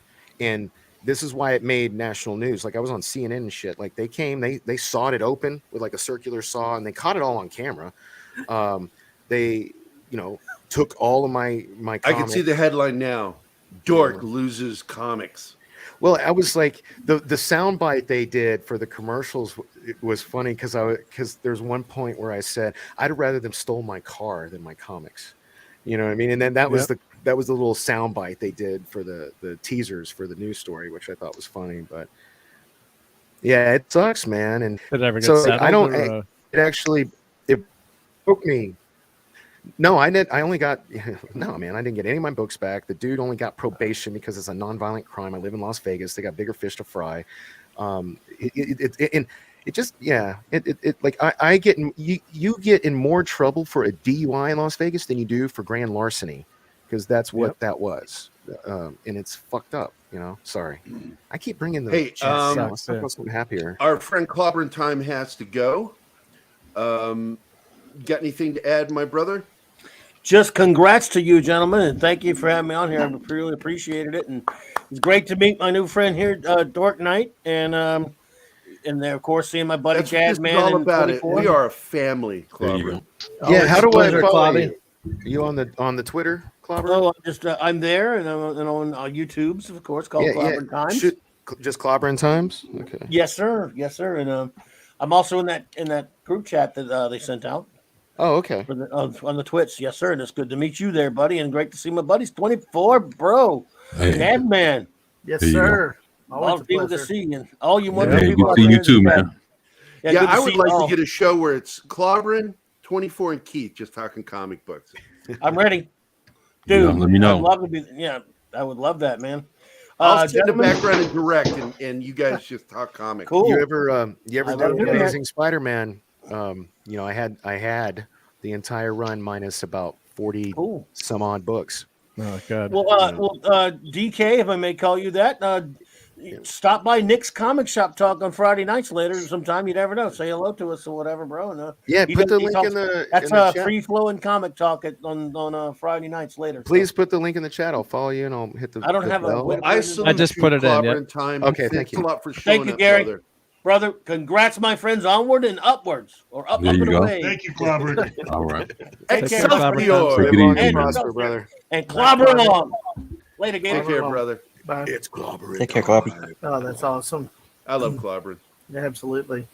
And this is why it made national news. Like I was on CNN and shit. Like they came, they sawed it open with like a circular saw, and they caught it all on camera. They, took all of my comics. I can see the headline now. Dork loses comics. Well, I was like the soundbite they did for the commercials was funny because there's one point where I said I'd rather them stole my car than my comics. You know what I mean? And then that was the little soundbite they did for the teasers for the news story, which I thought was funny. But yeah, it sucks, man. And Did it ever get so settled, I don't. or, It broke me. No, I didn't. I only got no, man. I didn't get any of my books back. The dude only got probation because it's a nonviolent crime. I live in Las Vegas. They got bigger fish to fry. I get you get in more trouble for a DUI in Las Vegas than you do for grand larceny, because that's what that was, and it's fucked up. Sorry, I keep bringing the chat down. I'm happier. Our friend Clobbering Time has to go. Got anything to add, my brother? Just congrats to you, gentlemen, and thank you for having me on here. I really appreciated it, and it's great to meet my new friend here, Dork Knight, and then of course seeing my buddy That's Jazman. all about it. We are a family, Clobber. Yeah, how do I follow Clobby. you? Are you on the Twitter, Clobber? Oh, I'm there, and on YouTube's, of course, called Clobbering Times. Just Clobbering Times. Okay. Yes, sir. And I'm also in that group chat that they sent out. Oh, okay. On the Twitch, yes, sir. And it's good to meet you there, buddy, and great to see my buddies. 24, bro. Hey. Madman. Yes, There you sir. All the people to see you. All you Hey, wonderful good people. to out see there you in too, the chat. man. Yeah, Yeah, good to I see would you like all. to get a show where it's Clobbering, 24, and Keith just talking comic books. I'm ready, dude. Yeah, let me know. I'd love to be. Yeah, I would love that, man. I'll sit in the Gentlemen, background and direct, and you guys just talk comics. Cool. You ever I do love doing that. Amazing Spider-Man? I had the entire run minus about 40 some odd books. Oh God. Well, DK, if I may call you that, stop by Nick's Comic Shop Talk on Friday nights later sometime. You never know. Say hello to us or whatever, bro. And, Yeah, he put the he link talks- in the That's in the chat. free flowing comic talk on Friday nights later. Please put the link in the chat. I'll follow you and I'll hit the. I don't the have a bell. way to I put salute just you, put it in, Clobbering yep. Time. Okay, Thanks thank you. a lot for showing Thank you, up, Gary. brother. Brother, congrats, my friends. Onward and upwards, or up There you and go. away. Thank you, Clobber. All right. Take care, Excelsior. Take it Live long easy, and man. prosper, brother. and clobber along. Later, Take Gator. care, brother. Bye. It's Clobbering. Take care, Clobbering. Oh, that's awesome. I love Clobbering. Yeah, absolutely.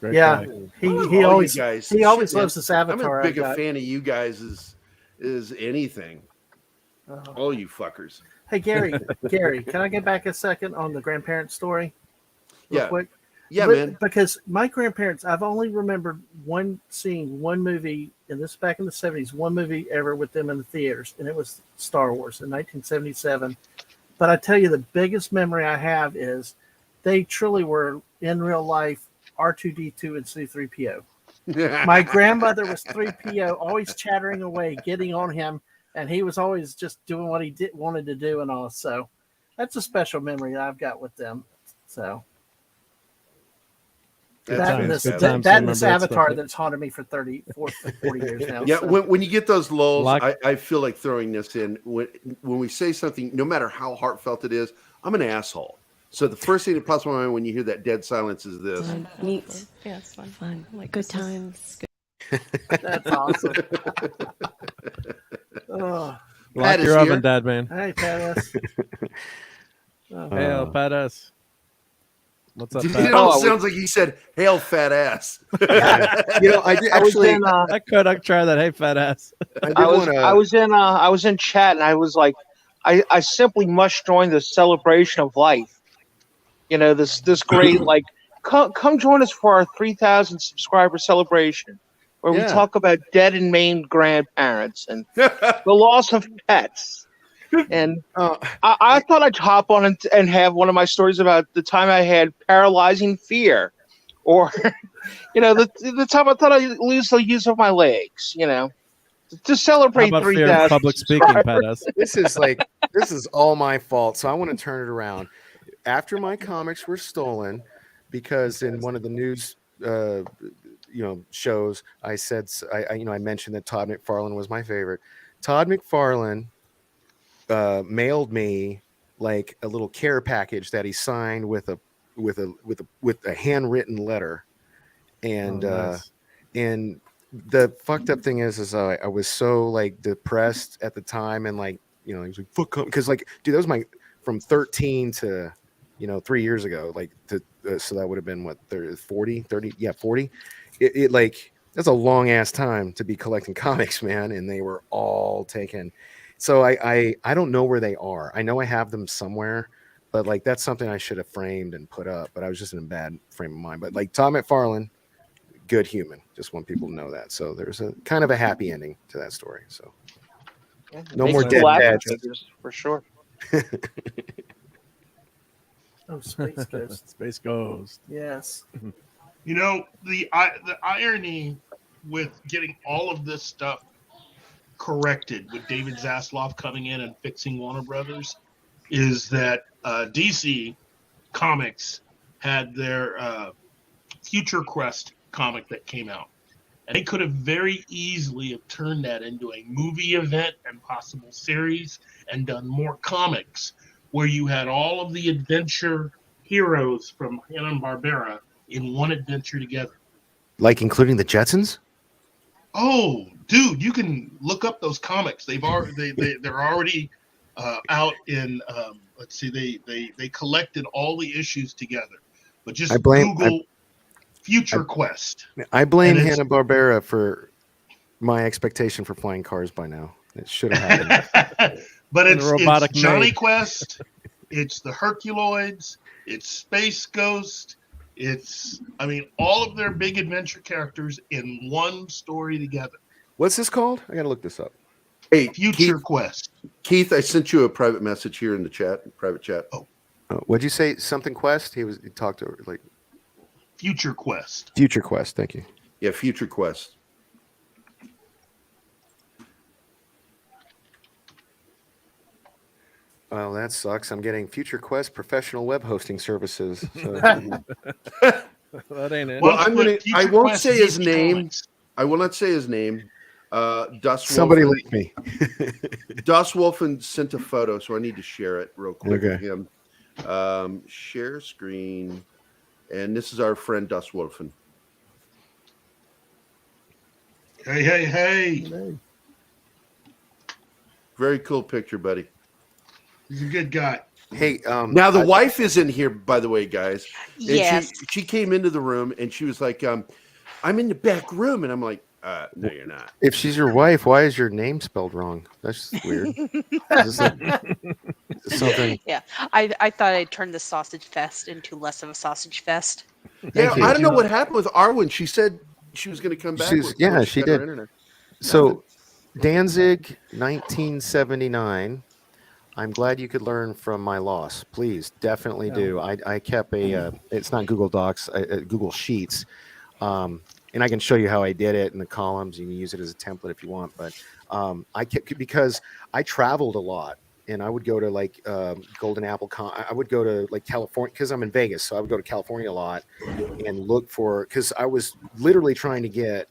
Great Yeah, guy. he All always you guys. he always Shit, loves this I'm avatar. as big I've a got. fan of you guys as anything. Oh. All you fuckers. Hey Gary, can I get back a second on the grandparent story? Real Yeah. quick? Yeah, But- man. Because my grandparents, I've only remembered one movie, and this back in the 70s, one movie ever with them in the theaters, and it was Star Wars in 1977. But I tell you, the biggest memory I have is they truly were in real life R2D2 and C3PO. My grandmother was 3PO, always chattering away, getting on him, and he was always just doing what he wanted to do and all. So that's a special memory that I've got with them. So that and this avatar that's haunted me for 40 years now. Yeah, so. when you get those lulls, Like- I feel like throwing this in. When we say something, no matter how heartfelt it is, I'm an asshole. So the first thing that pops in my mind when you hear that dead silence is this. Neat. Yeah, it's fun. Like good times. That's awesome. Oh. Lock Pat is your here. oven, Dad, man. Hey, Pattis. Oh. Hail, Pat ass. What's up, It Pat? almost sounds like he said, "Hail, fat ass." I did actually. I could try that. Hey, fat ass. I was in chat and I was like, I simply must join the celebration of life. You know, this great like come join us for our 3,000 subscriber celebration, where we talk about dead and maimed grandparents and the loss of pets. And I thought I'd hop on and have one of my stories about the time I had paralyzing fear, or the time I thought I'd lose the use of my legs. To celebrate How about fear of 3,000 public speaking, Pat ass? This is all my fault. So I want to turn it around. After my comics were stolen, because in one of the news, shows, I said, I mentioned that Todd McFarlane was my favorite. Todd McFarlane mailed me like a little care package that he signed with a handwritten letter, and nice. And the fucked up thing is I was so like depressed at the time, and like he was like fuck, because like dude, that was my from 13 to 3 years ago, like so that would have been what 40 it like that's a long ass time to be collecting comics, man, and they were all taken. So I don't know where they are. I know I have them somewhere, but like that's something I should have framed and put up, but I was just in a bad frame of mind. But like Todd McFarlane, good human, just want people to know that. So there's a kind of a happy ending to that story. So no more dead dads for sure. Oh, Space Ghost. Space Ghost. Yes. The irony with getting all of this stuff corrected with David Zaslav coming in and fixing Warner Brothers is that DC Comics had their Future Quest comic that came out, and they could have very easily have turned that into a movie event and possible series and done more comics where you had all of the adventure heroes from Hanna-Barbera in one adventure together. like including the Jetsons. Oh, dude, you can look up those comics. They're already out in. Let's see, they collected all the issues together, but just Google Future Quest. I blame Hanna-Barbera for my expectation for flying cars by now. It should have happened. But it's Johnny Quest, it's the Herculoids, it's Space Ghost, all of their big adventure characters in one story together. What's this called? I gotta look this up. Hey, Future Quest. Keith, I sent you a private message here in the chat, private chat. Oh, what'd you say? Something Quest? He talked to like Future Quest. Future Quest. Thank you. Yeah, Future Quest. Well, that sucks. I'm getting Future Quest professional web hosting services. So. That ain't it. Well, I won't say his name. I will not say his name. Dust. Somebody leak me. Dust Wolfen sent a photo, so I need to share it real quick with Okay. him. Share screen, and this is our friend Dust Wolfen. Hey. Very cool picture, buddy. He's a good guy. Hey, now the wife is in here, by the way, guys. And Yes. she came into the room and she was like, I'm in the back room, and I'm like, no, you're not. If she's your wife, why is your name spelled wrong? That's just weird. Is this something? Yeah, I thought I'd turn the sausage fest into less of a sausage fest. Yeah, I don't know what happened with Arwen. She said she was going to come back. She did. So, Danzig, 1979. I'm glad you could learn from my loss. Please, definitely do. I kept it's not Google Docs, Google Sheets. And I can show you how I did it in the columns. You can use it as a template if you want. But I kept, because I traveled a lot, and I would go to like Golden Apple. I would go to like California because I'm in Vegas. So I would go to California a lot and look for, because I was literally trying to get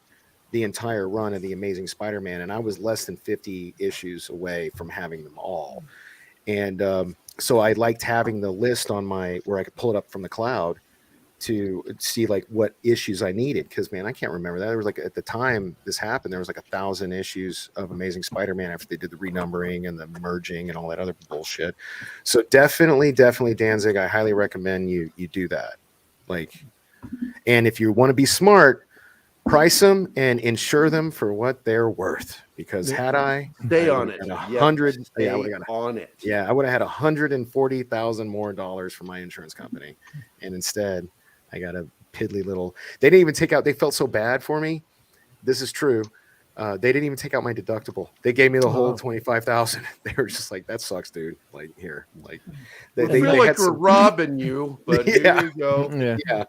the entire run of the Amazing Spider-Man, and I was less than 50 issues away from having them all. And so I liked having the list on where I could pull it up from the cloud to see like what issues I needed. Because man, I can't remember that. There was like, at the time this happened, there was like 1,000 issues of Amazing Spider-Man after they did the renumbering and the merging and all that other bullshit. So definitely Danzig, I highly recommend you do that. Like, and if you want to be smart, price them and insure them for what they're worth. Because had I stay on it, 100, yeah, I would have got on it. Yeah, I would have had $140,000 more from my insurance company, and instead, I got a piddly little. They didn't even take out. They felt so bad for me. This is true. They didn't even take out my deductible. They gave me the whole $25,000. They were just like, "That sucks, dude." Like here, like I feel like we're robbing you, but Yeah. here you go. Yeah.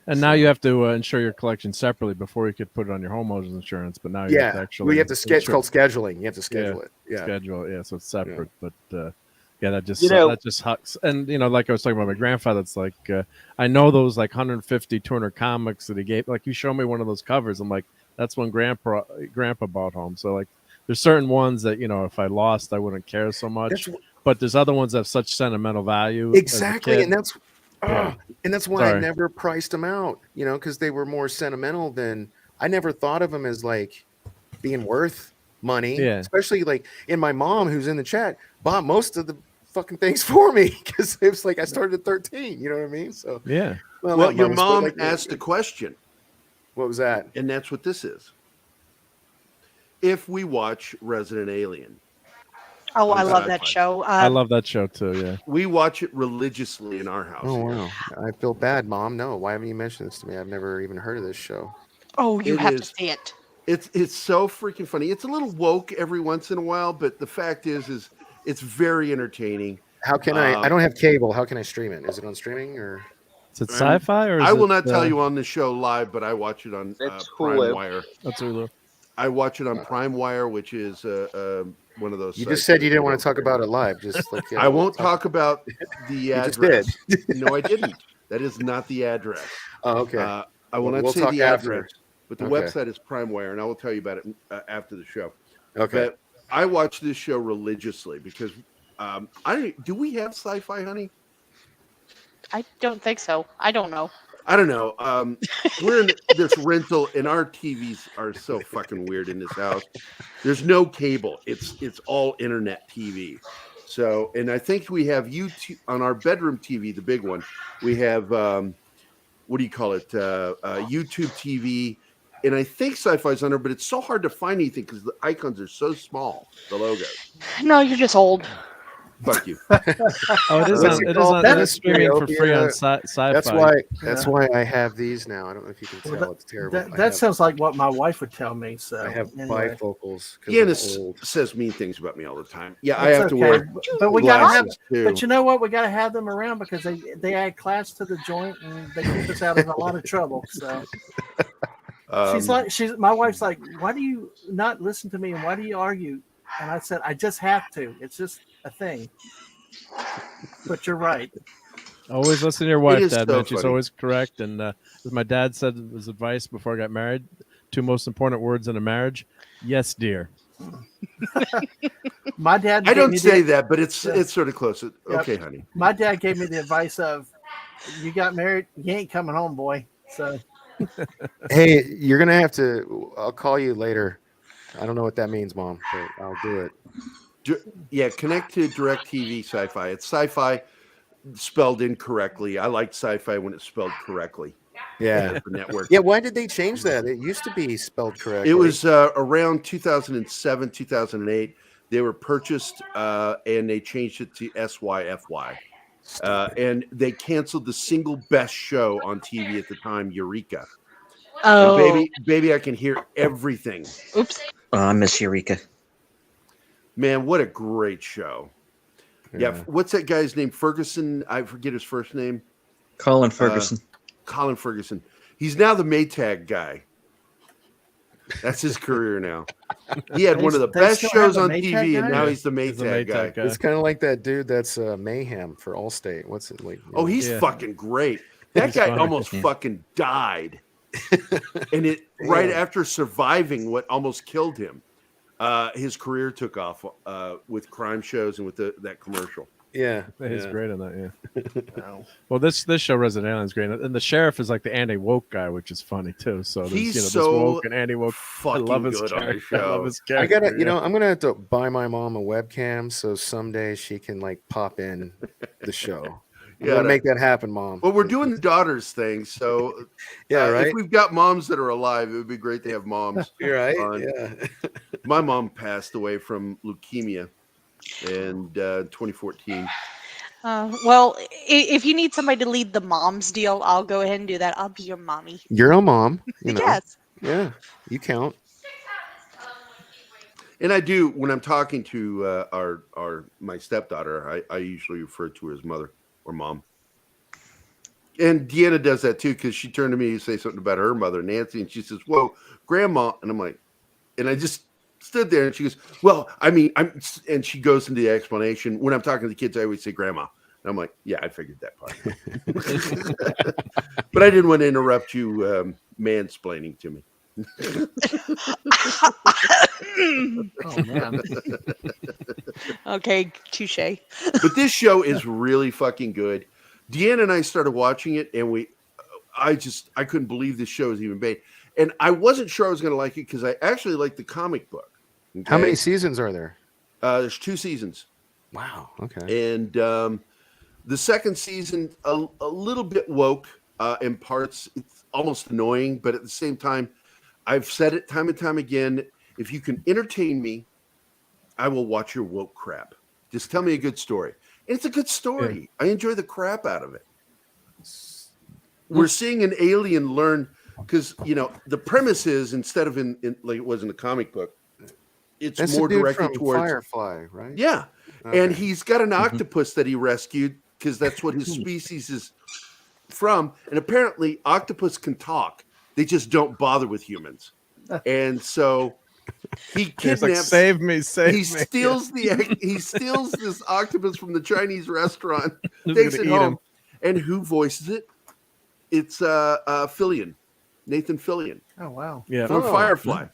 And now you have to insure your collection separately before you could put it on your homeowner's insurance. But now you have to actually. Well, you have to schedule. It's called scheduling. You have to schedule it. Yeah. Schedule it. Yeah. So it's separate. But Yeah, that just You know- that just hucks. And like I was talking about my grandfather, it's like I know those like 150, 200 comics that he gave. Like you show me one of those covers, I'm like, that's when Grandpa bought home. So like, there's certain ones that if I lost, I wouldn't care so much. But there's other ones that have such sentimental value. Exactly, and that's Yeah. and that's why I Sorry. never priced them out. Because they were more sentimental than I never thought of them as like being worth money. Yeah. Especially like, and my mom, who's in the chat, bought most of the fucking things for me because it was like I started at 13. You know what I mean? So yeah. Well, not your most, but, mom like, asked a question. What was that? And that's what this is. If we watch Resident Alien, Oh, I on love that Sci-Fi. show. I love that show too. Yeah. We watch it religiously in our house. Oh here. wow, I feel bad, Mom. No, why haven't you mentioned this to me? I've never even heard of this show. Oh, you It have is- to see it. It's so freaking funny. It's a little woke every once in a while, but the fact is it's very entertaining. How can I don't have cable. How can I stream it? Is it on streaming or? Is it sci-fi or? I is will it, not tell you on the show live, but I watch it on It's Prime Hulu. Wire. That's Hulu. I watch it on Prime Wire, which is one of those. You sites just said that you didn't they want to don't- talk about it live. Just like I won't talk about the You just address. No, I didn't. That is not the address. Oh, okay. I will We'll not say talk the after. address, but the Okay. website is Prime Wire, and I will tell you about it after the show. Okay. But I watch this show religiously because do we have sci-fi, honey? I don't think so. I don't know. I don't know. We're in this rental, and our TVs are so fucking weird in this house. There's no cable. It's all internet TV. So, and I think we have YouTube on our bedroom TV, the big one. We have what do you call it? YouTube TV, and I think Sci-Fi's on there, but it's so hard to find anything because the icons are so small. The logos. No, you're just old. Fuck you. Oh, it is What's on. it It is called? on. It That's is streaming for free on Stereopia. Sci-Fi. That's why I have these now. I don't know if you can tell. It's terrible. I That have- sounds like what my wife would tell me. So I have anyway. bifocals. 'cause Janice I'm old. says mean things about me all the time. Yeah, I That's have to okay. wear. But we gotta have. glasses, too. But you know what? We gotta have them around because they add class to the joint and they keep us out of a lot of trouble. So my wife's like, why do you not listen to me and why do you argue? And I said, I just have to. It's just a thing. But you're right. Always listen to your wife, is Dad. so Man. She's funny. always correct. And as my dad said, his advice before I got married: 2 most important words in a marriage. Yes, dear. My dad. I gave don't me say the- that, but it's Yeah. sort of close. Yep. Okay, honey. My dad gave me the advice of, you got married, you ain't coming home, boy. So Hey, you're gonna have to. I'll call you later. I don't know what that means, Mom, but I'll do it. Yeah, connect to DirecTV Sci-Fi. It's Sci-Fi spelled incorrectly. I like Sci-Fi when it's spelled correctly. Yeah. The network. Yeah. Why did they change that? It used to be spelled correctly. It was around 2007, 2008. They were purchased and they changed it to SYFY. And they canceled the single best show on TV at the time, Eureka. Oh. And baby, I can hear everything. Oops. I miss Eureka. Man, what a great show. Yeah. What's that guy's name? Ferguson. I forget his first name. Colin Ferguson. Colin Ferguson. He's now the Maytag guy. That's his career now. He had one of the They best still shows have on the Maytag TV, guy? and now he's the He's the Maytag guy. Maytag guy. It's kind of like that dude that's Mayhem for Allstate. What's it like? Oh, he's Yeah. fucking great. That He's guy funny. almost fucking died. And right after surviving what almost killed him, his career took off with crime shows and with that commercial. Yeah, He's yeah. great in that. Yeah. Well, this show Resident Alien is great, and the sheriff is like the anti-woke guy, which is funny too. So there's, He's this so woke and anti-woke. I love his good on the character. I love show. his I character. gotta, I'm gonna have to buy my mom a webcam so someday she can like pop in the show. I'm Yeah, gonna make that happen, Mom. Well, we're doing the daughters thing, so Yeah, right. If we've got moms that are alive, it would be great to have moms. You're right. on. Yeah. My mom passed away from leukemia in 2014. Well, if you need somebody to lead the moms deal, I'll go ahead and do that. I'll be your mommy. You're a mom. You know. Yes. Yeah, you count. And I do when I'm talking to my stepdaughter, I usually refer to her as mother or mom. And Deanna does that too because she turned to me to say something about her mother, Nancy, and she says, "Whoa, grandma," and I'm like, and I just stood there and she goes, well, I mean, and she goes into the explanation. When I'm talking to the kids, I always say grandma. And I'm like, yeah, I figured that part. But I didn't want to interrupt you mansplaining to me. Oh man. Okay, touche. But this show is really fucking good. Deanna and I started watching it, and I couldn't believe this show was even made. And I wasn't sure I was going to like it because I actually liked the comic book. Okay? How many seasons are there? There's 2 seasons. Wow. Okay. And the second season, a little bit woke in parts. It's almost annoying, but at the same time, I've said it time and time again. If you can entertain me, I will watch your woke crap. Just tell me a good story. And it's a good story. Yeah. I enjoy the crap out of it. We're seeing an alien learn, because, the premise is, instead of in like it was in the comic book, it's That's more the dude directed from towards Firefly, right? Yeah. Okay. And he's got an octopus that he rescued because that's what his species is from. And apparently octopus can talk. They just don't bother with humans. And so he kidnaps. Like, save me. He steals he steals this octopus from the Chinese restaurant, Who's takes it gonna eat home. him? And who voices it? It's Fillion, Nathan Fillion. Oh wow! Yeah, from Firefly.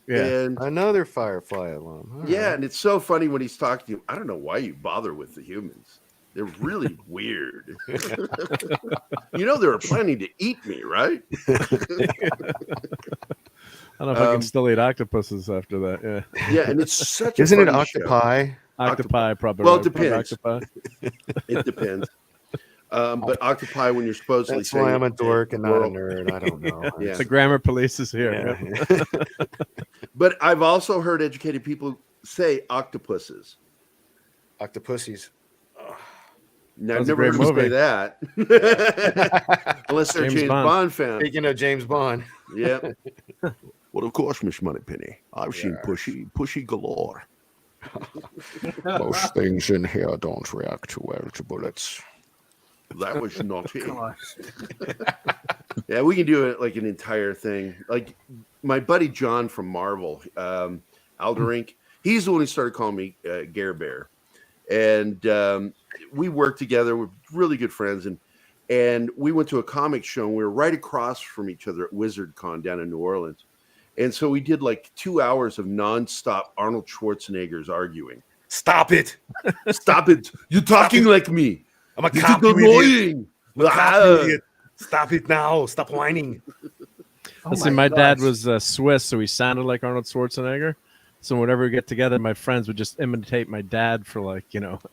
Yeah, and another Firefly alum. All yeah, right. and it's so funny when he's talking to you. I don't know why you bother with the humans. They're really weird. They're planning to eat me, right? I don't know if I can still eat octopuses after that. Yeah. Yeah, and it's such. Isn't a it funny octopi? Show. Octopi, probably. Well, right. it depends. Octopi. It depends. But octopi, when you're supposedly That's saying why I'm a dork and not a nerd. I don't know. Yeah. The grammar police is here. Yeah. But I've also heard educated people say octopuses. Octopussies. Now, I've That's a never great heard them say that. Unless they're James Bond fans. Speaking of James Bond. Yep. Well, of course, Miss Moneypenny. I've seen pushy galore. Most things in here don't react too well to bullets. That was naughty. Yeah, we can do it like an entire thing. Like my buddy John from Marvel, Alderink, he's the one who started calling me Gare Bear. And we worked together. We're really good friends. And we went to a comic show, and we were right across from each other at WizardCon down in New Orleans. And so we did like 2 hours of nonstop Arnold Schwarzenegger's arguing. Stop it. Stop it. You're talking like me. I'm a This cop, is you idiot. annoying. I'm a cop, you idiot. Stop it now. Stop whining. Listen, my dad was Swiss, so he sounded like Arnold Schwarzenegger. So whenever we get together, my friends would just imitate my dad for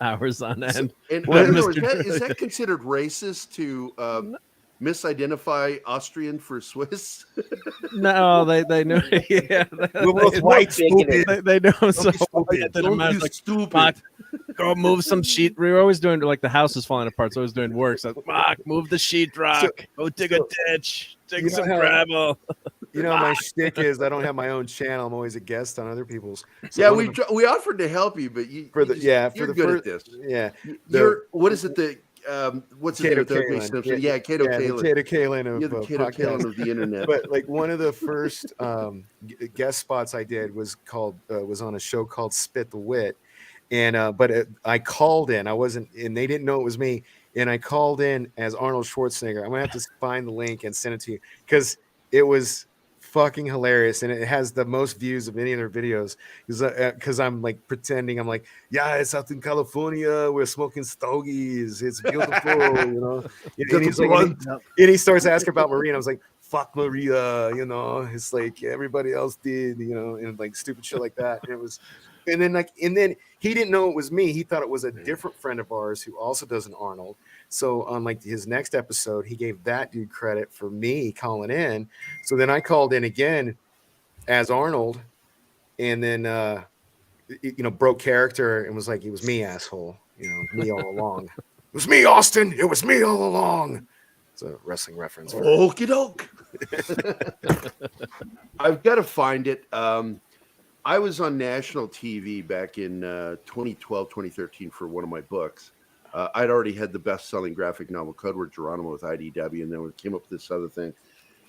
hours on end. And I don't know, is that considered racist to misidentify Austrian for Swiss? No, they know. Yeah, We're both white, stupid. They know I'm so stupid. Don't be stupid. Fuck, go move some sheet. We were always doing the house is falling apart, so I was doing work. So fuck, move the sheetrock. Go dig a ditch. Dig some gravel. My shtick is I don't have my own channel. I'm always a guest on other people's. So Yeah, we offered to help you, but you're good at this. Yeah, What is it? What's Cato it? O.J. Simpson. Yeah, Cato Kalin. Cato Kalin of You're the Cato podcast. Kalin of the internet. But one of the first guest spots I did was on a show called Spit the Wit, and I called in. I wasn't, and they didn't know it was me. And I called in as Arnold Schwarzenegger. I'm gonna have to find the link and send it to you because it was fucking hilarious, and it has the most views of any of their videos because I'm pretending I'm yeah, it's out in California, we're smoking stogies, it's beautiful, and he's and he starts asking about Maria, and I was like, fuck Maria, it's like everybody else did, and stupid shit like that. And it was, and then he didn't know it was me. He thought it was a different friend of ours who also does an Arnold. So on his next episode, he gave that dude credit for me calling in. So then I called in again as Arnold, and then broke character and was like, "It was me, asshole. Me all along. It was me, Austin. It was me all along." It's a wrestling reference. Okie doke. I've got to find it. I was on national TV back in 2012, 2013 for one of my books. I'd already had the best-selling graphic novel, Code Word Geronimo, with IDW, and then we came up with this other thing.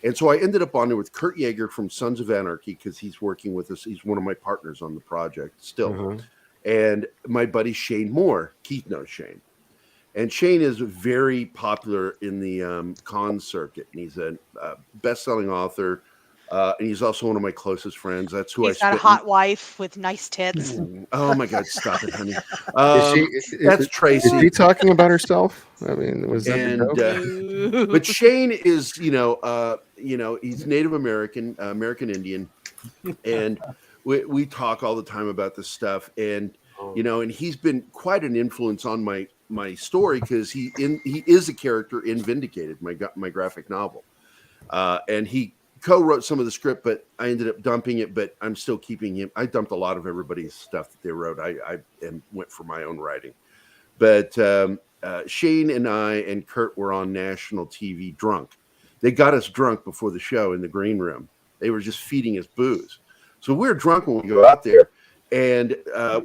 And so I ended up on there with Kurt Yeager from Sons of Anarchy because he's working with us. He's one of my partners on the project still. And my buddy Shane Moore. Keith knows Shane. And Shane is very popular in the con circuit. And he's a best-selling author. And he's also one of my closest friends. That's who He's got a hot wife with nice tits. Oh my God! Stop it, honey. That's Tracy. Is she talking about herself? I mean, was that And the joke? but Shane is, he's Native American, American Indian, and we talk all the time about this stuff. And and he's been quite an influence on my story because he is a character in Vindicated, my graphic novel, and he co-wrote some of the script, but I ended up dumping it. But I'm still keeping him. I dumped a lot of everybody's stuff that they wrote. I went for my own writing. But Shane and I and Kurt were on national TV drunk. They got us drunk before the show in the green room. They were just feeding us booze. So we're drunk when we go out there. And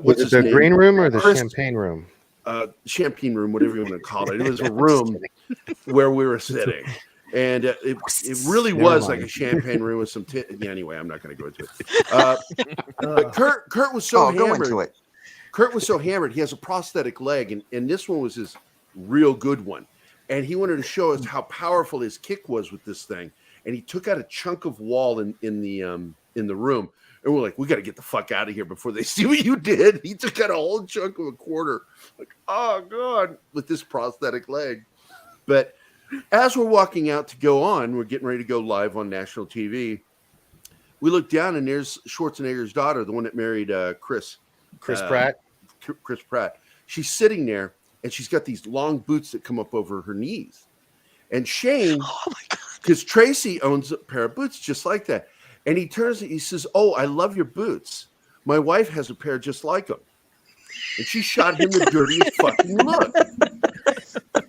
was it the green room or the champagne room? Champagne room, whatever you want to call it. It was a room where we were sitting. And it really was like a champagne room with some anyway, I'm not going to go into it. But Kurt was so hammered. Go into it. Kurt was so hammered. He has a prosthetic leg, and this one was his real good one. And he wanted to show us how powerful his kick was with this thing. And he took out a chunk of wall in the room. And we're like, we got to get the fuck out of here before they see what you did. He took out a whole chunk of a quarter. Like, oh God, with this prosthetic leg. But as we're walking out to go on, we're getting ready to go live on national TV. We look down, and there's Schwarzenegger's daughter, the one that married Chris Pratt. Chris Pratt. She's sitting there, and she's got these long boots that come up over her knees. And Shane, because Tracy owns a pair of boots just like that. And he turns and he says, "Oh, I love your boots. My wife has a pair just like them." And she shot him the dirtiest fucking look.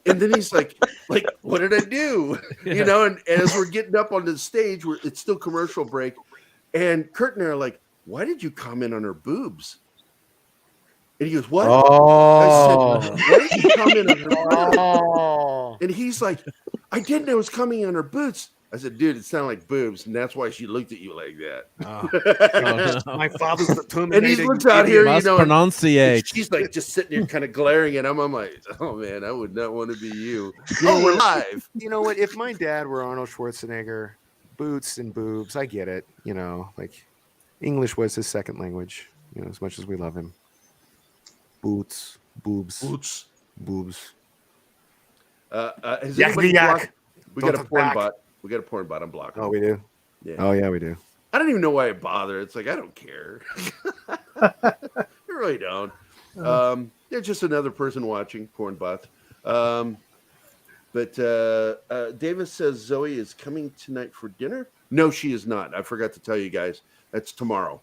And then he's like, what did I do? And as we're getting up on the stage, it's still commercial break. And Kurt and I are like, why did you comment on her boobs? And he goes, what? Oh. I said, why did you comment on her boobs? And he's like, I didn't know it was coming on her boots. I said, dude, it sounded like boobs, and that's why she looked at you like that. My father's the And he looks out here, must pronunciate. She's like just sitting there kind of glaring at him. I'm like, oh man, I would not want to be you. We're live. You know what? If my dad were Arnold Schwarzenegger, boots and boobs, I get it. Like English was his second language, as much as we love him. Boots, boobs, boobs. Has Yak anybody yak. blocked? We got a porn bot. We got a porn bot. I'm blocking. Oh, we do? Yeah. Oh, yeah, we do. I don't even know why I bother. It's like, I don't care. I really don't. They're just another person watching porn bots. But Davis says Zoe is coming tonight for dinner. No, she is not. I forgot to tell you guys. That's tomorrow.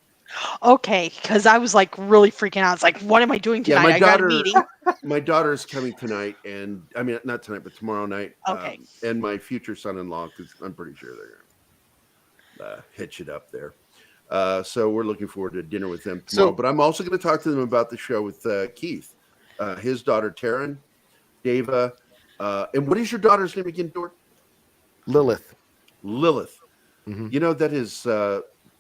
Okay, because I was like really freaking out. It's like, what am I doing tonight? I got a meeting. My daughter is coming tonight, and I mean not tonight, but tomorrow night. Okay. And my future son-in-law, because I'm pretty sure they're gonna hitch it up there. So we're looking forward to dinner with them tomorrow. But I'm also going to talk to them about the show with Keith, his daughter Taryn, Dava, and what is your daughter's name again, Dor? Lilith. Mm-hmm. That is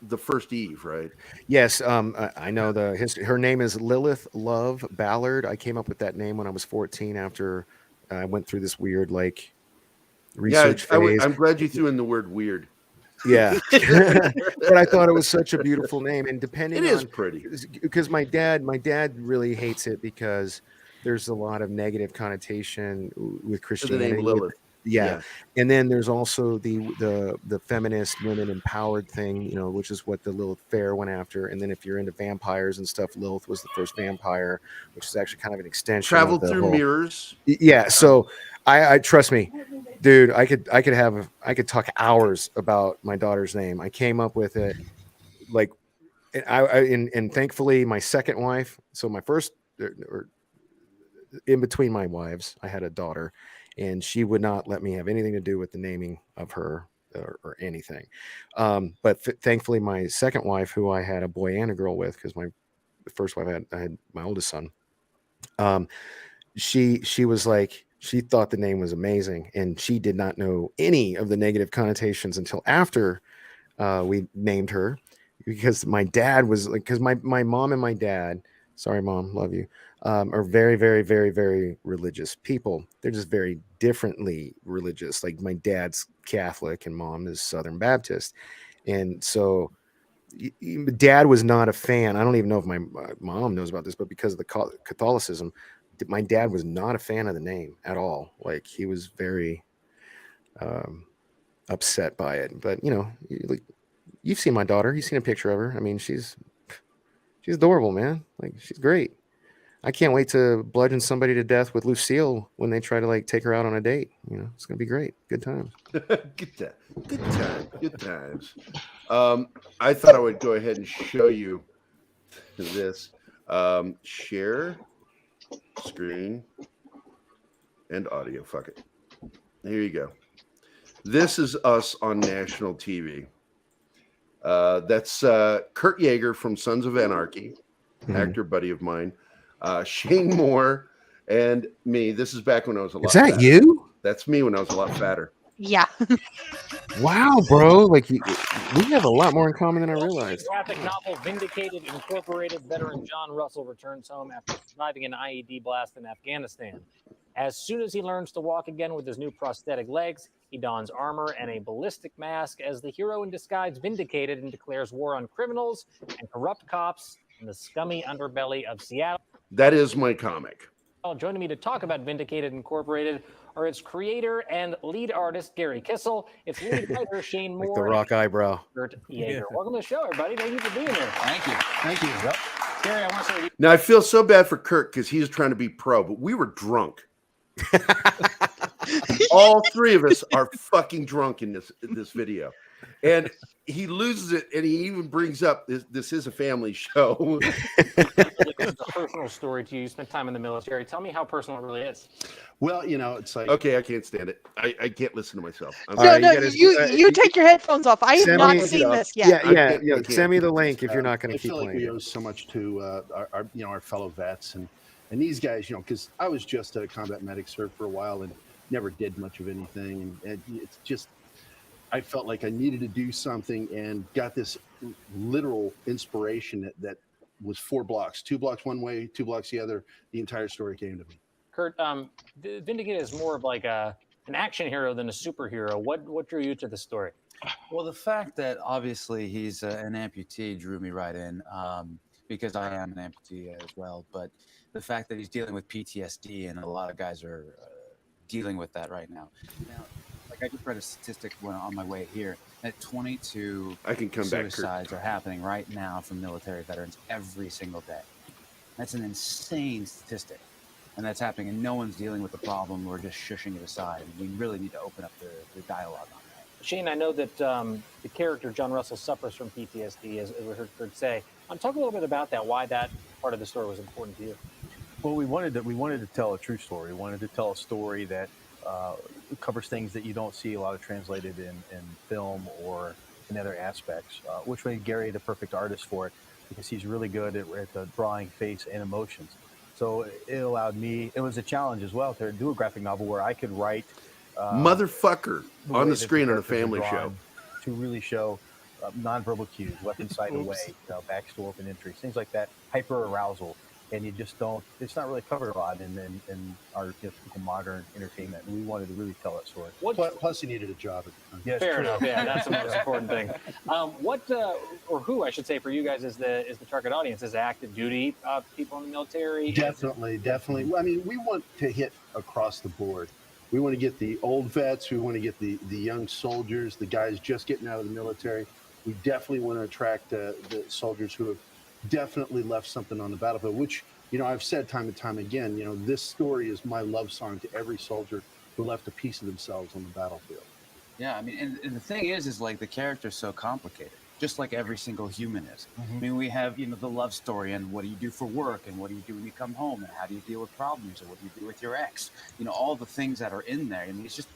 the first Eve, right? Yes, I know the history. Her name is Lilith Love Ballard. I came up with that name when I was 14 after I went through this weird research phase. I'm glad you threw in the word weird. Yeah, but I thought it was such a beautiful name, and depending, it is pretty. Because my dad really hates it because there's a lot of negative connotation with Christianity. The name Lilith. Yeah. And then there's also the feminist women empowered thing, which is what the Lilith Fair went after. And then if you're into vampires and stuff, Lilith was the first vampire, which is actually kind of an extension. Traveled through mirrors. Yeah. So I trust me, dude. I could talk hours about my daughter's name. I came up with it, and thankfully my second wife. So my first, or in between my wives, I had a daughter. And she would not let me have anything to do with the naming of her or anything. But thankfully, my second wife, who I had a boy and a girl with, because my first wife I had my oldest son. She was like, She thought the name was amazing, and she did not know any of the negative connotations until after we named her, because my dad was like, because my mom and my dad, sorry mom, love you, are very, very, very, very religious people. They're just very differently religious. Like my dad's Catholic and mom is Southern Baptist, and so dad was not a fan. I don't even know if my mom knows about this, but because of the Catholicism, my dad was not a fan of the name at all. Like he was very upset by it. But you know, you've seen my daughter. You've seen a picture of her. I mean, she's adorable, man. Like she's great. I can't wait to bludgeon somebody to death with Lucille when they try to like take her out on a date. You know, it's gonna be great. Good times. Good times. I thought I would go ahead and show you this. Share screen and audio. Fuck it. Here you go. This is us on national TV. That's Kurt Yeager from Sons of Anarchy, actor buddy of mine. Shane Moore and me. This is back when I was a lot. Is that fatter. you? That's me when I was a lot fatter. Yeah. Wow, bro! Like we have a lot more in common than I realized. Graphic novel Vindicated Incorporated veteran John Russell returns home after surviving an IED blast in Afghanistan. As soon as he learns to walk again with his new prosthetic legs, he dons armor and a ballistic mask as the hero in disguise Vindicated and declares war on criminals and corrupt cops in the scummy underbelly of Seattle. That is my comic. Joining me to talk about Vindicated Incorporated are its creator and lead artist, Gary Kissel, its lead writer, Shane Moore, Like the rock eyebrow. Kurt Yeager. Welcome to the show, everybody. Thank you for being here. Thank you. Thank you. Yep. Gary, I want to say Now I feel so bad for Kurt because he's trying to be pro, but we were drunk. All three of us are fucking drunk in this video, and he loses it, and he even brings up this is a family show. It's a personal story to you. You spent time in the military. Tell me how personal it really is. Well, you know, it's like, okay, I can't stand it. I can't listen to myself. You take your headphones off. I have not seen this yet. Yeah. Send me the link if you're not going to keep I feel like playing. we owe so much to our fellow vets and these guys, you know, because I was just a combat medic, served for a while and never did much of anything, and it's just I felt like I needed to do something and got this literal inspiration that was 4 blocks, 2 blocks one way, 2 blocks the other. The entire story came to me. Kurt, Vindicated is more of like an action hero than a superhero. What drew you to the story? Well, the fact that obviously he's an amputee drew me right in, because I am an amputee as well. But the fact that he's dealing with PTSD, and a lot of guys are dealing with that right now. Now, like I just read a statistic when on my way here that 22 suicides are happening right now from military veterans every single day. That's an insane statistic. And that's happening, and no one's dealing with the problem. We're just shushing it aside. And we really need to open up the dialogue on that. Shane, I know that the character John Russell suffers from PTSD, as we heard Kurt say. Talk a little bit about that. Why that part of the story was important to you? Well, we wanted to tell a true story. We wanted to tell a story that covers things that you don't see a lot of translated in film or in other aspects, which made Gary the perfect artist for it, because he's really good at drawing face and emotions. So it allowed me, it was a challenge as well to do a graphic novel where I could write motherfucker on the screen on a family show to really show nonverbal cues, weapon sight away, backstory open entries, things like that, hyper arousal. And you just don't, it's not really covered a lot in our typical modern entertainment. And we wanted to really tell that story. Plus, he needed a job at the time. Yes, Fair true. enough. Yeah, that's the most important thing. Who I should say for you guys is the target audience? Is active duty people in the military? Definitely. I mean, we want to hit across the board. We want to get the old vets. We want to get the young soldiers, the guys just getting out of the military. We definitely want to attract the soldiers who have definitely left something on the battlefield, which, you know, I've said time and time again, you know, this story is my love song to every soldier who left a piece of themselves on the battlefield. Yeah, I mean, and the thing is like the character's so complicated, just like every single human is. Mm-hmm. I mean, we have, you know, the love story and what do you do for work and what do you do when you come home and how do you deal with problems and what do you do with your ex? You know, all the things that are in there. I mean, it's just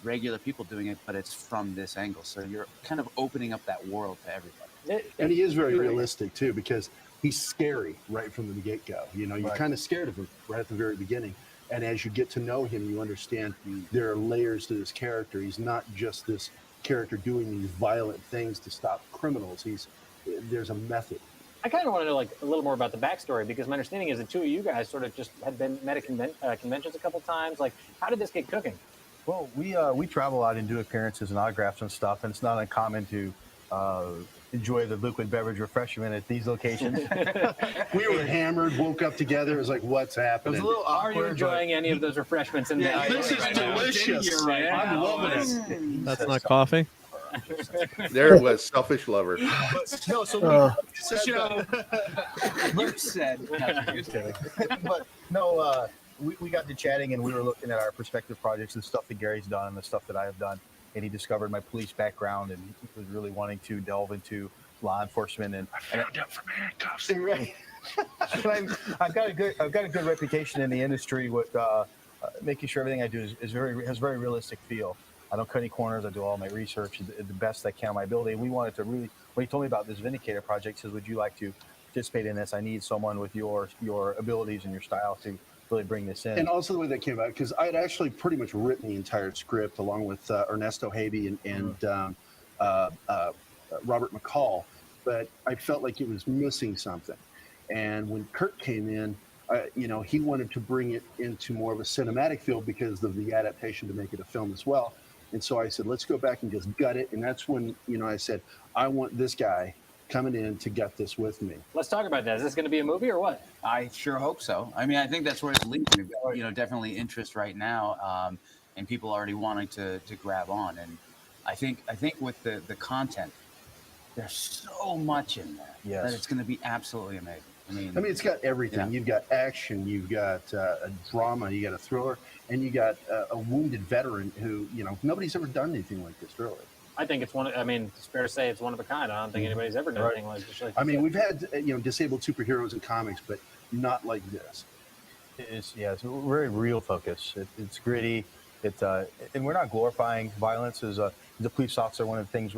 regular people doing it, but it's from this angle. So you're kind of opening up that world to everybody. And he is very realistic too, because he's scary right from the get-go. You know, you're kind of scared of him right at the very beginning. And as you get to know him, you understand there are layers to this character. He's not just this character doing these violent things to stop criminals. There's a method. I kind of want to know like a little more about the backstory, because my understanding is the two of you guys sort of just had been met at conventions a couple times. Like, how did this get cooking? Well, we travel out and do appearances and autographs and stuff, and it's not uncommon to enjoy the liquid beverage refreshment at these locations. We were hammered, woke up together. It was like, what's happening? It was a little Are you enjoying any of those refreshments? In Yeah, this is delicious. I'm loving it. That's not coffee. There it was, selfish lover. No, so You said. But no, we got to chatting and we were looking at our prospective projects, the stuff that Gary's done and the stuff that I have done. And he discovered my police background and he was really wanting to delve into law enforcement. And I found out from handcuffs. Right. I've got a good reputation in the industry with making sure everything I do has very realistic feel. I don't cut any corners. I do all my research the best I can on my ability. And we wanted to really, when he told me about this Vindicated project, he says, would you like to participate in this? I need someone with your abilities and your style to really bring this in. And also the way that came about, because I had actually pretty much written the entire script along with Ernesto Havey and Robert McCall, but I felt like it was missing something. And when Kurt came in, he wanted to bring it into more of a cinematic field because of the adaptation to make it a film as well. And so I said, let's go back and just gut it. And that's when, I said, I want this guy coming in to gut this with me. Let's talk about that. Is this going to be a movie or what? I sure hope so. I mean, I think that's where it's leading. We've got, definitely interest right now, and people already wanting to grab on. And I think with the content, there's so much in there that it's going to be absolutely amazing. I mean, it's got everything. Yeah. You've got action, you've got a drama, you got a thriller, and you got a wounded veteran who, nobody's ever done anything like this, really. I think it's it's fair to say it's one of a kind. I don't think anybody's ever done anything like this. We've had, disabled superheroes in comics, but not like this. It's a very real focus. It's gritty. And we're not glorifying violence. As a police officer, one of the things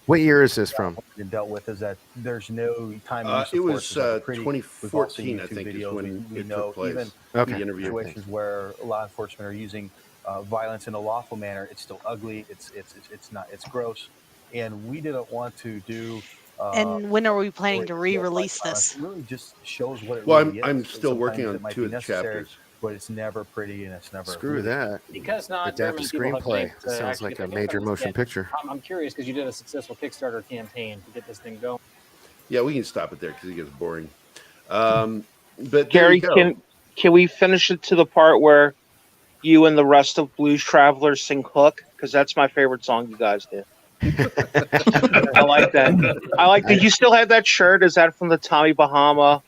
what year is this from? Dealt with is that there's no time. It was 2014, I think, is when it took place. Even The interview. situations where law enforcement are using violence in a lawful manner, it's still ugly. It's gross, and we didn't want to do. And when are we planning to re-release this? It really just shows what it Well, really is. I'm still working on It might 2 be of the necessary, chapters. but it's never pretty and it's never. Screw that. Because not very Adapted many people have screenplay. linked, That sounds actually like get a the major gift motion yet. picture. I'm curious because you did a successful Kickstarter campaign to get this thing going. Yeah, we can stop it there because it gets boring. But Gary, can we finish it to the part where you and the rest of Blues Travelers sing Hook? Because that's my favorite song you guys do. I like that. You still have that shirt? Is that from the Tommy Bahama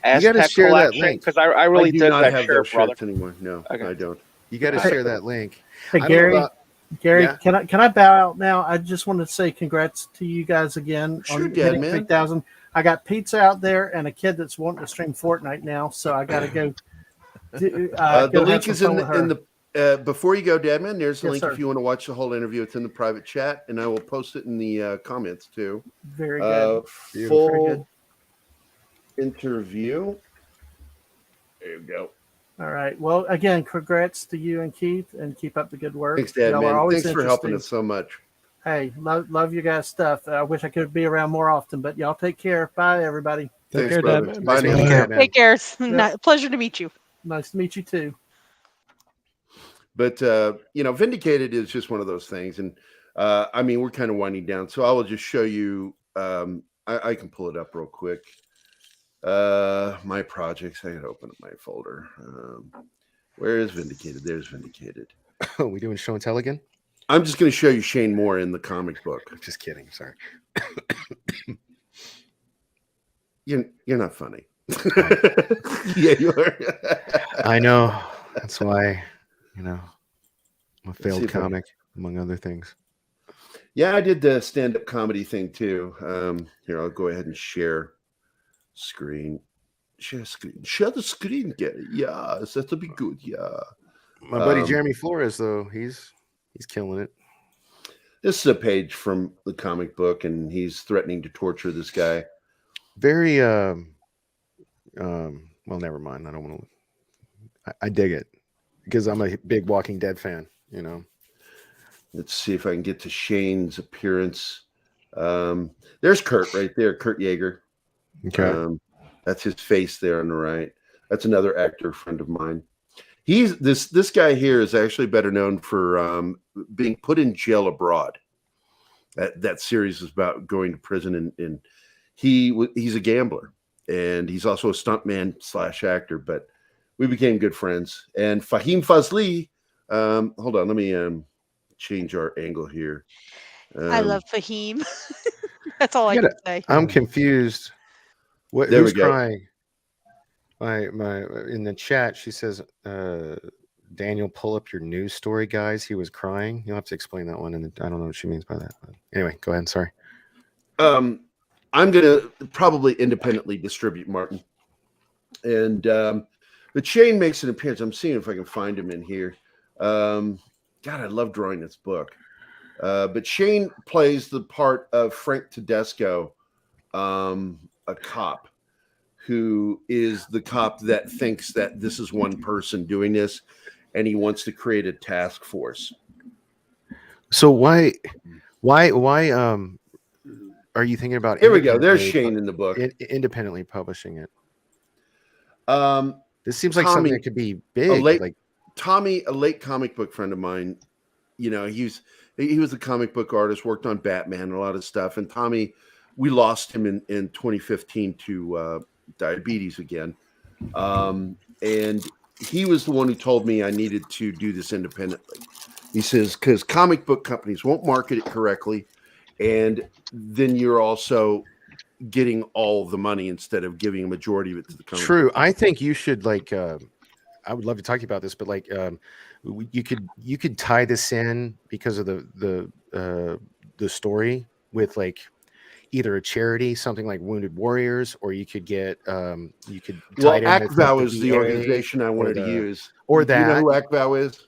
Aztec collection? Because I really dig that shirt, brother. Anymore. No, Okay. I don't. You got to share that link. Hey, Gary, can I bow out now? I just wanted to say congrats to you guys again on hitting 3,000. I got pizza out there and a kid that's wanting to stream Fortnite now, so I got to go. The link is in the before you go, Dadman. There's the link sir. if you want to watch the whole interview. It's in the private chat, and I will post it in the comments too. Very good. Full Very good. interview. There you go. All right. Well, again, congrats to you and Keith, and keep up the good work. Thanks, Dad, Y'all man. are always Thanks for helping interesting. us so much. Hey, love you guys' stuff. I wish I could be around more often, but y'all take care. Bye, everybody. Thanks, brother. Bye, Take care. Pleasure to meet you. Nice to meet you too. But Vindicated is just one of those things, and we're kind of winding down, so I will just show you. I can pull it up real quick. My projects. I gotta open up my folder. Where is Vindicated? There's Vindicated. Oh, we doing show and tell again? I'm just going to show you Shane Moore in the comic book. Just kidding. Sorry. You're not funny. Yeah, you are. I know. That's why, I'm a see failed if I- comic, among other things. Yeah, I did the stand-up comedy thing too. Here, I'll go ahead and share screen. Share screen. Share the screen, Gary. Yeah, that'll be good. Yeah. My buddy Jeremy Flores, though, he's killing it. This is a page from the comic book, and he's threatening to torture this guy. Very well, never mind. I don't want to. I dig it because I'm a big Walking Dead fan. You know. Let's see if I can get to Shane's appearance. There's Kurt right there, Kurt Yeager. Okay. That's his face there on the right. That's another actor friend of mine. He's this guy here is actually better known for being put in jail abroad. That series is about going to prison, and he's a gambler, and he's also a stuntman / actor. But we became good friends. And Fahim Fazli, hold on, let me change our angle here. I love Fahim. That's all I can say. I'm confused. There Who's we go. crying? My in the chat, she says, Daniel, pull up your news story, guys. He was crying. You'll have to explain that one. And I don't know what she means by that. But anyway, go ahead. Sorry. I'm going to probably independently distribute Martin. And but Shane makes an appearance. I'm seeing if I can find him in here. God, I love drawing this book. But Shane plays the part of Frank Tedesco, a cop who is the cop that thinks that this is one person doing this, and he wants to create a task force. So why are you thinking about? Here we go. There's Shane in the book. Independently publishing it. This seems Tommy, like something that could be big. Tommy, a late comic book friend of mine, you know, he was a comic book artist, worked on Batman and a lot of stuff. And Tommy, we lost him in 2015 to diabetes again. And he was the one who told me I needed to do this independently. He says, because comic book companies won't market it correctly. And then you're also getting all the money instead of giving a majority of it to the company. True. I think you should I would love to talk to you about this, but you could tie this in because of the story with either a charity, something like Wounded Warriors, or you could get you could tie it in with ACVAO is the VA organization I wanted to use. Or do you know that. who ACVAO is?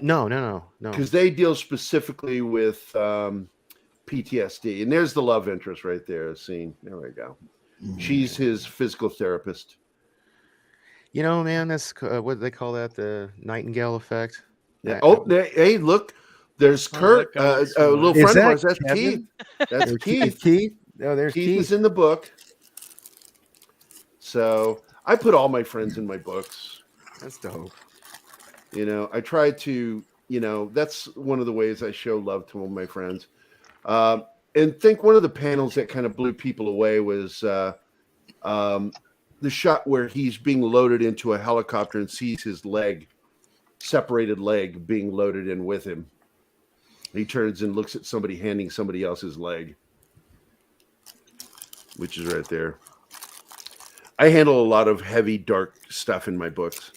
No. Because they deal specifically with PTSD, and there's the love interest right there. Scene. There we go. She's his physical therapist. You know, man, that's what do they call that, the Nightingale effect. Yeah. Hey, look, there's Kurt, a little friend of ours. That's Kevin? Keith. That's Keith. Keith. Oh, there's Keith. is in the book. So I put all my friends in my books. That's dope. You know, I try to. You know, that's one of the ways I show love to all my friends. And think one of the panels that kind of blew people away was the shot where he's being loaded into a helicopter and sees his separated leg being loaded in with him. He turns and looks at somebody handing somebody else's leg, which is right there. I handle a lot of heavy, dark stuff in my books.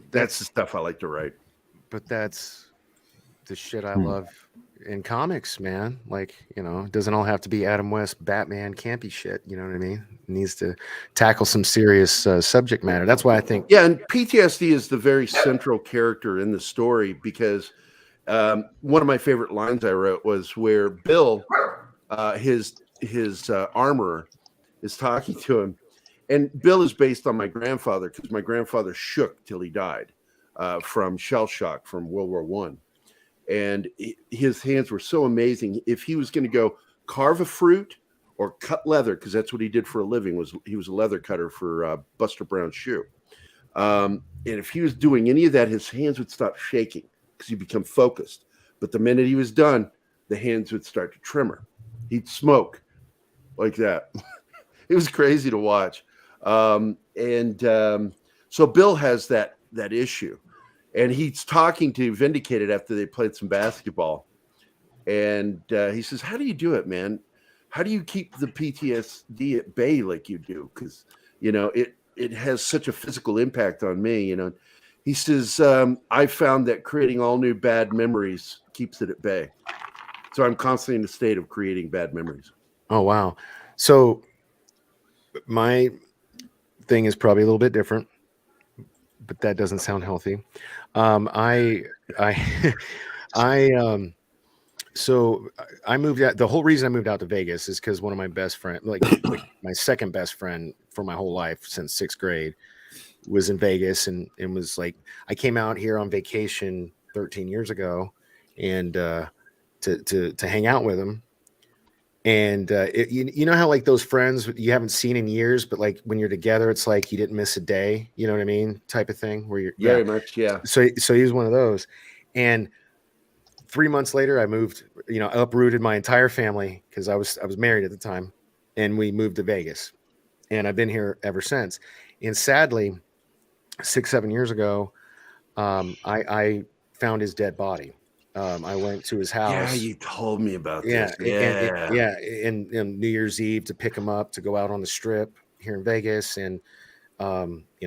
That's the stuff I like to write. But that's the shit I love in comics, man. It doesn't all have to be Adam West, Batman, campy shit. You know what I mean? It needs to tackle some serious subject matter. That's why I think. Yeah, and PTSD is the very central character in the story because one of my favorite lines I wrote was where Bill, his armorer, is talking to him, and Bill is based on my grandfather because my grandfather shook till he died from shell shock from World War I. And his hands were so amazing. If he was going to go carve a fruit or cut leather, because that's what he did for a living, he was a leather cutter for Buster Brown's shoe. And if he was doing any of that, his hands would stop shaking because he'd become focused. But the minute he was done, the hands would start to tremor. He'd smoke like that. It was crazy to watch. So Bill has that issue. And he's talking to Vindicated after they played some basketball. And he says, how do you do it, man? How do you keep the PTSD at bay like you do? Because, you know, it has such a physical impact on me, you know. He says, I found that creating all new bad memories keeps it at bay. So I'm constantly in a state of creating bad memories. Oh, wow. So my thing is probably a little bit different, but that doesn't sound healthy. So I moved out. The whole reason I moved out to Vegas is because one of my best friends, like my second best friend for my whole life since 6th grade, was in Vegas and was like, I came out here on vacation 13 years ago and to hang out with him. And you know how like those friends you haven't seen in years, but like when you're together, it's like you didn't miss a day. You know what I mean? Type of thing where you're very much, yeah. So he was one of those. And 3 months later, I moved. You know, uprooted my entire family because I was married at the time, and we moved to Vegas. And I've been here ever since. And sadly, 6-7 years ago, I found his dead body. I went to his house. Yeah, you told me about this. Yeah. And New Year's Eve to pick him up to go out on the strip here in Vegas, and you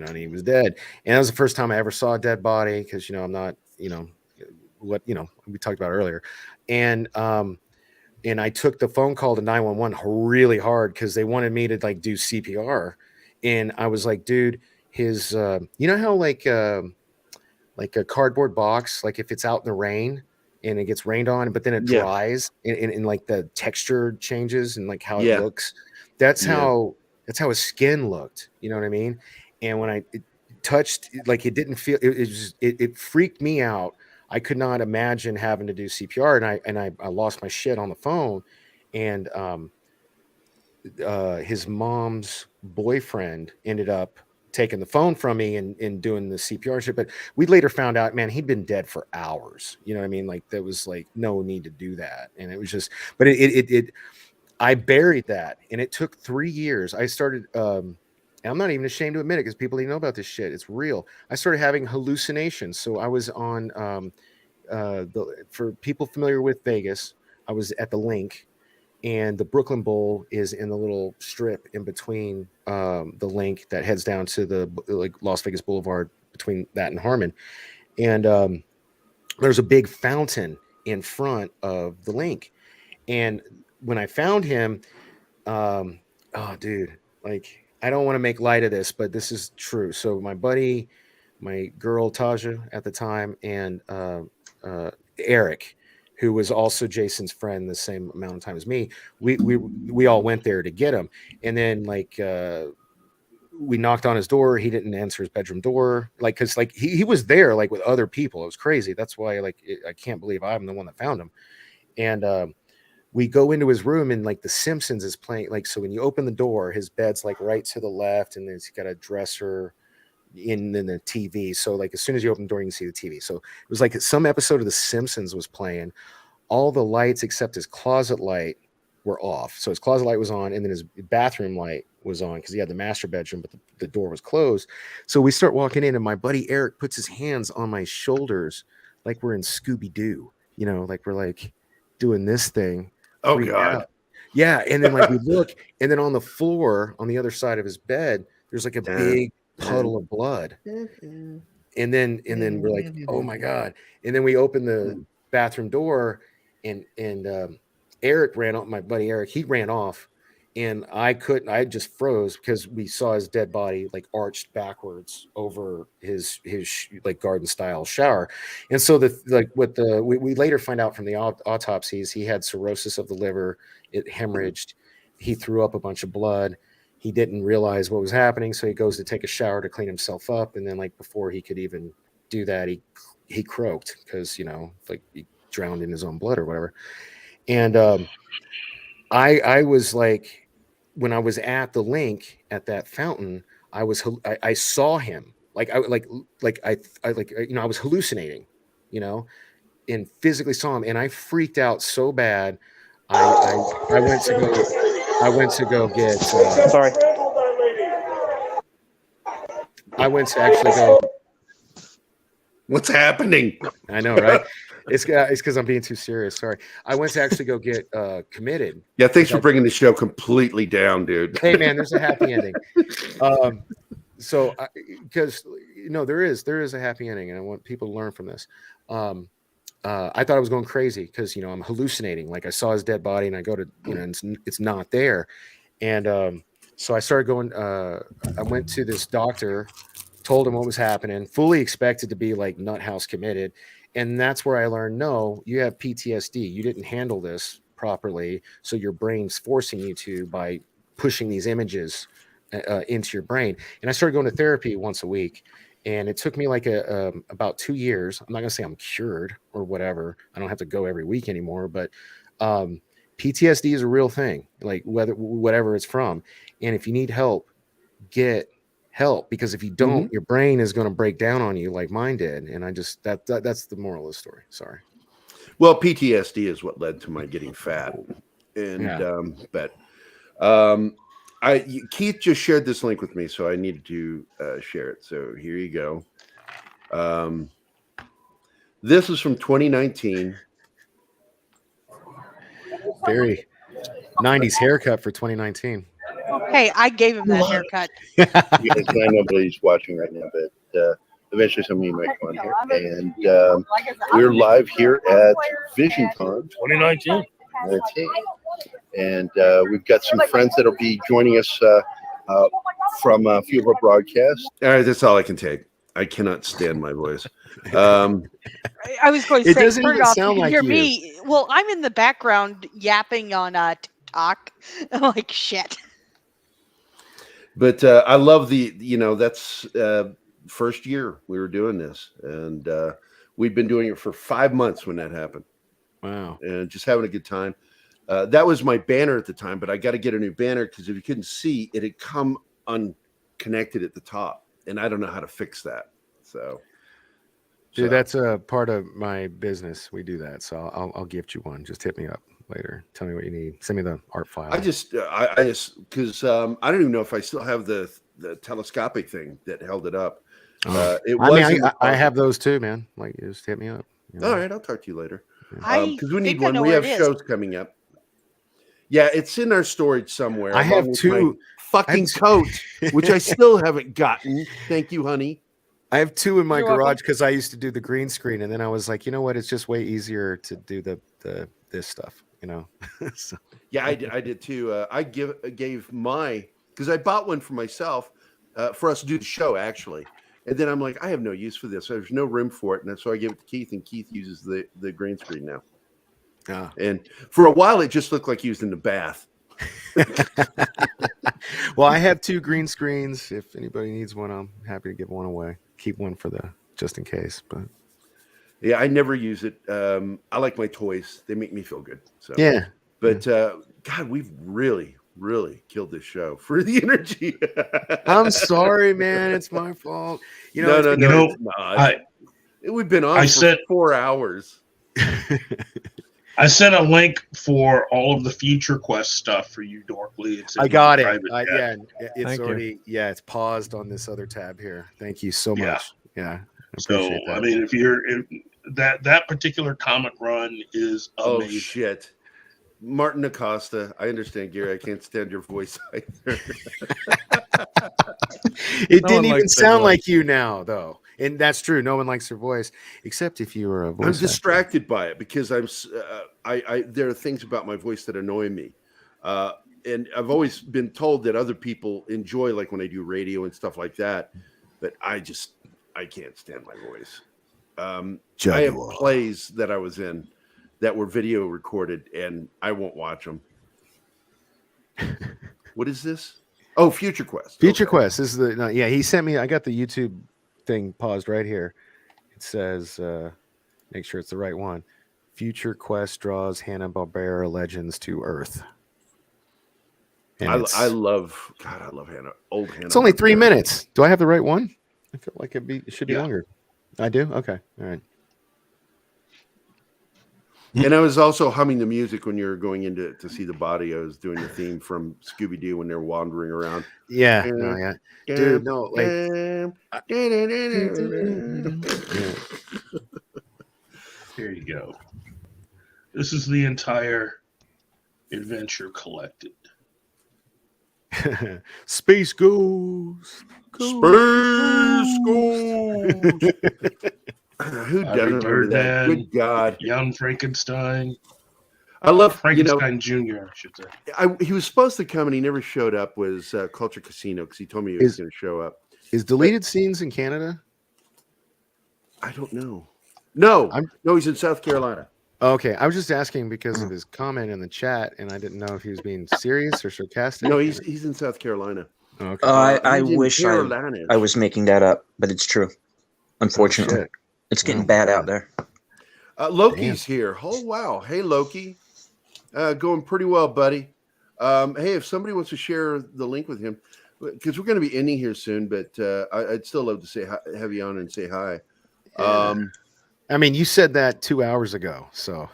know, and he was dead. And that was the first time I ever saw a dead body because, you know, I'm not, you know, what, you know, we talked about earlier. And I took the phone call to 911 really hard because they wanted me to like do CPR. And I was like, dude, his, you know how like a cardboard box, like if it's out in the rain and it gets rained on, but then it dries and like the texture changes and like how it looks. That's how his skin looked. You know what I mean? And when it touched, like it didn't feel, it freaked me out. I could not imagine having to do CPR, and I lost my shit on the phone. And his mom's boyfriend ended up taking the phone from me and doing the CPR shit. But we later found out, man, he'd been dead for hours. You know what I mean? Like there was like no need to do that. And it was just, but I buried that, and it took 3 years. I started, and I'm not even ashamed to admit it because people didn't know about this shit. It's real. I started having hallucinations. So I was on, for people familiar with Vegas, I was at the Link. And the Brooklyn Bowl is in the little strip in between the Link that heads down to the like Las Vegas Boulevard, between that and Harmon. And there's a big fountain in front of the Link. And when I found him, oh, dude, like I don't want to make light of this, but this is true. So my buddy, my girl Taja at the time, and Eric, who was also Jason's friend the same amount of time as me, we all went there to get him. And then like we knocked on his door. He didn't answer his bedroom door, like because like he was there like with other people. It was crazy. That's why like I can't believe I'm the one that found him. And we go into his room, and like The Simpsons is playing. Like, so when you open the door, his bed's like right to the left, and then he's got a dresser in the TV. So like as soon as you open the door, you can see the TV. So it was like some episode of The Simpsons was playing. All the lights except his closet light were off. So his closet light was on, and then his bathroom light was on because he had the master bedroom, but the door was closed. So we start walking in, and my buddy Eric puts his hands on my shoulders like we're in Scooby-Doo, you know, like we're like doing this thing. Oh God. Yeah. And then like we look, and then on the floor on the other side of his bed, there's like a big puddle of blood. And then we're like, oh my God. And then we open the bathroom door, and Eric ran off. My buddy Eric, he ran off, and I just froze because we saw his dead body like arched backwards over his like garden style shower. And so we later find out from the autopsies, he had cirrhosis of the liver. It hemorrhaged. He threw up a bunch of blood. He didn't realize what was happening, so he goes to take a shower to clean himself up, and then like before he could even do that, he croaked because, you know, like he drowned in his own blood or whatever. And I was like, when I was at the Link at that fountain, I saw him like I was hallucinating, you know, and physically saw him, and I freaked out so bad. I went to go get. Sorry. I went to actually go. What's happening? I know, right? It's because I'm being too serious. Sorry. I went to actually go get committed. Yeah, thanks for bringing the show completely down, dude. Hey, man, there's a happy ending. So, because you know there is a happy ending, and I want people to learn from this. I thought I was going crazy because, you know, I'm hallucinating. Like I saw his dead body, and I go to, you know, and it's not there. And so I started going. I went to this doctor, told him what was happening, fully expected to be like nut house committed. And that's where I learned, no, you have PTSD. You didn't handle this properly. So your brain's forcing you to by pushing these images into your brain. And I started going to therapy once a week, and it took me like about 2 years. I'm not gonna say I'm cured or whatever. I don't have to go every week anymore, but PTSD is a real thing, like whatever it's from. And if you need help, get help, because if you don't, your brain is going to break down on you like mine did. And I just that's the moral of the story. Sorry. Well, PTSD is what led to my getting fat, and Keith just shared this link with me, so I needed to share it. So here you go. This is from 2019. Very 90s haircut for 2019. Hey, I gave him that haircut. You guys, I know nobody's watching right now, but eventually somebody might come on here. And we're live here at VisionCon 2019. And we've got some friends that'll be joining us from a few of our broadcasts. All right, that's all I can take. I cannot stand my voice. I was going to It say, doesn't turn even it off. sound You can like hear you. me. Well, I'm in the background yapping on TikTok. I'm like, shit. But I love that's first year we were doing this, and we'd been doing it for 5 months when that happened. Wow. And just having a good time. That was my banner at the time, but I got to get a new banner because if you couldn't see, it had come unconnected at the top, and I don't know how to fix that. So, Dude, that's a part of my business. We do that, so I'll gift you one. Just hit me up later. Tell me what you need. Send me the art file. I just because I don't even know if I still have the telescopic thing that held it up. I have those too, man. Like, just hit me up. You know? All right, I'll talk to you later. I Because we need think I one. know We where have it is. shows coming up. Yeah, it's in our storage somewhere. I have along with two- my fucking coat, which I still haven't gotten. Thank you, honey. I have two in my You're welcome. garage because I used to do the green screen, and then I was like, you know what? It's just way easier to do this stuff, you know. So, Yeah, I did too. I gave because I bought one for myself for us to do the show actually, and then I'm like, I have no use for this. There's no room for it, and so I gave it to Keith, and Keith uses the green screen now. Ah. And for a while, it just looked like he was in the bath. well, I have two green screens. If anybody needs one, I'm happy to give one away. Keep one for just in case. But yeah, I never use it. I like my toys; they make me feel good. So yeah. But God, we've really killed this show for the energy. I'm sorry, man. It's my fault. You know, no, it's not. We've been on for 4 hours. I sent a link for all of the Future Quest stuff for you, Dorkly. It's in I got it. private chat. It's Thank already you. it's paused on this other tab here. Thank you so much. Yeah. I So appreciate that. I mean, if that particular comic run is Oh amazing. shit. Martin Acosta, I understand, Gary. I can't stand your voice either. It No didn't one even likes that sound voice. like you now, though, and that's true. No one likes your voice, except if you were a voice. I'm actor. distracted by it because there are things about my voice that annoy me, and I've always been told that other people enjoy, like when I do radio and stuff like that, but I can't stand my voice. I have plays that I was in that were video recorded, and I won't watch them. What is this? Oh, Future Quest. Future Quest is he sent me. I got the YouTube thing paused right here. It says, make sure it's the right one. Future Quest draws Hanna-Barbera legends to Earth. And I love Hannah. Old Hannah. it's only 3 minutes. Do I have the right one? I feel like it should be longer. I do. Okay. All right. And I was also humming the music when you were going in to see the body. I was doing the theme from Scooby-Doo when they're wandering around. Yeah. No, yeah. Dude, no. Like, Here you go. This is the entire adventure collected. Space Ghost. Space Ghost. Who doesn't remember that? Good God. Young Frankenstein. I love Frankenstein Jr., I should say. He was supposed to come and he never showed up. Was Culture Casino because he told me he was going to show up. Is deleted scenes in Canada? I don't know. No, he's in South Carolina. Okay, I was just asking because of his comment in the chat, and I didn't know if he was being serious or sarcastic. No, he's in South Carolina. Okay. I He's in wish Carolina. I was making that up, but it's true. Unfortunately, shit. it's getting bad out there. Loki's here. Oh wow! Hey Loki, going pretty well, buddy. Hey, if somebody wants to share the link with him, because we're going to be ending here soon, but I'd still love to say hi, have you on and say hi. I mean, you said that 2 hours ago, so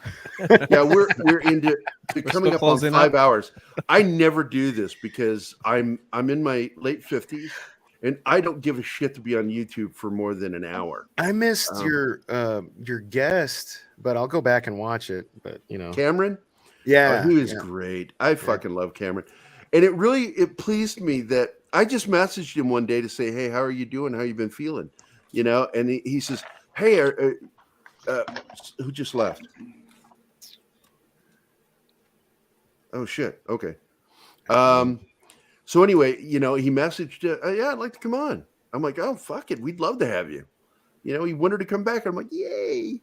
yeah, we're into coming up on 5 hours. I never do this because I'm in my late 50s, and I don't give a shit to be on YouTube for more than an hour. I missed your guest, but I'll go back and watch it. But you know, Cameron, yeah, he was great. I fucking love Cameron, and it pleased me that I just messaged him one day to say, hey, how are you doing? How you been feeling? You know, and he says, hey, who just left? Oh shit. Okay. So anyway, you know, he messaged, yeah, I'd like to come on. I'm like, oh fuck it, we'd love to have you. You know, he wanted to come back. I'm like, yay.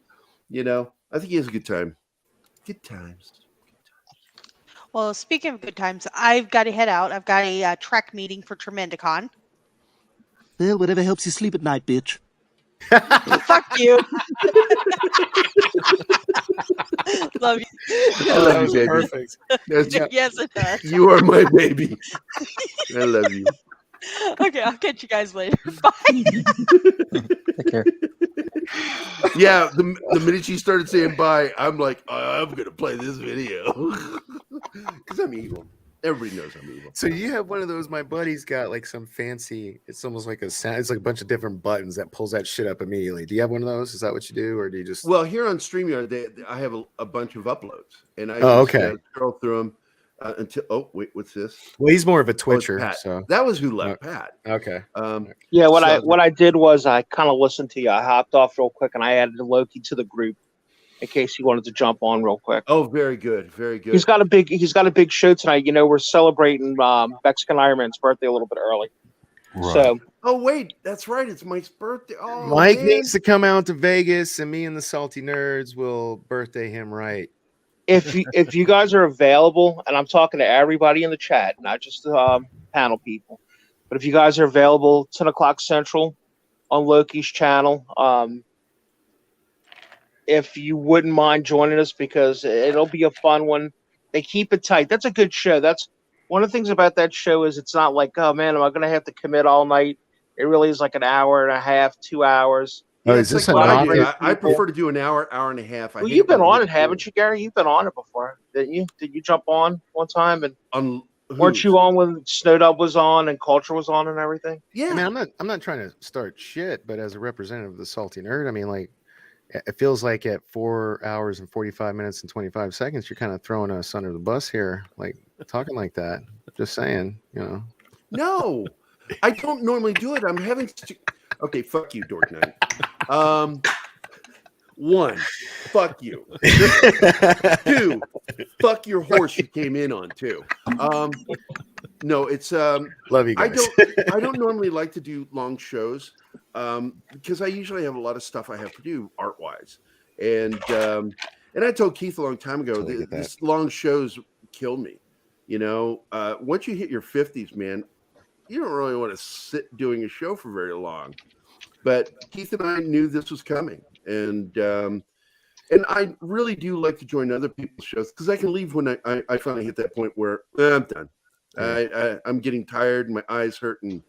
You know, I think he has a good time. Good times. Well, speaking of good times, I've got to head out. I've got a track meeting for Tremendicon. Well, whatever helps you sleep at night, bitch. Fuck you. Love you. I love you, baby. Perfect. Yes, it does. You are my baby. I love you. Okay, I'll catch you guys later. Bye. Take care. Yeah, the minute she started saying bye, I'm like, I'm gonna play this video because I'm evil. Everybody knows I'm evil. So you have one of those. My buddy's got like some fancy. It's almost like it's like a bunch of different buttons that pulls that shit up immediately. Do you have one of those? Is that what you do, or do you just? Well, here on StreamYard, I have a bunch of uploads, and I scroll through them until. Oh wait, what's this? Well, he's more of a Twitcher, Pat. so that was who left Pat. Okay. Yeah, what I did was I kind of listened to you. I hopped off real quick and I added Loki to the group in case he wanted to jump on real quick. Oh, very good, very good. He's got a big show tonight. You know, we're celebrating Mexican Iron Man's birthday a little bit early. Right. So. Oh wait, that's right. It's Mike's birthday. Oh, Mike man. needs to come out to Vegas, and me and the Salty Nerds will birthday him right. If you guys are available, and I'm talking to everybody in the chat, not just the panel people, but if you guys are available, 10 o'clock Central on Loki's channel, if you wouldn't mind joining us, because it'll be a fun one. They keep it tight. That's a good show. That's one of the things about that show is it's not like, oh man, am I going to have to commit all night? It really is like an hour and a half, 2 hours. Yeah, is this like I prefer to do an hour, hour and a half. Well, you've been on it, haven't you, Gary? You've been on it before, didn't you? Did you jump on one time? And weren't you on when Snowdub was on and Culture was on and everything? Yeah. I mean, I'm not trying to start shit, but as a representative of the Salty Nerd, I mean, like, it feels like at 4 hours and 45 minutes and 25 seconds, you're kind of throwing us under the bus here, like talking like that. Just saying, you know. No, I don't normally do it. I'm having okay, fuck you, Dork Knight. One, fuck you. Two, fuck your horse you came in on too. No, it's love you guys. I don't normally like to do long shows because I usually have a lot of stuff I have to do art wise, and I told Keith a long time ago these long shows kill me. You know, once you hit your 50s, man, you don't really want to sit doing a show for very long. But Keith and I knew this was coming, and I really do like to join other people's shows because I can leave when I finally hit that point where I'm done. I'm getting tired, and my eyes hurt, and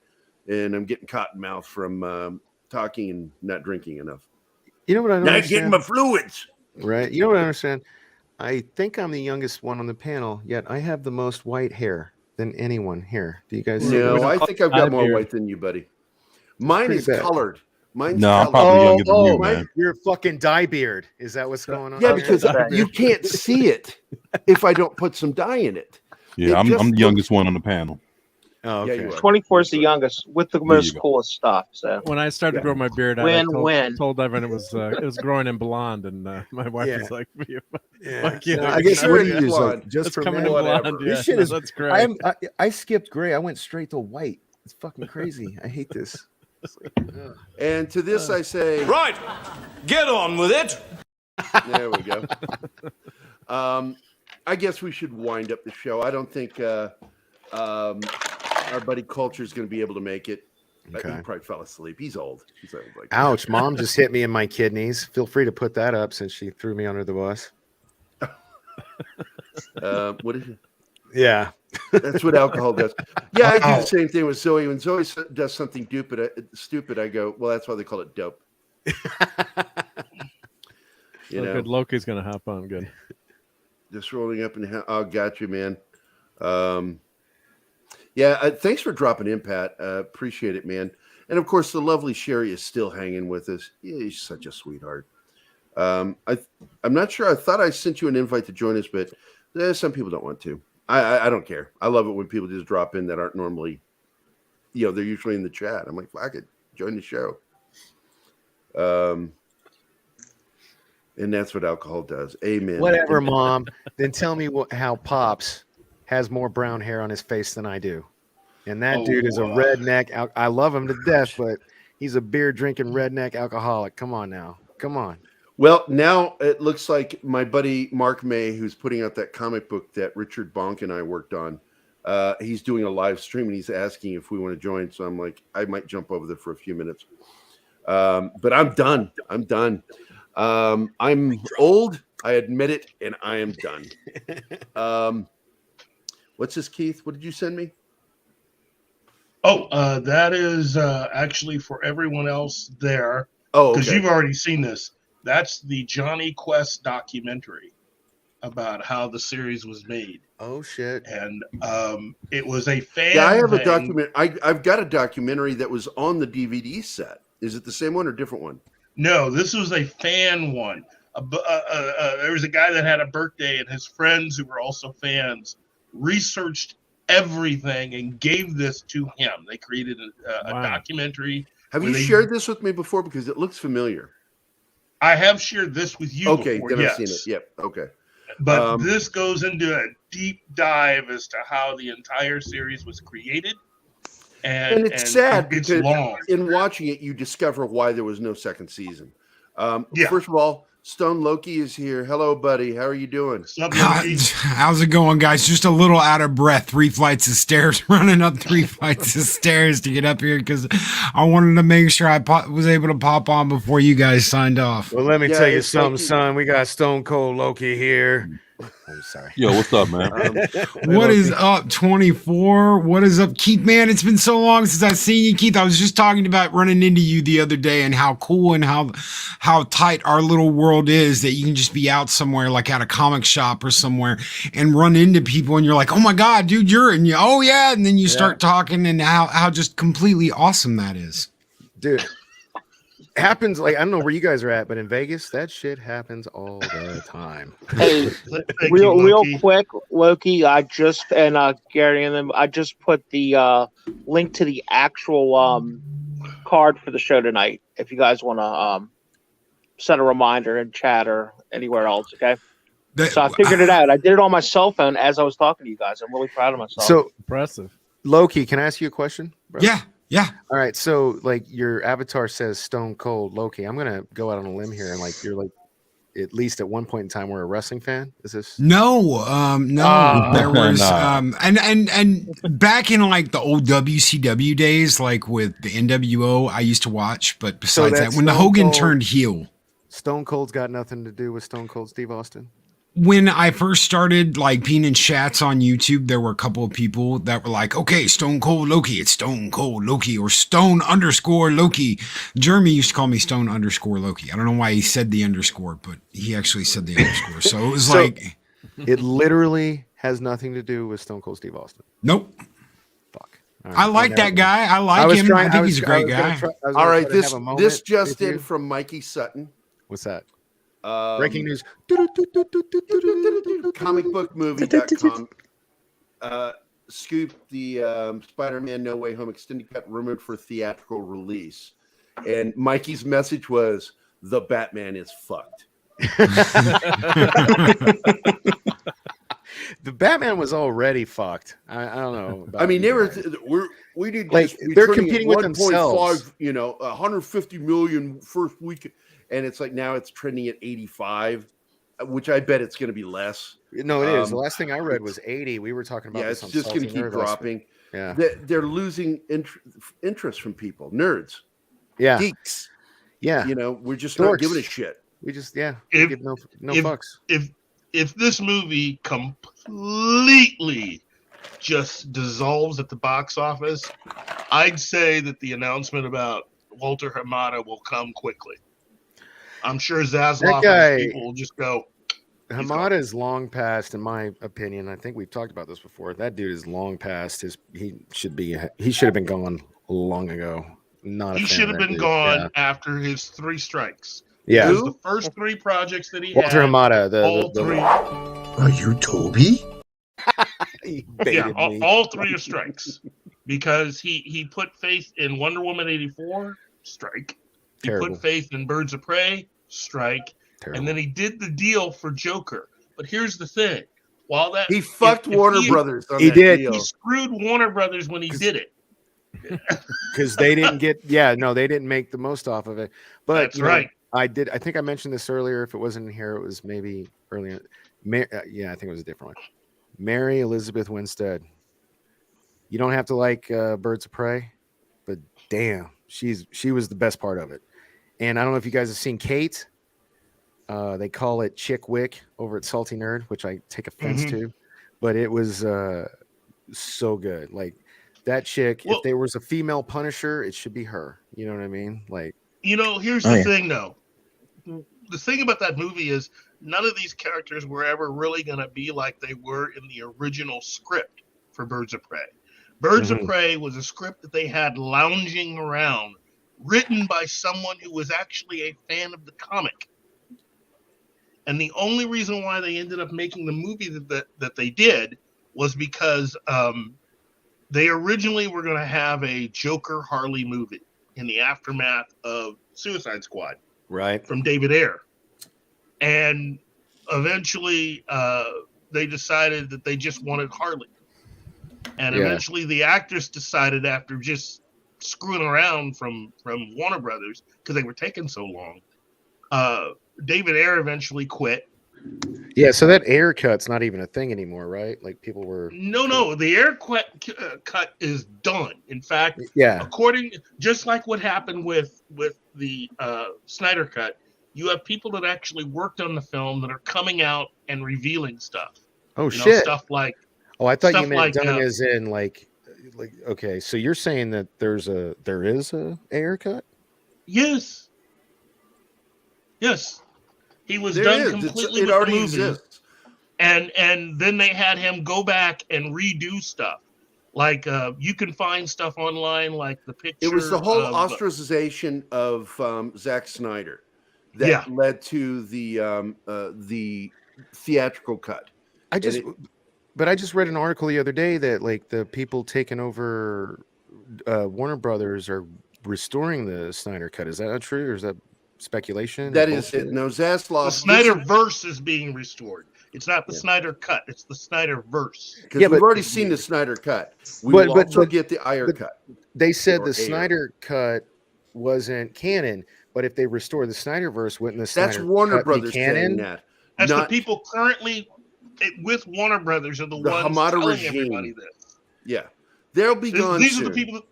I'm getting cotton mouth from talking and not drinking enough. You know what I don't understand? Getting my fluids. Right. You know what I understand? I think I'm the youngest one on the panel, yet I have the most white hair than anyone here. Do you guys? No, I think I've got more white than you, buddy. Mine is colored. Mine's I'm probably younger than you, man. You're fucking dye beard. Is that what's going on? Yeah, because you can't see it if I don't put some dye in it. Yeah, I'm the youngest one on the panel. Oh, okay. Yeah, you are. 24 is the youngest with the most coolest stuff. So when I started to grow my beard, I told everyone it was growing in blonde, and my wife was like, "Fuck you." I guess what do you use? Like, just it's for coming men? in blonde. Yeah, This shit is. that's great. I skipped gray. I went straight to white. It's fucking crazy. I hate this. And to this I say, right, get on with it. There we go. I guess we should wind up the show. I don't think our buddy Culture is going to be able to make it. Okay. He probably fell asleep. He's old. He's old like Ouch! Mom just hit me in my kidneys. Feel free to put that up since she threw me under the bus. What is it? Yeah, that's what alcohol does. Yeah, I do the same thing with Zoe. When Zoe does something stupid, I go, well, that's why they call it dope. Good. Loki's gonna hop on. Good. Just rolling up and got you, man. Yeah, thanks for dropping in, Pat. Appreciate it, man. And of course, the lovely Sherry is still hanging with us. Yeah, he's such a sweetheart. I'm not sure. I thought I sent you an invite to join us, but some people don't want to. I don't care. I love it when people just drop in that aren't normally, they're usually in the chat. I'm like, fuck it, join the show. And that's what alcohol does. Amen. Whatever, Mom. Then tell me how Pops has more brown hair on his face than I do. And that dude is a redneck. I love him to death, but he's a beer drinking redneck alcoholic. Come on now. Come on. Well, now it looks like my buddy Mark May, who's putting out that comic book that Richard Bonk and I worked on, he's doing a live stream and he's asking if we want to join. So I'm like, I might jump over there for a few minutes. But I'm done. I'm I'm old. I admit it, and I am done. What's this, Keith? What did you send me? Oh, that is actually for everyone else there. Oh, because okay. you've already seen this. That's the Johnny Quest documentary about how the series was made. Oh shit! And it was a fan. Yeah, I have thing. a document. I've got a documentary that was on the DVD set. Is it the same one or a different one? No, this was a fan one. There was a guy that had a birthday, and his friends who were also fans researched everything and gave this to him. They created a documentary. Have you shared this with me before? Because it looks familiar. I have shared this with you. Okay, before, then yes. I've seen it. Yep. Okay. But this goes into a deep dive as to how the entire series was created. And it's sad it's because long. in watching it, you discover why there was no second season. First of all, Stone Loki is here. Hello, buddy. How are you doing? How's it going, guys? Just a little out of breath. 3 flights of stairs, running up 3 flights of stairs to get up here because I wanted to make sure I was able to pop on before you guys signed off. Well, let me tell you something, son. We got Stone Cold Loki here. I'm sorry. Yo, what's up, man? What is up, 24? What is up, Keith? Man, it's been so long since I've seen you, Keith. I was just talking about running into you the other day and how cool and how tight our little world is that you can just be out somewhere, like at a comic shop or somewhere, and run into people, and you're like, "Oh my god, dude, oh yeah," and then you start talking, and how just completely awesome that is, dude. Happens like I don't know where you guys are at, but in Vegas, that shit happens all the time. Hey, real quick, Loki. I just Gary and them. I just put the link to the actual card for the show tonight. If you guys want to send a reminder in chat or anywhere else, okay? So I figured it out. I did it on my cell phone as I was talking to you guys. I'm really proud of myself. So impressive. Loki, can I ask you a question, bro? Yeah. All right. So, like, your avatar says Stone Cold Loki. I'm gonna go out on a limb here, and like, you're like, at least at one point in time, were a wrestling fan. Is this? No. There was and back in like the old WCW days, like with the NWO, I used to watch. But besides that, when the Hogan turned heel, Stone Cold's got nothing to do with Stone Cold Steve Austin. When I first started like being in chats on YouTube, there were a couple of people that were like, okay, Stone Cold Loki, it's Stone Cold Loki or Stone_Loki. Jeremy used to call me Stone_Loki. I don't know why he said the underscore, but he actually said the underscore. So it was like. It literally has nothing to do with Stone Cold Steve Austin. Nope. Fuck. Right. I like that guy. I like him. I think he's a great guy. All right. This just in from Mikey Sutton. What's that? Breaking news. Comicbookmovie.com scooped the Spider-Man No Way Home extended cut rumored for theatrical release. And Mikey's message was, the Batman is fucked. The Batman was already fucked. I don't know. I mean, we need like they're competing with themselves. 150 million first week. And it's like now it's trending at 85. which I bet it's going to be less. No, it is. The last thing I read was 80. We were talking about yeah, this it's on just going to Salty keep Nerd last dropping. week. Yeah, they're losing interest from people, nerds, geeks. Yeah, you know, we're just Dorks. not giving a shit. We just If- no if- fucks. If this movie completely just dissolves at the box office, I'd say that the announcement about Walter Hamada will come quickly. I'm sure Zaslav and his people will just go. Hamada is long past, in my opinion. I think we've talked about this before. That dude is long past his. He should have been gone long ago. Not. He should have been gone after his 3 strikes. Yeah. Because the first 3 projects that he Walter had, Hamada. all 3. Are you Toby? Yeah, all 3 are strikes. Because he put faith in Wonder Woman 84, strike. He Terrible. put faith in Birds of Prey, strike. Terrible. And then he did the deal for Joker. But here's the thing. While that He fucked Warner Brothers on He that did. deal. He screwed Warner Brothers when he did it. Because they didn't get. Yeah, no, they didn't make the most off of it. But That's right. I did. I think I mentioned this earlier. If it wasn't here, it was maybe earlier. Yeah, I think it was a different one. Mary Elizabeth Winstead. You don't have to like Birds of Prey, but damn, she was the best part of it. And I don't know if you guys have seen Kate. They call it Chick Wick over at Salty Nerd, which I take offense to, but it was so good. Like that chick, if there was a female Punisher, it should be her. You know what I mean? Like, You know, here's the thing, though. The thing about that movie is none of these characters were ever really going to be like they were in the original script for Birds of Prey. Birds of Prey was a script that they had lounging around, written by someone who was actually a fan of the comic. And the only reason why they ended up making the movie that they did was because they originally were going to have a Joker Harley movie in the aftermath of Suicide Squad. Right. From David Ayer. And eventually they decided that they just wanted Harley. And eventually the actors decided, after just screwing around from Warner Brothers, because they were taking so long, David Ayer eventually quit. yeah. So that air cut's not even a thing anymore, right? Like people were. No, the Ayer cut is done. In fact, just like what happened with the Snyder cut, you have people that actually worked on the film that are coming out and revealing stuff. Oh, you know, shit. stuff like. Oh, I thought you stuff meant like, done as in like okay. So you're saying that there is a air cut? Yes. He was There done is. completely It with already the movie. exists. And then they had him go back and redo stuff. Like you can find stuff online, like the picture. It was the whole of, ostracization of Zack Snyder that led to the theatrical cut. I just read an article the other day that like the people taking over Warner Brothers are restoring the Snyder cut. Is that not true, or is that speculation? That is it. No, Zaslav. the Snyder verse is being restored. It's not the Snyder cut. It's the Snyder verse. Because we've already seen the Snyder cut. We will also get the Ayer cut. They said the Snyder cut wasn't canon, but if they restore the Snyderverse, wouldn't the Snyder That's Warner cut Brothers be canon? saying that. That's the people currently with Warner Brothers are the ones Hamada telling regime. everybody this. Yeah, they'll be gone These soon. are the people.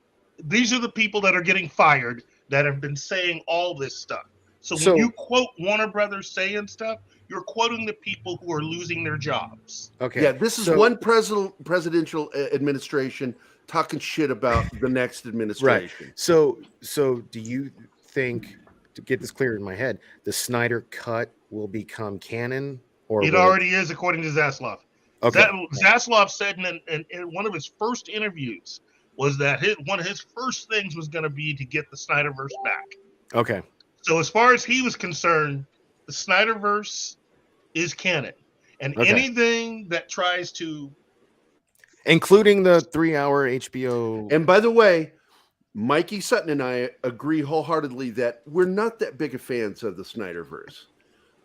These are the people that are getting fired that have been saying all this stuff. So when you quote Warner Brothers saying stuff, you're quoting the people who are losing their jobs. Okay. Yeah, this is one presidential administration talking shit about the next administration. Right. So do you think, to get this clear in my head, the Snyder cut will become canon, or It already is, according to Zaslav. Okay. Zaslav said in one of his first interviews was that one of his first things was going to be to get the Snyderverse back. Okay. So as far as he was concerned, the Snyderverse is canon, and anything that tries to, including the 3-hour HBO. And by the way, Mikey Sutton and I agree wholeheartedly that we're not that big of fans of the Snyderverse,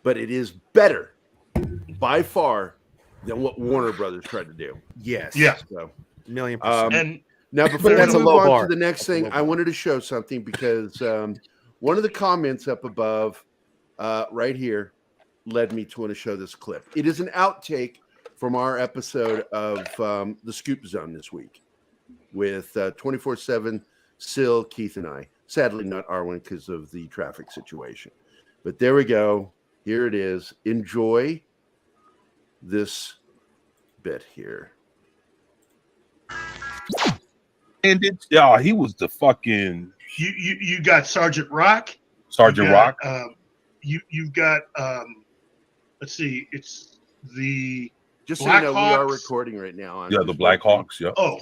but it is better by far than what Warner Brothers tried to do. Yes. Yeah. So, 1,000,000%. And now, before we that's a move low on bar. to the next thing, I wanted to show something because one of the comments up above, right here, led me to want to show this clip. It is an outtake from our episode of The Scoop Zone this week with 24/7 Sil, Keith, and I. Sadly, not Arwen because of the traffic situation. But there we go. Here it is. Enjoy this bit here. And he was the fucking. You got Sergeant Rock. Sergeant Rock. You've got let's see, it's the Just Black so you know, we are Hawks. Recording right now. Yeah, the Black Hawks. Yeah. Oh,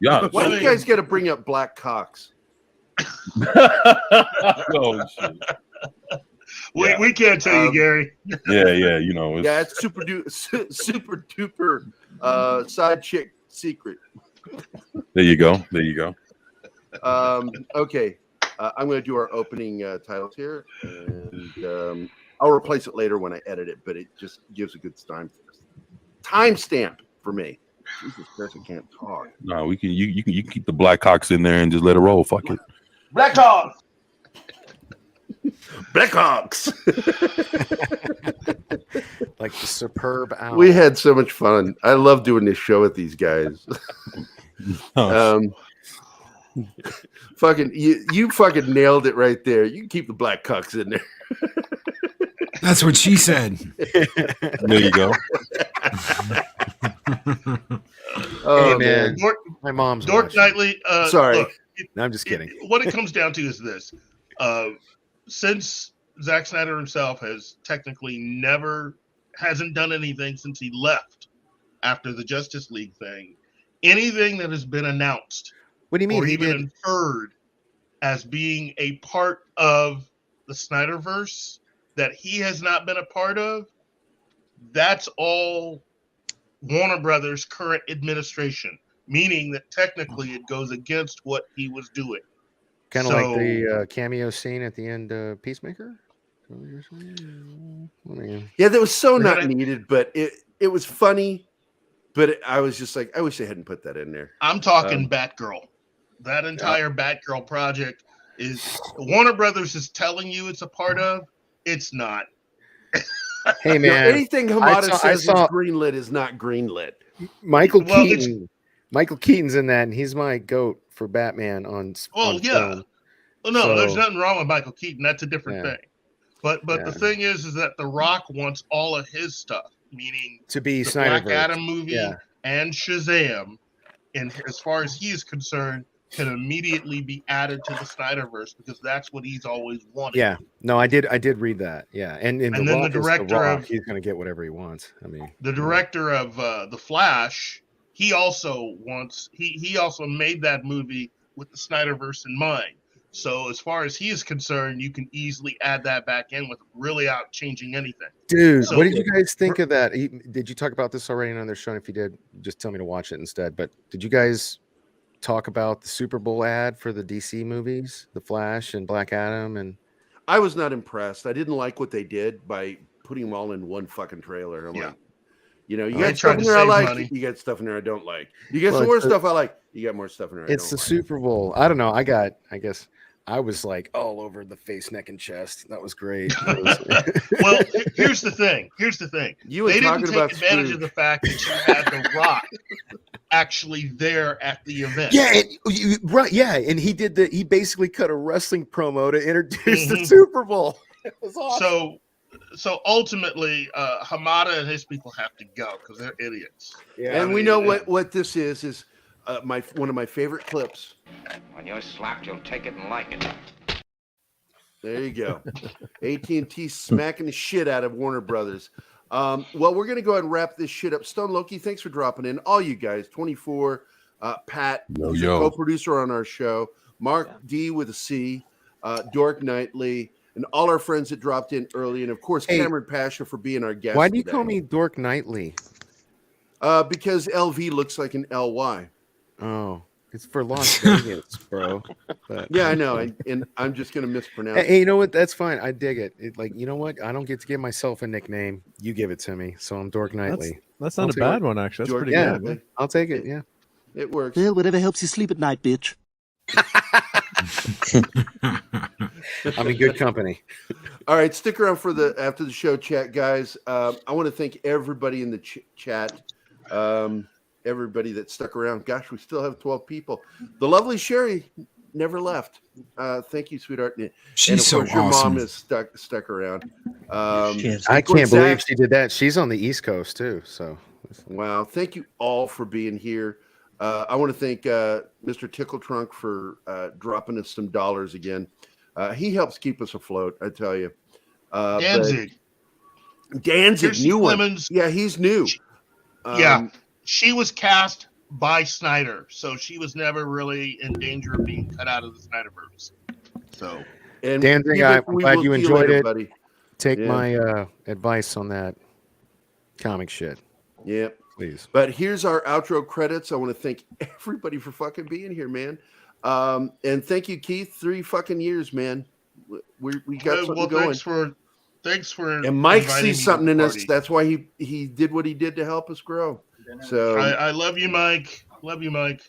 yeah. Why do you guys got to bring up Black Hawks? Oh, shit. We can't tell you, Gary. Yeah. You know. It's super duper side chick secret. There you go. Okay. I'm going to do our opening titles here, and I'll replace it later when I edit it. But it just gives a good timestamp for me. Jesus Christ, I can't talk. No, we can. You can keep the Black Hawks in there and just let it roll. Fuck it. Black Hawks. Black Hawks. Like the superb owl. We had so much fun. I love doing this show with these guys. Fucking you fucking nailed it right there. You can keep the Black Hawks in there. That's what she said. There you go. Oh, hey man, Dork, my mom's Dork watching. Nightly. Sorry. Look, No, I'm just kidding. What it comes down to is this: since Zack Snyder himself has technically hasn't done anything since he left after the Justice League thing, anything that has been announced, What do you mean? or He even did. inferred as being a part of the Snyderverse that he has not been a part of, that's all Warner Brothers' current administration, meaning that technically it goes against what he was doing. Kind of like the cameo scene at the end of Peacemaker. Yeah, that was so not needed, but it was funny. But I was just like, I wish they hadn't put that in there. I'm talking Batgirl. That entire Batgirl project is Warner Brothers is telling you it's a part of. It's not. Hey man, anything Hamada says is greenlit is not greenlit. Michael Keaton's in that, and he's my goat for Batman on. Oh yeah. film. Well, no, So- there's nothing wrong with Michael Keaton. That's a different thing. But the thing is that The Rock wants all of his stuff, meaning To be the Black Snyderverse. Adam movie Yeah. and Shazam, and as far as he is concerned, can immediately be added to the Snyderverse because that's what he's always wanted. Yeah, no, I did read that. Yeah, and And the then the Rock is director Rock. of- He's gonna get whatever he wants. I mean, The director of The Flash, he also wants he also made that movie with the Snyderverse in mind. So as far as he is concerned, you can easily add that back in with really changing anything. dude, So- what did you guys think of that? Did you talk about this already on their show? And if you did, just tell me to watch it instead. But did you guys talk about the Super Bowl ad for the DC movies, The Flash and Black Adam? And I was not impressed. I didn't like what they did by putting them all in one fucking trailer. I'm like, you Oh, got They stuff tried in to there I save like. money. You got stuff in there I don't like. You got Well, some more it's the- stuff I like. You got more stuff in there I it's the don't like. Super Bowl. I don't know. I guess I was like all over the face, neck, and chest. That was great. Well, here's the thing. You They and didn't talking take about advantage Scrooge. of the fact that you had The Rock actually there at the event. Yeah, right. Yeah, and he basically cut a wrestling promo to introduce the Mhm. Super Bowl. It was awesome. So ultimately, Hamada and his people have to go because they're idiots. And we know what this is one of my favorite clips. When you're slapped, you'll take it and like it. There you go. AT&T smacking the shit out of Warner Brothers. Well, we're going to go ahead and wrap this shit up. Stone Loki, thanks for dropping in. All you guys, 24, Pat, who's a co-producer on our show, Mark D with a C, Dork Knightley, and all our friends that dropped in early, and of course, Hey, Cameron Pasha for being our guest. Why do you today. call me Dork Knightley? Because LV looks like an LY. Oh, it's for Las Vegas, bro. But, Yeah, I know, and I'm just going to mispronounce Hey, you know what? That's fine. I dig it. You know what? I don't get to give myself a nickname. You give it to me, so I'm Dork Knightley. That's not a bad one, actually. That's Dork pretty Knightley. good. I'll take it. Yeah, it works. Well, whatever helps you sleep at night, bitch. I'm in good company. All right, stick around for the after the show chat, guys. I want to thank everybody in the chat, everybody that stuck around. Gosh, we still have 12 people. The lovely Sherry never left. Thank you, sweetheart. She's and of so course, your awesome. mom is stuck around. I can't believe she did that. She's on the East Coast too. So wow, thank you all for being here. I want to thank Mr. Tickle Trunk for dropping us some dollars again. He helps keep us afloat, I tell you. Danzig, new one. Clemens. Yeah, he's new. She was cast by Snyder, so she was never really in danger of being cut out of the Snyderverse. So, and Danzig, I'm glad you enjoyed it. Buddy. Take my advice on that comic shit. Yep. Please. But here's our outro credits. I want to thank everybody for fucking being here, man. And thank you, Keith. 3 fucking years, man. We got something going. Thanks for. And Mike inviting me sees to something the in us. party. That's why he did what he did to help us grow. So I love you, Mike. Love you, Mike.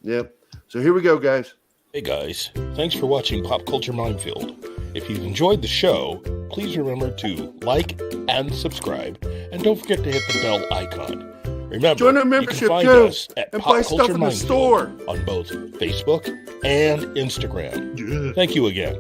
Yep. So here we go, guys. Hey guys, thanks for watching Pop Culture Minefield. If you've enjoyed the show, please remember to like and subscribe, and don't forget to hit the bell icon. Remember, join our you membership can find too, us at and Pop buy Culture stuff in the Minefield store on both Facebook and Instagram. Thank you again.